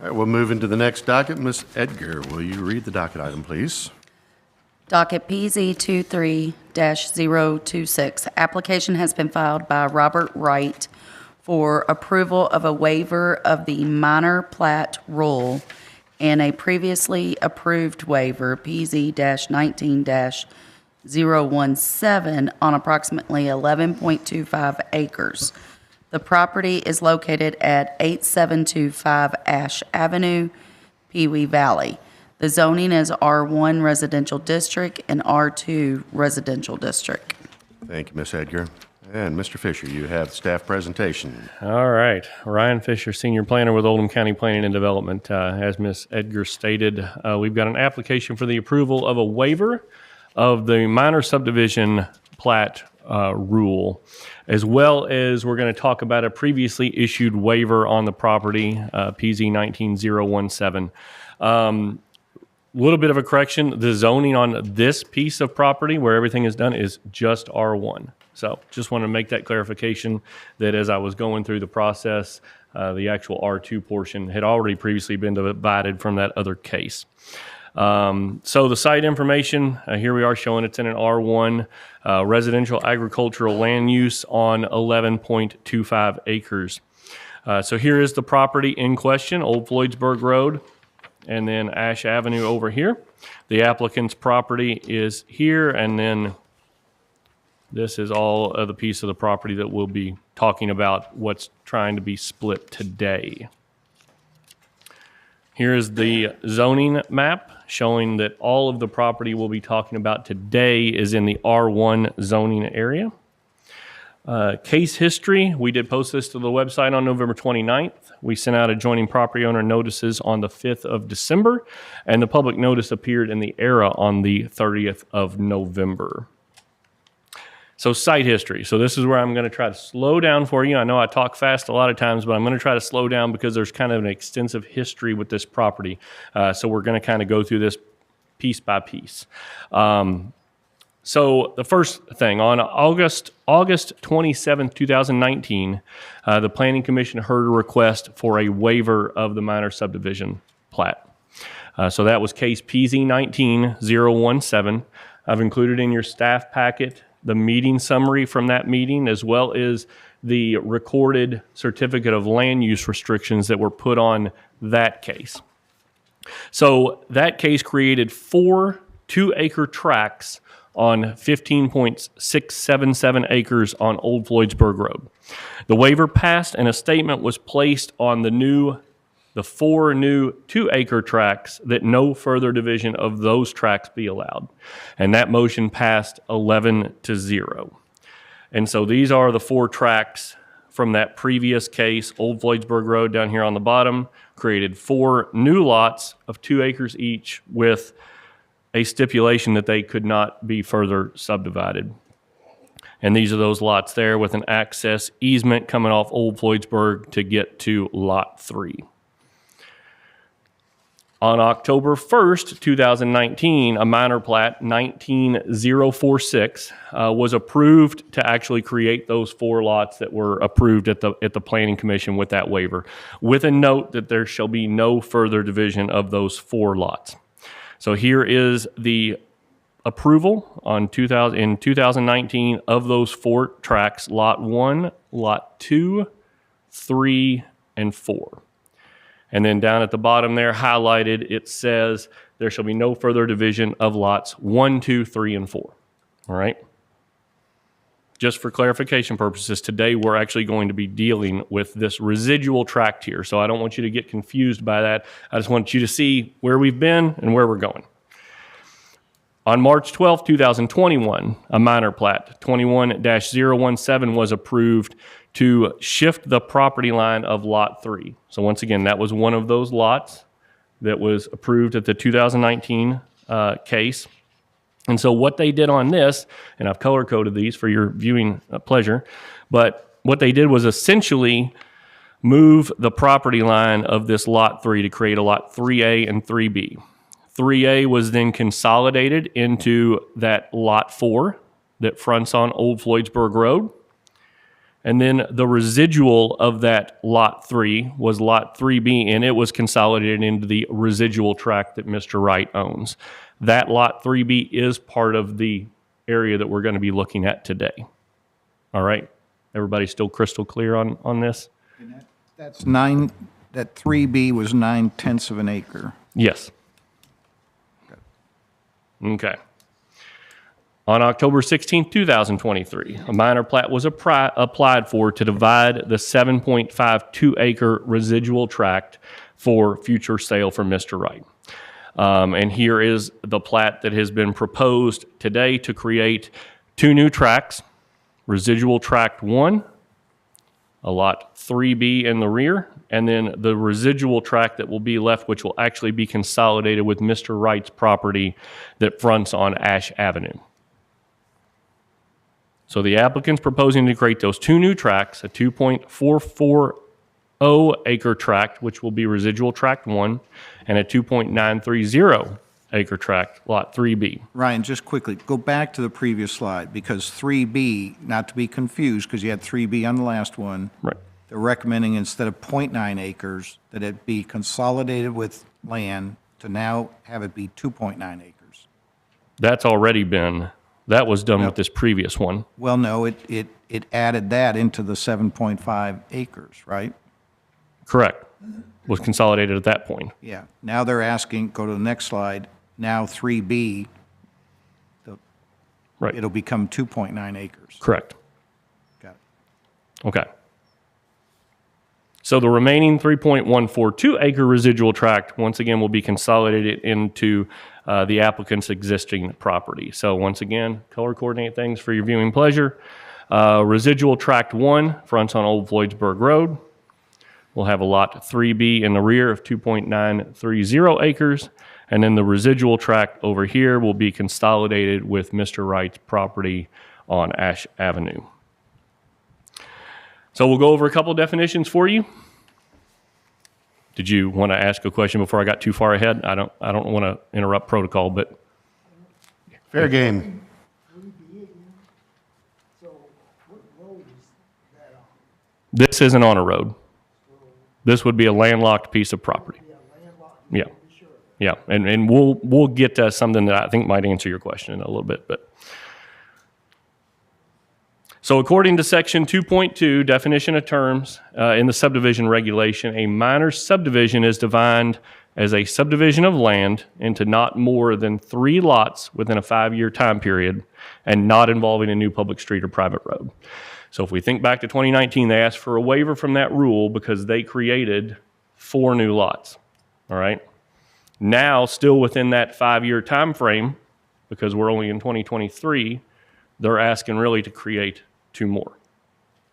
All right, we'll move into the next docket. Ms. Edgar, will you read the docket item, please? Docket PZ 23-026. Application has been filed by Robert Wright for approval of a waiver of the minor plat rule and a previously approved waiver, PZ-19-017, on approximately 11.25 acres. The property is located at 8725 Ash Avenue, Pee Wee Valley. The zoning is R1 Residential District and R2 Residential District. Thank you, Ms. Edgar. And Mr. Fisher, you have staff presentation. All right. Ryan Fisher, Senior Planner with Oldham County Planning and Development. As Ms. Edgar stated, we've got an application for the approval of a waiver of the minor subdivision plat rule, as well as we're going to talk about a previously issued waiver on the property, PZ 19017. Little bit of a correction. The zoning on this piece of property where everything is done is just R1. So just want to make that clarification that as I was going through the process, the actual R2 portion had already previously been divided from that other case. So the site information, here we are showing it's in an R1 residential agricultural land use on 11.25 acres. So here is the property in question, Old Floydsburg Road, and then Ash Avenue over here. The applicant's property is here, and then this is all of the piece of the property that we'll be talking about what's trying to be split today. Here is the zoning map showing that all of the property we'll be talking about today is in the R1 zoning area. Case history, we did post this to the website on November 29th. We sent out adjoining property owner notices on the 5th of December, and the public notice appeared in the Era on the 30th of November. So site history. So this is where I'm going to try to slow down for you. I know I talk fast a lot of times, but I'm going to try to slow down because there's kind of an extensive history with this property. So we're going to kind of go through this piece by piece. So the first thing, on August 27th, 2019, the Planning Commission heard a request for a waiver of the minor subdivision plat. So that was case PZ 19-017. I've included in your staff packet the meeting summary from that meeting, as well as the recorded certificate of land use restrictions that were put on that case. So that case created 4 2-acre tracts on 15.677 acres on Old Floydsburg Road. The waiver passed and a statement was placed on the 4 new 2-acre tracts that no further division of those tracts be allowed. And that motion passed 11-0. And so these are the 4 tracts from that previous case. Old Floydsburg Road down here on the bottom created 4 new lots of 2 acres each with a stipulation that they could not be further subdivided. And these are those lots there with an access easement coming off Old Floydsburg to get to Lot 3. On October 1st, 2019, a minor plat, 19046, was approved to actually create those 4 lots that were approved at the Planning Commission with that waiver, with a note that there shall be no further division of those 4 lots. So here is the approval in 2019 of those 4 tracts, Lot 1, Lot 2, 3, and 4. And then down at the bottom there, highlighted, it says there shall be no further division of lots 1, 2, 3, and 4. All right? Just for clarification purposes, today we're actually going to be dealing with this residual tract here. So I don't want you to get confused by that. I just want you to see where we've been and where we're going. On March 12, 2021, a minor plat, 21-017, was approved to shift the property line of Lot 3. So once again, that was one of those lots that was approved at the 2019 case. And so what they did on this, and I've color-coded these for your viewing pleasure, but what they did was essentially move the property line of this Lot 3 to create a Lot 3A and 3B. 3A was then consolidated into that Lot 4 that fronts on Old Floydsburg Road. And then the residual of that Lot 3 was Lot 3B, and it was consolidated into the residual tract that Mr. Wright owns. That Lot 3B is part of the area that we're going to be looking at today. All right? Everybody still crystal clear on this? That's 9, that 3B was 9/10 of an acre. Yes. Okay. On October 16, 2023, a minor plat was applied for to divide the 7.52-acre residual tract for future sale for Mr. Wright. And here is the plat that has been proposed today to create 2 new tracts, residual tract 1, a Lot 3B in the rear, and then the residual tract that will be left, which will actually be consolidated with Mr. Wright's property that fronts on Ash Avenue. So the applicant's proposing to create those 2 new tracts, a 2.440 acre tract, which will be residual tract 1, and a 2.930 acre tract, Lot 3B. Ryan, just quickly, go back to the previous slide, because 3B, not to be confused, because you had 3B on the last one. Right. They're recommending instead of 0.9 acres, that it be consolidated with land to now have it be 2.9 acres. That's already been, that was done with this previous one. Well, no, it added that into the 7.5 acres, right? Correct. Was consolidated at that point. Yeah. Now they're asking, go to the next slide, now 3B, Right. it'll become 2.9 acres. Correct. Got it. Okay. So the remaining 3.142 acre residual tract, once again, will be consolidated into the applicant's existing property. So once again, color coordinate things for your viewing pleasure. Residual tract 1 fronts on Old Floydsburg Road. We'll have a Lot 3B in the rear of 2.930 acres. And then the residual tract over here will be consolidated with Mr. Wright's property on Ash Avenue. So we'll go over a couple definitions for you. Did you want to ask a question before I got too far ahead? I don't want to interrupt protocol, but fair game. This isn't on a road. This would be a landlocked piece of property. Yeah. Yeah, and we'll get to something that I think might answer your question in a little bit, but so according to section 2.2, definition of terms in the subdivision regulation, a minor subdivision is defined as a subdivision of land into not more than 3 lots within a 5-year time period and not involving a new public street or private road. So if we think back to 2019, they asked for a waiver from that rule because they created 4 new lots, all right? Now, still within that 5-year time frame, because we're only in 2023, they're asking really to create 2 more,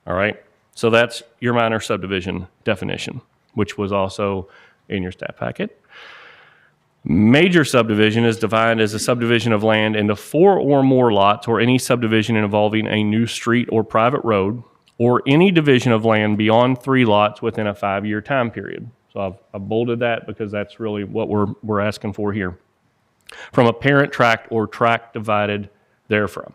all right? So that's your minor subdivision definition, which was also in your staff packet. Major subdivision is defined as a subdivision of land into 4 or more lots or any subdivision involving a new street or private road or any division of land beyond 3 lots within a 5-year time period. So I've bolded that because that's really what we're asking for here. From a parent tract or tract divided therefrom.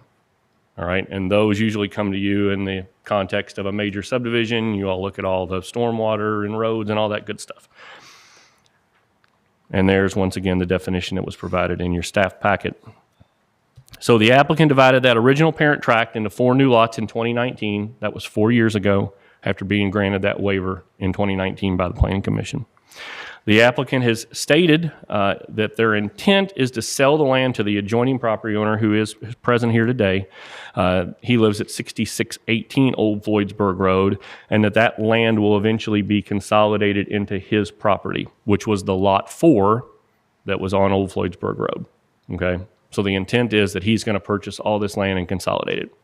All right, and those usually come to you in the context of a major subdivision. You all look at all the stormwater and roads and all that good stuff. And there's, once again, the definition that was provided in your staff packet. So the applicant divided that original parent tract into 4 new lots in 2019. That was 4 years ago after being granted that waiver in 2019 by the Planning Commission. The applicant has stated that their intent is to sell the land to the adjoining property owner who is present here today. He lives at 6618 Old Floydsburg Road, and that land will eventually be consolidated into his property, which was the Lot 4 that was on Old Floydsburg Road. Okay, so the intent is that he's going to purchase all this land and consolidate it.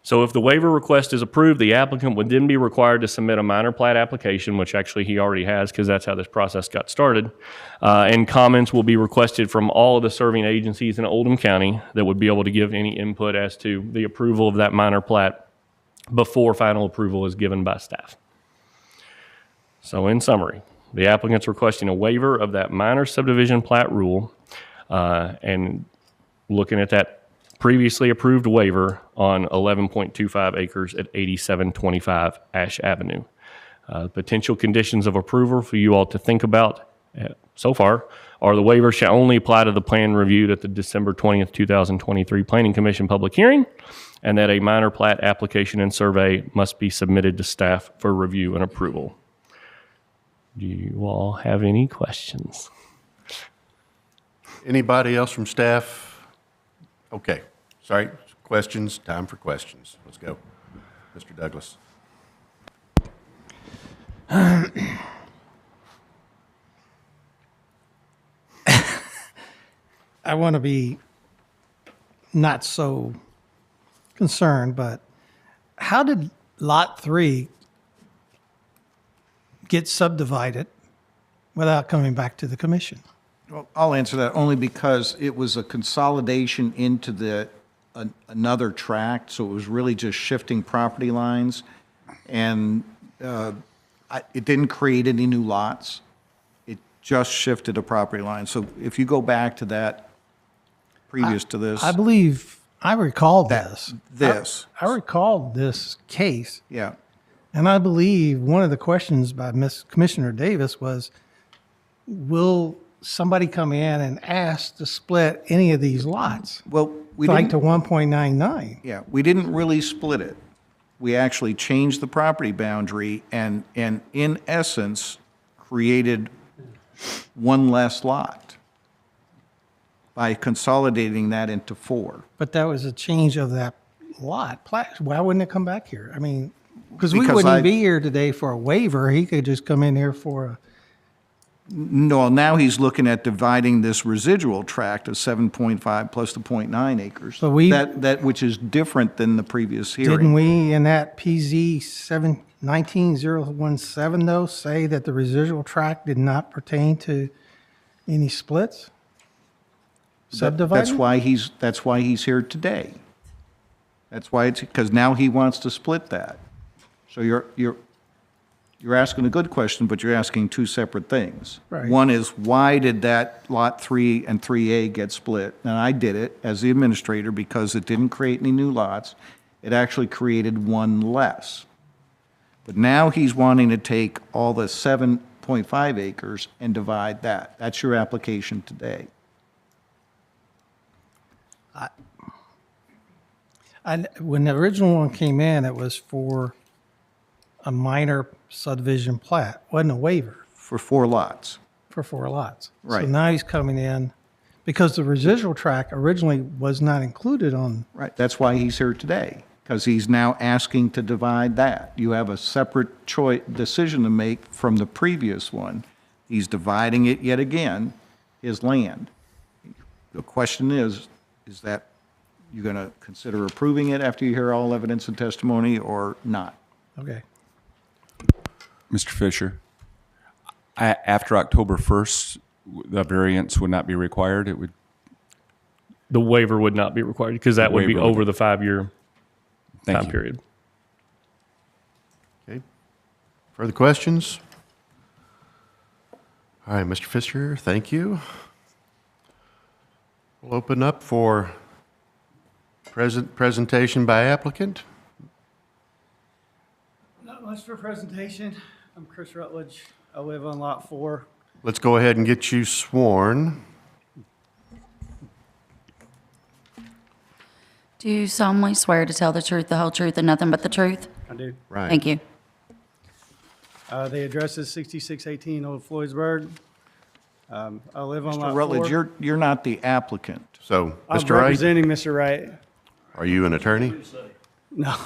So if the waiver request is approved, the applicant would then be required to submit a minor plat application, which actually he already has because that's how this process got started. And comments will be requested from all of the serving agencies in Oldham County that would be able to give any input as to the approval of that minor plat before final approval is given by staff. So in summary, the applicant's requesting a waiver of that minor subdivision plat rule and looking at that previously approved waiver on 11.25 acres at 8725 Ash Avenue. Potential conditions of approval for you all to think about so far are the waiver shall only apply to the plan reviewed at the December 20th, 2023 Planning Commission public hearing, and that a minor plat application and survey must be submitted to staff for review and approval. Do you all have any questions? Anybody else from staff? Okay, sorry, questions, time for questions. Let's go. Mr. Douglas. I want to be not so concerned, but how did Lot 3 get subdivided without coming back to the commission? Well, I'll answer that only because it was a consolidation into another tract, so it was really just shifting property lines, and it didn't create any new lots. It just shifted a property line. So if you go back to that, previous to this. I believe I recall this. I recalled this case. Yeah. And I believe one of the questions by Commissioner Davis was, will somebody come in and ask to split any of these lots? Well, we like didn't. to 1.99. Yeah, we didn't really split it. We actually changed the property boundary and in essence created one less lot by consolidating that into 4. But that was a change of that lot. Why wouldn't it come back here? I mean, because we Because wouldn't be here today for a waiver. He could just come in here for a. No, now he's looking at dividing this residual tract of 7.5 plus the 0.9 acres. So we- that which is different than the previous hearing. Didn't we in that PZ 19017 though say that the residual tract did not pertain to any splits? Subdividing? That's why he's here today. That's why it's because now he wants to split that. So you're asking a good question, but you're asking 2 separate things. Right. One is, why did that Lot 3 and 3A get split? And I did it as the administrator because it didn't create any new lots. It actually created one less. But now he's wanting to take all the 7.5 acres and divide that. That's your application today. When the original one came in, it was for a minor subdivision plat, wasn't a waiver. For 4 lots. for 4 lots. So Right. now he's coming in, because the residual tract originally was not included on, Right, that's why he's here today, because he's now asking to divide that. You have a separate decision to make from the previous one. He's dividing it yet again, his land. The question is that you going to consider approving it after you hear all evidence and testimony or not? okay. Mr. Fisher, after October 1st, the variance would not be required? It would, The waiver would not be required because that would be waiver would- over the 5-year Thank time you. period. Okay. Further questions? All right, Mr. Fisher, thank you. We'll open up for presentation by applicant. Not much for presentation. I'm Chris Rutledge. I live on Lot 4. Let's go ahead and get you sworn. Do you solemnly swear to tell the truth, the whole truth, and nothing but the truth? I do. Right. Thank you. The address is 6618 Old Floydsburg. I live on Lot Mr. 4. Rutledge, you're not the applicant. So, I'm Mr. Wright, representing Mr. Wright. are you an attorney? No.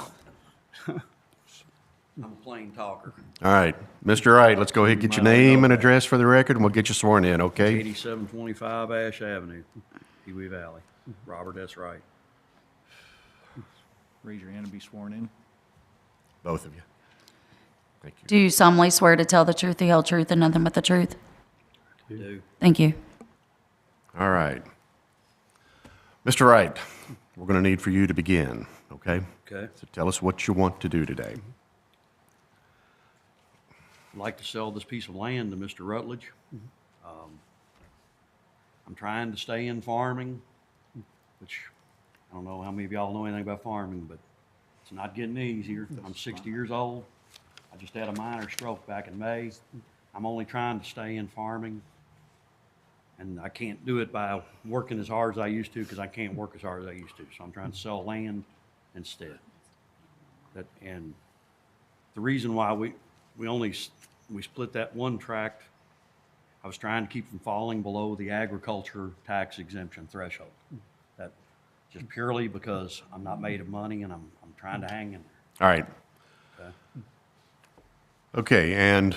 I'm a plain talker. All right, Mr. Wright, let's go ahead and get your name and address for the record, and we'll get you sworn in, okay? 8725 Ash Avenue, Pee Wee Valley. Robert S. Wright. Raise your hand and be sworn in. Both of you. Thank you. Do you solemnly swear to tell the truth, the whole truth, and nothing but the truth? Do. Thank you. All right. Mr. Wright, we're going to need for you to begin, okay? Okay. So tell us what you want to do today. I'd like to sell this piece of land to Mr. Rutledge. I'm trying to stay in farming, which I don't know how many of y'all know anything about farming, but it's not getting easier. I'm 60 years old. I just had a minor stroke back in May. I'm only trying to stay in farming, and I can't do it by working as hard as I used to because I can't work as hard as I used to. So I'm trying to sell land instead. And the reason why we split that one tract, I was trying to keep from falling below the agriculture tax exemption threshold. That just purely because I'm not made of money and I'm trying to hang in there. All right. Okay? Okay, and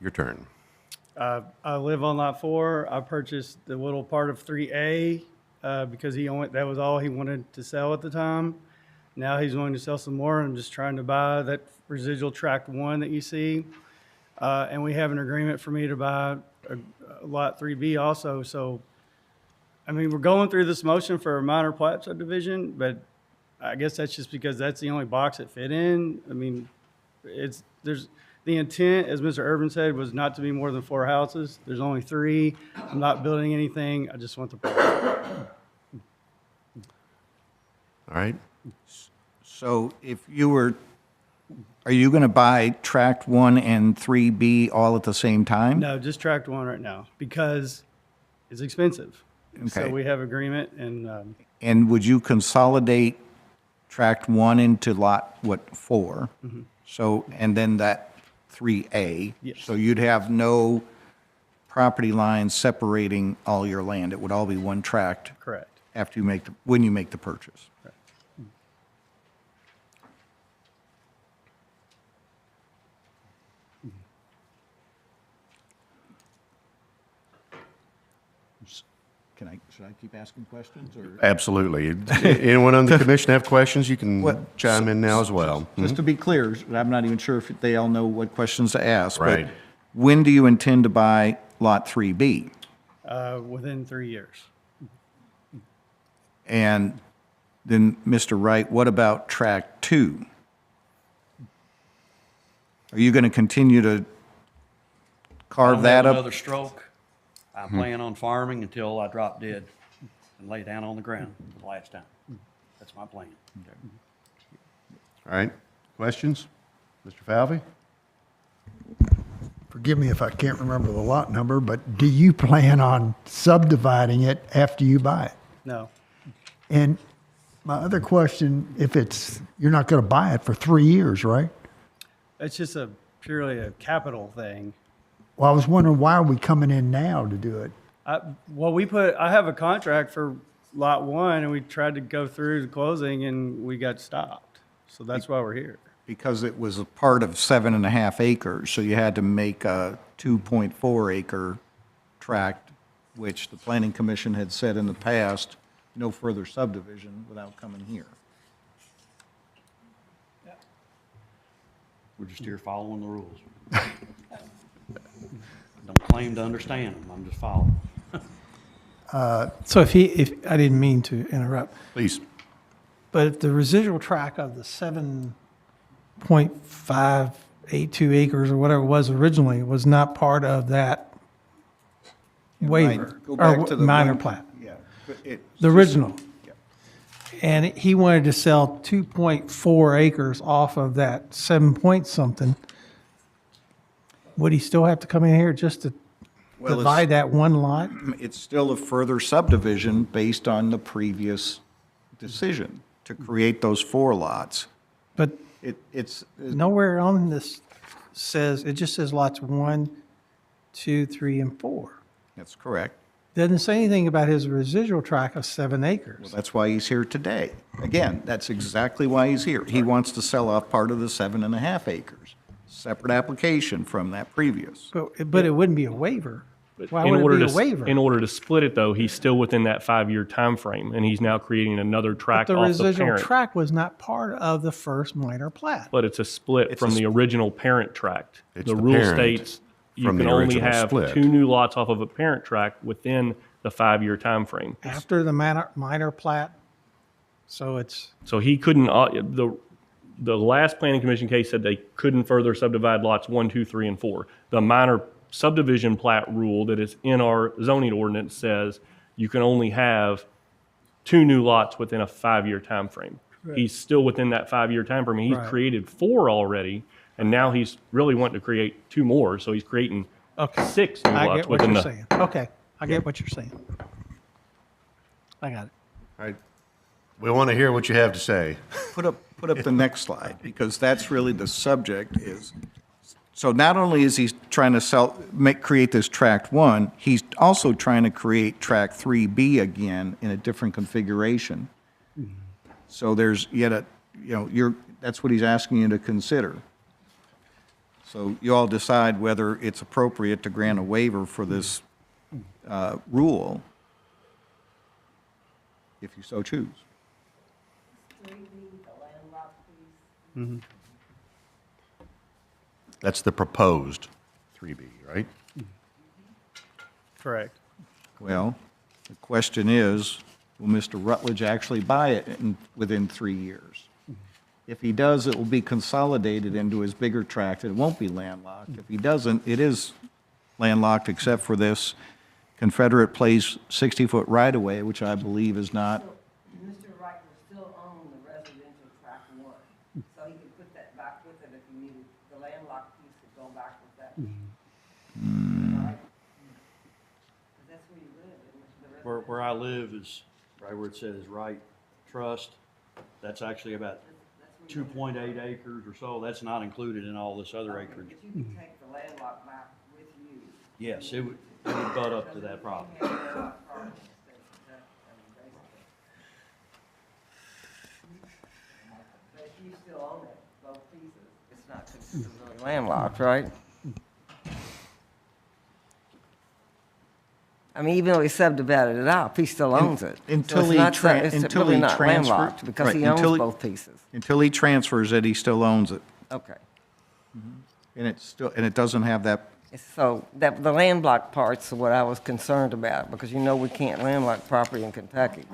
your turn. I live on Lot 4. I purchased the little part of 3A because that was all he wanted to sell at the time. Now he's wanting to sell some more. I'm just trying to buy that residual tract 1 that you see. And we have an agreement for me to buy Lot 3B also. So, I mean, we're going through this motion for a minor plat subdivision, but I guess that's just because that's the only box it fit in. I mean, the intent, as Mr. Urban said, was not to be more than 4 houses. There's only 3. I'm not building anything. I just want the property. All right. So are you going to buy tract 1 and 3B all at the same time? No, just tract 1 right now because it's expensive. So Okay. we have agreement and And would you consolidate tract 1 into lot, 4? Mhm. So, and then that 3A? Yes. So you'd have no property lines separating all your land? It would all be one tract? Correct. After when you make the purchase? Correct. Should I keep asking questions or? Absolutely. Anyone on the commission have questions? You can chime in now as well. Just to be clear, I'm not even sure if they all know what questions to ask. but Right. When do you intend to buy lot 3B? Within 3 years. And then, Mr. Wright, what about tract 2? Are you going to continue to carve I don't that have up? another stroke. I plan on farming until I drop dead and lay down on the ground for the last time. That's my plan. All right. Questions? Mr. Falvey? Forgive me if I can't remember the lot number, but do you plan on subdividing it after you buy it? No. And my other question, you're not going to buy it for 3 years, right? It's just purely a capital thing. Well, I was wondering, why are we coming in now to do it? I have a contract for lot 1, and we tried to go through the closing, and we got stopped. So that's why we're here. Because it was a part of 7.5 acres, so you had to make a 2.4 acre tract, which the planning commission had said in the past, no further subdivision without coming here. We're just here following the rules. Don't claim to understand them, I'm just following. So if I didn't mean to interrupt, Please. but if the residual tract of the 7.582 acres or whatever it was originally was not part of that waiver Go back to or the minor one- plat, Yeah. but it's the just- original, and he wanted to sell 2.4 acres off of that 7 point something, would he still have to come in here just to Well, divide that one lot? It's still a further subdivision based on the previous decision to create those 4 lots. But It's, nowhere on this says, it just says lots 1, 2, 3, and 4. that's correct. Doesn't say anything about his residual tract of 7 acres. Well, that's why he's here today. Again, that's exactly why he's here. He wants to sell off part of the 7.5 acres. Separate application from that previous. But it wouldn't be a waiver. Why In would order it be to a waiver? In order to split it, though, he's still within that 5-year time frame, and he's now creating another But tract the off the residual parent. tract was not part of the first minor plat. But it's a split from the original parent tract. It's The the rule parent states you from can the only original have split. 2 new lots off of a parent tract within the 5-year time frame. After the minor plat, so it's, So he couldn't, the last planning commission case said they couldn't further subdivide lots 1, 2, 3, and 4. The minor subdivision plat rule that is in our zoning ordinance says you can only have 2 new lots within a 5-year time frame. Right. He's still within that 5-year time frame. He's Right. created 4 already, and now he's really wanting to create 2 more, so he's creating 6 new I lots get what within you're the. saying. Okay, I get what you're saying. I got it. All right. We want to hear what you have to say. Put up the next slide, because that's really the subject is, so not only is he trying to create this tract 1, he's also trying to create tract 3B again in a different configuration. So there's yet that's what he's asking you to consider. So you all decide whether it's appropriate to grant a waiver for this rule, if you so choose. That's the proposed 3B, right? Correct. Well, the question is, will Mr. Rutledge actually buy it within 3 years? If he does, it will be consolidated into his bigger tract, and it won't be landlocked. If he doesn't, it is landlocked except for this Confederate Place 60-foot right-of-way, which I believe is not. Mr. Wright will still own the residential tract 1, so he could put that back with it if he needed. The landlocked piece could go back with that. Right? 'Cause that's where you live, isn't it? Where I live is right where it says Wright Trust. That's actually about 2.8 acres or so. That's not included in all this other acreage. But you can take the landlocked back with you. Yes, it would butt up to that property. But if you still own it, both pieces, it's not considered really landlocked, right? I mean, even though he subdivided it out, he still owns it. Until So he it's really not transfers. landlocked because Right, he owns both pieces. Until he transfers it, he still owns it. Okay. And it doesn't have that. So that, the landlocked part's what I was concerned about, because we can't landlock property in Kentucky.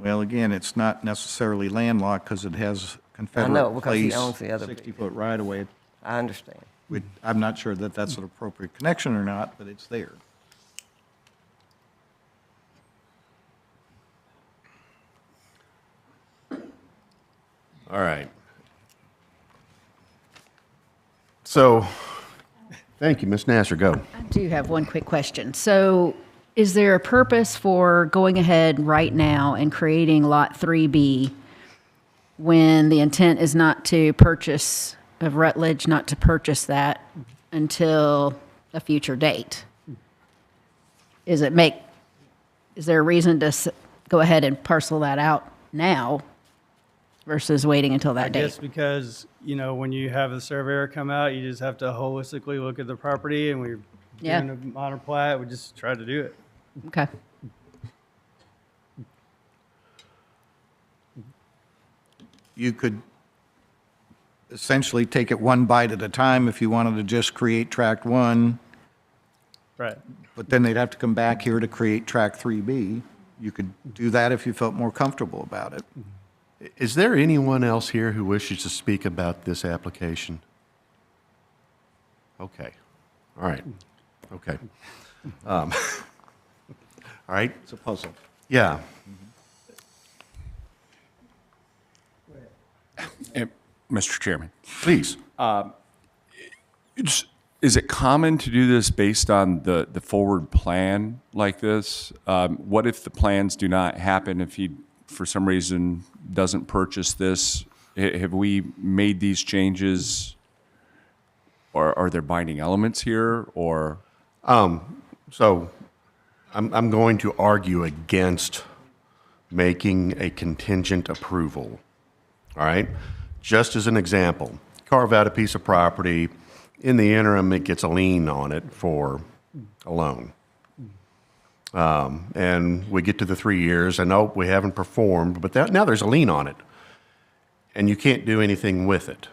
Well, again, it's not necessarily landlocked because it has I Confederate know, because he Place owns the other 60-foot right-of-way. I understand. I'm not sure that that's an appropriate connection or not, but it's there. All right. So, thank you, Ms. Nasser, go. I do have one quick question. So is there a purpose for going ahead right now and creating Lot 3B when the intent is not to purchase, of Rutledge, not to purchase that until a future date. Is there a reason to go ahead and parcel that out now versus waiting until that I date? guess because, when you have the surveyor come out, you just have to holistically look at the property, and we're Yeah. doing a minor plat, we just try to do it. Okay. You could essentially take it one bite at a time if you wanted to just create tract 1, Right. but then they'd have to come back here to create tract 3B. You could do that if you felt more comfortable about it. Is there anyone else here who wishes to speak about this application? Okay. All right. Okay. All right. It's a puzzle. Yeah. Mr. Chairman. Please. Is it common to do this based on the forward plan like this? What if the plans do not happen, if he, for some reason, doesn't purchase this? Have we made these changes, or are there binding elements here, or? So I'm going to argue against making a contingent approval. All right? Just as an example, carve out a piece of property. In the interim, it gets a lien on it for a loan. And we get to the 3 years, and nope, we haven't performed, but now there's a lien on it. And you can't do anything with it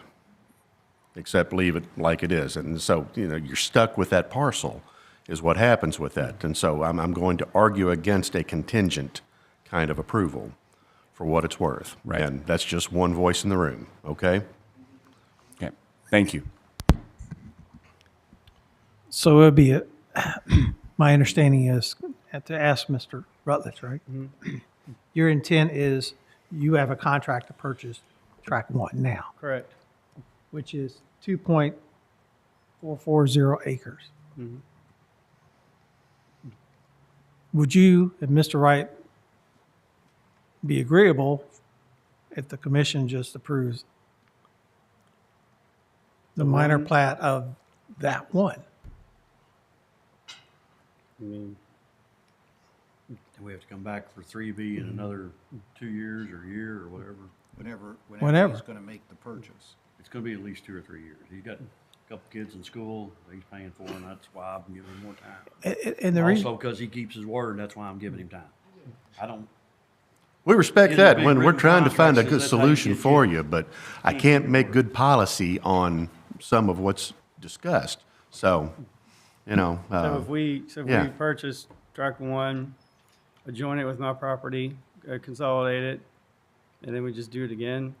except leave it like it is. And so, you're stuck with that parcel is what happens with that. And so I'm going to argue against a contingent kind of approval for what it's worth. Right. And that's just one voice in the room, okay? Okay, thank you. So it would be, my understanding is, to ask Mr. Rutledge, right? Your intent is you have a contract to purchase tract 1 now, Correct. which is 2.440 acres. Would you, if Mr. Wright, be agreeable if the commission just approves the minor plat of that one? I mean, we have to come back for 3B in another 2 years or a year or whatever. Whenever. He's going to make the purchase. It's gonna be at least 2 or 3 years. He's got a couple kids in school that he's paying for, and that's why I'm giving him more time. And the reason, Also, because he keeps his word, that's why I'm giving him time. I don't, We respect Getting a that big when we're written trying to find a contract good says that's how you solution get for you. you, but I can't make good policy on some of what's discussed. So, So if we yeah. purchase tract 1, adjoin it with my property, consolidate it, and then we just do it again.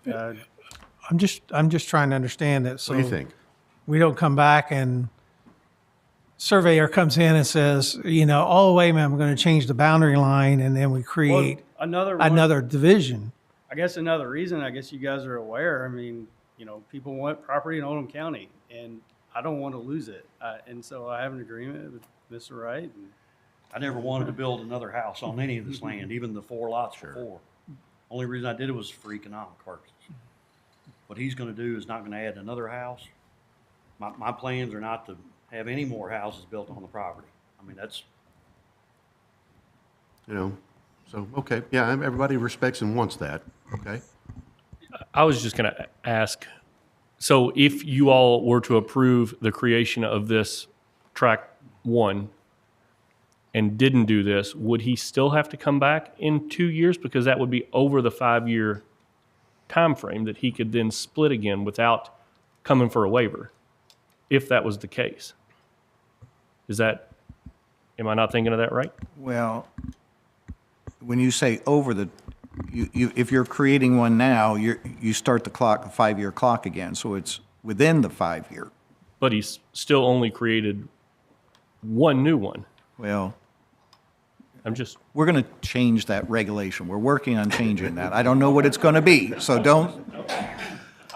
I'm just trying to understand that. So What do you think? we don't come back and surveyor comes in and says, oh, wait a minute, I'm going to change the boundary line, and then we create another division. I guess another reason, I guess you guys are aware, I mean, people want property in Oldham County, and I don't want to lose it. And so I have an agreement with Mr. Wright. And I never wanted to build another house on any of this land, even the 4 lots before. Only reason I did it was for economic purposes. What he's gonna do is not gonna add another house. My plans are not to have any more houses built on the property. I mean, that's, So, okay, yeah, everybody respects and wants that, okay? I was just going to ask, so if you all were to approve the creation of this tract 1 and didn't do this, would he still have to come back in 2 years? Because that would be over the 5-year time frame that he could then split again without coming for a waiver, if that was the case. Am I not thinking of that right? Well, when you say over the, if you're creating one now, you start the 5-year clock again, so it's within the 5-year. But he's still only created one new one. Well, we're going to change that regulation. We're working on changing that. I don't know what it's going to be, so don't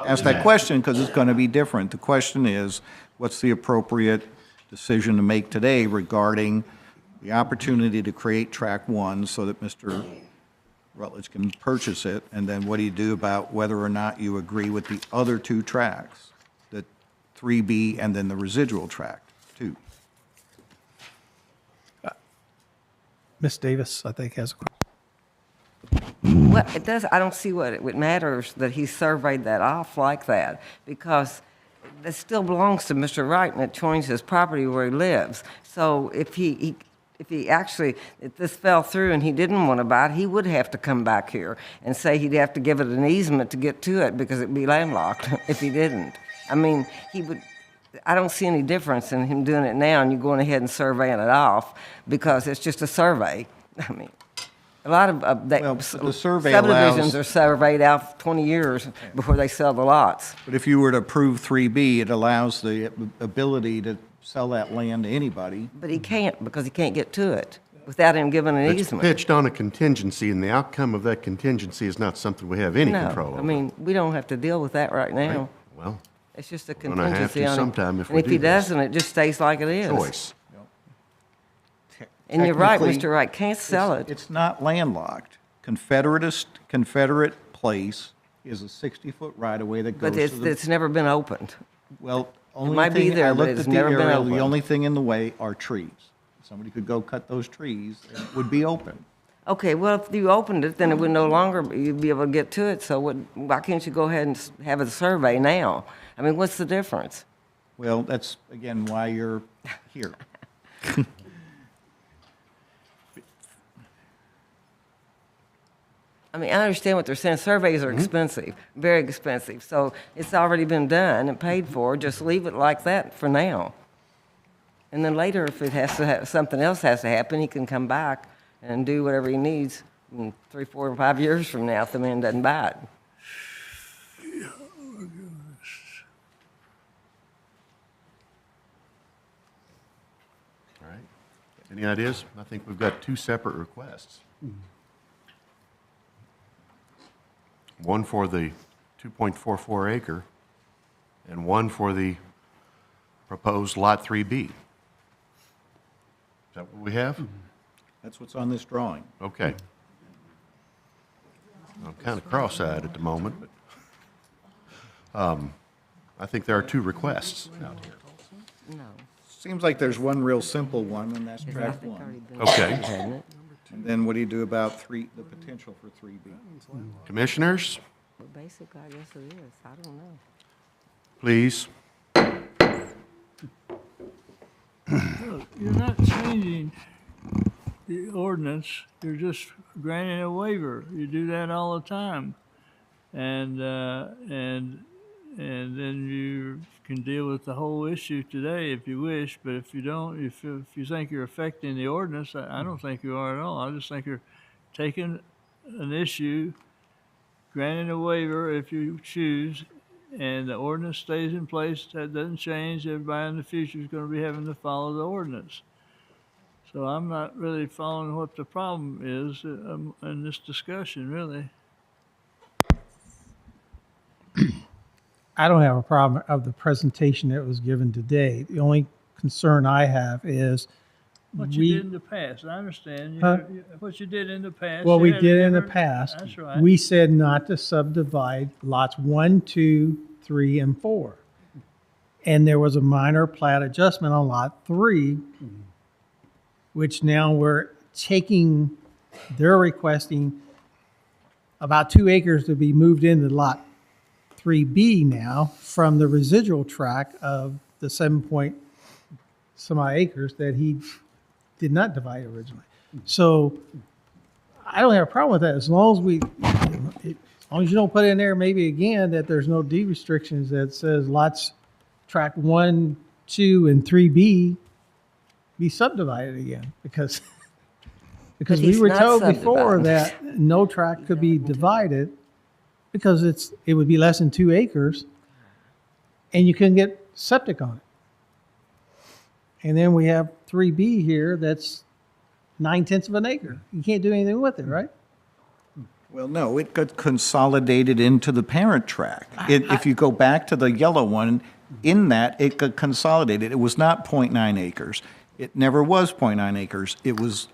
ask that question because it's going to be different. The question is, what's the appropriate decision to make today regarding the opportunity to create tract 1 so that Mr. Rutledge can purchase it, and then what do you do about whether or not you agree with the other 2 tracts, that 3B and then the residual tract, too. Ms. Davis, I think, has a question. Well, it does, I don't see what it matters that he surveyed that off like that, because it still belongs to Mr. Wright, and it joins his property where he lives. So if if this fell through and he didn't want to buy it, he would have to come back here and say he'd have to give it an easement to get to it because it'd be landlocked if he didn't. I mean, I don't see any difference in him doing it now and you going ahead and surveying it off because it's just a survey. I mean, a lot of the survey subdivisions allows- are surveyed out 20 years before they sell the lots. But if you were to approve 3B, it allows the ability to sell that land to anybody. But he can't because he can't get to it without him giving an It's easement. pitched on a contingency, and the outcome of that contingency is not something we have any control No, over. I mean, we don't have to deal with that right now. Well, It's just a we're gonna have contingency to on him. sometime if And we if he do this. doesn't, it just stays like it is. Choice. And you're right, Technically, Mr. Wright, can't sell it. It's not landlocked. Confederate Place is a 60-foot right-of-way that goes But to it's, the... it's never been opened. Well, only might be thing, there, I but looked it's at the never been aerial, opened. the only thing in the way are trees. Somebody could go cut those trees, and it would be open. Okay, well, if you opened it, then it would no longer, you'd be able to get to it, so why can't you go ahead and have a survey now? I mean, what's the difference? Well, that's, again, why you're here. I mean, I understand what they're saying. Surveys are expensive, very expensive. So it's already been done and paid for. Just leave it like that for now. And then later, if it has to have, something else has to happen, he can come back and do whatever he needs in 3, 4, and 5 years from now if the man doesn't buy it. All right. Any ideas? I think we've got two separate requests. One for the 2.44 acre and one for the proposed Lot 3B. Is that what we have? That's what's on this drawing. Okay. I'm kind of cross-eyed at the moment, but I think there are two requests out here. No. Seems like there's one real simple one, and that's tract one. Okay. And then what do you do about the potential for 3B? Commissioners, Well, basically, I guess it is. I don't know. please. You're not changing the ordinance, you're just granting a waiver. You do that all the time. And then you can deal with the whole issue today if you wish, but if you don't, if you think you're affecting the ordinance, I don't think you are at all. I just think you're taking an issue, granting a waiver if you choose, and the ordinance stays in place. That doesn't change. Everybody in the future is going to be having to follow the ordinance. So I'm not really following what the problem is in this discussion, really. I don't have a problem of the presentation that was given today. The only concern I have is What you did in the past, I understand. Huh? What you did in the past. Well, you we had a did in the different- past. That's right. We said not to subdivide lots 1, 2, 3, and 4. And there was a minor plat adjustment on lot 3, which now they're requesting about 2 acres to be moved into lot 3B now from the residual tract of the 7-point-some-odd acres that he did not divide originally. So I don't have a problem with that as long as as long as you don't put in there maybe again that there's no deed restrictions that says lots tract 1, 2, and 3B be subdivided again because we he's were not told before subdividing. that no tract could be divided because it would be less than 2 acres and you couldn't get septic on it. And then we have 3B here that's 9/10 of an acre. You can't do anything with it, right? Well, no, it got consolidated into the parent tract. If you go back to the yellow one, in that, it got consolidated. It was not .9 acres. It never was .9 acres. It was,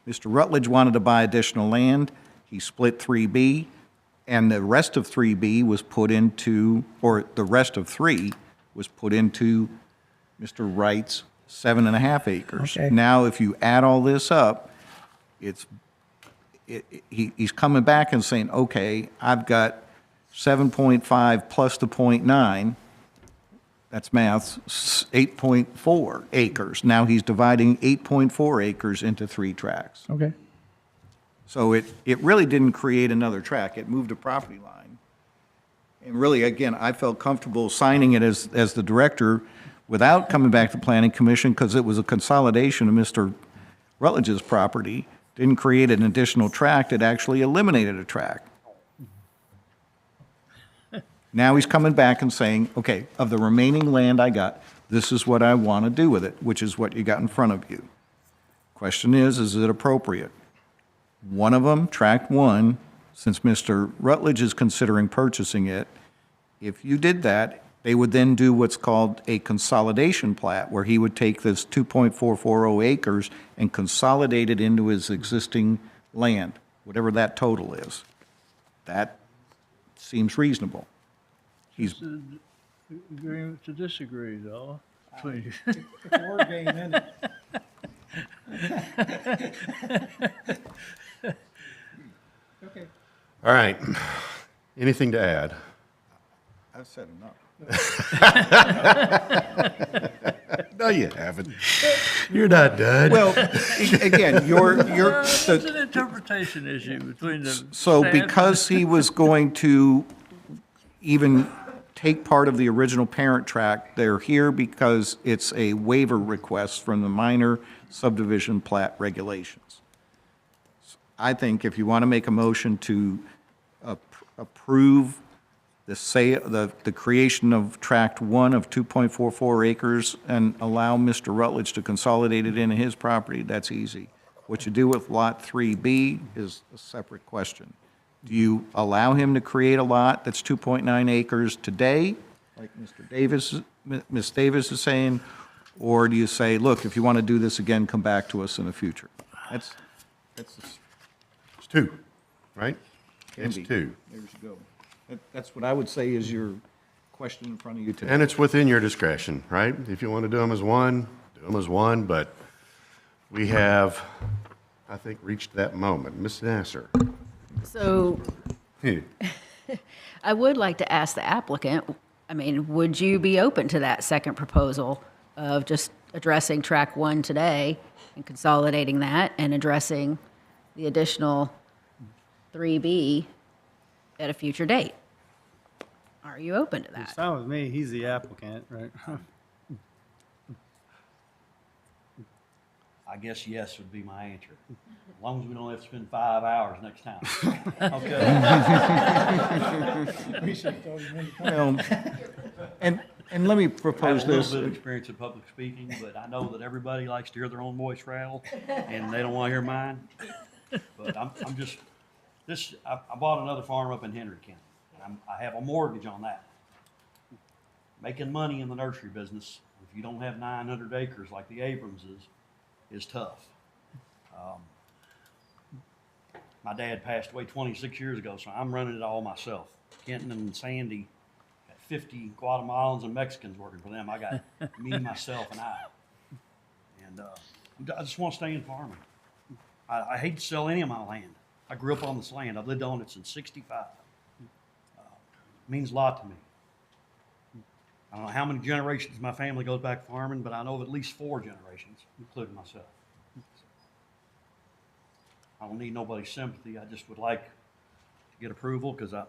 Mr. Rutledge wanted to buy additional land. He split 3B, and the rest of 3B was put into, or the rest of 3 was put into Mr. Wright's 7.5 acres. Okay. Now, if you add all this up, he's coming back and saying, okay, I've got 7.5 plus the 0.9, that's math, 8.4 acres. Now he's dividing 8.4 acres into 3 tracts. Okay. So it really didn't create another tract. It moved a property line. And really, again, I felt comfortable signing it as the director without coming back to Planning Commission because it was a consolidation of Mr. Rutledge's property. Didn't create an additional tract, it actually eliminated a tract. Now he's coming back and saying, okay, of the remaining land I got, this is what I want to do with it, which is what you got in front of you. Question is it appropriate? One of them, Tract 1, since Mr. Rutledge is considering purchasing it, if you did that, they would then do what's called a consolidation plat, where he would take this 2.440 acres and consolidate it into his existing land, whatever that total is. That seems reasonable. He's Agreement to disagree, though. Between you. War game, isn't it? Okay. All right. Anything to add? I've said enough. No, you haven't. You're not done. Well, again, It's an interpretation issue between the. So staff. because he was going to even take part of the original parent tract, they're here because it's a waiver request from the minor subdivision plat regulations. I think if you want to make a motion to approve the creation of Tract 1 of 2.44 acres and allow Mr. Rutledge to consolidate it into his property, that's easy. What you do with Lot 3B is a separate question. Do you allow him to create a lot that's 2.9 acres today, like Ms. Davis is saying, or do you say, look, if you want to do this again, come back to us in the future? It's 2, right? It's Can be. 2. There you go. That's what I would say is your question in front of you today. And it's within your discretion, right? If you want to do them as one, do them as one, but we have, I think, reached that moment. Ms. Nasser. So I would like to ask the applicant, I mean, would you be open to that second proposal of just addressing Track 1 today and consolidating that and addressing the additional 3B at a future date? Are you open to It's that? fine with me. He's the applicant, right? I guess yes would be my answer, as long as we don't have to spend 5 hours next time. Well, and let me propose I have a this. little bit of experience in public speaking, but I know that everybody likes to hear their own voice rattle, and they don't want to hear mine. But I'm just, I bought another farm up in Henry County, and I have a mortgage on that. Making money in the nursery business, if you don't have 900 acres like the Abramses, is tough. My dad passed away 26 years ago, so I'm running it all myself. Kenton and Sandy, got 50 Guatemalans and Mexicans working for them. I got me, myself, and I. And I just want to stay in farming. I hate to sell any of my land. I grew up on this land. I've lived on it since '65. It means a lot to me. I don't know how many generations my family goes back farming, but I know of at least 4 generations, including myself. I don't need nobody's sympathy. I just would like to get approval because I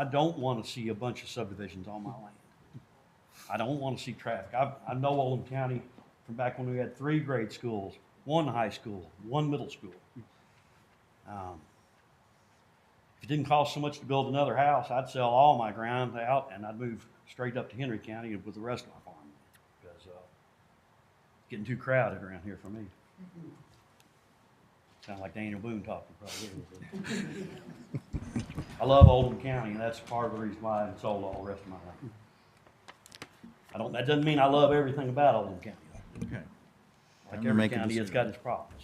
don't want to see a bunch of subdivisions on my land. I don't want to see traffic. I know Oldham County from back when we had 3 grade schools, 1 high school, 1 middle school. If it didn't cost so much to build another house, I'd sell all my ground out and I'd move straight up to Henry County with the rest of my farm because it's getting too crowded around here for me. Sound like Daniel Boone talking probably. I love Oldham County, and that's part of the reason why I sold all the rest of my land. That doesn't mean I love everything about Oldham County. Okay. Like every county, it's got its problems.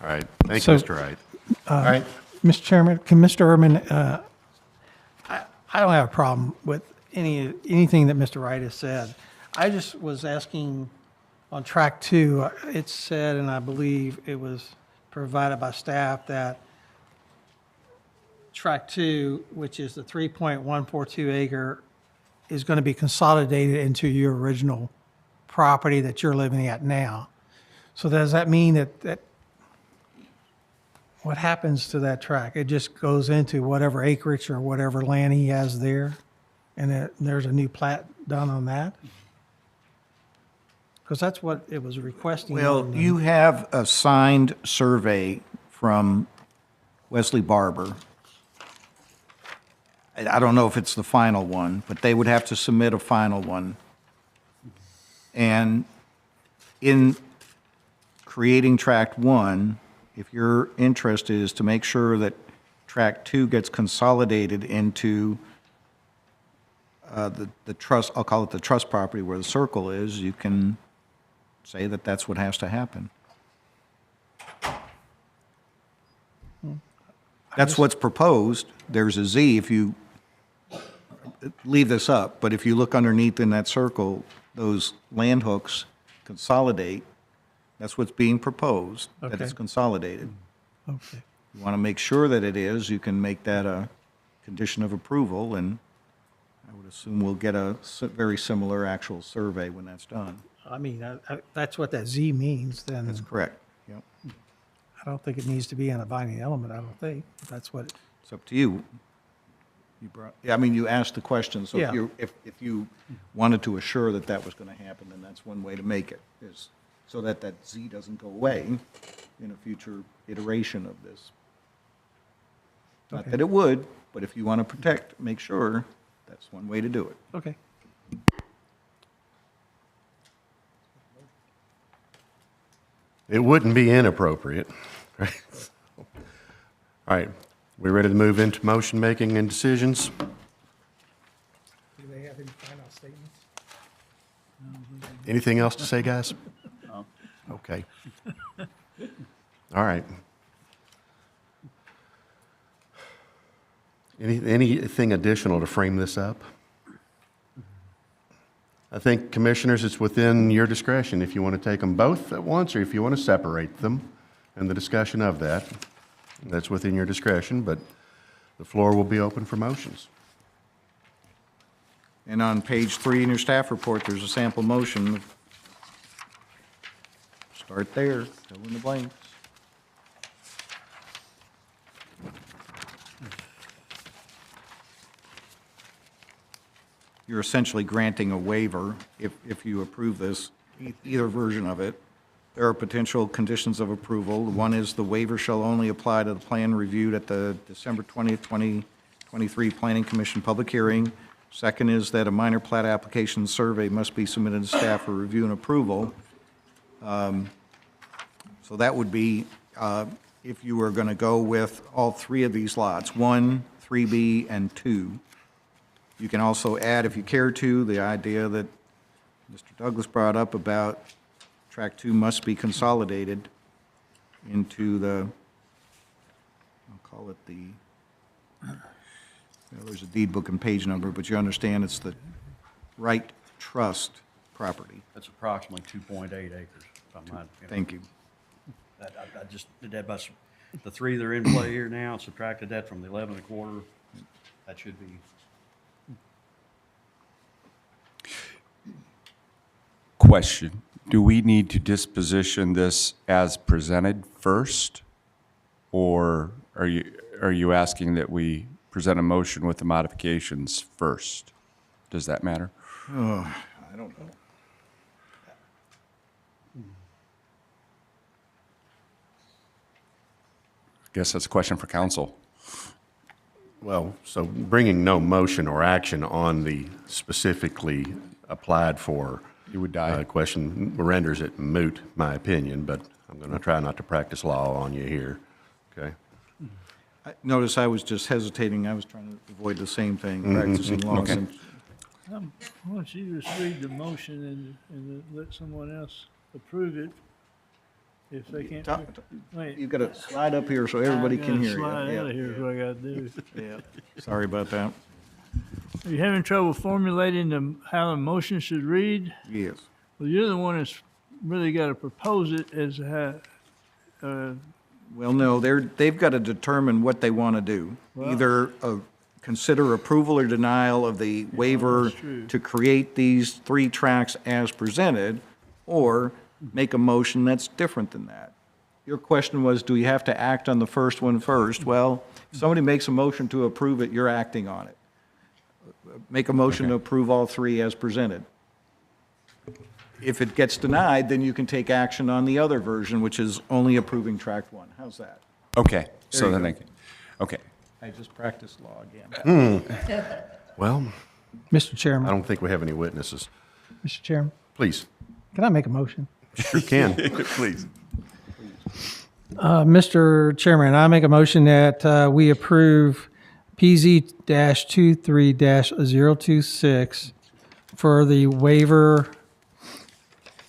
All right. Thank you, Mr. Wright. All right. Mr. Chairman, can Mr. Urban, I don't have a problem with anything that Mr. Wright has said. I just was asking on track 2, it said, and I believe it was provided by staff, that track 2, which is the 3.142 acre, is going to be consolidated into your original property that you're living at now. So does that mean that what happens to that tract? It just goes into whatever acreage or whatever land he has there, and there's a new plat done on that? Because that's what it was requesting. Well, on the- you have a signed survey from Wesley Barber. I don't know if it's the final one, but they would have to submit a final one. And in creating Tract 1, if your interest is to make sure that Tract 2 gets consolidated into the trust, I'll call it the trust property where the circle is, you can say that that's what has to happen. That's what's proposed. There's a Z if you leave this up, but if you look underneath in that circle, those land hooks consolidate. That's what's being proposed, that it's Okay. consolidated. Okay. You want to make sure that it is, you can make that a condition of approval, and I would assume we'll get a very similar actual survey when that's done. I mean, that's what that Z means, then. That's correct, yep. I don't think it needs to be in a binding element, I don't think. That's what, It's up to you. Yeah, I mean, you asked the question, so Yeah. if you wanted to assure that that was going to happen, then that's one way to make it, is so that that Z doesn't go away in a future iteration of this. Not Okay. that it would, but if you want to protect, make sure, that's one way to do it. okay. It wouldn't be inappropriate, right? All right, we ready to move into motion making and decisions? Do they have any final statements? Anything else to say, guys? Okay. All right. Anything additional to frame this up? I think, commissioners, it's within your discretion if you want to take them both at once or if you want to separate them and the discussion of that. That's within your discretion, but the floor will be open for motions. And on page 3 in your staff report, there's a sample motion. Start there, fill in the blanks. You're essentially granting a waiver if you approve this, either version of it. There are potential conditions of approval. One is the waiver shall only apply to the plan reviewed at the December 20th, 2023 Planning Commission public hearing. Second is that a minor plat application survey must be submitted to staff for review and approval. So that would be, if you were going to go with all 3 of these lots, 1, 3B, and 2. You can also add, if you care to, the idea that Mr. Douglas brought up about Tract 2 must be consolidated into the, I'll call it the, there's a deed book and page number, but you understand it's the right trust property. That's approximately 2.8 acres, if I'm not. Thank you. I just did that by the 3 that are in play here now, subtracted that from the 11.25. That should be. Question, do we need to disposition this as presented first? Or are you asking that we present a motion with the modifications first? Does that matter? Oh, I don't know. I guess that's a question for council. Well, so bringing no motion or action on the specifically applied for You would die. question renders it moot, my opinion, but I'm going to try not to practice law on you here, okay? Notice I was just hesitating. I was trying to avoid the same thing, practicing law. Okay. since- Why don't you just read the motion and let someone else approve it if they can't. Wait. You've got to slide up here so everybody can hear you. Slide Yeah, out of here is what I gotta do. yeah. Sorry about that. Are you having trouble formulating how the motion should read? Yes. Well, you're the one that's really got to propose it as how, Well, no, they've got to determine what they want to do. Well- Either consider approval or denial of the waiver that's true. to create these 3 tracks as presented, or make a motion that's different than that. Your question was, do you have to act on the first one first? Well, if somebody makes a motion to approve it, you're acting on it. Make a motion to approve all 3 as presented. If it gets denied, then you can take action on the other version, which is only approving track 1. How's that? Okay, so you then go. I can, okay. I just practiced law again. Well, Mr. I Chairman, don't think we have any witnesses. Mr. Chairman, Please. can I make a motion? Sure can. Please. Mr. Chairman, I make a motion that we approve PZ-23-026 for the waiver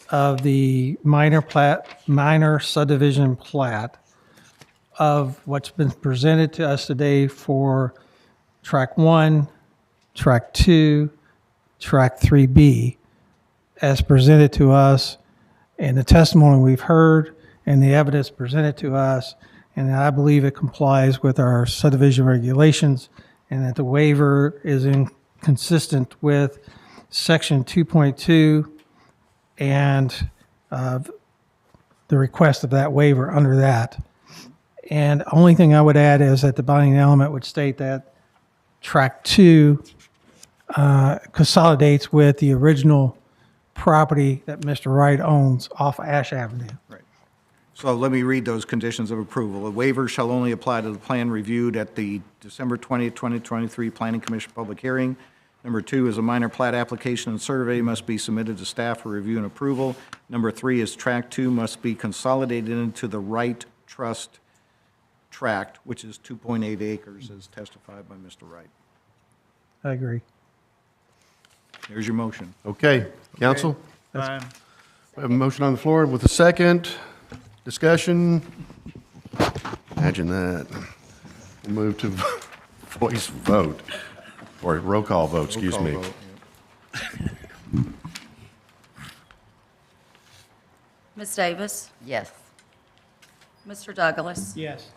of the minor subdivision plat of what's been presented to us today for track 1, track 2, track 3B, as presented to us in the testimony we've heard and the evidence presented to us, and I believe it complies with our subdivision regulations, and that the waiver is consistent with section 2.2 and the request of that waiver under that. And the only thing I would add is that the binding element would state that track 2 consolidates with the original property that Mr. Wright owns off Ash Avenue. Right. So let me read those conditions of approval. A waiver shall only apply to the plan reviewed at the December 20th, 2023 Planning Commission public hearing. Number 2 is a minor plat application and survey must be submitted to staff for review and approval. Number 3 is track 2 must be consolidated into the Wright Trust tract, which is 2.8 acres, as testified by Mr. Wright. I agree. There's your motion. Okay, counsel? fine. We have a motion on the floor with a second. Discussion? Imagine that. We'll move to voice vote, or roll call vote, excuse Roll me. call vote, Ms. Davis? Yes. Mr. Douglas? Yes.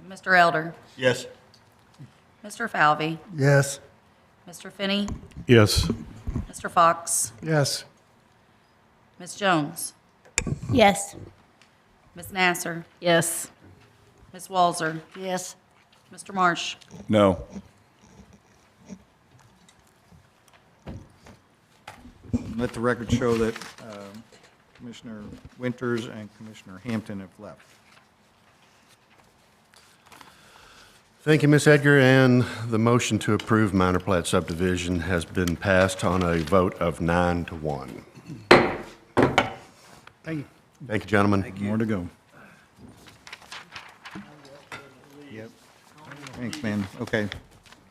Mr. Elder? Yes. Mr. Falvey? Yes. Mr. Finney? Yes. Mr. Fox? Yes. Ms. Jones? Yes. Ms. Nasser? Yes. Ms. Walzer? Yes. Mr. Marsh? No. Let the record show that Commissioner Winters and Commissioner Hampton have left. Thank you, Ms. Edgar, and the motion to approve minor plat subdivision has been passed on a vote of 9-1. Thank you. Thank you, gentlemen. More to go. Yep. Thanks, man. Okay.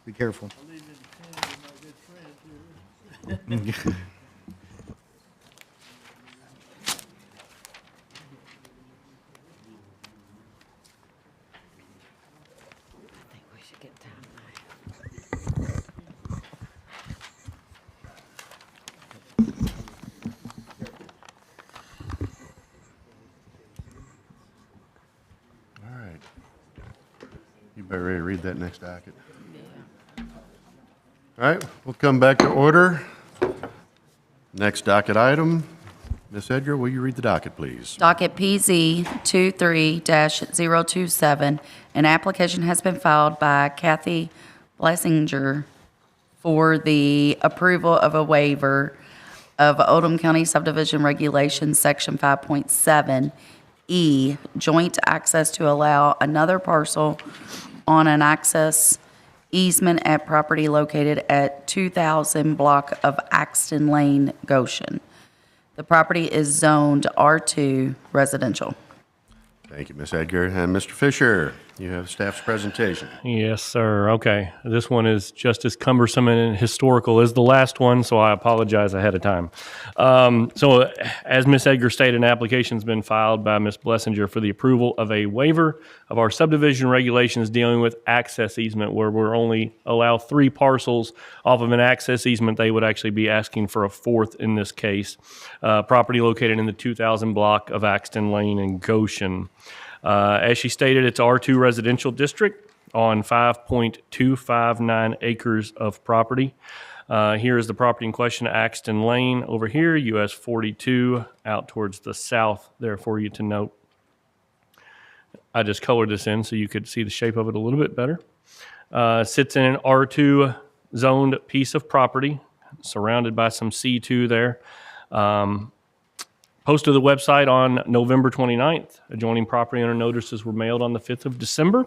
Be careful. I'll leave it in the hands of my good friend here. We should get down. All right. You better ready to read that next docket. All right, we'll come back to order. Next docket item. Ms. Edgar, will you read the docket, please? Docket PZ 23-027, an application has been filed by Kathy Blessinger for the approval of a waiver of Oldham County Subdivision Regulations, Section 5.7E, joint access to allow another parcel on an access easement at property located at 2000 block of Axton Lane, Goshen. The property is zoned R2 residential. Thank you, Ms. Edgar. And Mr. Fisher? You have staff's presentation. Yes, sir. Okay. This one is just as cumbersome and historical as the last one, so I apologize ahead of time. So as Ms. Edgar stated, an application's been filed by Ms. Blessinger for the approval of a waiver of our subdivision regulations dealing with access easement, where we're only allow 3 parcels off of an access easement. They would actually be asking for a 4th in this case. Property located in the 2000 block of Axton Lane in Goshen. As she stated, it's R2 residential district on 5.259 acres of property. Here is the property in question, Axton Lane over here, US 42, out towards the south there for you to note. I just colored this in so you could see the shape of it a little bit better. Sits in an R2 zoned piece of property, surrounded by some C2 there. Posted to the website on November 29th. Adjoining property owner notices were mailed on the 5th of December,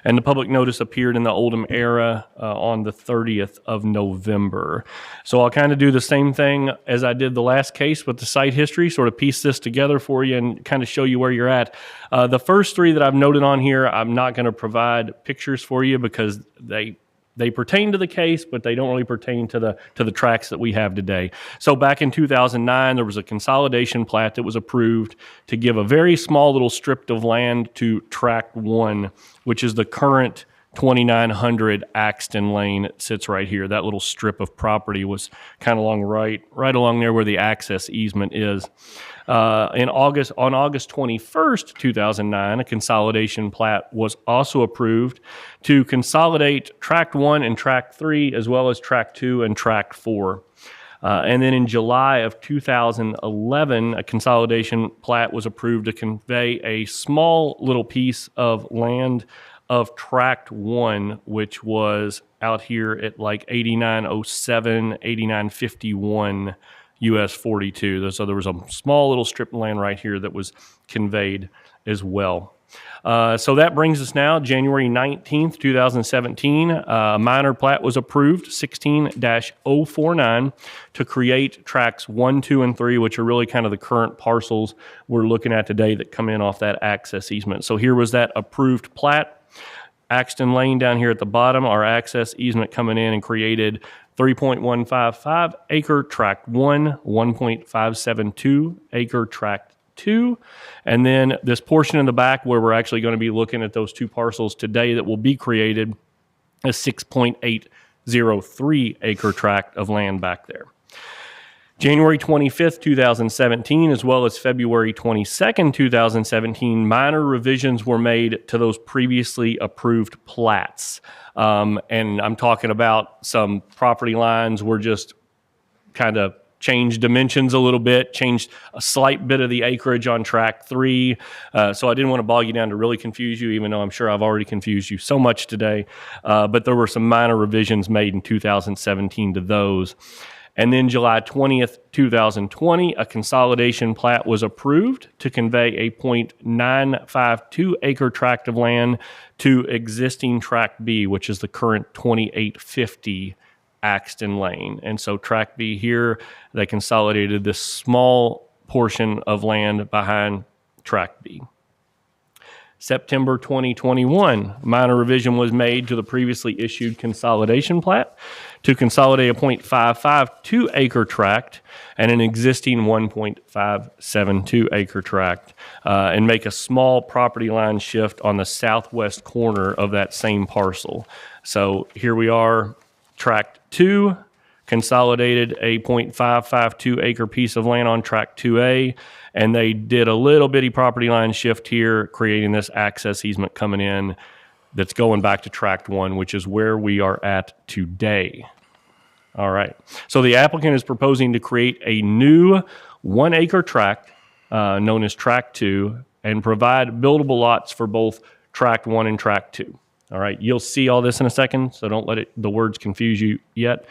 and the public notice appeared in the Oldham Era on the 30th of November. So I'll kind of do the same thing as I did the last case with the site history, sort of piece this together for you and kind of show you where you're at. The first 3 that I've noted on here, I'm not going to provide pictures for you because they pertain to the case, but they don't really pertain to the tracts that we have today. So back in 2009, there was a consolidation plat that was approved to give a very small little strip of land to Tract 1, which is the current 2900 Axton Lane. It sits right here. That little strip of property was kind of along right along there where the access easement is. On August 21st, 2009, a consolidation plat was also approved to consolidate Tract 1 and Tract 3, as well as Tract 2 and Tract 4. And then in July of 2011, a consolidation plat was approved to convey a small little piece of land of Tract 1, which was out here at like 8907, 8951 US 42. So there was a small little strip of land right here that was conveyed as well. So that brings us now, January 19th, 2017, a minor plat was approved, 16-049, to create tracts 1, 2, and 3, which are really kind of the current parcels we're looking at today that come in off that access easement. So here was that approved plat. Axton Lane down here at the bottom, our access easement coming in and created 3.155 acre tract 1, 1.572 acre tract 2, and then this portion in the back where we're actually going to be looking at those 2 parcels today that will be created, a 6.803 acre tract of land back there. January 25th, 2017, as well as February 22nd, 2017, minor revisions were made to those previously approved plats. And I'm talking about some property lines were just kind of changed dimensions a little bit, changed a slight bit of the acreage on Tract 3. So I didn't want to bog you down to really confuse you, even though I'm sure I've already confused you so much today. But there were some minor revisions made in 2017 to those. And then July 20th, 2020, a consolidation plat was approved to convey a 0.952 acre tract of land to existing Tract B, which is the current 2850 Axton Lane. And so Tract B here, they consolidated this small portion of land behind Tract B. September 2021, minor revision was made to the previously issued consolidation plat to consolidate a 0.552 acre tract and an existing 1.572 acre tract and make a small property line shift on the southwest corner of that same parcel. So here we are, Tract 2, consolidated a 0.552 acre piece of land on Tract 2A, and they did a little bitty property line shift here, creating this access easement coming in that's going back to Tract 1, which is where we are at today. All right. So the applicant is proposing to create a new 1 acre tract known as Tract 2 and provide buildable lots for both Tract 1 and Tract 2. All right, you'll see all this in a second, so don't let the words confuse you yet.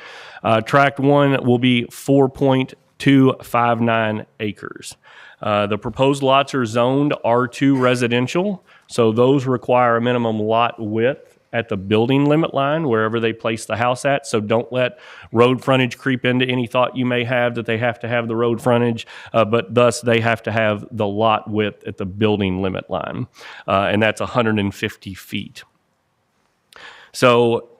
Tract 1 will be 4.259 acres. The proposed lots are zoned R2 residential, so those require a minimum lot width at the building limit line, wherever they place the house at. So don't let road frontage creep into any thought you may have that they have to have the road frontage, but thus they have to have the lot width at the building limit line, and that's 150 feet. So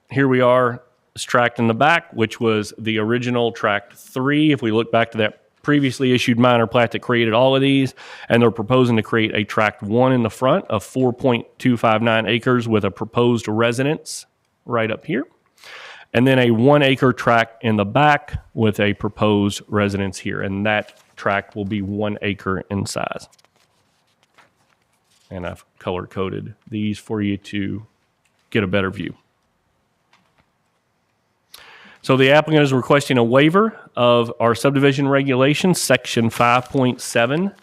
here we are, this tract in the back, which was the original tract 3. If we look back to that previously issued minor plat that created all of these, and they're proposing to create a tract 1 in the front of 4.259 acres with a proposed residence right up here, and then a 1 acre tract in the back with a proposed residence here, and that tract will be 1 acre in size. And I've color coded these for you to get a better view. So the applicant is requesting a waiver of our subdivision regulations, section 5.7,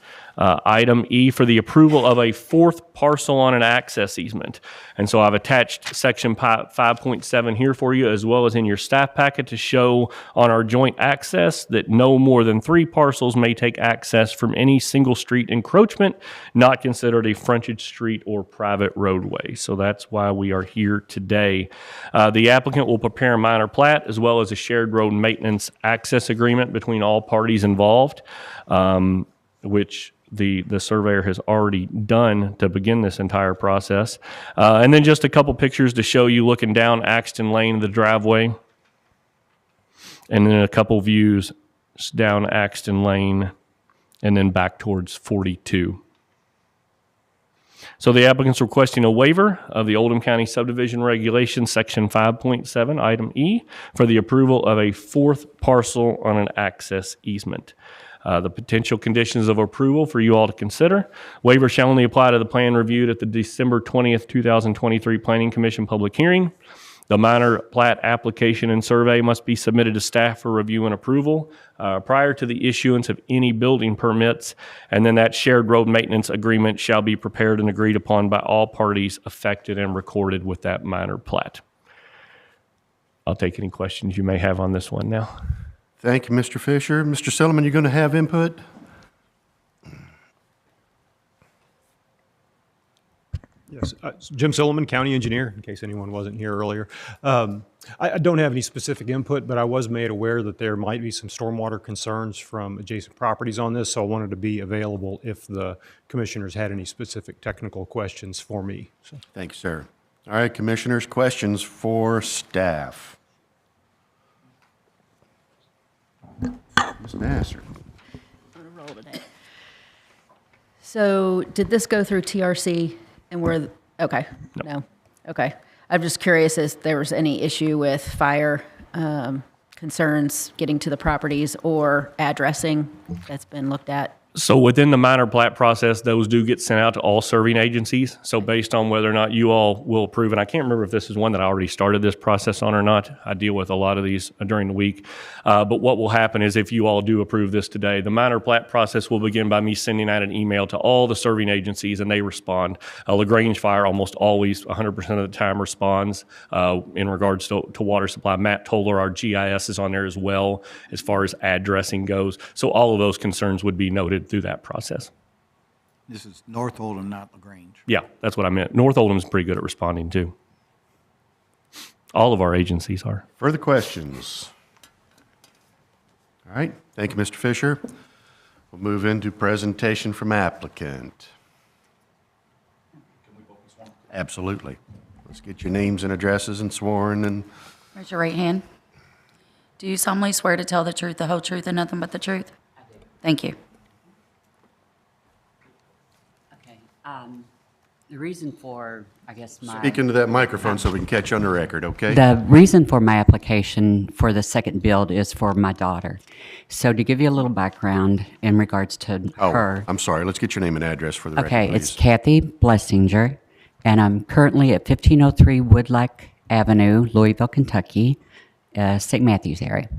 item E, for the approval of a 4th parcel on an access easement. And so I've attached section 5.7 here for you, as well as in your staff packet, to show on our joint access that no more than 3 parcels may take access from any single street encroachment not considered a frontage street or private roadway. So that's why we are here today. The applicant will prepare a minor plat as well as a shared road maintenance access agreement between all parties involved, which the surveyor has already done to begin this entire process. And then just a couple pictures to show you looking down Axton Lane, the driveway, and then a couple views down Axton Lane and then back towards 42. So the applicant's requesting a waiver of the Oldham County Subdivision Regulations, section 5.7, item E, for the approval of a 4th parcel on an access easement. The potential conditions of approval for you all to consider. Waiver shall only apply to the plan reviewed at the December 20th, 2023 Planning Commission public hearing. The minor plat application and survey must be submitted to staff for review and approval prior to the issuance of any building permits, and then that shared road maintenance agreement shall be prepared and agreed upon by all parties affected and recorded with that minor plat. I'll take any questions you may have on this one now. Thank you, Mr. Fisher. Mr. Silliman, you going to have input? Yes, Jim Silliman, County Engineer, in case anyone wasn't here earlier. I don't have any specific input, but I was made aware that there might be some stormwater concerns from adjacent properties on this, so I wanted to be available if the commissioners had any specific technical questions for me. So. Thank you, sir. All right, commissioners, questions for staff? Ms. Nasser. So did this go through TRC and we're, okay, no, okay. I'm just curious if there was any issue with fire concerns getting to the properties or addressing that's been looked at. So within the minor plat process, those do get sent out to all serving agencies. So based on whether or not you all will approve, and I can't remember if this is one that I already started this process on or not. I deal with a lot of these during the week. But what will happen is if you all do approve this today, the minor plat process will begin by me sending out an email to all the serving agencies and they respond. LaGrange Fire almost always 100% of the time responds in regards to water supply. Matt Toller, our GIS, is on there as well as far as addressing goes. So all of those concerns would be noted through that process. This is North Oldham, not LaGrange. Yeah, that's what I meant. North Oldham's pretty good at responding too. All of our agencies are. Further questions? All right, thank you, Mr. Fisher. We'll move into presentation from applicant. Absolutely. Let's get your names and addresses and sworn and. Raise your right hand. Do you solemnly swear to tell the truth, the whole truth, and nothing but the truth? I do. Thank you. The reason for, I guess, my... Speak into that microphone so we can catch you on the record, okay? The reason for my application for the second build is for my daughter. So to give you a little background in regards to her... I'm sorry. Let's get your name and address for the record, Okay, please. it's Kathy Blessinger, and I'm currently at 1503 Woodlock Avenue, Louisville, Kentucky, St. Matthews area.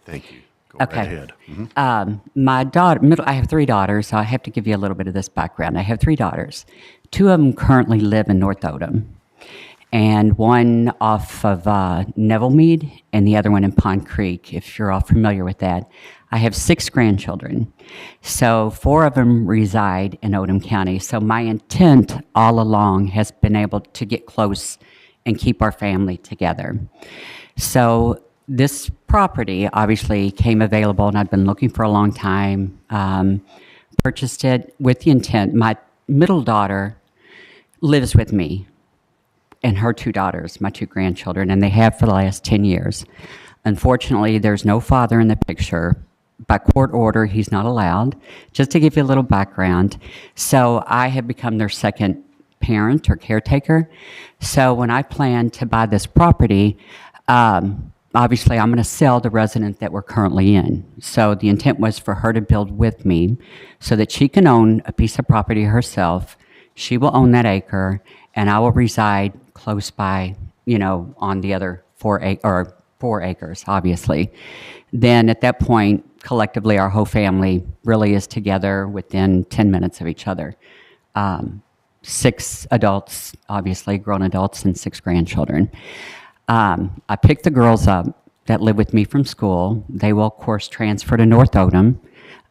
Thank you. Go Okay. right ahead. Mm-hmm. My daughter, I have 3 daughters, so I have to give you a little bit of this background. I have 3 daughters. 2 of them currently live in North Oldham, and one off of Neville Mead, and the other one in Pond Creek, if you're all familiar with that. I have 6 grandchildren. So 4 of them reside in Oldham County. So my intent all along has been able to get close and keep our family together. So this property obviously came available, and I've been looking for a long time. Purchased it with the intent. My middle daughter lives with me and her 2 daughters, my 2 grandchildren, and they have for the last 10 years. Unfortunately, there's no father in the picture. By court order, he's not allowed. Just to give you a little background, so I have become their second parent or caretaker. So when I plan to buy this property, obviously I'm going to sell the residence that we're currently in. So the intent was for her to build with me so that she can own a piece of property herself. She will own that acre, and I will reside close by, on the other 4 acres, obviously. Then at that point, collectively, our whole family really is together within 10 minutes of each other. 6 adults, obviously, grown adults, and 6 grandchildren. I picked the girls up that live with me from school. They will, of course, transfer to North Oldham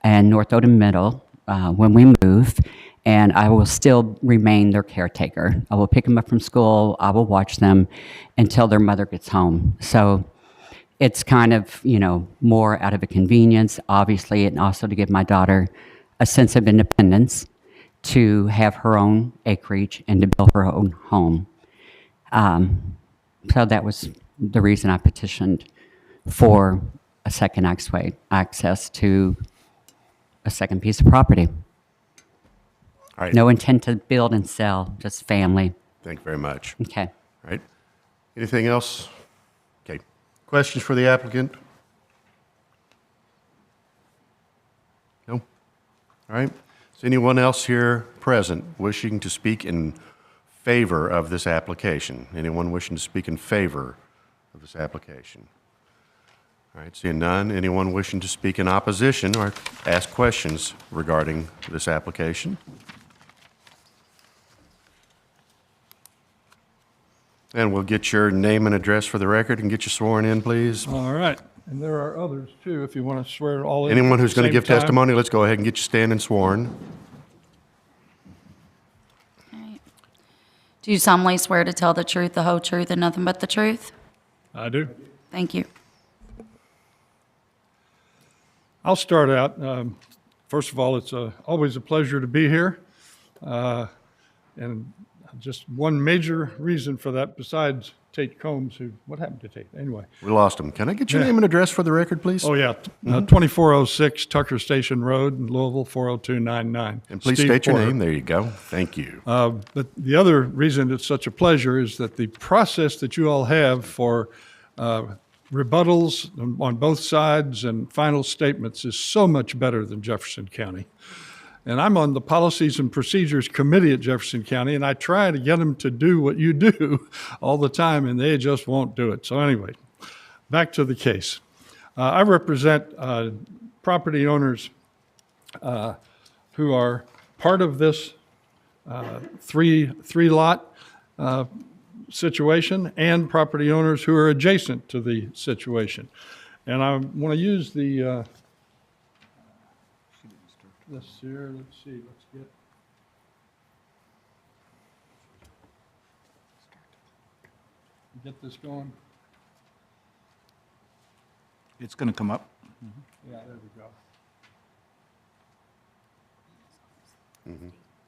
and North Oldham Middle when we move, and I will still remain their caretaker. I will pick them up from school. I will watch them until their mother gets home. So it's kind of, more out of a convenience, obviously, and also to give my daughter a sense of independence, to have her own acreage and to build her own home. So that was the reason I petitioned for a second access to a second piece of property. All right. No intent to build and sell, just family. Thank you very much. Okay. All right. Anything else? Okay. Questions for the applicant? No? All right. Is anyone else here present wishing to speak in favor of this application? Anyone wishing to speak in favor of this application? All right, seeing none. Anyone wishing to speak in opposition or ask questions regarding this application? And we'll get your name and address for the record and get you sworn in, please. All right. And there are others, too, if you want to swear all in. Anyone at who's the going to same give time. testimony, let's go ahead and get you standing sworn. Do you solemnly swear to tell the truth, the whole truth, and nothing but the truth? I do. Thank you. I'll start out. First of all, it's always a pleasure to be here. And just one major reason for that, besides Tate Combs, what happened to Tate? Anyway. We lost him. Can I get your name and address for the record, please? Oh, yeah. 2406 Tucker Station Road in Louisville, 40299. And please Steve state your Porter. name. There you go. Thank you. But the other reason it's such a pleasure is that the process that you all have for rebuttals on both sides and final statements is so much better than Jefferson County. And I'm on the Policies and Procedures Committee at Jefferson County, and I try to get them to do what you do all the time, and they just won't do it. So anyway, back to the case. I represent property owners who are part of this three-lot situation, and property owners who are adjacent to the situation. And I want to use the this here. Let's see. Let's get this going. It's going to come up. Yeah, there we go.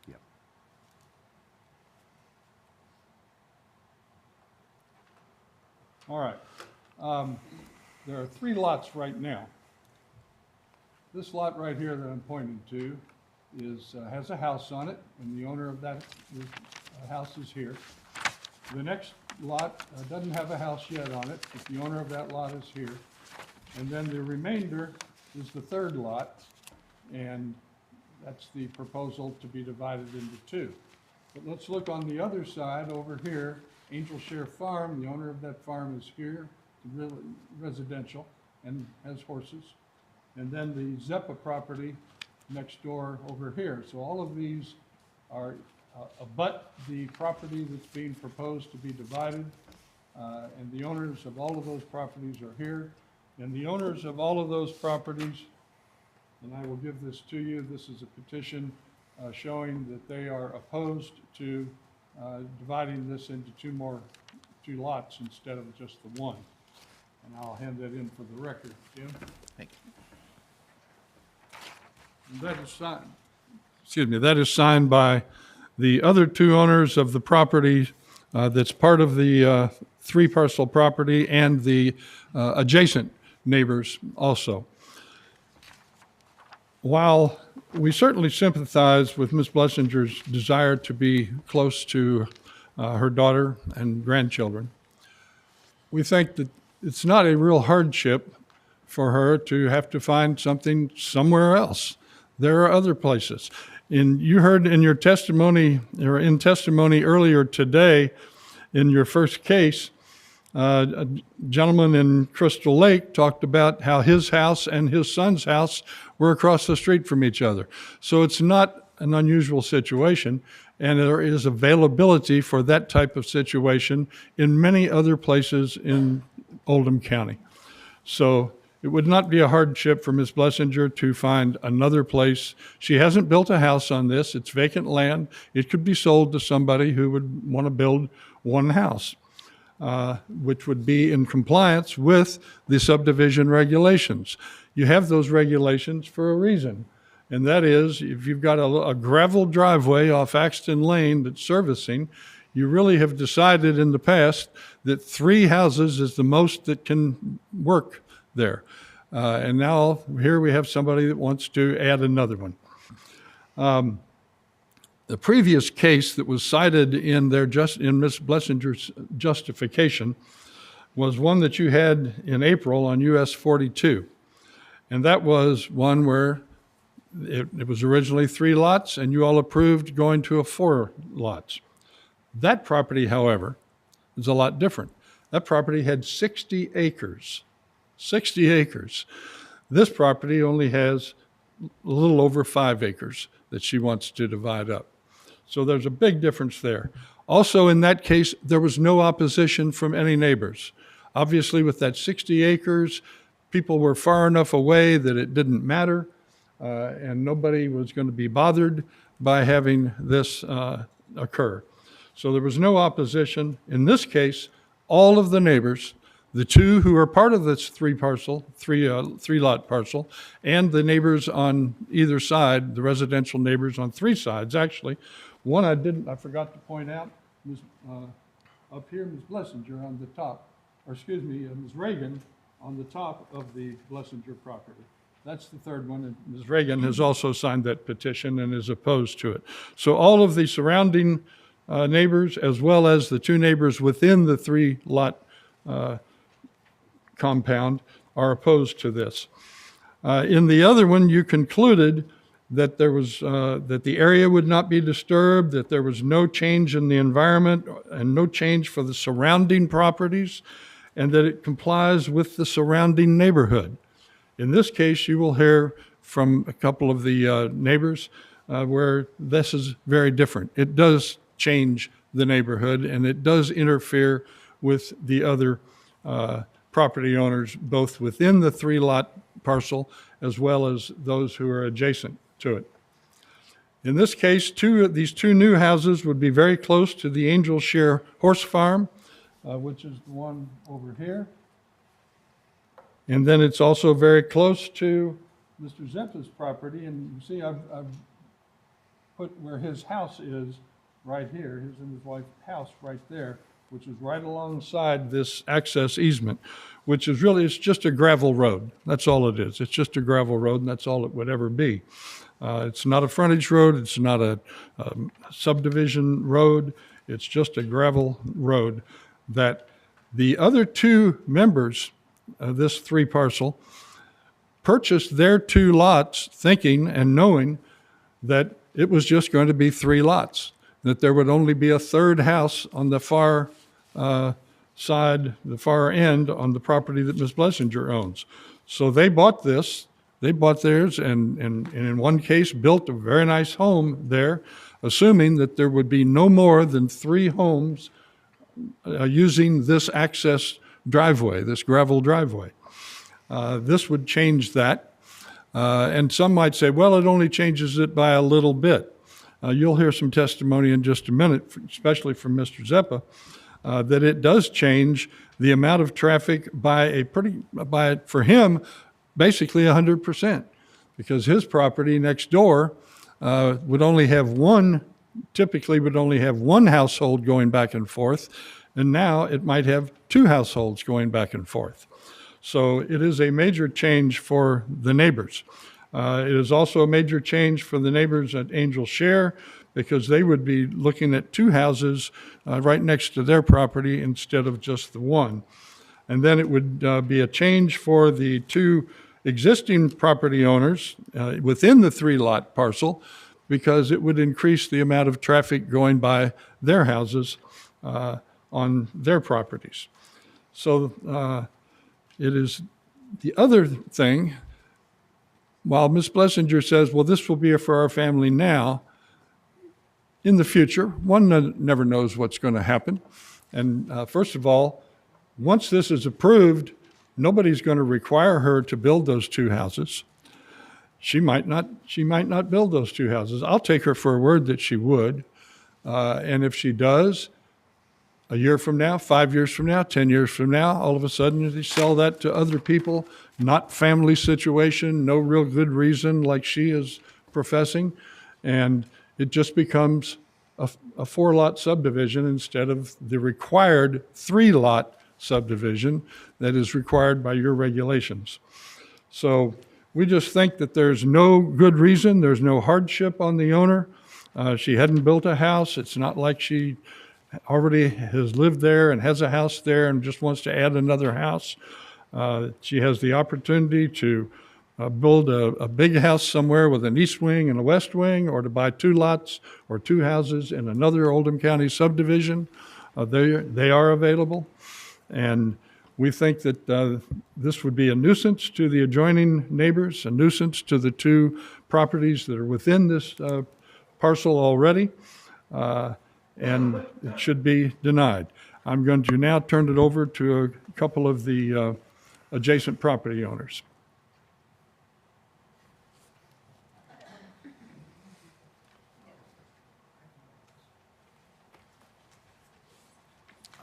Yep. All right. There are 3 lots right now. This lot right here that I'm pointing to has a house on it, and the owner of that house is here. The next lot doesn't have a house yet on it, but the owner of that lot is here. And then the remainder is the 3rd lot, and that's the proposal to be divided into 2. But let's look on the other side over here. Angel Share Farm, the owner of that farm is here, residential, and has horses. And then the Zeppa property next door over here. So all of these are abut the property that's being proposed to be divided. And the owners of all of those properties are here. And the owners of all of those properties and I will give this to you. This is a petition showing that they are opposed to dividing this into two lots instead of just the one. And I'll hand that in for the record. Jim? Thank you. And that is signed, that is signed by the other two owners of the property that's part of the three parcel property and the adjacent neighbors also. While we certainly sympathize with Ms. Blessinger's desire to be close to her daughter and grandchildren, we think that it's not a real hardship for her to have to find something somewhere else. There are other places. You heard in your testimony, or in testimony earlier today, in your first case, a gentleman in Crystal Lake talked about how his house and his son's house were across the street from each other. So it's not an unusual situation, and there is availability for that type of situation in many other places in Oldham County. So it would not be a hardship for Ms. Blessinger to find another place. She hasn't built a house on this. It's vacant land. It could be sold to somebody who would want to build one house, which would be in compliance with the subdivision regulations. You have those regulations for a reason, and that is if you've got a gravel driveway off Axton Lane that's servicing, you really have decided in the past that 3 houses is the most that can work there. And now here we have somebody that wants to add another one. The previous case that was cited in Ms. Blessinger's justification was one that you had in April on US 42. And that was one where it was originally 3 lots and you all approved going to 4 lots. That property, however, is a lot different. That property had 60 acres. 60 acres. This property only has a little over 5 acres that she wants to divide up. So there's a big difference there. Also, in that case, there was no opposition from any neighbors. Obviously, with that 60 acres, people were far enough away that it didn't matter, and nobody was going to be bothered by having this occur. So there was no opposition. In this case, all of the neighbors, the 2 who are part of this three lot parcel, and the neighbors on either side, the residential neighbors on 3 sides, actually. One I forgot to point out, up here, Ms. Blessinger on the top, or excuse me, Ms. Reagan on the top of the Blessinger property. That's the 3rd one, and Ms. Reagan has also signed that petition and is opposed to it. So all of the surrounding neighbors, as well as the 2 neighbors within the 3 lot compound, are opposed to this. In the other one, you concluded that there was that the area would not be disturbed, that there was no change in the environment and no change for the surrounding properties, and that it complies with the surrounding neighborhood. In this case, you will hear from a couple of the neighbors where this is very different. It does change the neighborhood, and it does interfere with the other property owners, both within the 3 lot parcel as well as those who are adjacent to it. In this case, these 2 new houses would be very close to the Angel Share Horse Farm, which is the one over here. And then it's also very close to Mr. Zempa's property. And you see, I've put where his house is right here, his and his wife's house right there, which is right alongside this access easement, which is really, it's just a gravel road. That's all it is. It's just a gravel road, and that's all it would ever be. It's not a frontage road. It's not a subdivision road. It's just a gravel road that the other 2 members of this 3 parcel purchased their 2 lots thinking and knowing that it was just going to be 3 lots, that there would only be a 3rd house on the far side, the far end on the property that Ms. Blessinger owns. So they bought this, they bought theirs, and in one case built a very nice home there, assuming that there would be no more than 3 homes using this access driveway, this gravel driveway. This would change that. And some might say, well, it only changes it by a little bit. You'll hear some testimony in just a minute, especially from Mr. Zeppa, that it does change the amount of traffic by for him, basically 100%, because his property next door typically would only have one household going back and forth, and now it might have two households going back and forth. So it is a major change for the neighbors. It is also a major change for the neighbors at Angel Share, because they would be looking at two houses right next to their property instead of just the one. And then it would be a change for the two existing property owners within the 3-lot parcel, because it would increase the amount of traffic going by their houses on their properties. So it is the other thing. While Ms. Blessinger says, well, this will be for our family now, in the future, one never knows what's going to happen. And first of all, once this is approved, nobody's going to require her to build those two houses. She might not build those two houses. I'll take her for a word that she would. And if she does, a year from now, 5 years from now, 10 years from now, all of a sudden they sell that to other people, not family situation, no real good reason like she is professing. And it just becomes a 4-lot subdivision instead of the required 3-lot subdivision that is required by your regulations. So we just think that there's no good reason, there's no hardship on the owner. She hadn't built a house. It's not like she already has lived there and has a house there and just wants to add another house. She has the opportunity to build a big house somewhere with an east wing and a west wing, or to buy 2 lots or 2 houses in another Oldham County subdivision. They are available. And we think that this would be a nuisance to the adjoining neighbors, a nuisance to the 2 properties that are within this parcel already, and it should be denied. I'm going to now turn it over to a couple of the adjacent property owners.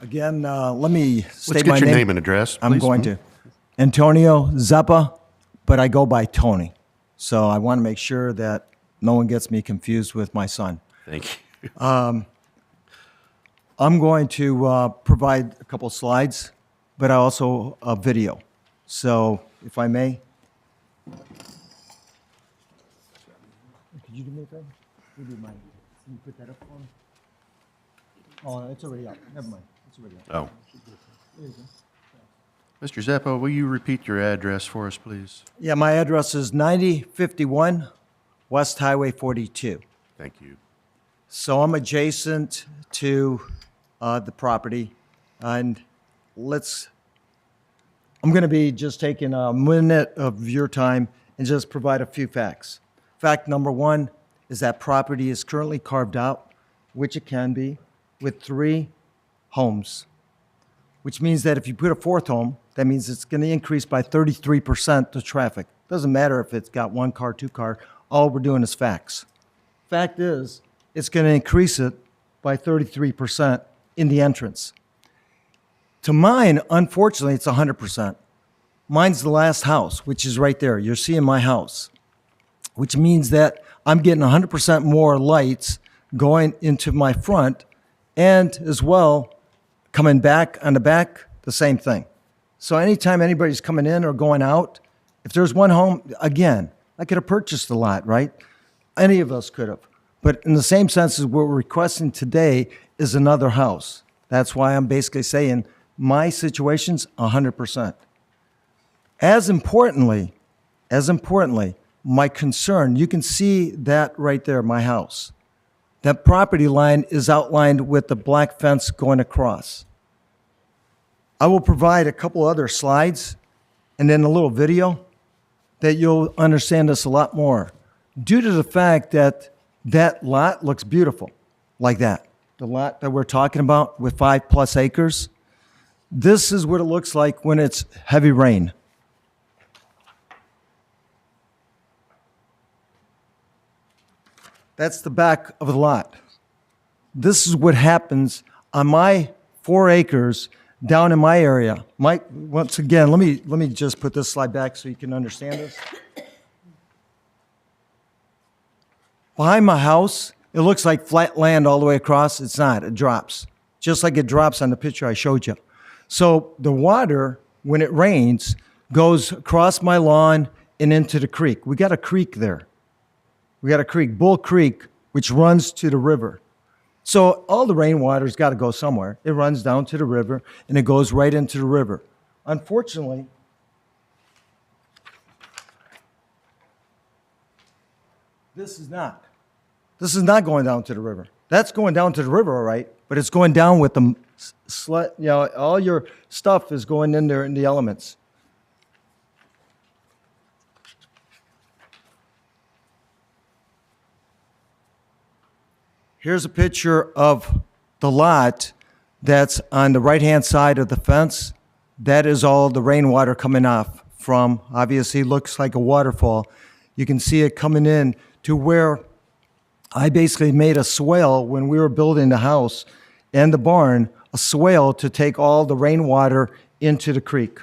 Again, let me state Let's my get your name and address, I'm please. going to. Antonio Zeppa, but I go by Tony. So I want to make sure that no one gets me confused with my son. Thank you. I'm going to provide a couple slides, but also a video. So if I may. Could you do me a favor? Can you put that up for me? Oh, it's already up. Never mind. It's already up. Oh. Mr. Zeppo, will you repeat your address for us, please? Yeah, my address is 9051 West Highway 42. Thank you. So I'm adjacent to the property, and I'm going to be just taking a minute of your time and just provide a few facts. Fact number 1 is that property is currently carved out, which it can be, with 3 homes, which means that if you put a 4th home, that means it's going to increase by 33% the traffic. Doesn't matter if it's got 1 car, 2 car, all we're doing is facts. Fact is, it's going to increase it by 33% in the entrance. To mine, unfortunately, it's 100%. Mine's the last house, which is right there. You're seeing my house, which means that I'm getting 100% more lights going into my front, and as well, coming back on the back, the same thing. So anytime anybody's coming in or going out, if there's one home, again, I could have purchased the lot, right? Any of us could have. But in the same sense as what we're requesting today is another house. That's why I'm basically saying my situation's 100%. As importantly, my concern, you can see that right there, my house. That property line is outlined with the black fence going across. I will provide a couple other slides and then a little video that you'll understand this a lot more. Due to the fact that that lot looks beautiful, like that. The lot that we're talking about with 5+ acres, this is what it looks like when it's heavy rain. That's the back of the lot. This is what happens on my 4 acres down in my area. Once again, let me just put this slide back so you can understand this. Behind my house, it looks like flat land all the way across. It's not. It drops, just like it drops on the picture I showed you. So the water, when it rains, goes across my lawn and into the creek. We got a creek there. We got a creek, Bull Creek, which runs to the river. So all the rainwater's got to go somewhere. It runs down to the river, and it goes right into the river. Unfortunately, this is not. This is not going down to the river. That's going down to the river, all right, but it's going down with the, all your stuff is going in there in the elements. Here's a picture of the lot that's on the right-hand side of the fence. That is all the rainwater coming off from, obviously looks like a waterfall. You can see it coming in to where I basically made a swale when we were building the house and the barn, a swale to take all the rainwater into the creek.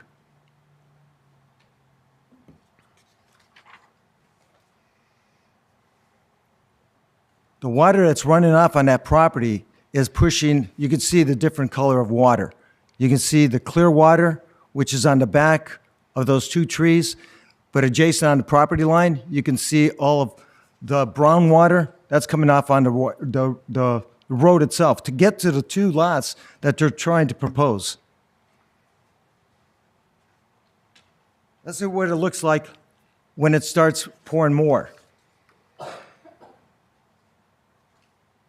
The water that's running off on that property is pushing, you can see the different color of water. You can see the clear water, which is on the back of those 2 trees, but adjacent on the property line, you can see all of the brown water that's coming off on the road itself to get to the 2 lots that they're trying to propose. This is what it looks like when it starts pouring more.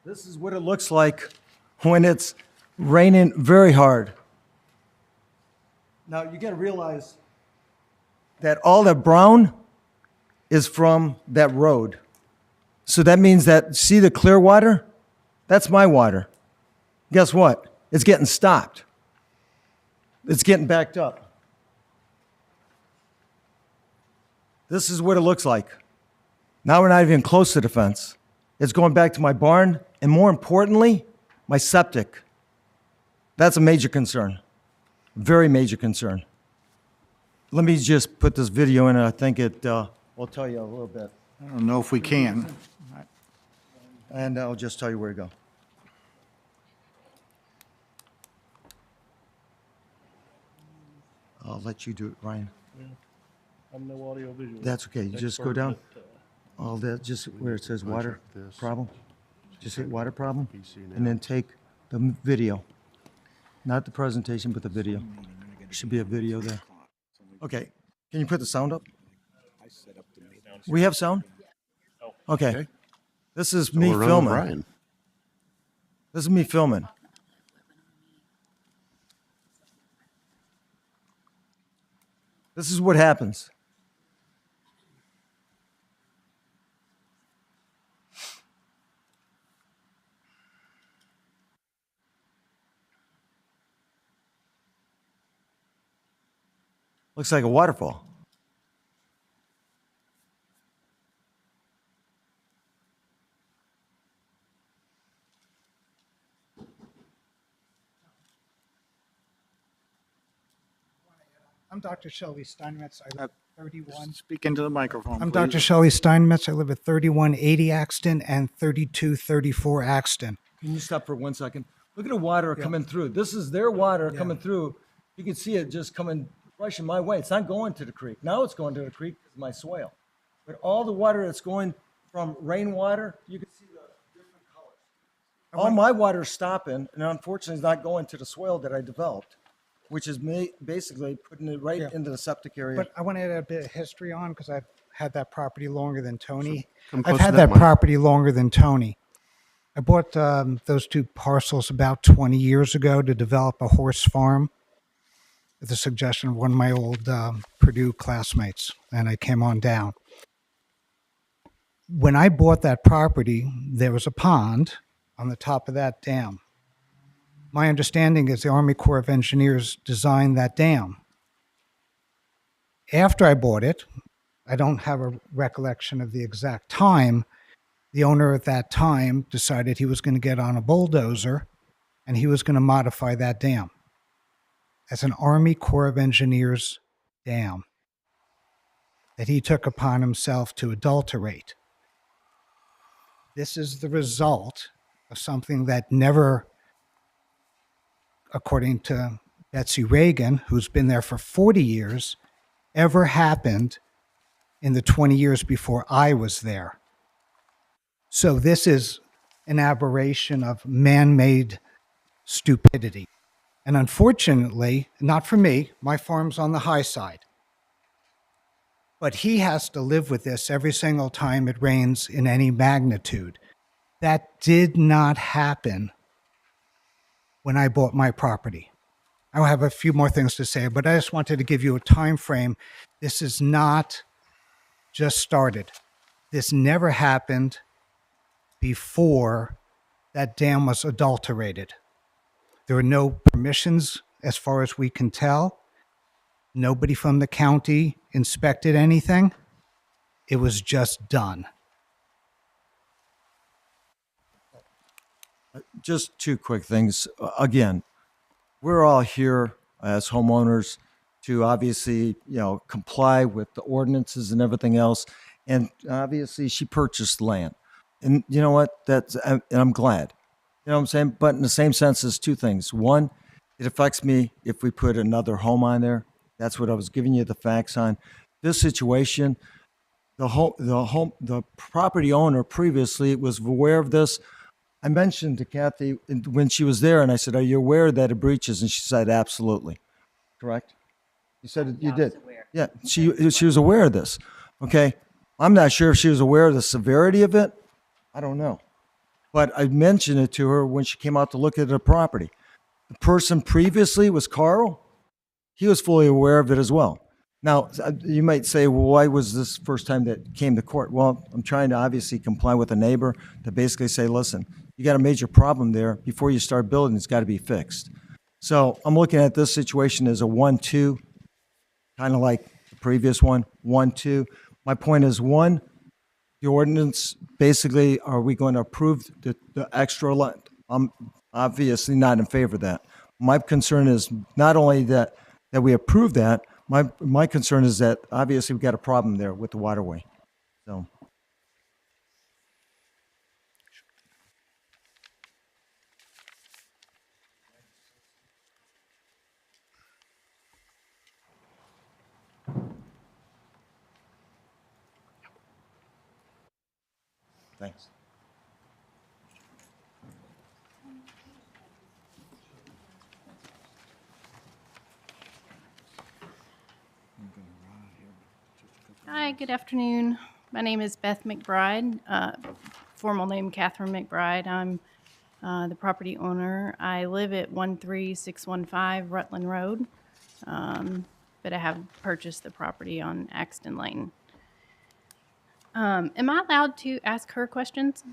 This is what it looks like when it's raining very hard. Now, you got to realize that all that brown is from that road. So that means that, see the clear water? That's my water. Guess what? It's getting stopped. It's getting backed up. This is what it looks like. Now we're not even close to the fence. It's going back to my barn, and more importantly, my septic. That's a major concern. Very major concern. Let me just put this video in, and I think it will tell you a little bit. I don't know if we can. And I'll just tell you where to go. I'll let you do it, Ryan. I'm no audio visual. That's okay. You just go down. All that, just where it says water problem. Just hit water problem, and then take the video. Not the presentation, but the video. There should be a video there. Okay. Can you put the sound up? We have sound? Okay. This is me we're running filming. Brian. This is me filming. This is what happens. Looks like a waterfall. I'm Dr. Shelley Steinmetz. I live at 31. Speak into the microphone, I'm please. Dr. Shelley Steinmetz. I live at 3180 Axton and 3234 Axton. Can you stop for 1 second? Look at the water coming through. This is their water coming through. You can see it just coming, rushing my way. It's not going to the creek. Now it's going to the creek because of my swale. But all the water that's going from rainwater, you can see the different colors. All my water is stopping, and unfortunately it's not going to the swale that I developed, which is basically putting it right into the septic area. But I want to add a bit of history on because I've had that property longer than Tony. come close I've to had that that mic. property longer than Tony. I bought those 2 parcels about 20 years ago to develop a horse farm at the suggestion of one of my old Purdue classmates, and I came on down. When I bought that property, there was a pond on the top of that dam. My understanding is the Army Corps of Engineers designed that dam. After I bought it, I don't have a recollection of the exact time, The owner at that time decided he was going to get on a bulldozer and he was going to modify that dam as an Army Corps of Engineers dam that he took upon himself to adulterate. This is the result of something that never, according to Betsy Reagan, who's been there for 40 years, ever happened in the 20 years before I was there. So this is an aberration of man-made stupidity. And unfortunately, not for me, my farm's on the high side. But he has to live with this every single time it rains in any magnitude. That did not happen when I bought my property. I have a few more things to say, but I just wanted to give you a time frame. This is not just started. This never happened before that dam was adulterated. There were no permissions as far as we can tell. Nobody from the county inspected anything. It was just done. Just two quick things. Again, we're all here as homeowners to obviously, comply with the ordinances and everything else. And obviously, she purchased land. And you know what? And I'm glad. You know what I'm saying? But in the same sense, there's two things. One, it affects me if we put another home on there. That's what I was giving you the facts on. This situation, the property owner previously was aware of this. I mentioned to Kathy when she was there, and I said, "Are you aware that it breaches?" And she said, "Absolutely." Correct? You said you did. Yeah, she was aware of this. Okay, I'm not sure if she was aware of the severity of it. I don't know, but I mentioned it to her when she came out to look at the property. The person previously was Carl. He was fully aware of it as well. Now, you might say, well, why was this first time that came to court? Well, I'm trying to obviously comply with a neighbor to basically say, listen, you got a major problem there. Before you start building, it's got to be fixed. So I'm looking at this situation as a 1-2, kind of like the previous one, 1-2. My point is, one, the ordinance, basically, are we going to approve the extra lot? I'm obviously not in favor of that. My concern is not only that we approve that, my concern is that obviously we've got a problem there with the waterway. So. Thanks. Hi, good afternoon. My name is Beth McBride, formal name Catherine McBride. I'm the property owner. I live at 13615 Rutland Road, but I have purchased the property on Axton Lane. Am I allowed to ask her questions?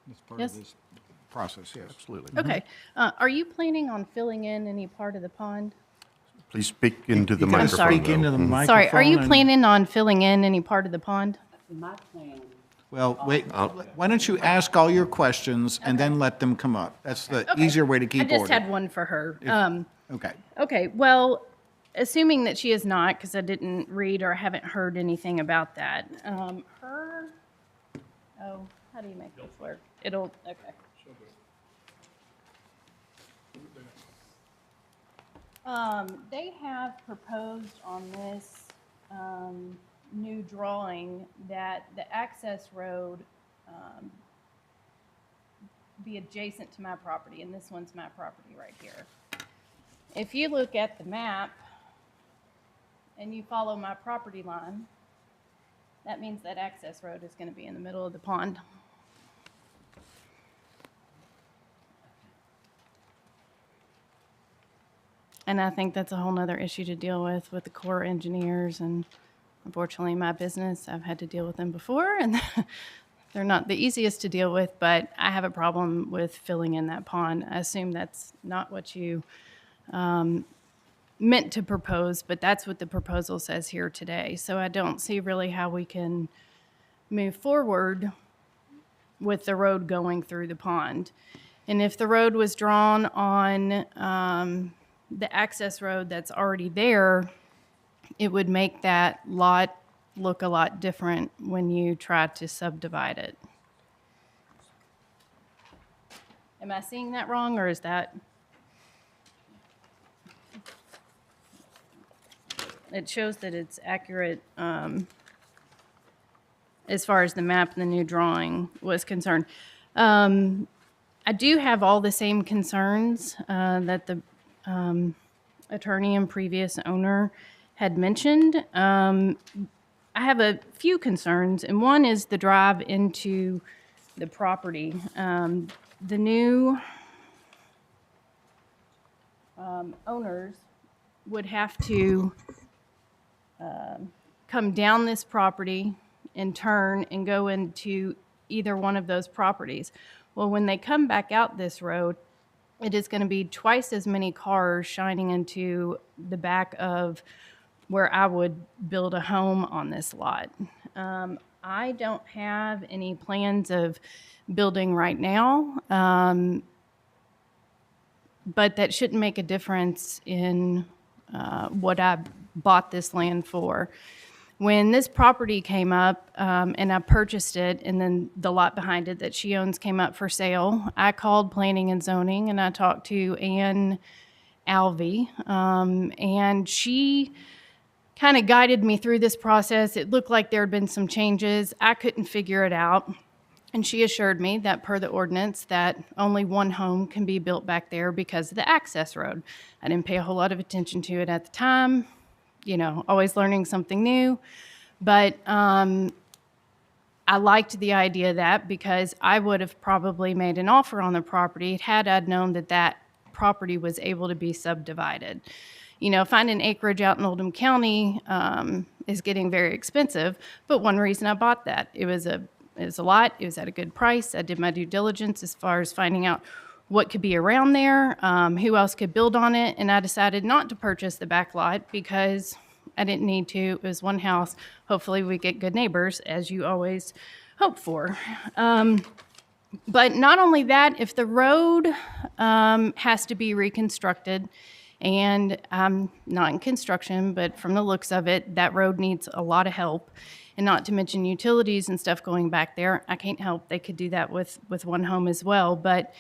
It's part Yes? of this process, yes. Absolutely. Okay. Are you planning on filling in any part of the pond? Please speak into the You gotta microphone. speak into the though. microphone. Sorry, are you and- planning on filling in any part of the pond? Well, wait, why don't you ask all your questions and then let them come up? That's the Okay. easier way to keep I just order. had one for her. Okay. Okay, well, assuming that she is not, because I didn't read or haven't heard anything about that. Oh, how do you make this work? Okay. They have proposed on this new drawing that the access road be adjacent to my property, and this one's my property right here. If you look at the map and you follow my property line, that means that access road is going to be in the middle of the pond. And I think that's a whole nother issue to deal with the Corps engineers, and unfortunately my business, I've had to deal with them before, and they're not the easiest to deal with, but I have a problem with filling in that pond. I assume that's not what you meant to propose, but that's what the proposal says here today. So I don't see really how we can move forward with the road going through the pond. And if the road was drawn on the access road that's already there, it would make that lot look a lot different when you try to subdivide it. Am I seeing that wrong, or is that? It shows that it's accurate as far as the map and the new drawing was concerned. I do have all the same concerns that the attorney and previous owner had mentioned. I have a few concerns, and one is the drive into the property. The new owners would have to come down this property and turn and go into either one of those properties. Well, when they come back out this road, it is going to be twice as many cars shining into the back of where I would build a home on this lot. I don't have any plans of building right now, but that shouldn't make a difference in what I bought this land for. When this property came up and I purchased it, and then the lot behind it that she owns came up for sale, I called planning and zoning and I talked to Ann Alvey, and she kind of guided me through this process. It looked like there had been some changes. I couldn't figure it out. And she assured me that per the ordinance that only one home can be built back there because of the access road. I didn't pay a whole lot of attention to it at the time, you know, always learning something new. But I liked the idea of that because I would have probably made an offer on the property had I known that that property was able to be subdivided. You know, finding acreage out in Oldham County is getting very expensive, but one reason I bought that, it was a lot, it was at a good price. I did my due diligence as far as finding out what could be around there, who else could build on it, and I decided not to purchase the back lot because I didn't need to. It was one house. Hopefully we get good neighbors, as you always hope for. But not only that, if the road has to be reconstructed, and I'm not in construction, but from the looks of it, that road needs a lot of help. And not to mention utilities and stuff going back there. I can't help. They could do that with one home as well. But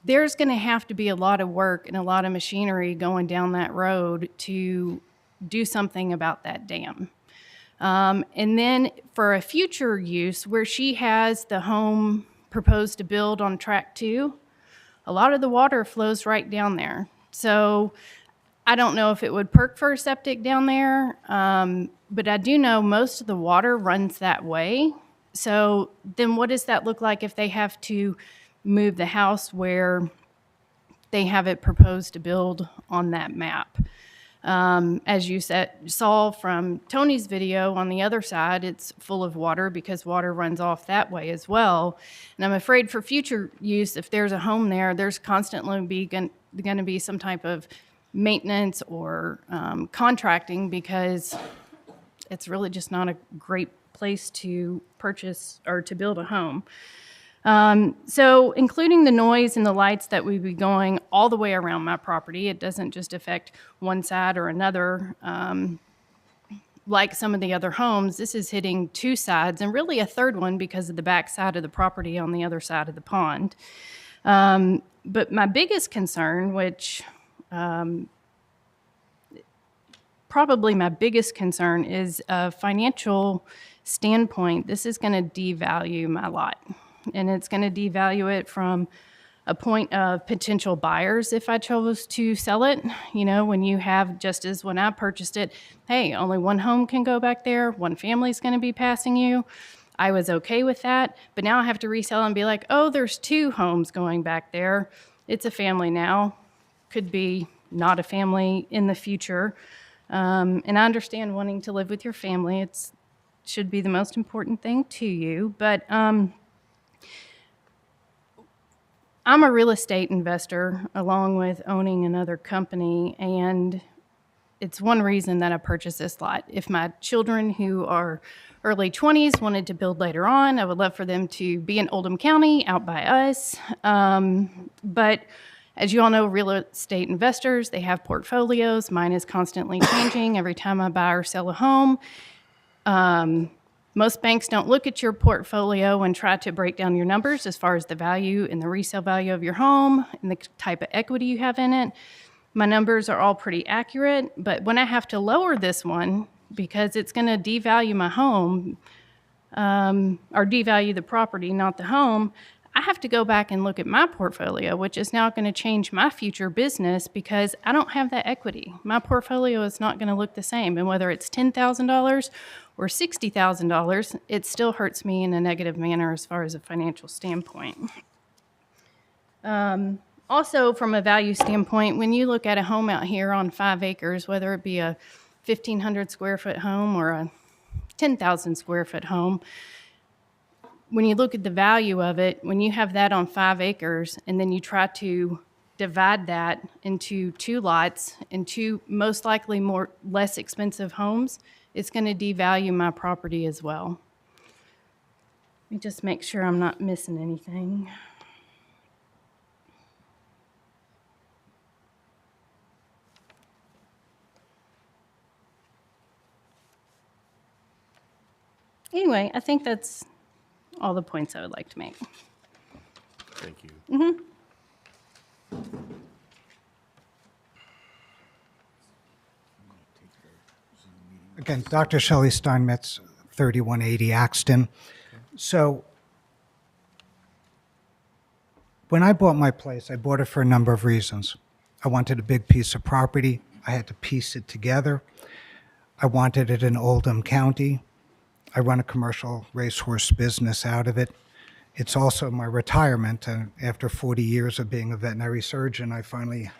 there's going to have to be a lot of work and a lot of machinery going down that road to do something about that dam. And then for a future use, where she has the home proposed to build on track 2, a lot of the water flows right down there. So I don't know if it would perk for a septic down there, but I do know most of the water runs that way. So then what does that look like if they have to move the house where they have it proposed to build on that map? As you saw from Tony's video, on the other side, it's full of water because water runs off that way as well. And I'm afraid for future use, if there's a home there, there's constantly going to be some type of maintenance or contracting because it's really just not a great place to purchase or to build a home. So including the noise and the lights that would be going all the way around my property, it doesn't just affect one side or another like some of the other homes. This is hitting 2 sides and really a third one because of the back side of the property on the other side of the pond. But my biggest concern, which probably my biggest concern, is a financial standpoint. This is going to devalue my lot. And it's going to devalue it from a point of potential buyers if I chose to sell it. You know, when you have, just as when I purchased it, hey, only one home can go back there, one family's going to be passing you. I was okay with that, but now I have to resell and be like, oh, there's 2 homes going back there. It's a family now. Could be not a family in the future. And I understand wanting to live with your family. It should be the most important thing to you, but I'm a real estate investor along with owning another company, and it's one reason that I purchased this lot. If my children who are early 20s wanted to build later on, I would love for them to be in Oldham County out by us. But as you all know, real estate investors, they have portfolios. Mine is constantly changing every time I buy or sell a home. Most banks don't look at your portfolio and try to break down your numbers as far as the value and the resale value of your home and the type of equity you have in it. My numbers are all pretty accurate, but when I have to lower this one because it's going to devalue my home, or devalue the property, not the home, I have to go back and look at my portfolio, which is now going to change my future business because I don't have that equity. My portfolio is not going to look the same. And whether it's $10,000 or $60,000, it still hurts me in a negative manner as far as a financial standpoint. Also, from a value standpoint, when you look at a home out here on 5 acres, whether it be a 1,500 square foot home or a 10,000 square foot home, when you look at the value of it, when you have that on 5 acres and then you try to divide that into 2 lots and 2 most likely less expensive homes, it's going to devalue my property as well. Let me just make sure I'm not missing anything. Anyway, I think that's all the points I would like to make. Thank you. Again, Dr. Shelley Steinmetz, 3180 Axton. So when I bought my place, I bought it for a number of reasons. I wanted a big piece of property. I had to piece it together. I wanted it in Oldham County. I run a commercial racehorse business out of it. It's also my retirement, and after 40 years of being a veterinary surgeon, I finally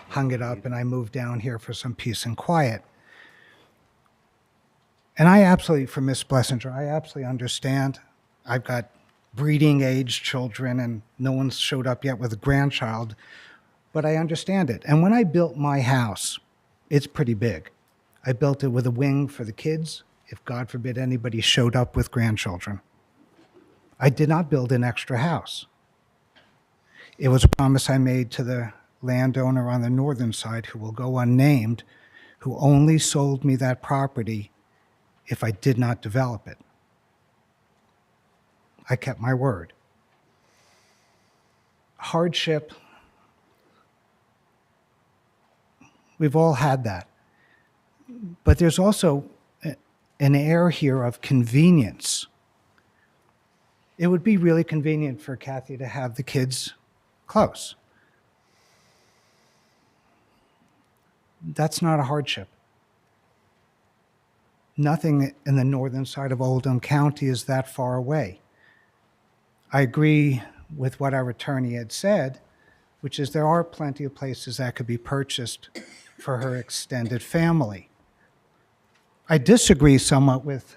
hung it up and I moved down here for some peace and quiet. And I absolutely, for Miss Blessinger, I absolutely understand. I've got breeding age children and no one's showed up yet with a grandchild, but I understand it. And when I built my house, it's pretty big. I built it with a wing for the kids, if God forbid anybody showed up with grandchildren. I did not build an extra house. It was a promise I made to the landowner on the northern side, who will go unnamed, who only sold me that property if I did not develop it. I kept my word. Hardship, we've all had that. But there's also an air here of convenience. It would be really convenient for Kathy to have the kids close. That's not a hardship. Nothing in the northern side of Oldham County is that far away. I agree with what our attorney had said, which is there are plenty of places that could be purchased for her extended family. I disagree somewhat with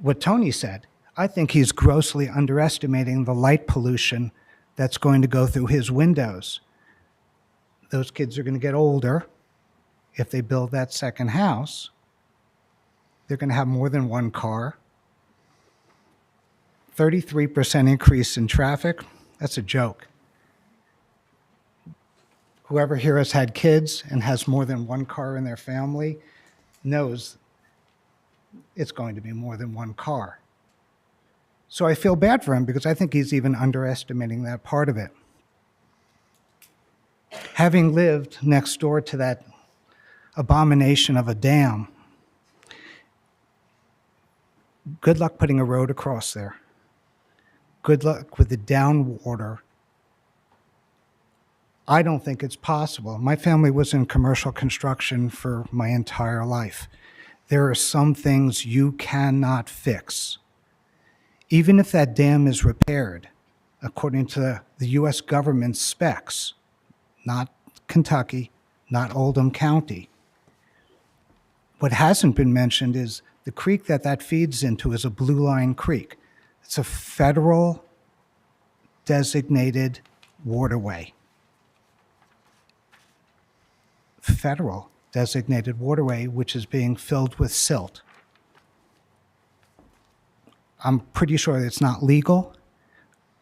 what Tony said. I think he's grossly underestimating the light pollution that's going to go through his windows. Those kids are going to get older. If they build that second house, they're going to have more than one car. 33% increase in traffic, that's a joke. Whoever here has had kids and has more than one car in their family knows it's going to be more than one car. So I feel bad for him because I think he's even underestimating that part of it. Having lived next door to that abomination of a dam, good luck putting a road across there. Good luck with the downwater. I don't think it's possible. My family was in commercial construction for my entire life. There are some things you cannot fix. Even if that dam is repaired, according to the U.S. government specs, not Kentucky, not Oldham County. What hasn't been mentioned is the creek that feeds into is a Blue Line Creek. It's a federal designated waterway. Federal designated waterway, which is being filled with silt. I'm pretty sure it's not legal.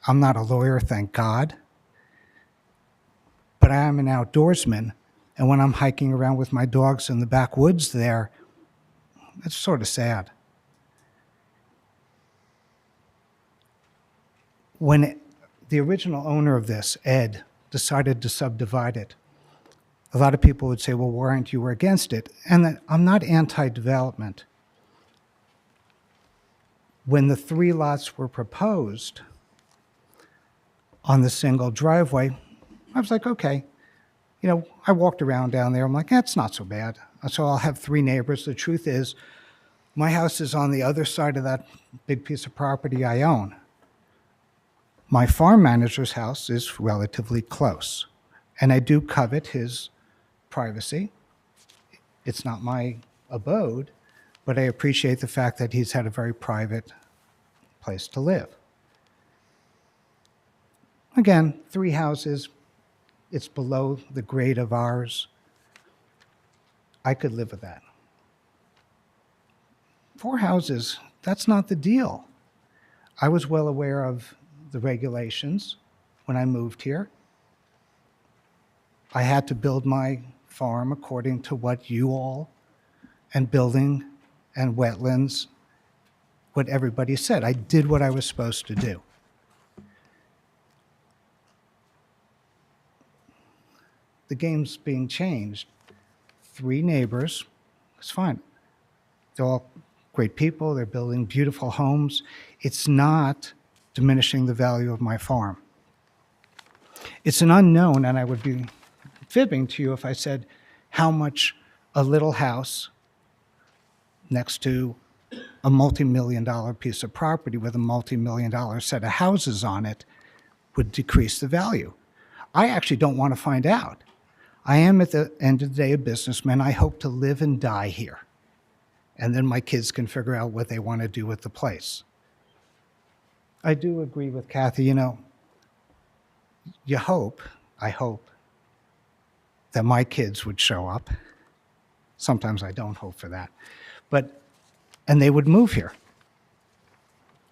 I'm not a lawyer, thank God. But I am an outdoorsman, and when I'm hiking around with my dogs in the backwoods there, it's sort of sad. When the original owner of this, Ed, decided to subdivide it, a lot of people would say, well, why aren't you against it? And that I'm not anti-development. When the 3 lots were proposed on the single driveway, I was like, okay. You know, I walked around down there. I'm like, that's not so bad. So I'll have 3 neighbors. The truth is, my house is on the other side of that big piece of property I own. My farm manager's house is relatively close, and I do covet his privacy. It's not my abode, but I appreciate the fact that he's had a very private place to live. Again, 3 houses, it's below the grade of ours. I could live with that. 4 houses, that's not the deal. I was well aware of the regulations when I moved here. I had to build my farm according to what you all and building and wetlands, what everybody said. I did what I was supposed to do. The game's being changed. 3 neighbors, it's fine. They're all great people. They're building beautiful homes. It's not diminishing the value of my farm. It's an unknown, and I would be fibbing to you if I said how much a little house next to a multi-million-dollar piece of property with a multi-million-dollar set of houses on it would decrease the value. I actually don't want to find out. I am, at the end of the day, a businessman. I hope to live and die here. And then my kids can figure out what they want to do with the place. I do agree with Kathy, you know, I hope, that my kids would show up. Sometimes I don't hope for that. And they would move here.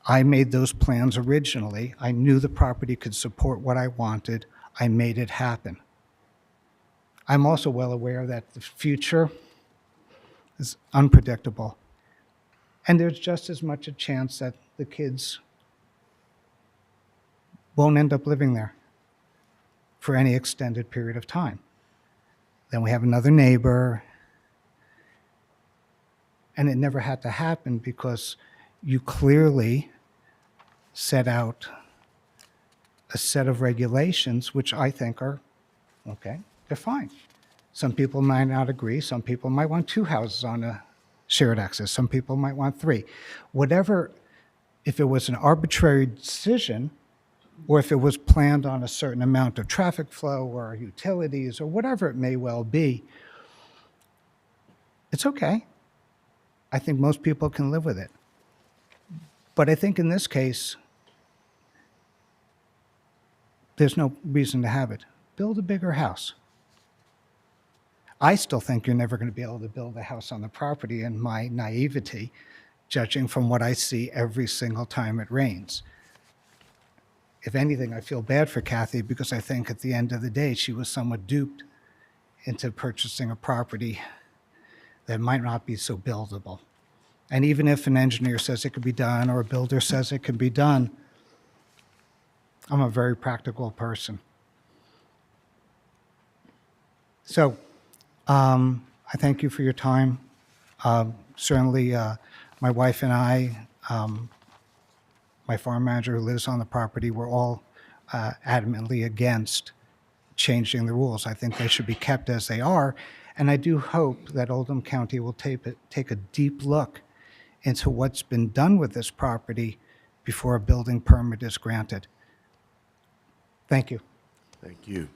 I made those plans originally. I knew the property could support what I wanted. I made it happen. I'm also well aware that the future is unpredictable. And there's just as much a chance that the kids won't end up living there for any extended period of time. Then we have another neighbor, and it never had to happen because you clearly set out a set of regulations which I think are, okay, they're fine. Some people might not agree. Some people might want 2 houses on a shared access. Some people might want 3. Whatever, if it was an arbitrary decision, or if it was planned on a certain amount of traffic flow or utilities or whatever it may well be, it's okay. I think most people can live with it. But I think in this case, there's no reason to have it. Build a bigger house. I still think you're never going to be able to build a house on the property in my naivety, judging from what I see every single time it rains. If anything, I feel bad for Kathy because I think at the end of the day, she was somewhat duped into purchasing a property that might not be so buildable. And even if an engineer says it could be done or a builder says it can be done, I'm a very practical person. So I thank you for your time. Certainly, my wife and I, my farm manager who lives on the property, we're all adamantly against changing the rules. I think they should be kept as they are. And I do hope that Oldham County will take a deep look into what's been done with this property before a building permit is granted. Thank you. Thank you.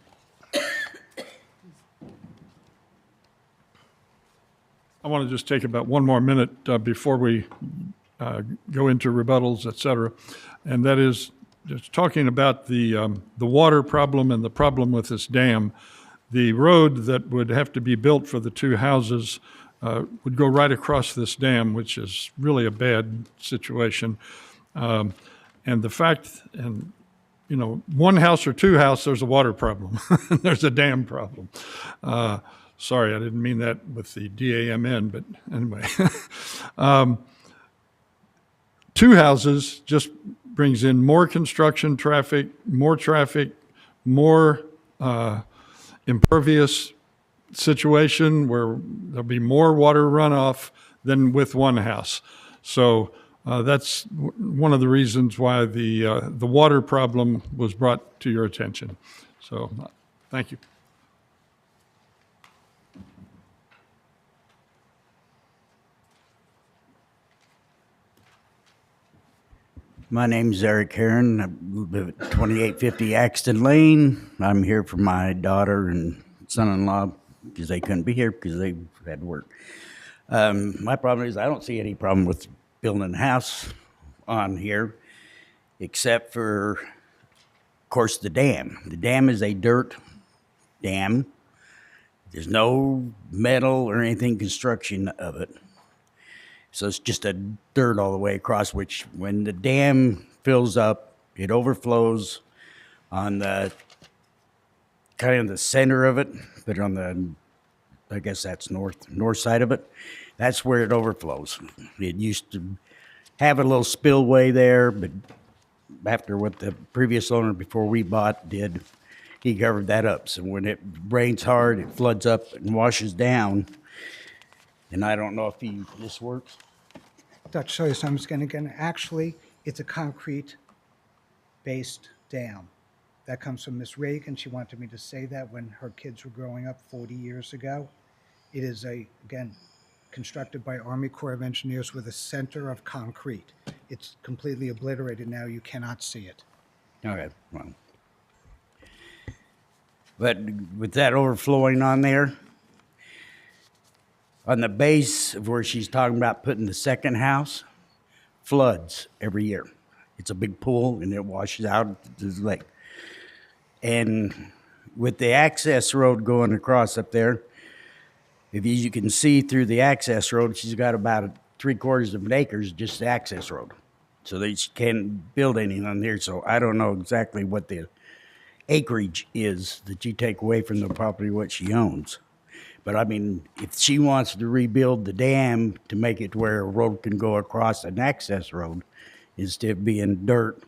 I want to just take about 1 more minute before we go into rebuttals, et cetera. And that is just talking about the water problem and the problem with this dam. The road that would have to be built for the two houses would go right across this dam, which is really a bad situation. And the fact, and you know, one house or two house, there's a water problem. There's a dam problem. Sorry, I didn't mean that with the DAMN, but anyway. Two houses just brings in more construction traffic, more impervious situation where there'll be more water runoff than with one house. So that's one of the reasons why the water problem was brought to your attention. So thank you. My name's Eric Heron. I live at 2850 Axton Lane. I'm here for my daughter and son-in-law because they couldn't be here because they had to work. My problem is I don't see any problem with building a house on here except for, of course, the dam. The dam is a dirt dam. There's no metal or anything construction of it. So it's just a dirt all the way across, which when the dam fills up, it overflows on the kind of the center of it, but on the, I guess that's north side of it. That's where it overflows. It used to have a little spillway there, but after what the previous owner before we bought did, he covered that up. So when it rains hard, it floods up and washes down. And I don't know if this works. Dr. Sawyers, I'm just going to actually, it's a concrete-based dam. That comes from Miss Reagan. She wanted me to say that when her kids were growing up 40 years ago. It is again, constructed by Army Corps of Engineers with a center of concrete. It's completely obliterated now. You cannot see it. Okay, well. But with that overflowing on there, on the base of where she's talking about putting the second house, floods every year. It's a big pool and it washes out to the lake. And with the access road going across up there, if you can see through the access road, she's got about 3/4 of an acre just the access road. So they can't build anything on there. So I don't know exactly what the acreage is that you take away from the property what she owns. But I mean, if she wants to rebuild the dam to make it where a road can go across an access road instead of being dirt.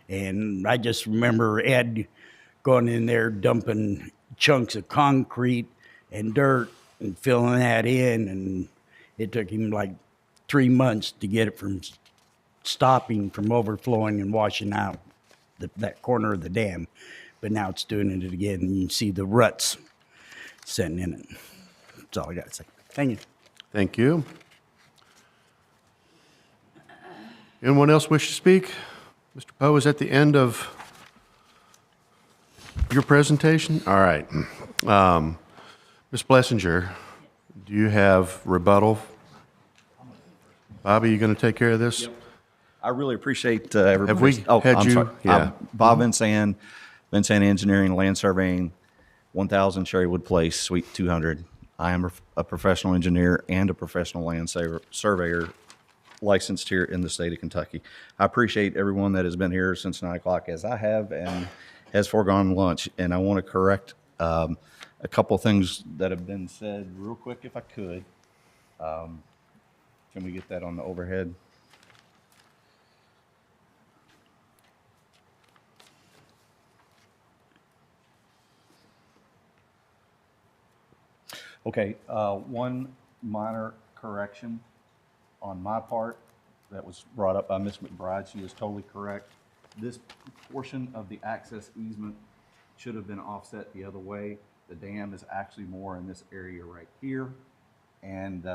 And I just remember Ed going in there dumping chunks of concrete and dirt and filling that in. And it took him like 3 months to get it from stopping from overflowing and washing out that corner of the dam. But now it's doing it again, and you can see the ruts sitting in it. That's all I got to say. Thank you. Thank you. Anyone else wish to speak? Mr. Poe, is that the end of your presentation? All right. Ms. Blessinger, do you have rebuttal? Bobby, you going to take care of this? Yep. I really appreciate everybody. Have we had you? Sorry. Yeah. Bob Vincent Engineering, Land Surveying, 1000 Cherrywood Place, Suite 200. I am a professional engineer and a professional land surveyor licensed here in the state of Kentucky. I appreciate everyone that has been here since 9 o'clock, as I have, and has foregone lunch. And I want to correct a couple things that have been said real quick, if I could. Can we get that on the overhead? Okay, one minor correction on my part that was brought up by Ms. McBride. She is totally correct. This portion of the access easement should have been offset the other way. The dam is actually more in this area right here. And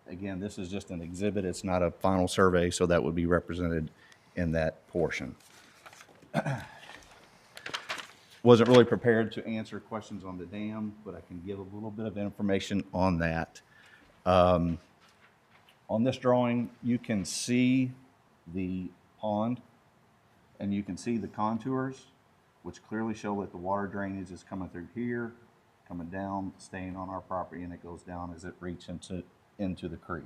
again, this is just an exhibit. It's not a final survey, so that would be represented in that portion. Wasn't really prepared to answer questions on the dam, but I can give a little bit of information on that. On this drawing, you can see the pond and you can see the contours, which clearly show that the water drainage is coming through here coming down, staying on our property, and it goes down as it reaches into the creek.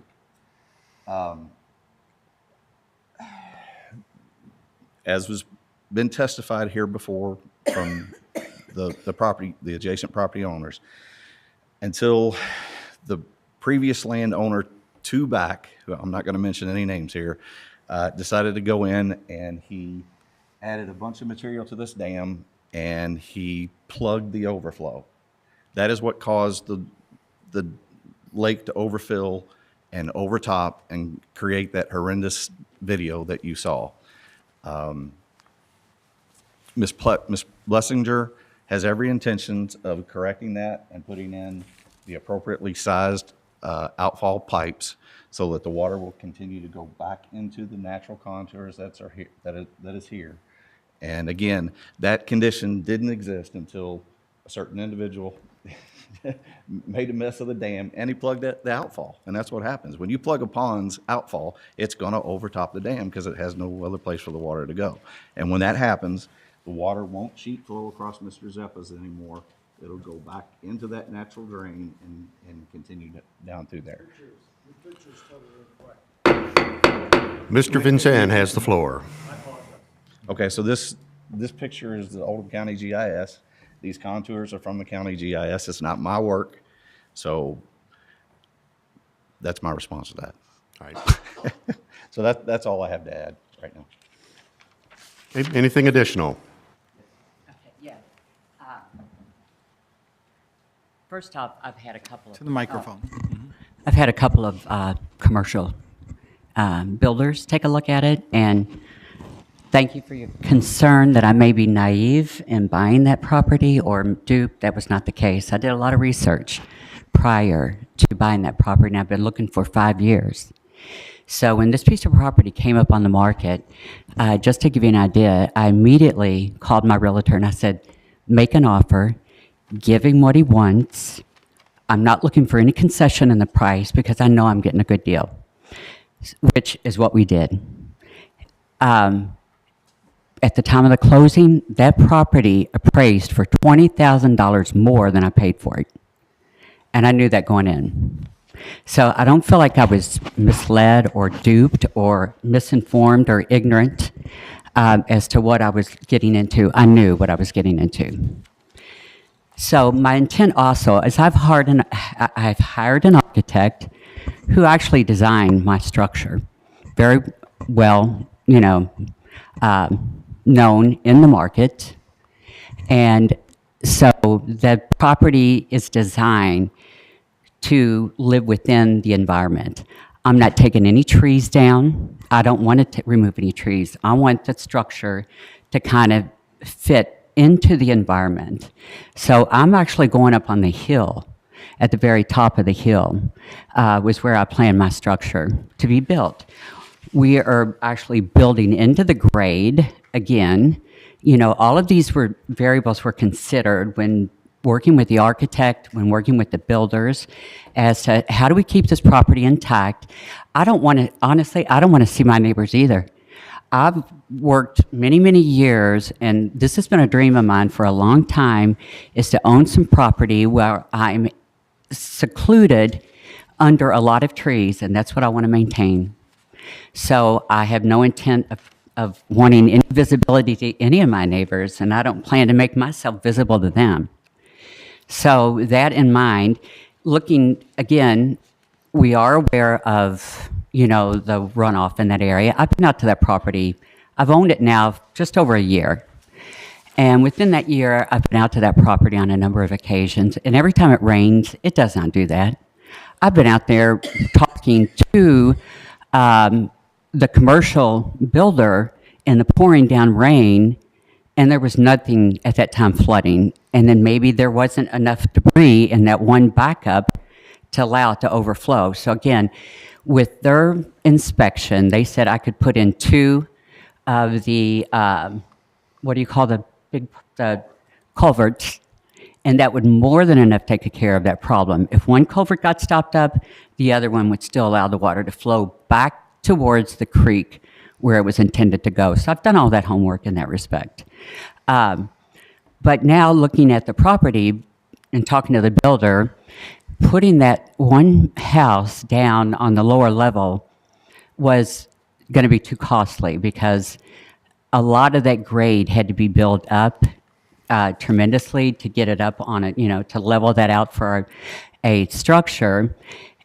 As was been testified here before from the adjacent property owners, until the previous landowner to back, who I'm not going to mention any names here, decided to go in and he added a bunch of material to this dam and he plugged the overflow. That is what caused the lake to overfill and overtop and create that horrendous video that you saw. Ms. Blessinger has every intention of correcting that and putting in the appropriately sized outfall pipes so that the water will continue to go back into the natural contours that is here. And again, that condition didn't exist until a certain individual made a mess of the dam and he plugged the outfall. And that's what happens. When you plug a pond's outfall, it's going to overtop the dam because it has no other place for the water to go. And when that happens, the water won't sheet flow across Mr. Zeppa's anymore. It'll go back into that natural drain and continue down through there. Mr. Vincent has the floor. Okay, so this picture is the Oldham County GIS. These contours are from the county GIS. It's not my work, so that's my response to that. All right. So that's all I have to add right now. Okay, anything additional? Yeah. First off, I've had a couple of... To the microphone. I've had a couple of commercial builders take a look at it, and thank you for your concern that I may be naive in buying that property or duped. That was not the case. I did a lot of research prior to buying that property, and I've been looking for 5 years. So when this piece of property came up on the market, just to give you an idea, I immediately called my realtor and I said, make an offer, give him what he wants. I'm not looking for any concession in the price because I know I'm getting a good deal, which is what we did. At the time of the closing, that property appraised for $20,000 more than I paid for it. And I knew that going in. So I don't feel like I was misled or duped or misinformed or ignorant as to what I was getting into. I knew what I was getting into. So my intent also is I've hired an architect who actually designed my structure. Very well, known in the market. And so the property is designed to live within the environment. I'm not taking any trees down. I don't want to remove any trees. I want the structure to kind of fit into the environment. So I'm actually going up on the hill. At the very top of the hill was where I planned my structure to be built. We are actually building into the grade again. All of these variables were considered when working with the architect, when working with the builders, as to how do we keep this property intact. I don't want to see my neighbors either. I've worked many, many years, and this has been a dream of mine for a long time, is to own some property where I'm secluded under a lot of trees, and that's what I want to maintain. So I have no intent of wanting any visibility to any of my neighbors, and I don't plan to make myself visible to them. So that in mind, looking again, we are aware of, the runoff in that area. I've been out to that property. I've owned it now just over a year. And within that year, I've been out to that property on a number of occasions. And every time it rains, it does not do that. I've been out there talking to the commercial builder in the pouring down rain, and there was nothing at that time flooding. And then maybe there wasn't enough debris in that one backup to allow it to overflow. So again, with their inspection, they said I could put in 2 of the, the culverts, and that would more than enough take care of that problem. If one culvert got stopped up, the other one would still allow the water to flow back towards the creek where it was intended to go. So I've done all that homework in that respect. But now looking at the property, and talking to the builder, putting that one house down on the lower level was going to be too costly because a lot of that grade had to be built up tremendously to get it up on it, to level that out for a structure.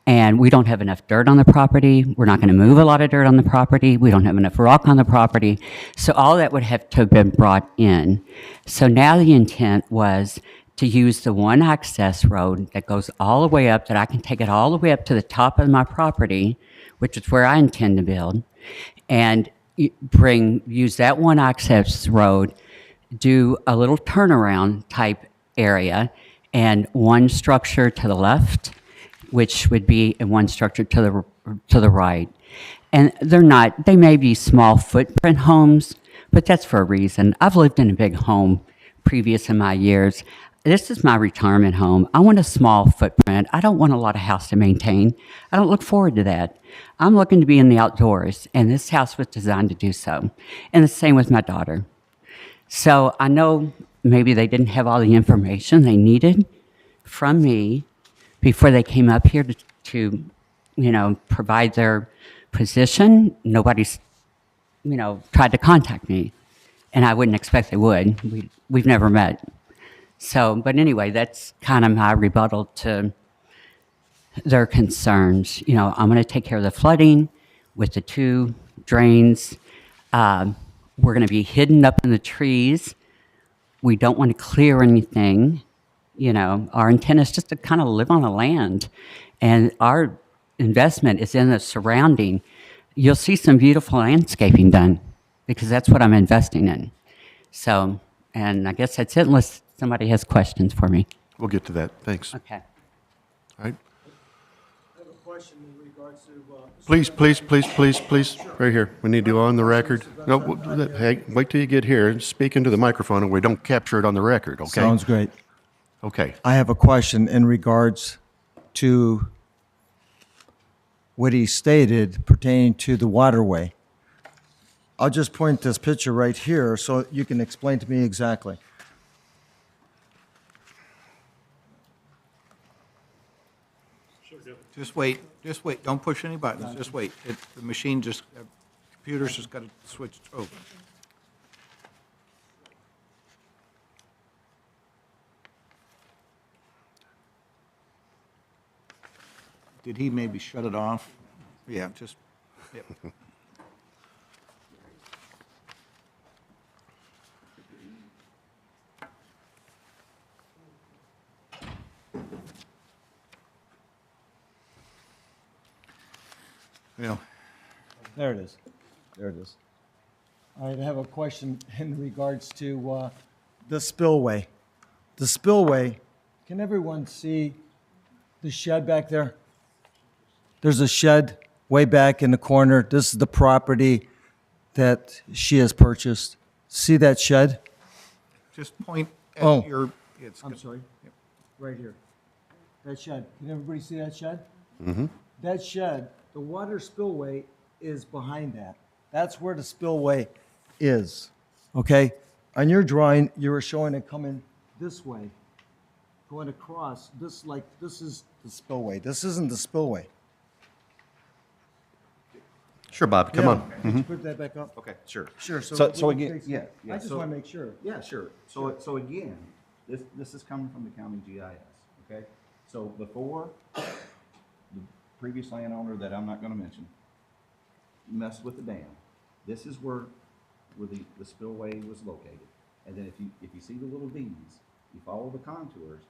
And we don't have enough dirt on the property. We're not going to move a lot of dirt on the property. We don't have enough rock on the property. So all that would have to have been brought in. So now the intent was to use the one access road that goes all the way up, that I can take it all the way up to the top of my property, which is where I intend to build, and use that one access road, do a little turnaround type area, and one structure to the left, which would be in one structure to the right. And they may be small footprint homes, but that's for a reason. I've lived in a big home previous in my years. This is my retirement home. I want a small footprint. I don't want a lot of house to maintain. I don't look forward to that. I'm looking to be in the outdoors, and this house was designed to do so. And the same with my daughter. So I know maybe they didn't have all the information they needed from me before they came up here to provide their position. Nobody's, tried to contact me, and I wouldn't expect they would. We've never met. So, but anyway, that's kind of my rebuttal to their concerns. I'm going to take care of the flooding with the 2 drains. We're going to be hidden up in the trees. We don't want to clear anything. Our intent is just to kind of live on the land, and our investment is in the surrounding. You'll see some beautiful landscaping done because that's what I'm investing in. So, and I guess that's it unless somebody has questions for me. We'll get to that. Thanks. Okay. All right. I have a question in regards to... Please, right here. We need to go on the record. No, hey, wait till you get here and speak into the microphone, and we don't capture it on the record, okay? Sounds great. Okay. I have a question in regards to what he stated pertaining to the waterway. I'll just point this picture right here so you can explain to me exactly. Just wait, don't push any buttons, just wait. The machine computer's just got to switch over. Did he maybe shut it off? Yeah, yep. Yeah. There it is. There it is. All right, I have a question in regards to the spillway. The spillway, can everyone see the shed back there? There's a shed way back in the corner. This is the property that she has purchased. See that shed? Just point Oh. at your... I'm sorry. Right here. That shed. Can everybody see that shed? Mm-hmm. That shed, the water spillway is behind that. That's where the spillway is, okay? On your drawing, you were showing it coming this way, going across. This is the spillway. This isn't the spillway. Sure, Bob, come on. Could you put that back up? Okay, sure. Sure. So again, yeah. I just want to make sure. Yeah, sure. So again, this is coming from the county GIS, okay? So before, the previous landowner that I'm not gonna mention messed with the dam. This is where the spillway was located. And then if you see the little D's, you follow the contours,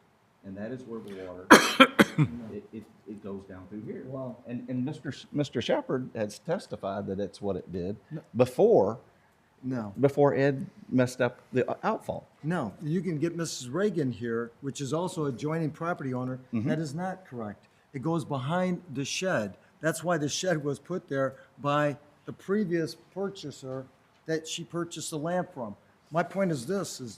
and that is where the water, it goes down through here. Wow. And Mr. Shepherd has testified that it's what it did before Ed messed up the outfall. No, you can get Mrs. Reagan here, which is also adjoining property owner. That is not correct. It goes behind the shed. That's why the shed was put there by the previous purchaser that she purchased the land from. My point is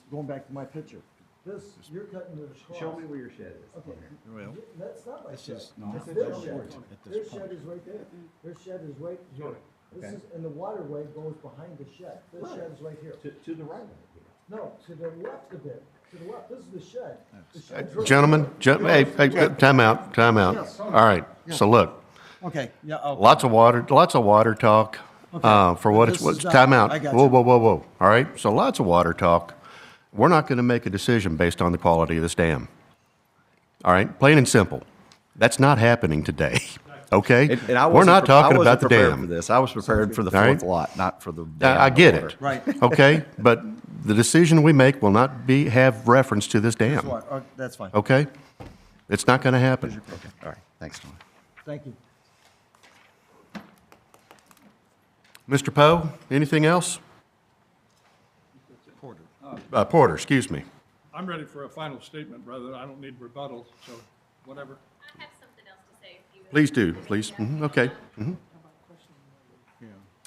going back to my picture. You're cutting it across. Show me where your shed is. Okay. Well, That's not my shed. no, It's it's their not shed. yours at this Their point. shed is right there. Their shed is right here. This Okay. is, and the waterway goes behind the shed. Their shed is right here. To the right of it here. No, to the left of it. This is the shed. Gentlemen, hey, time out. All right, so look, Okay, yeah. lots of water talk, for what This it's, is what's, that. time out. I got Whoa, you. whoa, whoa, whoa, all right? So lots of water talk. We're not gonna make a decision based on the quality of this dam. All right, plain and simple. That's not happening today, okay? And I We're wasn't not pre- I talking wasn't about the prepared dam. for this. I was prepared for the All right. fourth lot, not for the dam. I and the get water. it. Right. Okay, but the decision we make will not have reference to this dam, That's fine. okay? It's not gonna happen. Okay, all right, thanks, Tony. Thank you. Mr. Poe, anything else? Porter, excuse me. I'm ready for a final statement, brother. I don't need rebuttal, so whatever. I have something else to say if you would. Please do, please. Okay. Mhm.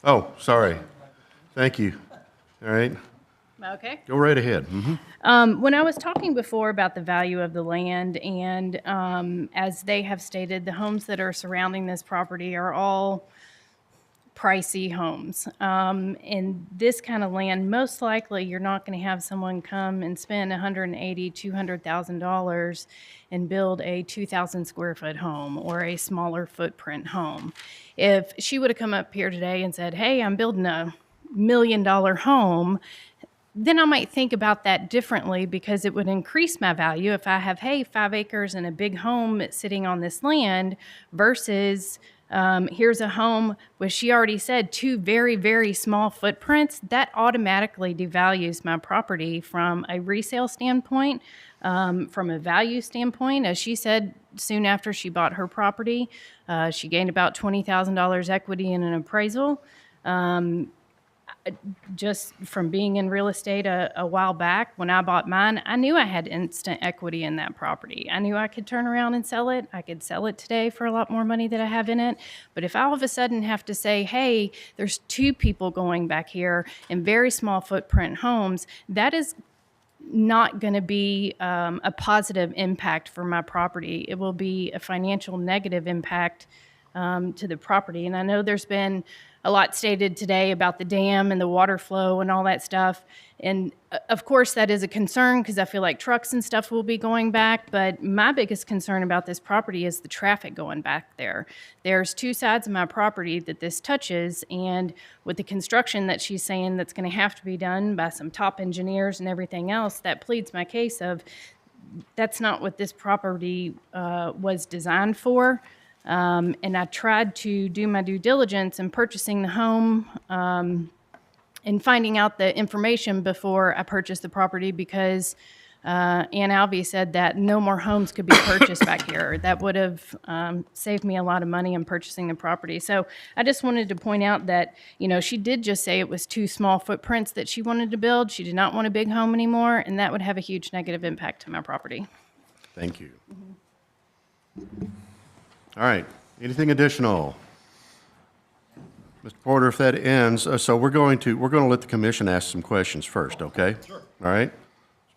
Oh, sorry. Thank you. All right, Okay. go right ahead. Mhm. When I was talking before about the value of the land, and as they have stated, the homes that are surrounding this property are all pricey homes. In this kind of land, most likely you're not going to have someone come and spend $180,000, $200,000 and build a 2,000 square foot home or a smaller footprint home. If she would have come up here today and said, "Hey, I'm building a $1 million home," then I might think about that differently, because it would increase my value if I have, hey, 5 acres and a big home sitting on this land versus here's a home where she already said 2 very, very small footprints. That automatically devalues my property from a resale standpoint, from a value standpoint. As she said, soon after she bought her property, she gained about $20,000 equity in an appraisal. Just from being in real estate a while back, when I bought mine, I knew I had instant equity in that property. I knew I could turn around and sell it. I could sell it today for a lot more money that I have in it. But if I all of a sudden have to say, hey, there's 2 people going back here in very small footprint homes, that is not going to be a positive impact for my property. It will be a financial negative impact to the property. And I know there's been a lot stated today about the dam and the water flow and all that stuff. And of course that is a concern, because I feel like trucks and stuff will be going back. But my biggest concern about this property is the traffic going back there. There's 2 sides of my property that this touches, and with the construction that she's saying that's going to have to be done by some top engineers and everything else, that pleads my case of that's not what this property was designed for. And I tried to do my due diligence in purchasing the home and finding out the information before I purchased the property, because Ann Alvey said that no more homes could be purchased back here. That would have saved me a lot of money in purchasing the property. So I just wanted to point out that, you know, she did just say it was 2 small footprints that she wanted to build. She did not want a big home anymore, and that would have a huge negative impact to my property. Thank you. All right, anything additional? Mr. Porter, if that ends, so we're going to let the commission ask some questions first, okay? Sure. All right,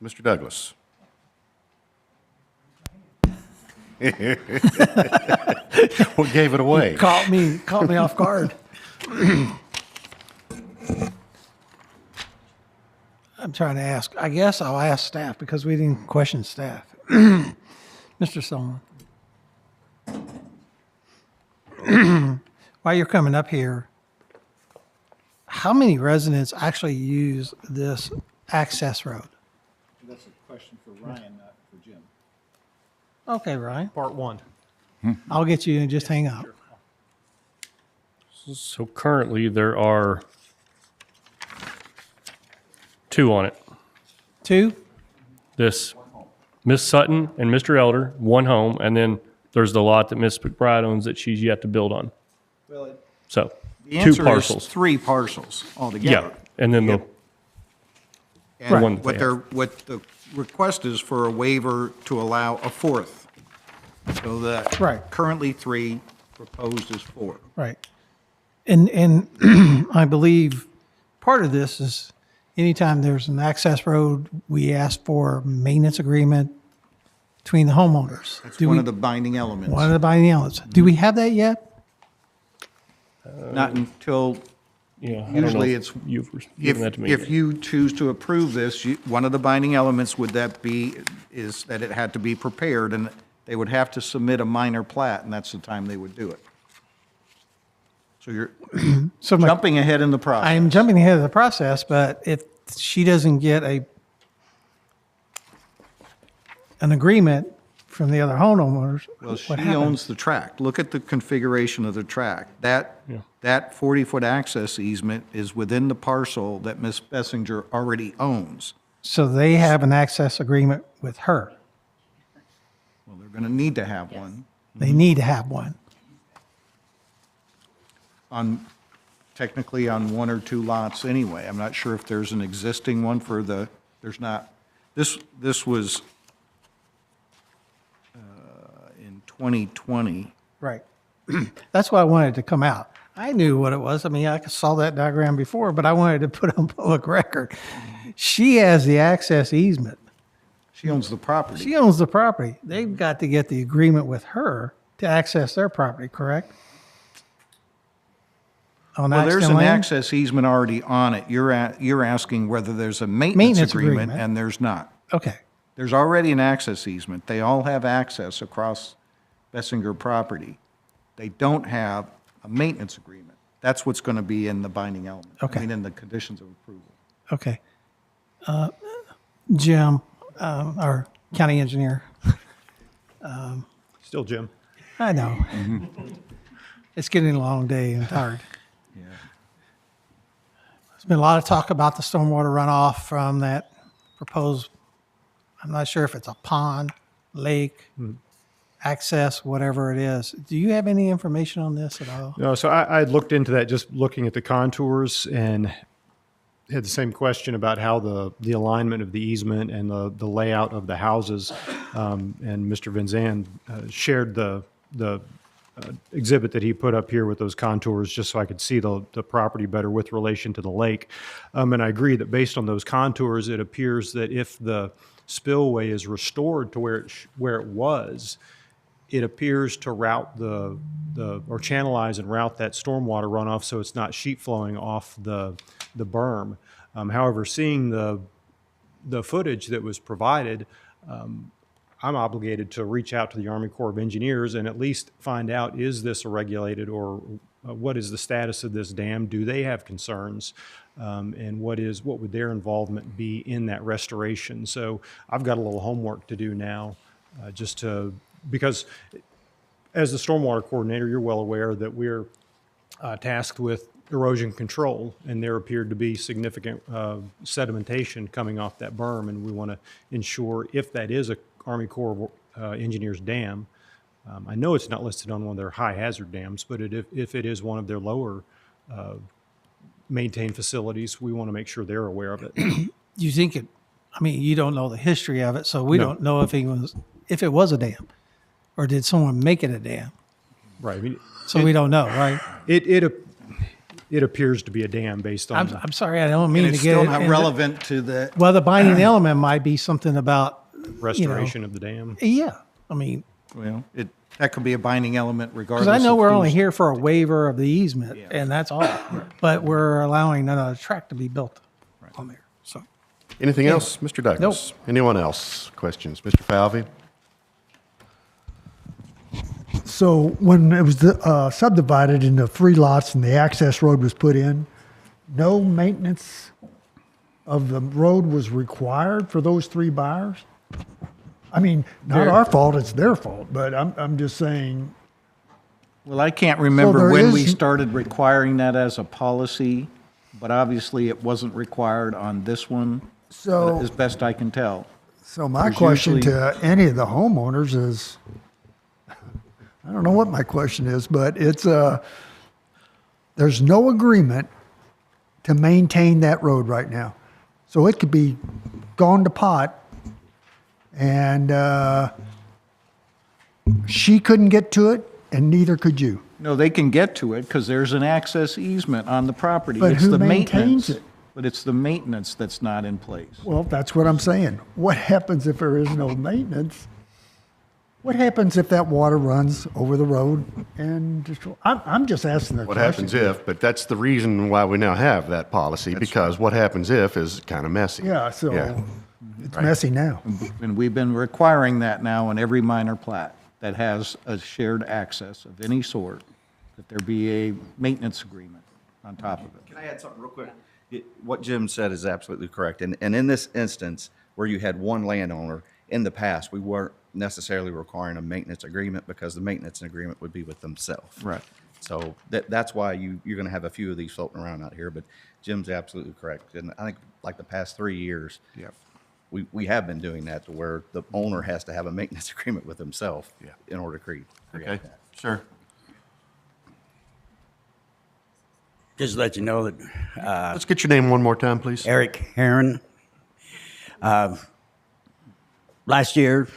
Mr. Douglas. What gave it away? Caught me off guard. I'm trying to ask. I guess I'll ask staff, because we didn't question staff. Mr. Solomon. While you're coming up here, how many residents actually use this access road? That's a question for Ryan, not for Jim. Okay, Ryan. Part 1. I'll get you and just hang up. So currently there are 2 on it. 2? This Miss Sutton and Mr. Elder, 1 home, and then there's the lot that Miss McBride owns that she's yet to build on. Well, So the 2 answer parcels. is 3 parcels altogether. Yeah, and then the And one that what they have. what the request is for a waiver to allow a 4th. So that Right. currently 3, proposed is 4. Right. And I believe part of this is anytime there's an access road, we ask for a maintenance agreement between the homeowners. That's one of the binding elements. One of the binding elements. Do we have that yet? Not until Yeah. I don't know Usually if it's, you've if, given that to me. if you choose to approve this, one of the binding elements would that be, is that it had to be prepared, and they would have to submit a minor plat, and that's the time they would do it. So you're So jumping ahead in the process. I'm jumping ahead of the process, but if she doesn't get an agreement from the other homeowners, Well, she what happens? owns the tract. Look at the configuration of the tract. That 40-foot access easement is within the parcel that Ms. Bessinger already owns. So they have an access agreement with her. Well, they're going to need to have one They need to have one. technically on one or two lots anyway. I'm not sure if there's an existing one there's not. This was in 2020. Right. That's why I wanted to come out. I knew what it was. I mean, I saw that diagram before, but I wanted to put it on public record. She has the access easement. She owns the property. She owns the property. They've got to get the agreement with her to access their property, correct? On Well, there's Axton an Lane? access easement already on it. You're asking whether there's a maintenance Maintenance agreement, agreement. and there's not. Okay. There's already an access easement. They all have access across Bessinger property. They don't have a maintenance agreement. That's what's going to be in the binding element. Okay. I mean, in the conditions of approval. Okay. Jim, our county engineer. Still Jim. I know. It's getting a long day and tired. There's been a lot of talk about the stormwater runoff from that proposed, I'm not sure if it's a pond, lake, access, whatever it is. Do you have any information on this at all? No, so I looked into that, just looking at the contours, and had the same question about how the alignment of the easement and the layout of the houses. And Mr. Van Zandt shared the exhibit that he put up here with those contours, just so I could see the property better with relation to the lake. And I agree that based on those contours, it appears that if the spillway is restored to where it was, it appears to route or channelize and route that stormwater runoff so it's not sheet flowing off the berm. However, seeing the footage that was provided, I'm obligated to reach out to the Army Corps of Engineers and at least find out, is this a regulated, or what is the status of this dam? Do they have concerns? And what would their involvement be in that restoration? So I've got a little homework to do now, because as the stormwater coordinator, you're well aware that we're tasked with erosion control, and there appeared to be significant sedimentation coming off that berm, and we want to ensure, if that is a Army Corps of Engineers dam, I know it's not listed on one of their high hazard dams, but if it is one of their lower maintained facilities, we want to make sure they're aware of it. You think it, I mean, you don't know the history of it, so we No. don't know if it was a dam, or did someone make it a dam? Right. I mean, So we don't know, right? It appears to be a dam based on. I'm sorry, I don't mean And to it's get still it not in relevant to the. Well, the binding element might be something about restoration of the dam. Yeah, I mean, Well, that could be a binding element regardless. because I know of we're only who's- here for a waiver of the easement, and that's all. But we're allowing another track to be built on there. So, Anything Yeah. else, Mr. Douglas? Anyone else? Questions? Mr. Falvey? So when it was subdivided into 3 lots and the access road was put in, no maintenance of the road was required for those 3 buyers? I mean, not our fault, it's their fault, but I'm just saying. Well, I can't remember there when we is- started requiring that as a policy, but obviously it wasn't required on this one, So- as best I can tell. So my There's question usually- to any of the homeowners is, I don't know what my question is, but it's, there's no agreement to maintain that road right now. So it could be gone to pot, and she couldn't get to it, and neither could you. No, they can get to it because there's an access easement on the property. But It's who the maintains maintenance. it? But it's the maintenance that's not in place. Well, that's what I'm saying. What happens if there is no maintenance? What happens if that water runs over the road and I'm just asking the What question. happens if, but that's the reason why we now have that policy, because what happens if is kind of messy. Yeah, so Yeah. it's Right. messy now. And we've been requiring that now in every minor plat that has a shared access of any sort, that there be a maintenance agreement on top of it. Can I add something real quick? What Jim said is absolutely correct. And in this instance, where you had one landowner, in the past, we weren't necessarily requiring a maintenance agreement because the maintenance agreement would be with themselves. Right. So that's why you're going to have a few of these floating around out here. But Jim's absolutely correct. And I think like the past 3 years, Yep. we have been doing that to where the owner has to have a maintenance agreement with himself Yeah. in order to create Okay, that. sure. Just to let you know that Let's get your name one more time, please. Eric Heron. Last year,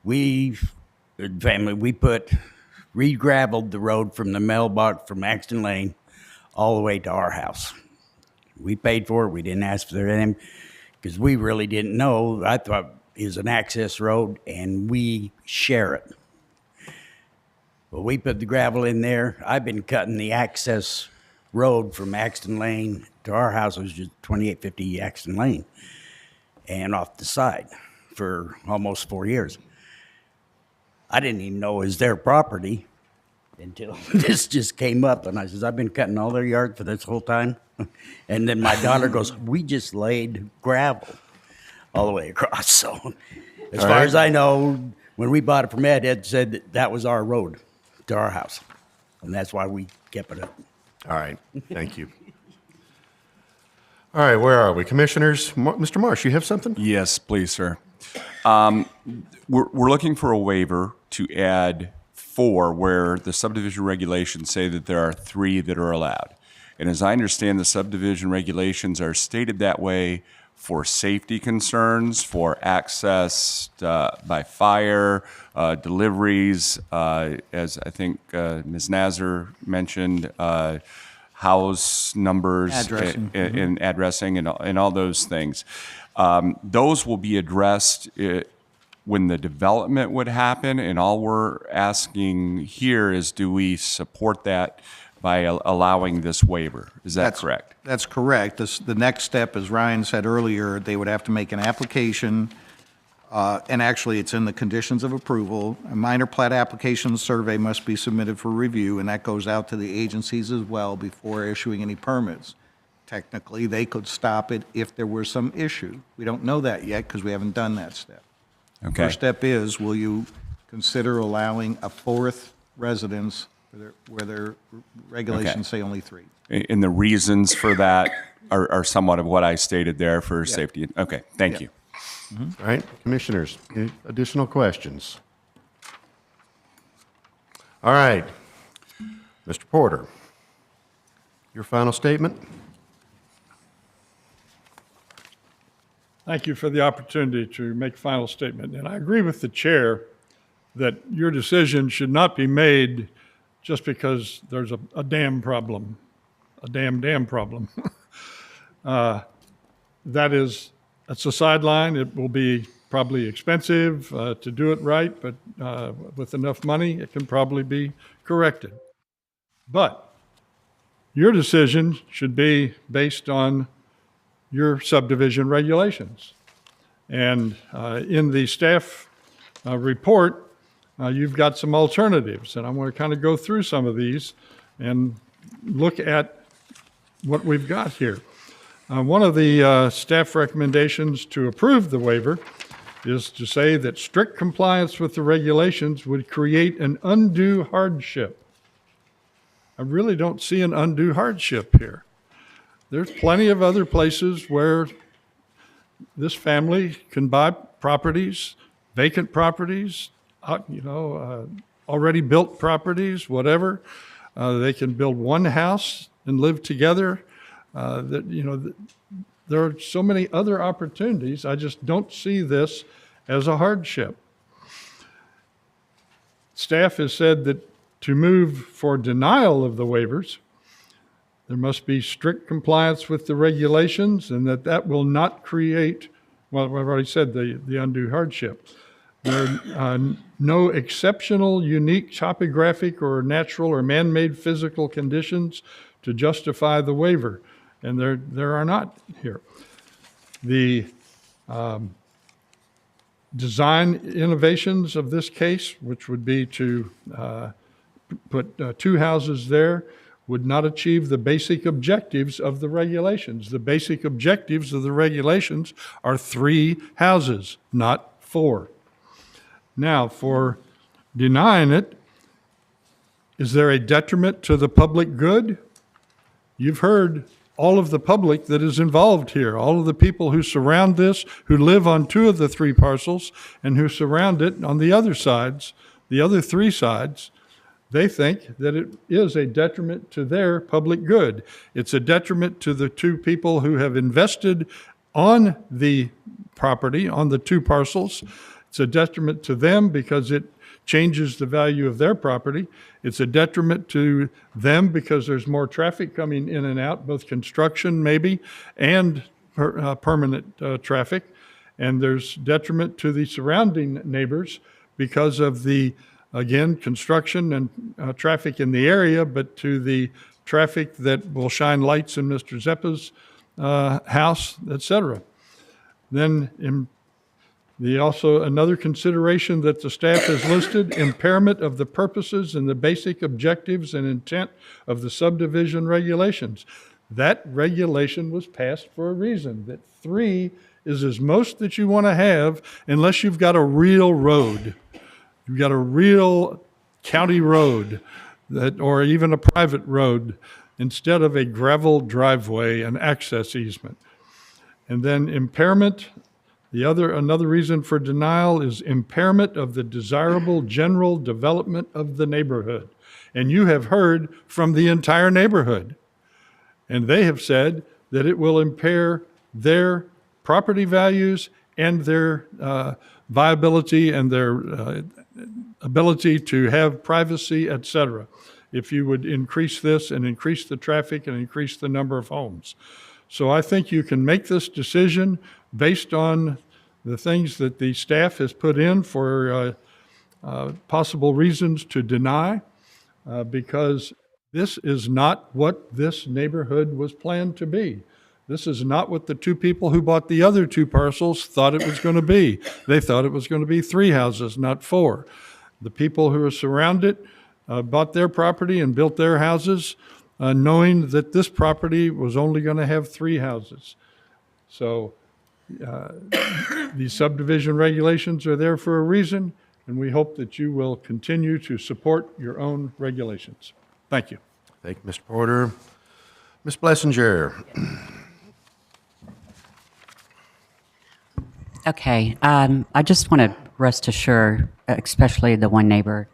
we re-gravelled the road from the mailbox from Axton Lane all the way to our house. We paid for it. We didn't ask for them because we really didn't know. I thought it was an access road and we share it. Well, we put the gravel in there. I've been cutting the access road from Axton Lane to our house. It was just 2850 Axton Lane and off the side for almost 4 years. I didn't even know it was their property until this just came up. And I says, I've been cutting all their yard for this whole time. And then my daughter goes, we just laid gravel all the way across. So as far as I know, when we bought it from Ed, Ed said that was our road to our house. And that's why we kept it up. All right, thank you. All right, where are we? Commissioners, Mr. Marsh, you have something? Yes, please, sir. We're looking for a waiver to add 4 where the subdivision regulations say that there are 3 that are allowed. And as I understand, the subdivision regulations are stated that way for safety concerns, for access by fire, deliveries, as I think Ms. Nazar mentioned, house numbers Addressing. and addressing and all those things. Those will be addressed when the development would happen, and all we're asking here is, do we support that by allowing this waiver? Is that correct? That's correct. The next step, as Ryan said earlier, they would have to make an application, and actually, it's in the conditions of approval. A minor plat application survey must be submitted for review, and that goes out to the agencies as well before issuing any permits. Technically, they could stop it if there were some issue. We don't know that yet because we haven't done that step. Okay. First step is, will you consider allowing a 4th residence where their regulations say only 3? And the reasons for that are somewhat of what I stated there for safety. Okay, thank you. All right, commissioners, any additional questions? All right, Mr. Porter, your final statement? Thank you for the opportunity to make a final statement. And I agree with the chair that your decision should not be made just because there's a dam problem, a dam problem. That's a sideline. It will be probably expensive to do it right, but with enough money, it can probably be corrected. But your decision should be based on your subdivision regulations. And in the staff report, you've got some alternatives, and I'm going to kind of go through some of these and look at what we've got here. One of the staff recommendations to approve the waiver is to say that strict compliance with the regulations would create an undue hardship. I really don't see an undue hardship here. There's plenty of other places where this family can buy properties, vacant properties, already built properties, whatever. They can build one house and live together. There are so many other opportunities. I just don't see this as a hardship. Staff has said that to move for denial of the waivers, there must be strict compliance with the regulations, and that will not create, well, I've already said the undue hardship. There are no exceptional, unique topographic or natural or man-made physical conditions to justify the waiver, and there are not here. The design innovations of this case, which would be to put two houses there, would not achieve the basic objectives of the regulations. The basic objectives of the regulations are 3 houses, not 4. Now, for denying it, is there a detriment to the public good? You've heard all of the public that is involved here, all of the people who surround this, who live on 2 of the 3 parcels, and who surround it on the other sides, the other 3 sides. They think that it is a detriment to their public good. It's a detriment to the 2 people who have invested on the property, on the 2 parcels. It's a detriment to them because it changes the value of their property. It's a detriment to them because there's more traffic coming in and out, both construction maybe and permanent traffic. And there's detriment to the surrounding neighbors because of the, again, construction and traffic in the area, but to the traffic that will shine lights in Mr. Zeppa's house, et cetera. Then also another consideration that the staff has listed, impairment of the purposes and the basic objectives and intent of the subdivision regulations. That regulation was passed for a reason, that 3 is as most that you want to have unless you've got a real road. You've got a real county road or even a private road instead of a gravel driveway and access easement. And then impairment. Another reason for denial is impairment of the desirable general development of the neighborhood. And you have heard from the entire neighborhood. And they have said that it will impair their property values and their viability and their ability to have privacy, et cetera, if you would increase this and increase the traffic and increase the number of homes. So I think you can make this decision based on the things that the staff has put in for possible reasons to deny, because this is not what this neighborhood was planned to be. This is not what the 2 people who bought the other 2 parcels thought it was going to be. They thought it was going to be 3 houses, not 4. The people who are surrounded bought their property and built their houses knowing that this property was only going to have 3 houses. So these subdivision regulations are there for a reason, and we hope that you will continue to support your own regulations. Thank you. Thank you, Mr. Porter. Ms. Blessinger. Okay, I just want to rest assured, especially the one neighbor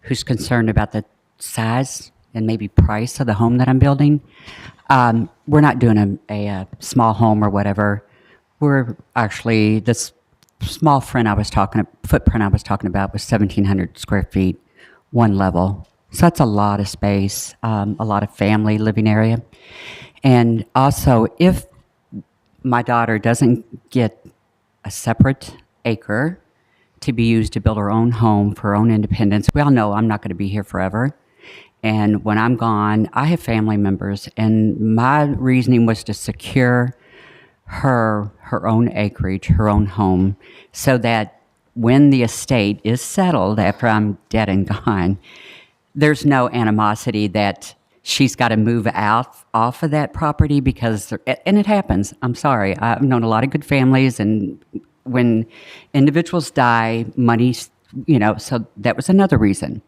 who's concerned about the size and maybe price of the home that I'm building. We're not doing a small home or whatever. We're actually, this small footprint I was talking about was 1,700 square feet, 1 level. So that's a lot of space, a lot of family living area. And also, if my daughter doesn't get a separate acre to be used to build her own home for her own independence, we all know I'm not going to be here forever. And when I'm gone, I have family members, and my reasoning was to secure her own acreage, her own home, so that when the estate is settled after I'm dead and gone, there's no animosity that she's got to move off of that property because, and it happens. I'm sorry. I've known a lot of good families, and when individuals die, money's, so that was another reason.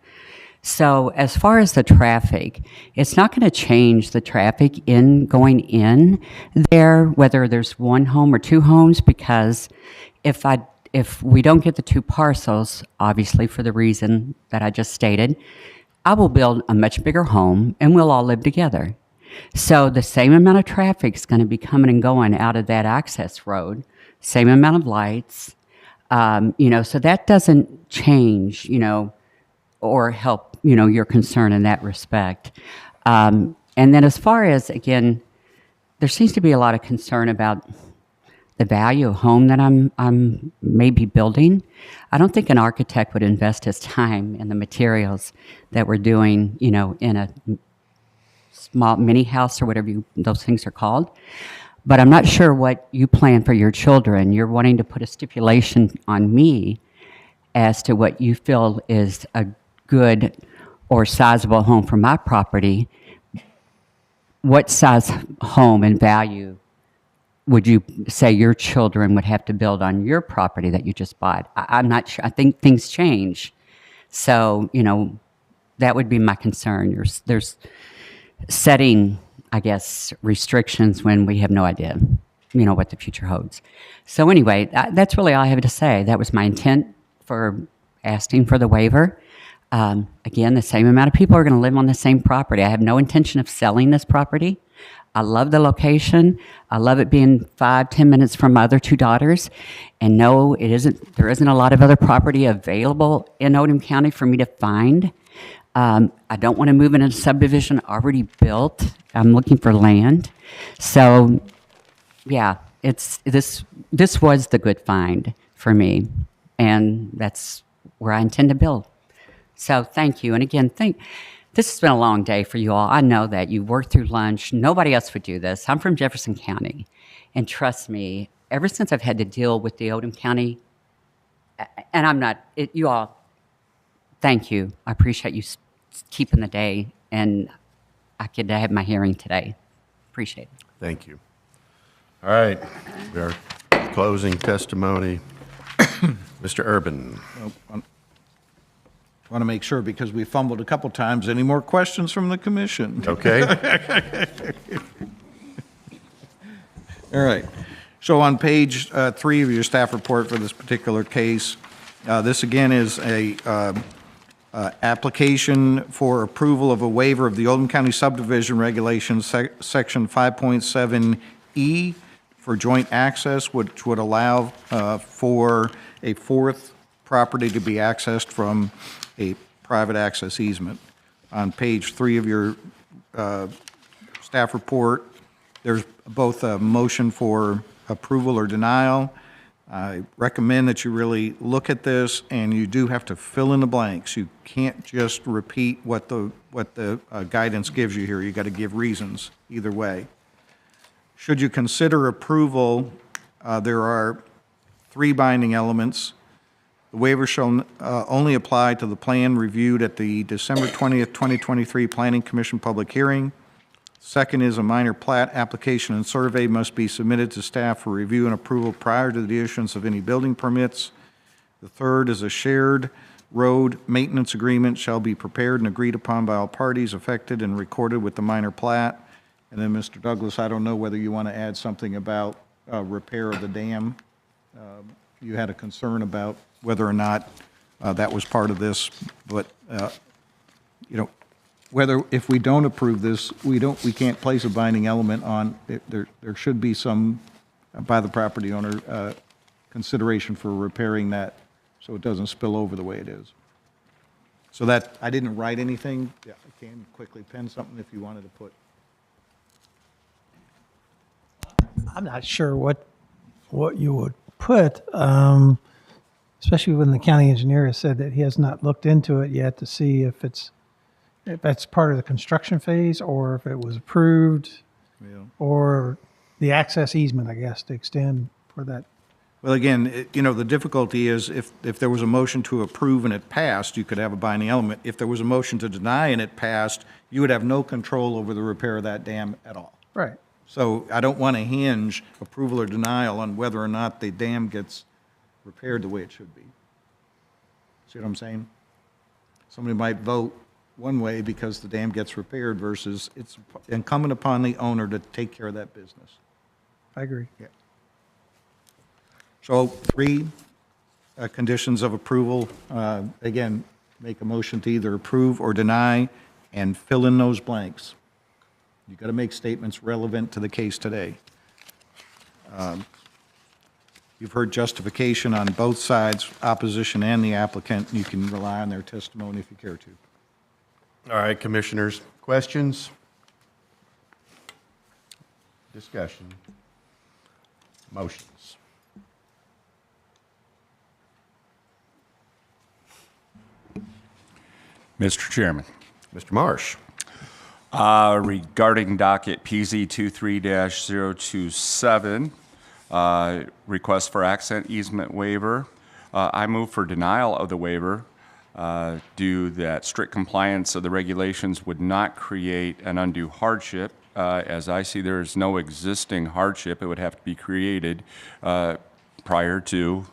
So as far as the traffic, it's not going to change the traffic going in there, whether there's 1 home or 2 homes, because if we don't get the 2 parcels, obviously for the reason that I just stated, I will build a much bigger home and we'll all live together. So the same amount of traffic is going to be coming and going out of that access road, same amount of lights, so that doesn't change, or help, your concern in that respect. And then as far as, again, there seems to be a lot of concern about the value of home that I'm maybe building. I don't think an architect would invest his time in the materials that we're doing, you know, in a small mini house or whatever those things are called. But I'm not sure what you plan for your children. You're wanting to put a stipulation on me as to what you feel is a good or sizable home for my property. What size home and value would you say your children would have to build on your property that you just bought? I'm not sure. I think things change. So, you know, that would be my concern. There's setting, I guess, restrictions when we have no idea, you know, what the future holds. So anyway, that's really all I have to say. That was my intent for asking for the waiver. Again, the same amount of people are going to live on the same property. I have no intention of selling this property. I love the location. I love it being 5-10 minutes from my other two daughters. And no, there isn't a lot of other property available in Oldham County for me to find. I don't want to move in a subdivision already built. I'm looking for land. So yeah, this was the good find for me. And that's where I intend to build. So thank you. And again, this has been a long day for you all. I know that you worked through lunch. Nobody else would do this. I'm from Jefferson County. And trust me, ever since I've had to deal with the Oldham County, and I'm not, you all, thank you. I appreciate you keeping the day. And I could have my hearing today. Appreciate it. Thank you. All right, we are closing testimony. Mr. Urban. Want to make sure, because we fumbled a couple times. Any more questions from the commission? Okay. All right. So on page 3 of your staff report for this particular case, this again is a application for approval of a waiver of the Oldham County subdivision regulations, section 5.7E, for joint access, which would allow for a fourth property to be accessed from a private access easement. On page 3 of your staff report, there's both a motion for approval or denial. I recommend that you really look at this, and you do have to fill in the blanks. You can't just repeat what the guidance gives you here. You got to give reasons either way. Should you consider approval, there are 3 binding elements. The waiver shall only apply to the plan reviewed at the December 20th, 2023 Planning Commission public hearing. Second is a minor plat application and survey must be submitted to staff for review and approval prior to the issuance of any building permits. The third is a shared road maintenance agreement shall be prepared and agreed upon by all parties affected and recorded with the minor plat. And then, Mr. Douglas, I don't know whether you want to add something about repair of the dam. You had a concern about whether or not that was part of this, but you know, if we don't approve this, we can't place a binding element on it. There should be some by the property owner consideration for repairing that so it doesn't spill over the way it is. So that I didn't write anything. Yeah, I can quickly pen something if you wanted to put. I'm not sure what you would put, especially when the county engineer has said that he has not looked into it yet to see if that's part of the construction phase or if it was approved, or the access easement, I guess, to extend for that. Well, again, the difficulty is if there was a motion to approve and it passed, you could have a binding element. If there was a motion to deny and it passed, you would have no control over the repair of that dam at all. Right. So I don't want to hinge approval or denial on whether or not the dam gets repaired the way it should be. See what I'm saying? Somebody might vote one way because the dam gets repaired versus it's incumbent upon the owner to take care of that business. I agree. Yeah. So 3 conditions of approval. Again, make a motion to either approve or deny and fill in those blanks. You've got to make statements relevant to the case today. You've heard justification on both sides, opposition and the applicant. You can rely on their testimony if you care to. All right, commissioners, questions? Discussion. Motions. Mr. Chairman. Mr. Marsh. Regarding docket PZ 23-027, request for accent easement waiver, I move for denial of the waiver due that strict compliance of the regulations would not create an undue hardship. As I see, there is no existing hardship. It would have to be created prior to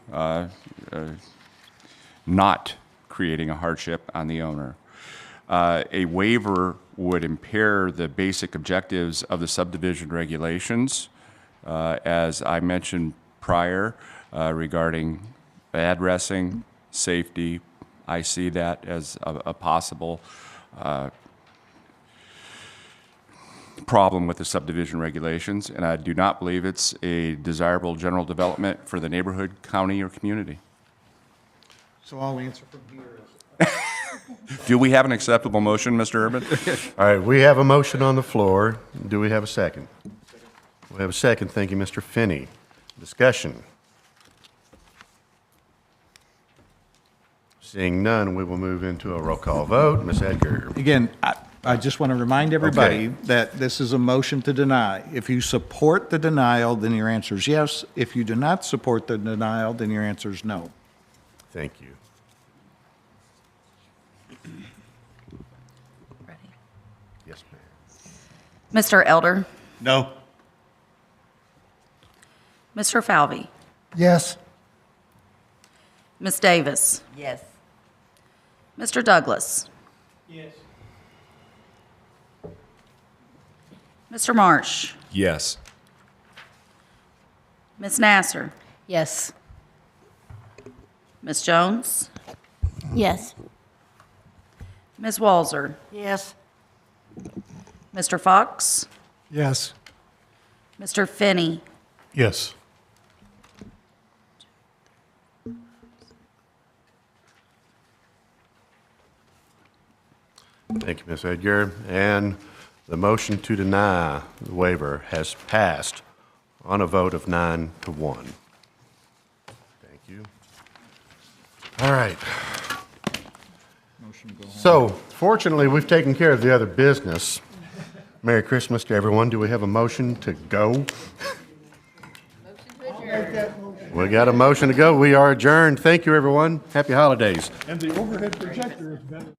not creating a hardship on the owner. A waiver would impair the basic objectives of the subdivision regulations, as I mentioned prior, regarding addressing safety. I see that as a possible problem with the subdivision regulations, and I do not believe it's a desirable general development for the neighborhood, county, or community. So I'll answer from here. Do we have an acceptable motion, Mr. Urban? All right, we have a motion on the floor. Do we have a second? We have a second. Thank you, Mr. Finney. Discussion. Seeing none, we will move into a roll call vote. Ms. Edgar. Again, I just want to remind everybody Okay. that this is a motion to deny. If you support the denial, then your answer is yes. If you do not support the denial, then your answer is no. Thank you. Yes, ma'am. Mr. Elder, No. Mr. Falvey, Yes. Ms. Davis, Yes. Mr. Douglas, Yes. Mr. Marsh, Yes. Ms. Nasser, Yes. Ms. Jones, Yes. Ms. Walzer, Yes. Mr. Fox, Yes. Mr. Finney, Yes. Thank you, Ms. Edgar. And the motion to deny the waiver has passed on a vote of 9-1. Thank you. All right. So fortunately, we've taken care of the other business. Merry Christmas to everyone. Do we have a motion to go? We got a motion to go. We are adjourned. Thank you, everyone. Happy holidays. And the overhead projector is better.